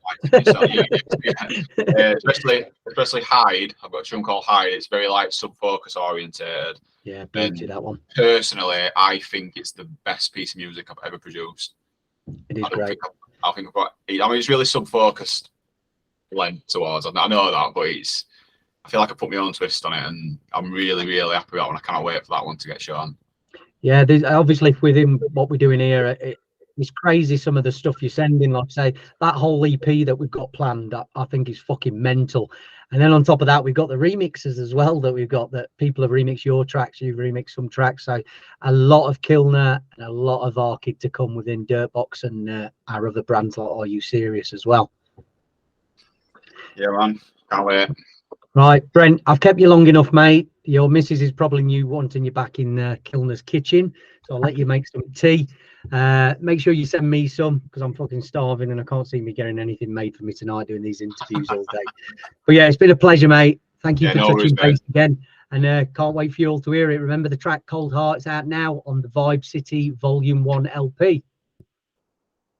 Especially Hide. I've got a tune called Hide. It's very like sub-focus oriented. Yeah, beauty, that one. Personally, I think it's the best piece of music I've ever produced. It is great. I think I've got. I mean, it's really sub-focused blend towards. I know that, but I feel like I put my own twist on it, and I'm really, really happy with that one. I can't wait for that one to get shown. Yeah, there's obviously within what we're doing here, it's crazy some of the stuff you're sending. Like say that whole EP that we've got planned, I think is fucking mental. And then on top of that, we've got the remixes as well that we've got, that people have remixed your tracks, you've remixed some tracks. So a lot of Kilner and a lot of Varkid to come within Dirtbox and our other brands like Are You Serious as well. Yeah, man, can't wait. Right, Brent, I've kept you long enough, mate. Your missus is probably wanting you back in Kilner's kitchen, so I'll let you make some tea. Make sure you send me some, because I'm fucking starving and I can't see me getting anything made for me tonight doing these interviews all day. But yeah, it's been a pleasure, mate. Thank you for touching base again, and can't wait for you all to hear it. Remember the track Cold Heart's out now on the Vibe City Volume 1 LP.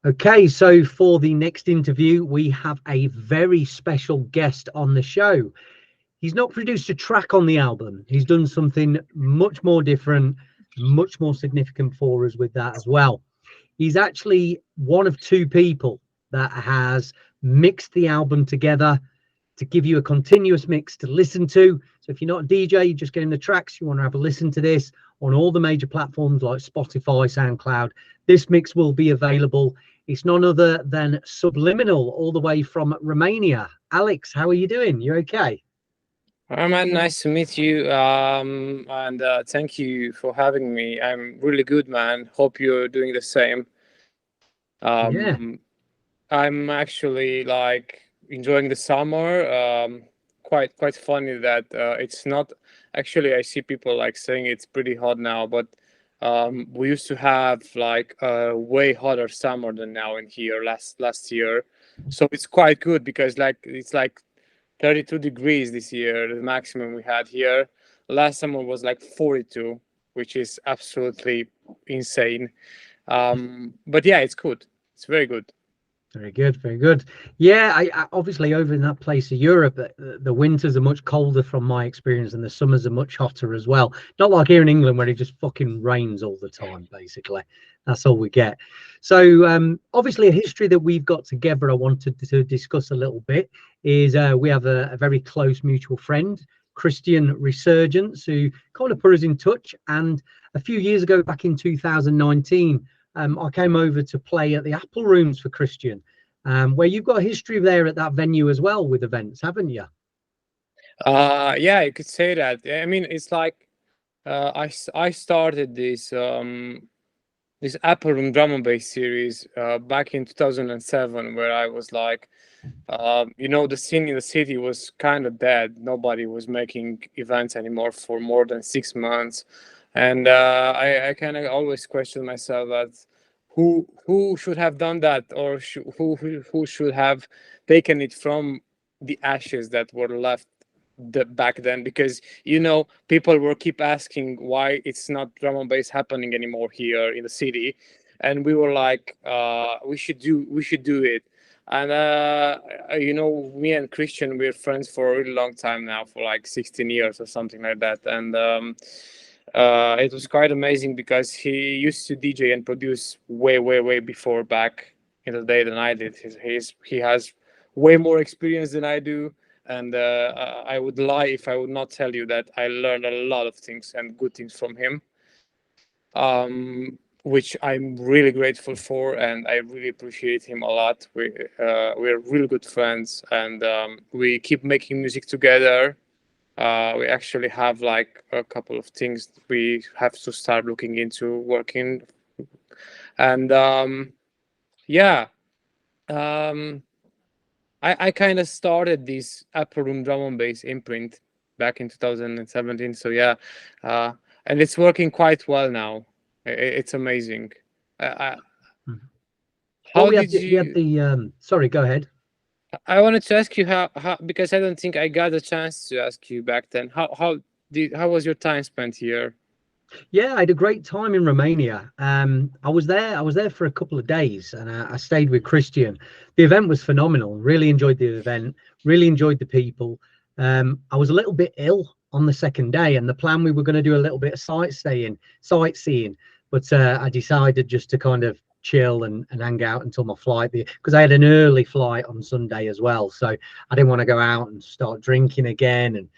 Okay, so for the next interview, we have a very special guest on the show. He's not produced a track on the album. He's done something much more different, much more significant for us with that as well. He's actually one of two people that has mixed the album together to give you a continuous mix to listen to. So if you're not a DJ, you're just getting the tracks, you want to have a listen to this on all the major platforms like Spotify, SoundCloud, this mix will be available. It's none other than Subliminal, all the way from Romania. Alex, how are you doing? You okay? Hi, man. Nice to meet you. And thank you for having me. I'm really good, man. Hope you're doing the same. Yeah. I'm actually like enjoying the summer. Quite funny that it's not actually. I see people like saying it's pretty hot now, but we used to have like a way hotter summer than now in here last year. So it's quite good because like it's like 32 degrees this year, the maximum we had here. Last summer was like 42, which is absolutely insane. But yeah, it's good. It's very good. Very good, very good. Yeah, I obviously over in that place of Europe, the winters are much colder from my experience, and the summers are much hotter as well. Not like here in England where it just fucking rains all the time, basically. That's all we get. So obviously a history that we've got together I wanted to discuss a little bit is we have a very close mutual friend, Christian Resurgence, who kind of put us in touch. And a few years ago, back in 2019, I came over to play at the Apple Rooms for Christian, where you've got a history there at that venue as well with events, haven't you? Yeah, you could say that. I mean, it's like I started this this Apple Room drum and bass series back in 2007, where I was like, you know, the scene in the city was kind of dead. Nobody was making events anymore for more than 6 months. And I kind of always question myself that who should have done that, or who should have taken it from the ashes that were left back then, because you know people were keep asking why it's not drum and bass happening anymore here in the city, and we were like we should do it. And you know, me and Christian, we're friends for a really long time now, for like 16 years or something like that. And it was quite amazing because he used to DJ and produce way before back in the day than I did. He has way more experience than I do, and I would lie if I would not tell you that I learned a lot of things and good things from him, which I'm really grateful for, and I really appreciate him a lot. We're really good friends, and we keep making music together. We actually have like a couple of things we have to start looking into working. And yeah, I kind of started this Apple Room drum and bass imprint back in 2017. So yeah, and it's working quite well now. It's amazing. How we did we had you? the sorry, go ahead. I wanted to ask you how because I don't think I got a chance to ask you back then. How was your time spent here? Yeah, I had a great time in Romania. I was there for a couple of days, and I stayed with Christian. The event was phenomenal. Really enjoyed the event. Really enjoyed the people. I was a little bit ill on the second day, and the plan, we were going to do a little bit of sightseeing, but I decided just to kind of chill and hang out until my flight, because I had an early flight on Sunday as well. So I didn't want to go out and start drinking again and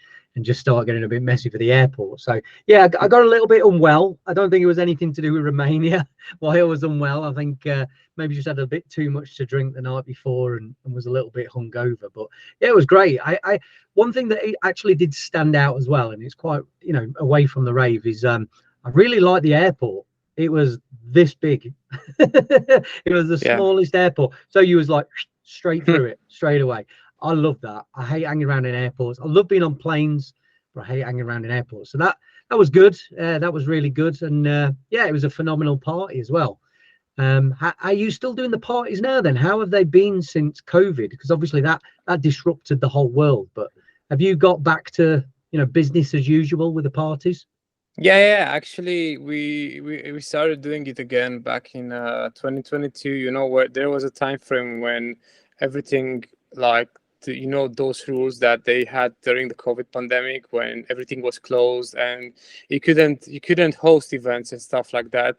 just start getting a bit messy for the airport. So yeah, I got a little bit unwell. I don't think it was anything to do with Romania why I was unwell. I think maybe just had a bit too much to drink the night before and was a little bit hungover. But yeah, it was great. I one thing that actually did stand out as well, and it's quite, you know, away from the rave, is I really liked the airport. It was this big. It was the smallest airport, so you was like straight through it straight away. I love that. I hate hanging around in airports. I love being on planes, but I hate hanging around in airports. So that was good. That was really good. And yeah, it was a phenomenal party as well. Are you still doing the parties now then? How have they been since COVID? Because obviously that disrupted the whole world. But have you got back to, you know, business as usual with the parties? Yeah. Actually, we started doing it again back in 2022. You know, where there was a time frame when everything, like, you know, those rules that they had during the COVID pandemic, when everything was closed and you couldn't host events and stuff like that.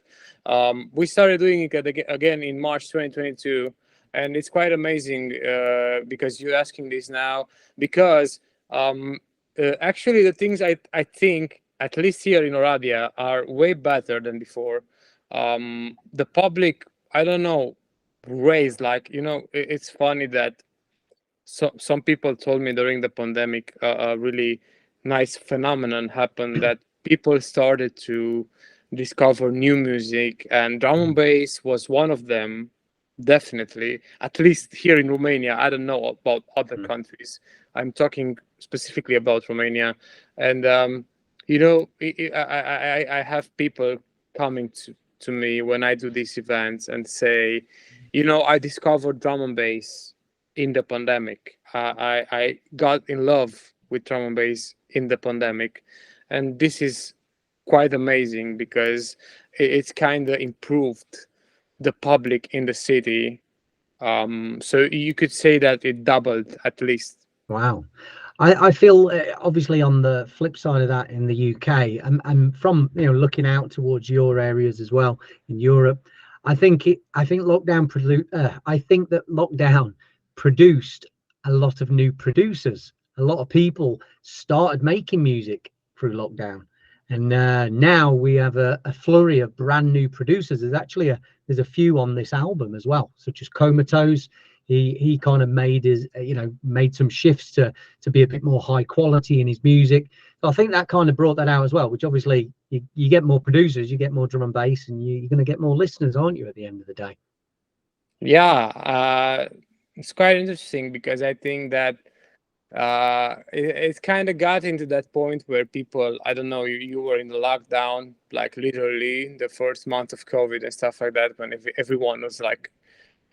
We started doing it again in March 2022, and it's quite amazing because you're asking this now, because actually the things I think, at least here in Oradea, are way better than before. The public, I don't know, raised, like, you know, it's funny that some people told me during the pandemic a really nice phenomenon happened, that people started to discover new music, and drum and bass was one of them, definitely, at least here in Romania. I don't know about other countries. I'm talking specifically about Romania. And you know, I have people coming to me when I do these events and say, you know, I discovered drum and bass in the pandemic. I got in love with drum and bass in the pandemic, and this is quite amazing because it's kind of improved the public in the city. So you could say that it doubled at least. Wow. I feel obviously on the flip side of that, in the UK, and from, you know, looking out towards your areas as well in Europe, I think lockdown produced a lot of new producers. A lot of people started making music through lockdown, and now we have a flurry of brand new producers. There's a few on this album as well, such as Komatose. He kind of made some shifts to be a bit more high quality in his music. So I think that kind of brought that out as well, which obviously you get more producers, you get more drum and bass, and you're going to get more listeners, aren't you, at the end of the day? Yeah, it's quite interesting because I think that it's kind of got into that point where people, I don't know, you were in the lockdown, like literally the first month of COVID and stuff like that, when everyone was like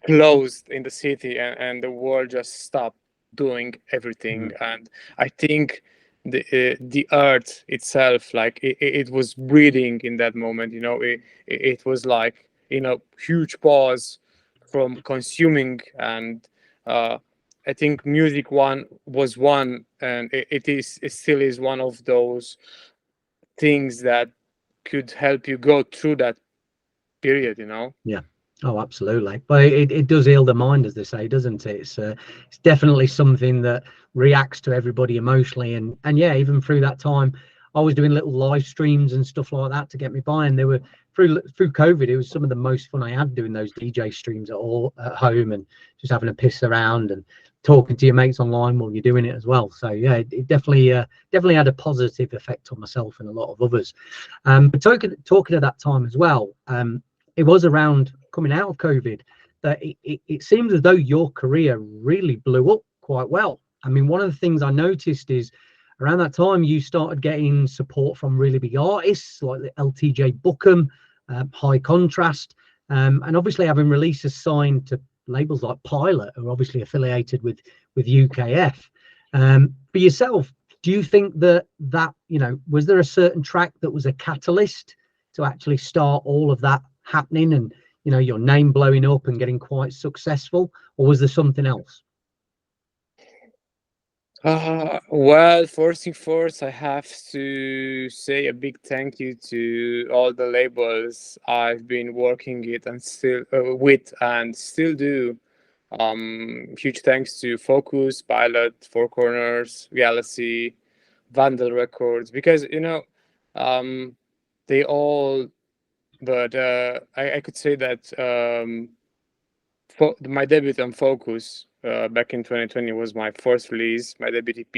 closed in the city, and the world just stopped doing everything. And I think the earth itself, like it was breathing in that moment. You know, it was like, you know, huge pause from consuming. And I think music was one, and it still is one of those things that could help you go through that period, you know. Yeah. Oh, absolutely. But it does heal the mind, as they say, doesn't it? It's definitely something that reacts to everybody emotionally. And yeah, even through that time, I was doing little live streams and stuff like that to get me by. And they were through COVID. It was some of the most fun I had doing those DJ streams at home, and just having a piss around and talking to your mates online while you're doing it as well. So yeah, it definitely had a positive effect on myself and a lot of others. But talking at that time as well, it was around coming out of COVID that it seems as though your career really blew up quite well. I mean, one of the things I noticed is around that time you started getting support from really big artists like the LTJ Bookham, High Contrast. And obviously having releases signed to labels like Pilot, who are obviously affiliated with UKF. For yourself, do you think that was there a certain track that was a catalyst to actually start all of that happening and your name blowing up and getting quite successful, or was there something else? Well, first thing first, I have to say a big thank you to all the labels I've been working with and still do. Huge thanks to Focus, Pilot, Four Corners, Galaxy, Vandal Records, because they all. But I could say that my debut on Focus back in 2020 was my first release, my debut EP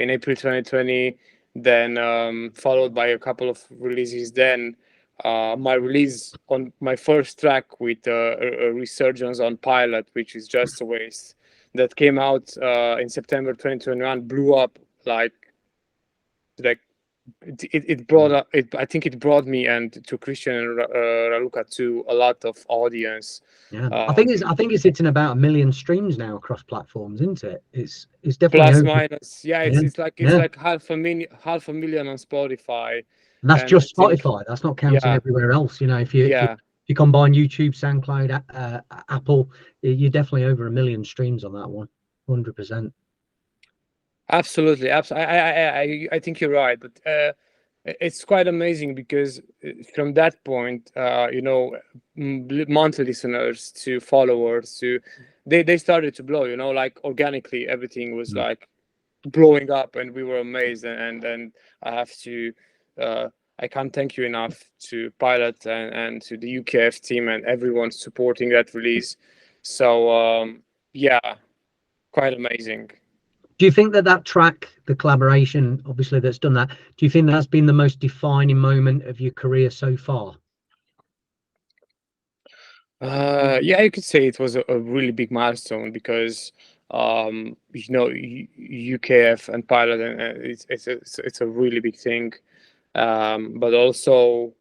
in April 2020, then followed by a couple of releases. Then my release on my first track with a resurgence on Pilot, which is Just a Waste, that came out in September 2021, blew up like it brought up I think it brought me and to Christian and Raluca to a lot of audience. Yeah, I think it's hitting about 1 million streams now across platforms, isn't it? It's definitely plus over. minus. Yeah, it's like half a million on Spotify. And that's and just Spotify. That's not counting everywhere else. If you combine YouTube, SoundCloud, Apple, you're definitely over 1 million streams on that one. 100%. Absolutely. I think you're right, but it's quite amazing because from that point, monthly listeners to followers they started to blow. Like organically, everything was like blowing up, and we were amazed. And I have to, I can't thank you enough to Pilot and to the UKF team and everyone supporting that release. So quite amazing. Do you think that track, the collaboration, obviously that's done that, do you think that's been the most defining moment of your career so far? Yeah, you could say it was a really big milestone because UKF and Pilot, and it's a really big thing. But also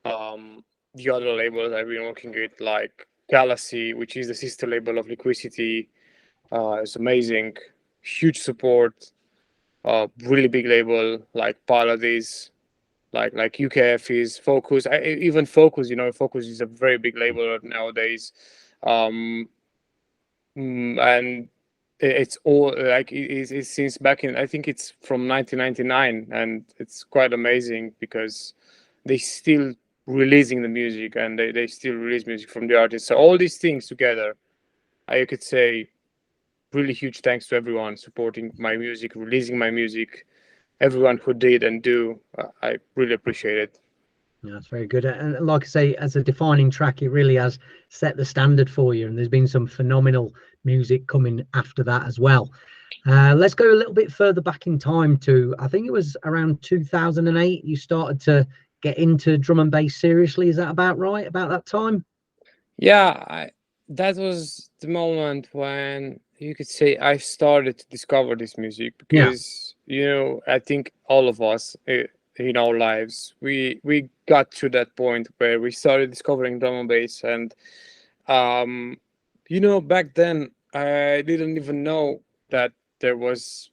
the other labels I've been working with, like Galaxy, which is the sister label of Liquidity, is amazing. Huge support. Really big label like Pilot is, like UKF is, Focus. Even Focus, Focus is a very big label nowadays, and it's all like it's since back in, I think it's from 1999, and it's quite amazing because they still releasing the music and they still release music from the artists. So all these things together, I could say really huge thanks to everyone supporting my music, releasing my music, everyone who did and do. I really appreciate it. Yeah, that's very good. And like I say, as a defining track, it really has set the standard for you. And there's been some phenomenal music coming after that as well. Let's go a little bit further back in time to, I think it was around 2008, you started to get into drum and bass seriously. Is that about right, about that time? Yeah, that was the moment when you could say I started to discover this music because, I think all of us in our lives, we got to that point where we started discovering drum and bass. And, back then, I didn't even know that there was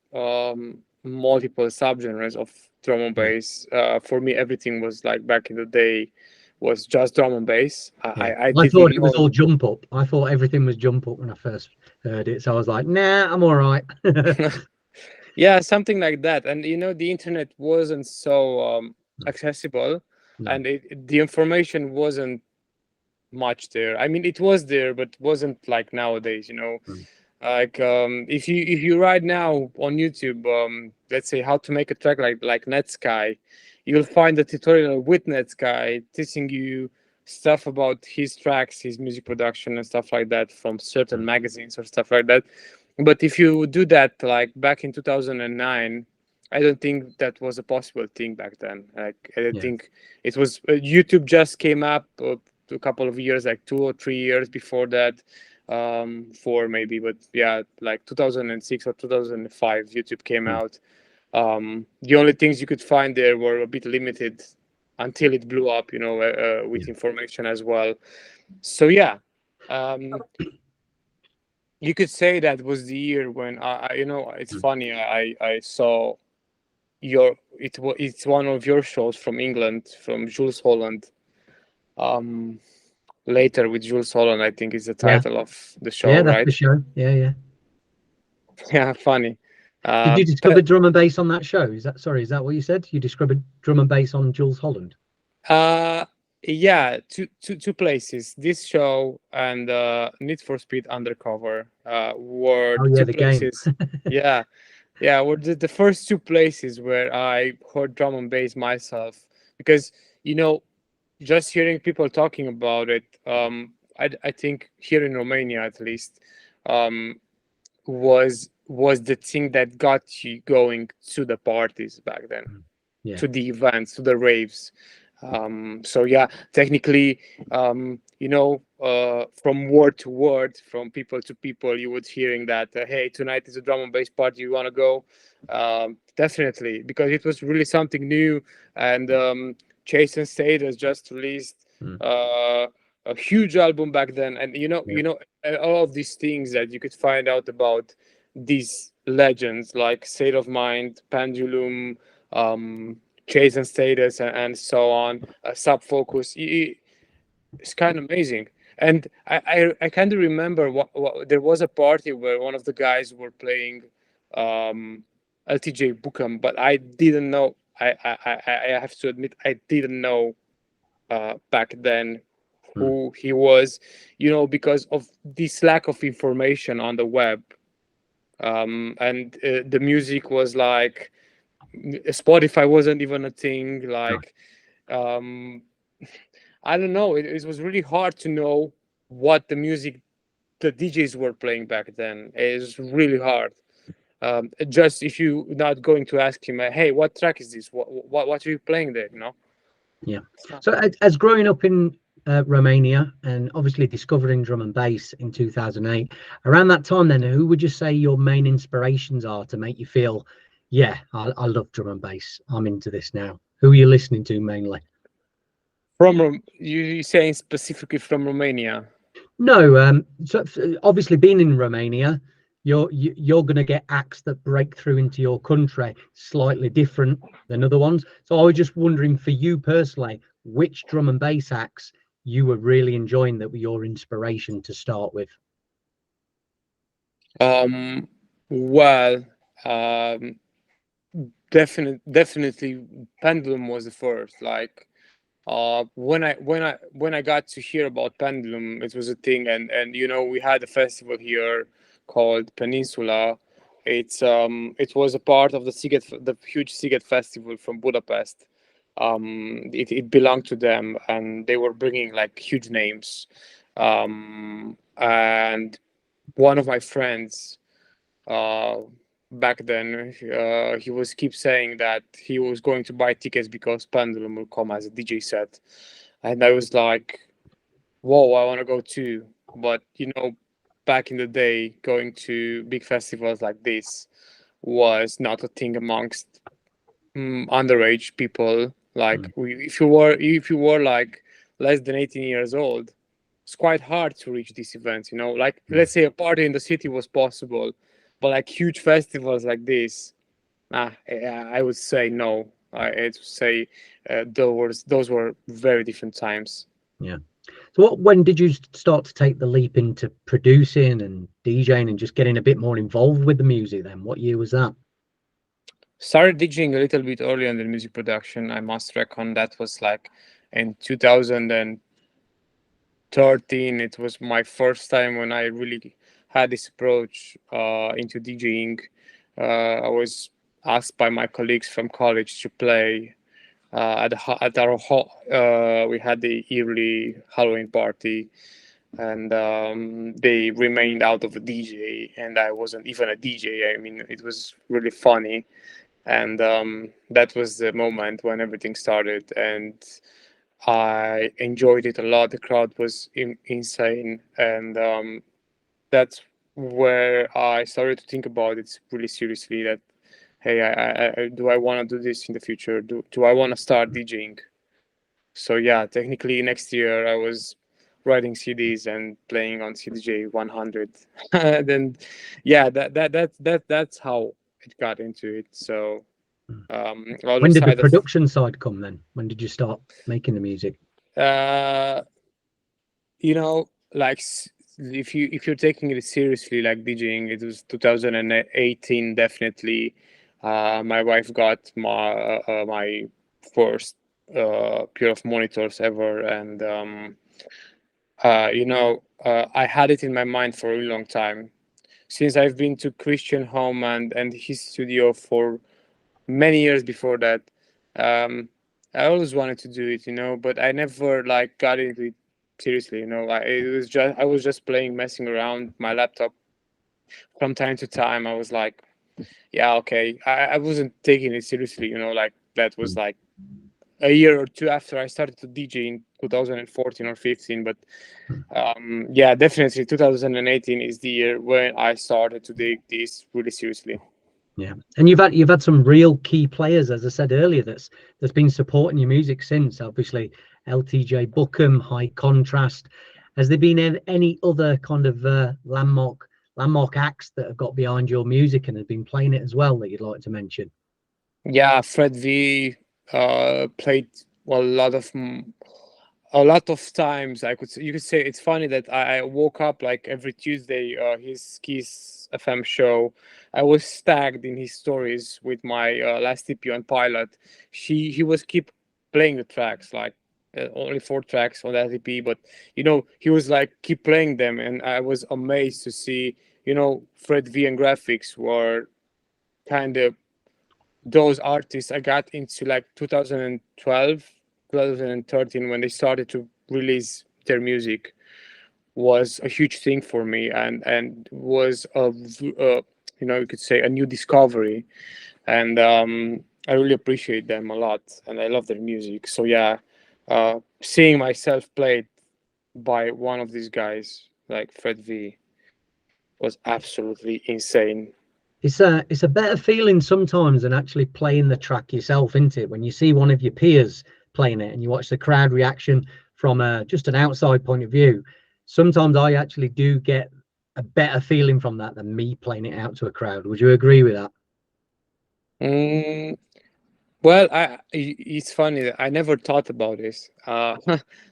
multiple subgenres of drum and bass. For me, everything was like back in the day was just drum and bass. I thought it was all jump up. I thought everything was jump up when I first heard it. So I was like, nah, I'm all right. Yeah, something like that. And the internet wasn't so accessible, and the information wasn't much there. I mean, it was there, but wasn't like nowadays. Like if you right now on YouTube, let's say how to make a track like Netsky, you'll find a tutorial with Netsky teaching you stuff about his tracks, his music production and stuff like that from certain magazines or stuff like that. But if you do that like back in 2009, I don't think that was a possible thing back then. Like I don't think it was. YouTube just came up a couple of years, like 2 or 3 years before that. 4 maybe, but yeah, like 2006 or 2005 YouTube came out. The only things you could find there were a bit limited, until it blew up, with information as well. So yeah, you could say that was the year when it's funny. I saw it's one of your shows from England, from Jules Holland. Later with Jules Holland, I think is the title of the show, yeah, that's right? the show. Yeah. Yeah, funny. Did you discover drum and bass on that show? Is that what you said? You discovered drum and bass on Jules Holland? Yeah, two places. This show and Need for Speed Undercover were Oh, yeah, two the game. places. Yeah, were the first two places where I heard drum and bass myself, because just hearing people talking about it, I think here in Romania at least, was the thing that got you going to the parties back then, to the events, to the raves. So yeah, technically, from word to word, from people to people, you would hearing that, hey, tonight is a drum and bass party, you want to go? Definitely, because it was really something new. And Chase and Status just released a huge album back then, and all of these things that you could find out about these legends like State of Mind, Pendulum, Chase and Status, and so on, Sub Focus. It's kind of amazing. And I kind of remember what there was a party where one of the guys were playing LTJ Bookham, but I didn't know. I have to admit, I didn't know back then who he was, because of this lack of information on the web. And the music was like, Spotify wasn't even a thing. Like, I don't know. It was really hard to know what the music the DJs were playing back then. It was really hard. Just if you not going to ask him, hey, what track is this? What are you playing there? Yeah. So as growing up in Romania and obviously discovering drum and bass in 2008, around that time then, who would you say your main inspirations are to make you feel, yeah, I love drum and bass, I'm into this now? Who are you listening to mainly? From you saying specifically from Romania? No, so obviously being in Romania, you're going to get acts that break through into your country slightly different than other ones. So I was just wondering, for you personally, which drum and bass acts you were really enjoying that were your inspiration to start with? Well, definitely Pendulum was the first. Like, when I got to hear about Pendulum, it was a thing, and we had a festival here called Peninsula. It was a part of the huge Sziget festival from Budapest. It belonged to them, and they were bringing like huge names. And one of my friends, back then, he was keep saying that he was going to buy tickets because Pendulum will come as a DJ set, and I was like, whoa, I want to go too. But back in the day, going to big festivals like this was not a thing amongst underage people. Like, if you were like less than 18 years old, it's quite hard to reach these events. Like, let's say a party in the city was possible, but like huge festivals like this, I would say no. I would say those were very different times. Yeah. So when did you start to take the leap into producing and DJing and just getting a bit more involved with the music then? What year was that? Started DJing a little bit earlier in the music production, I must reckon. That was like in 2013. It was my first time when I really had this approach into DJing. I was asked by my colleagues from college to play at our we had the yearly Halloween party, and they remained out of a DJ, and I wasn't even a DJ. I mean, it was really funny, and that was the moment when everything started, and I enjoyed it a lot. The crowd was insane, and that's where I started to think about it really seriously. That, hey, do I want to do this in the future? Do I want to start DJing? So yeah, technically next year I was writing CDs and playing on CDJ 100. Then yeah, that's how it got into it. So other When did the side of production side come then? When did you start making the music? you know, like if you're taking it seriously, like DJing, it was 2018 definitely. My wife got my first pair of monitors ever, and I had it in my mind for a really long time, since I've been to Christian home and his studio for many years before that. I always wanted to do it, but I never like got into it seriously. I was just playing, messing around my laptop from time to time. I was like, yeah, okay. I wasn't taking it seriously, like that was like a year or two after I started to DJ in 2014 or 15. But yeah, definitely 2018 is the year when I started to take this really seriously. Yeah, and you've had some real key players, as I said earlier, that's been supporting your music since. Obviously, LTJ Bookham, High Contrast. Has there been any other kind of landmark acts that have got behind your music and have been playing it as well that you'd like to mention? Yeah, Fred V played a lot of times. You could say it's funny that I woke up like every Tuesday, his Kiss FM show. I was tagged in his stories with my last EP on Pilot. He was keep playing the tracks, like only 4 tracks on that EP, but he was like keep playing them, and I was amazed to see Fred V and Graphics were kind of those artists I got into like 2012, 2013 when they started to release their music. Was a huge thing for me, and was you could say a new discovery, and I really appreciate them a lot, and I love their music. So yeah, seeing myself played by one of these guys like Fred V was absolutely insane. It's a better feeling sometimes than actually playing the track yourself, isn't it? When you see one of your peers playing it and you watch the crowd reaction from just an outside point of view, sometimes I actually do get a better feeling from that than me playing it out to a crowd. Would you agree with that? Well, it's funny that I never thought about this.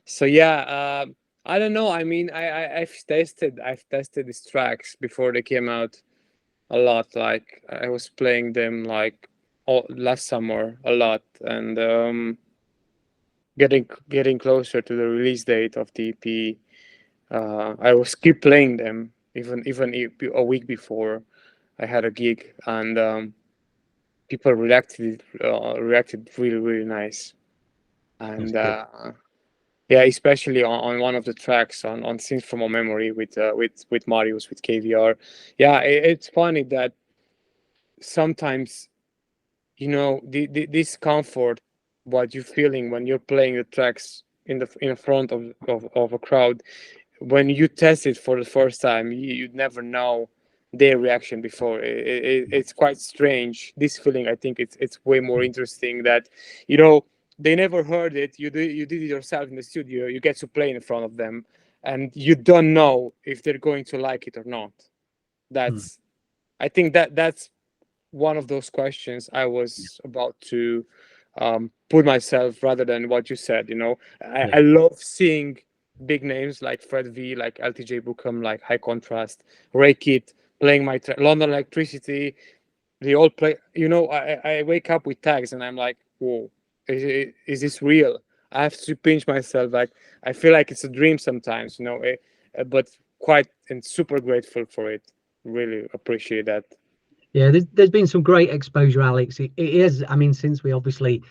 So yeah, I don't know. I mean, I've tested these tracks before they came out a lot. Like I was playing them like last summer a lot, and getting closer to the release date of the EP, I was keep playing them even a week before I had a gig, and people reacted really nice, and yeah, especially on one of the tracks on Scenes from a Memory with Marius, with KVR. Yeah, it's funny that sometimes this comfort what you're feeling when you're playing the tracks in front of a crowd, when you test it for the first time, you'd never know their reaction before. It's quite strange, this feeling. I think it's way more interesting that they never heard it. You did it yourself in the studio. You get to play in front of them, and you don't know if they're going to like it or not. I think that's one of those questions I was about to put myself, rather than what you said. I love seeing big names like Fred V, like LTJ Bookham, like High Contrast, Ray Kit playing my London Electricity. They all play. I wake up with tags and I'm like, whoa, is this real? I have to pinch myself. Like I feel like it's a dream sometimes, but quite and super grateful for it. Really appreciate that. Yeah, there's been some great exposure, Alex. It is, I mean, since we obviously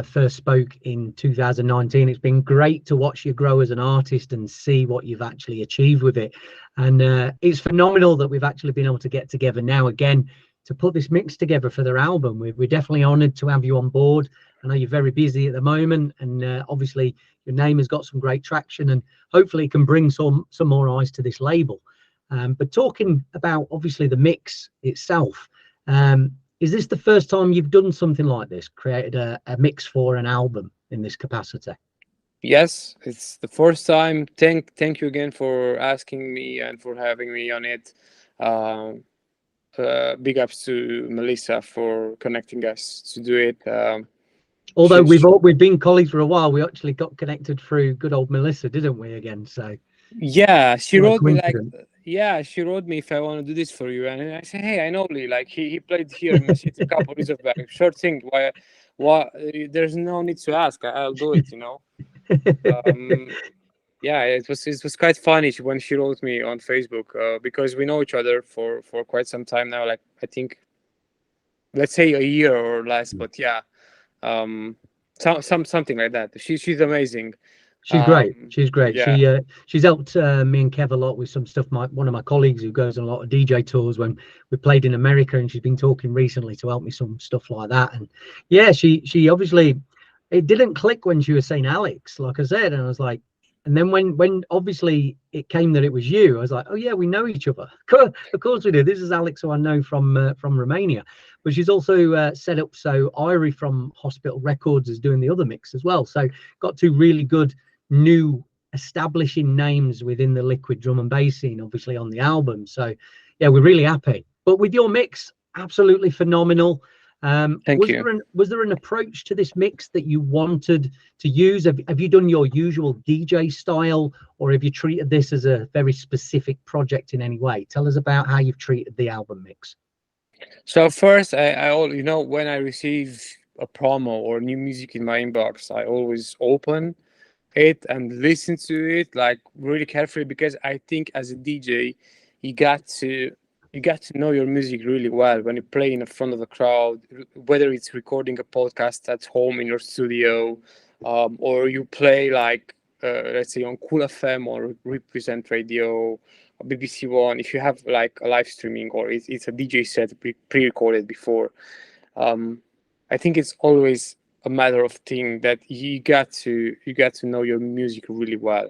first spoke in 2019, it's been great to watch you grow as an artist and see what you've actually achieved with it. And it's phenomenal that we've actually been able to get together now again to put this mix together for their album. We're definitely honoured to have you on board. I know you're very busy at the moment, and obviously your name has got some great traction, and hopefully can bring some more eyes to this label. But talking about obviously the mix itself, is this the first time you've done something like this, created a mix for an album in this capacity? Yes, it's the first time. Thank you again for asking me and for having me on it. Um, Big ups to Melissa for connecting us to do it. Although She's we've been colleagues for a while, we actually got connected through good old Melissa, didn't we? Again, so yeah, she what a wrote me like coincidence. she wrote me if I want to do this for you, and I said, hey, I know Lee, like he played here in my city a couple of years back. Sure thing. Why? There's no need to ask. I'll do it. Yeah, it was quite funny when she wrote me on Facebook because we know each other for quite some time now. Like I think, let's say a year or less. But yeah, um, something like that. She's amazing. She's great. She's great. Yeah. She's helped me and Kev a lot with some stuff. One of my colleagues who goes on a lot of DJ tours when we played in America, and she's been talking recently to help me some stuff like that. And yeah, she obviously, it didn't click when she was saying Alex, like I said, and I was like, and then when obviously it came that it was you, I was like, oh yeah, we know each other. Of course we do. This is Alex, who I know from Romania, but she's also set up so Irie from Hospital Records is doing the other mix as well. So got two really good new establishing names within the liquid drum and bass scene, obviously on the album. So yeah, we're really happy. But with your mix, absolutely phenomenal. Thank you. Was there an approach to this mix that you wanted to use? Have you done your usual DJ style, or have you treated this as a very specific project in any way? Tell us about how you've treated the album mix. So first, when I receive a promo or new music in my inbox, I always open it and listen to it like really carefully, because I think as a DJ, you got to know your music really well when you play in front of a crowd, whether it's recording a podcast at home in your studio, or you play like let's say on Cool FM or Represent Radio or BBC One. If you have like a live streaming or it's a DJ set pre-recorded before, I think it's always a matter of thing that you got to know your music really well.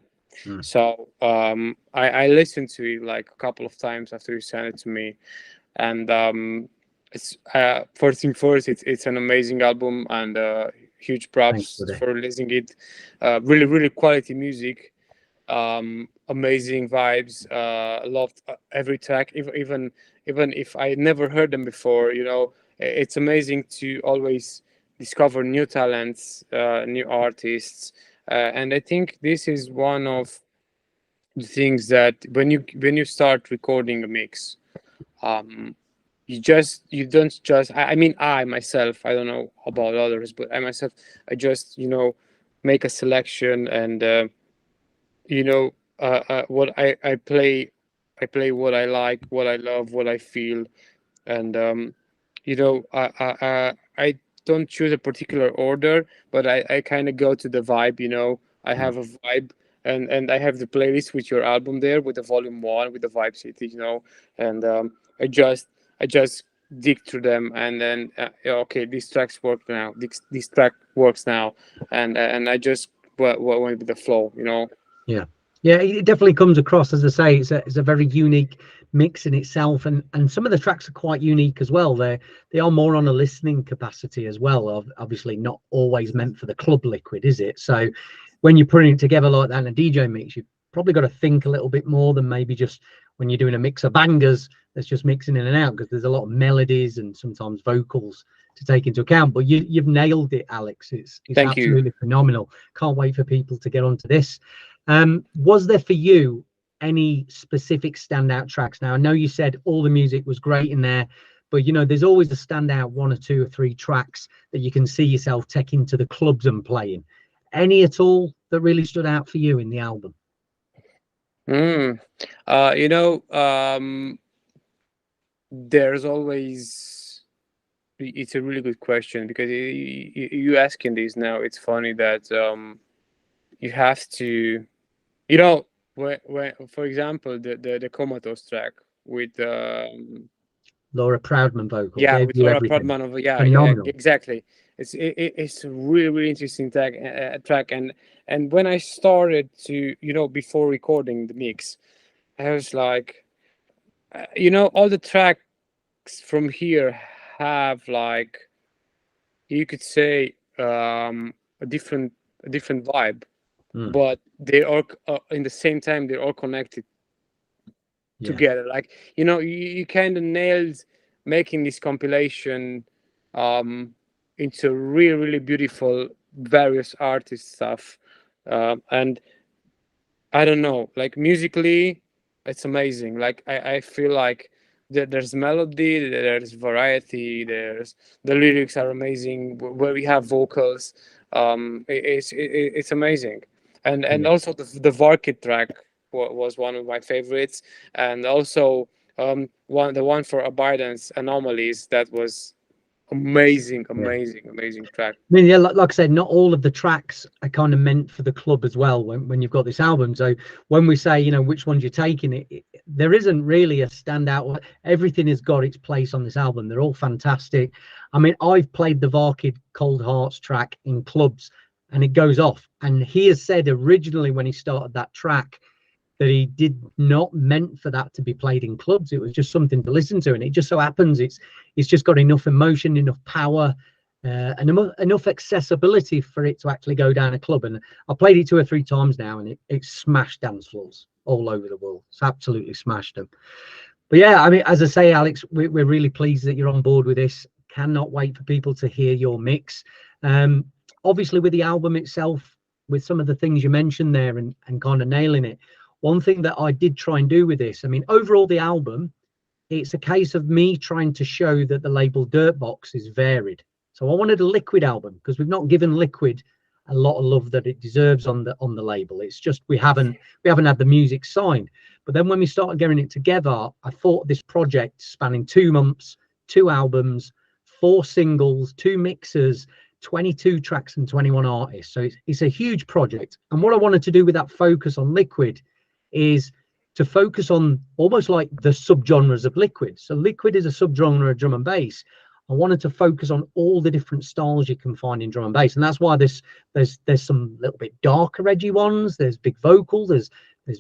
So I listened to it like a couple of times after you sent it to me, and it's first thing first, it's an amazing album, and huge props for listening it. Really quality music, amazing vibes. Loved every track, even if I never heard them before. It's amazing to always discover new talents, new artists, and I think this is one of the things that when you start recording a mix, you don't just I mean, I myself, I don't know about others, but I myself, I just make a selection, and what I play what I like, what I love, what I feel, and I don't choose a particular order, but I kind of go to the vibe. I have a vibe, and I have the playlist with your album there with the volume 1 with the vibe city, and I just dig through them, and then okay, these tracks work now, this track works now, and I just went with the flow. Yeah, it definitely comes across. As I say, it's a very unique mix in itself, and some of the tracks are quite unique as well. They are more on a listening capacity as well. Obviously not always meant for the club liquid, is it? So when you're putting it together like that in a DJ mix, you've probably got to think a little bit more than maybe just when you're doing a mix of bangers that's just mixing in and out, because there's a lot of melodies and sometimes vocals to take into account. But you've nailed it, Alex. It's Thank you. absolutely phenomenal. Can't wait for people to get onto this. Was there for you any specific standout tracks? Now, I know you said all the music was great in there, but there's always a standout 1 or 2 or 3 tracks that you can see yourself taking to the clubs and playing. Any at all that really stood out for you in the album? There's always, it's a really good question, because you asking this now, it's funny that you have to, when for example the Komatose track with Laura Proudman vocal. yeah, Gave with you Laura everything. Prodman, yeah, Phenomenal. exactly. It's a really interesting track, and when I started to before recording the mix, I was like, all the tracks from here have, like, you could say, a different vibe. but they are in the same time they're all connected together. Like, you know, you kind of nailed making this compilation into really beautiful various artist stuff, and I don't know, like musically it's amazing. Like I feel like there's melody, there's variety, there's the lyrics are amazing where we have vocals. It's amazing. And also the Varkid track was one of my favorites, and also the one for Abidance Anomalies, that was amazing track. I mean, yeah, like I said, not all of the tracks are kind of meant for the club as well when you've got this album. So when we say, you know, which ones you're taking, there isn't really a standout. Everything has got its place on this album. They're all fantastic. I mean, I've played the Varkid Cold Hearts track in clubs and it goes off. And he has said originally when he started that track that he did not meant for that to be played in clubs. It was just something to listen to, and it just so happens it's just got enough emotion, enough power, and enough accessibility for it to actually go down a club. And I played it 2 or 3 times now, and it smashed dance floors all over the world. It's absolutely smashed them. But yeah, I mean, as I say, Alex, we're really pleased that you're on board with this. Cannot wait for people to hear your mix. Obviously with the album itself, with some of the things you mentioned there and kind of nailing it, one thing that I did try and do with this, I mean, overall the album, it's a case of me trying to show that the label Dirtbox is varied. So I wanted a Liquid album because we've not given Liquid a lot of love that it deserves on the label. It's just we haven't had the music signed. But then when we started getting it together, I thought this project spanning 2 months, 2 albums, 4 singles, 2 mixers, 22 tracks and 21 artists. So it's a huge project. And what I wanted to do with that focus on Liquid is to focus on almost like the subgenres of Liquid. So Liquid is a subgenre of drum and bass. I wanted to focus on all the different styles you can find in drum and bass, and that's why there's some little bit darker, edgy ones. There's big vocal. There's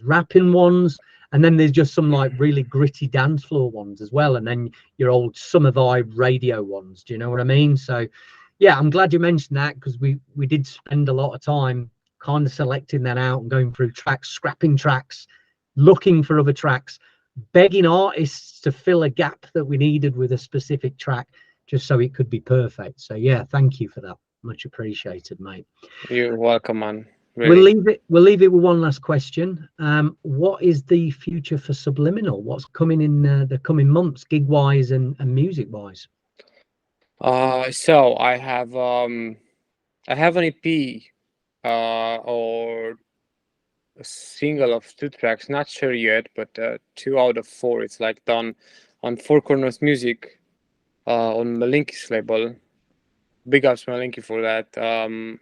rapping ones, and then there's just some like really gritty dance floor ones as well. And then your old summer vibe radio ones. Do you know what I mean? So yeah, I'm glad you mentioned that because we did spend a lot of time kind of selecting that out and going through tracks, scrapping tracks, looking for other tracks, begging artists to fill a gap that we needed with a specific track just so it could be perfect. So yeah, thank you for that. Much appreciated, mate. You're welcome, man. Really. We'll leave it with one last question. What is the future for Subliminal? What's coming in the coming months, gig wise and music wise? So I have an EP or a single of 2 tracks, not sure yet, but 2 out of 4. It's like done on Four Corners Music on Malinky's label. Big ups Malinky for that.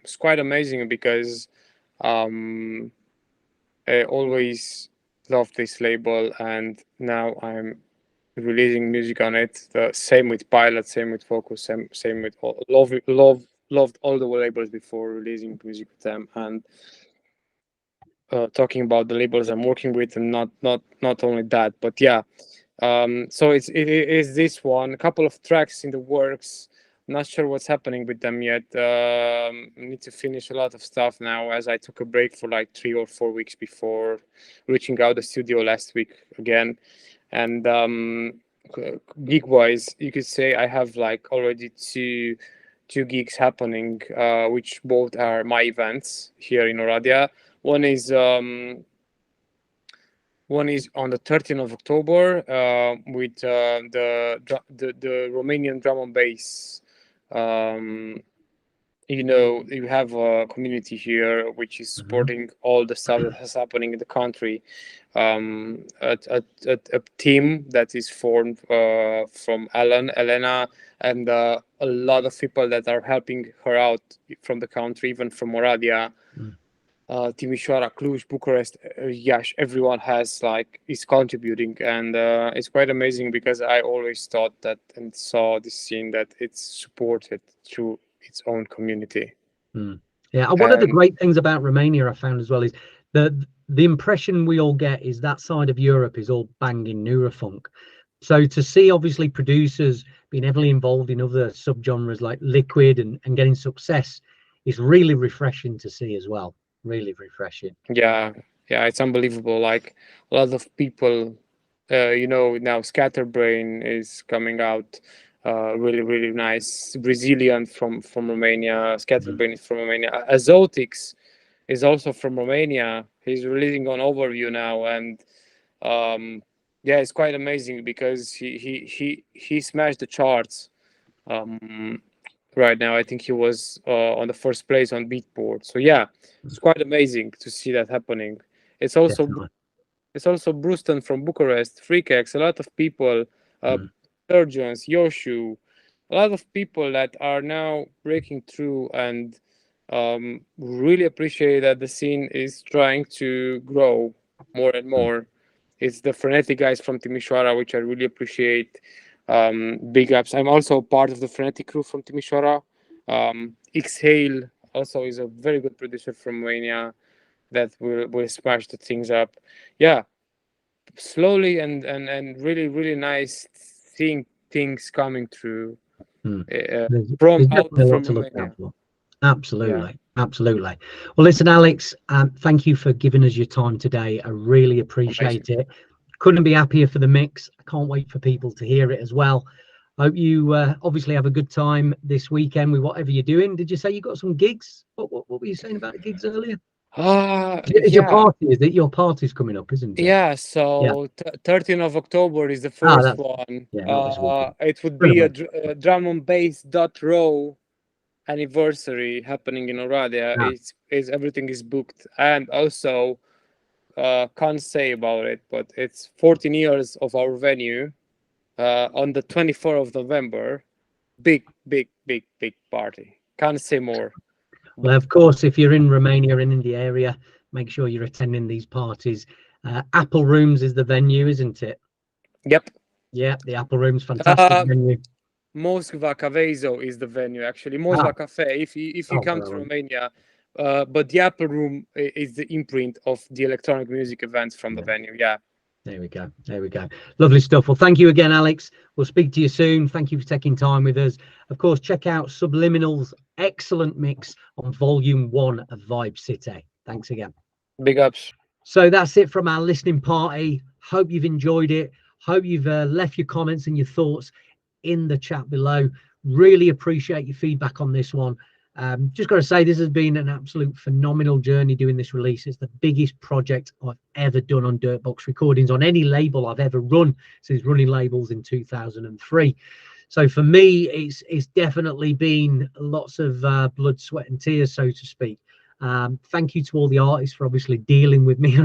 It's quite amazing because I always loved this label, and now I'm releasing music on it. The same with Pilot, same with Focus, same with all, loved all the labels before releasing music with them. And talking about the labels I'm working with, and not only that, but yeah. So it is this one, a couple of tracks in the works. Not sure what's happening with them yet. Need to finish a lot of stuff now, as I took a break for like 3 or 4 weeks before reaching out the studio last week again. And gig wise, you could say I have like already two gigs happening, which both are my events here in Oradea. One is on the 13th of October with the Romanian drum and bass. You know, you have a community here which is supporting all the stuff that is happening in the country. A team that is formed from Elena, and a lot of people that are helping her out from the country, even from Oradea. Timișoara, Cluj, Bucharest, Iași, everyone is contributing, and it's quite amazing because I always thought that and saw this scene that it's supported through its own community. Yeah, one of the great things about Romania I found as well is the impression we all get is that side of Europe is all banging Neurofunk. So to see obviously producers being heavily involved in other subgenres like Liquid and getting success is really refreshing to see as well. Really refreshing. Yeah, it's unbelievable. Like a lot of people, now Scatterbrain is coming out, really nice. Brazilian from Romania. Scatterbrain is from Romania. Azotix is also from Romania. He's releasing on Overview now, and it's quite amazing because he smashed the charts. Right now, I think he was on the first place on Beatport. So yeah, it's quite amazing to see that happening. It's also Definitely. it's also Bruston from Bucharest, Freakex, a lot of people, Surgeons, Yoshu, a lot of people that are now breaking through, and really appreciate that the scene is trying to grow more and more. It's the Frenetic guys from Timișoara, which I really appreciate. Big ups. I'm also part of the Frenetic crew from Timișoara. Exhale also is a very good producer from Romania that will smash the things up. Yeah, slowly and really nice seeing things coming through There's from definitely a lot to look Romania. out for. Absolutely. Well, listen, Alex, thank you for giving us your time today. I really appreciate it. Couldn't be happier for the mix. I can't wait for people to hear it as well. Hope you obviously have a good time this weekend with whatever you're doing. Did you say you got some gigs? What were you saying about the gigs earlier? It's your party. Is it your party's coming up, isn't it? Yeah, so 13th of October is the first one. It would be a drum and bass .row anniversary happening in Oradea. It's everything is booked, and also can't say about it, but it's 14 years of our venue on the 24th of November. Big party. Can't say more. Well, of course, if you're in Romania and in the area, make sure you're attending these parties. Apple Rooms is the venue, isn't it? Yep. Yeah, the Apple Rooms, fantastic venue. Moskva Cavezo is the venue, actually. Moskva Cafe, if you come to Romania. But the Apple Room is the imprint of the electronic music events from the venue. Yeah. There we go. Lovely stuff. Well, thank you again, Alex. We'll speak to you soon. Thank you for taking time with us. Of course, check out Subliminal's excellent mix on Volume 1 of Vibe City. Thanks again. Big ups. So that's it from our listening party. Hope you've enjoyed it. Hope you've left your comments and your thoughts in the chat below. Really appreciate your feedback on this one. Just got to say, this has been an absolute phenomenal journey doing this release. It's the biggest project I've ever done on Dirtbox Recordings, on any label I've ever run since running labels in 2003. So for me, it's definitely been lots of blood, sweat and tears, so to speak. Thank you to all the artists for obviously dealing with me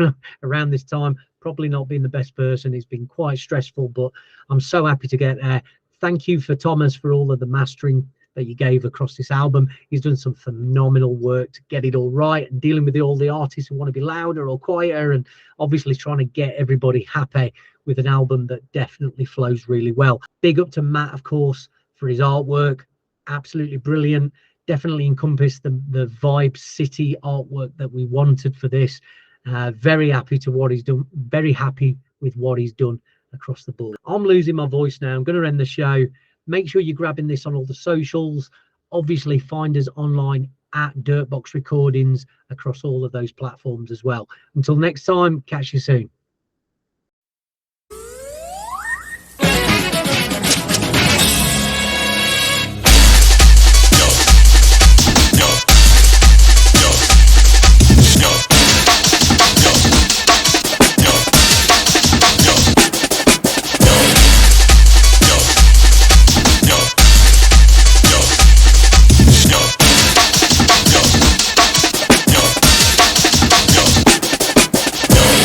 around this time. Probably not being the best person. It's been quite stressful, but I'm so happy to get there. Thank you for Thomas for all of the mastering that you gave across this album. He's done some phenomenal work to get it all right, and dealing with all the artists who want to be louder or quieter, and obviously trying to get everybody happy with an album that definitely flows really well. Big up to Matt, of course, for his artwork. Absolutely brilliant. Definitely encompassed the Vibe City artwork that we wanted for this. Very happy to what he's done. Very happy with what he's done across the board. I'm losing my voice now. I'm going to end the show. Make sure you're grabbing this on all the socials. Obviously, find us online at Dirtbox Recordings across all of those platforms as well. Until next time, catch you soon.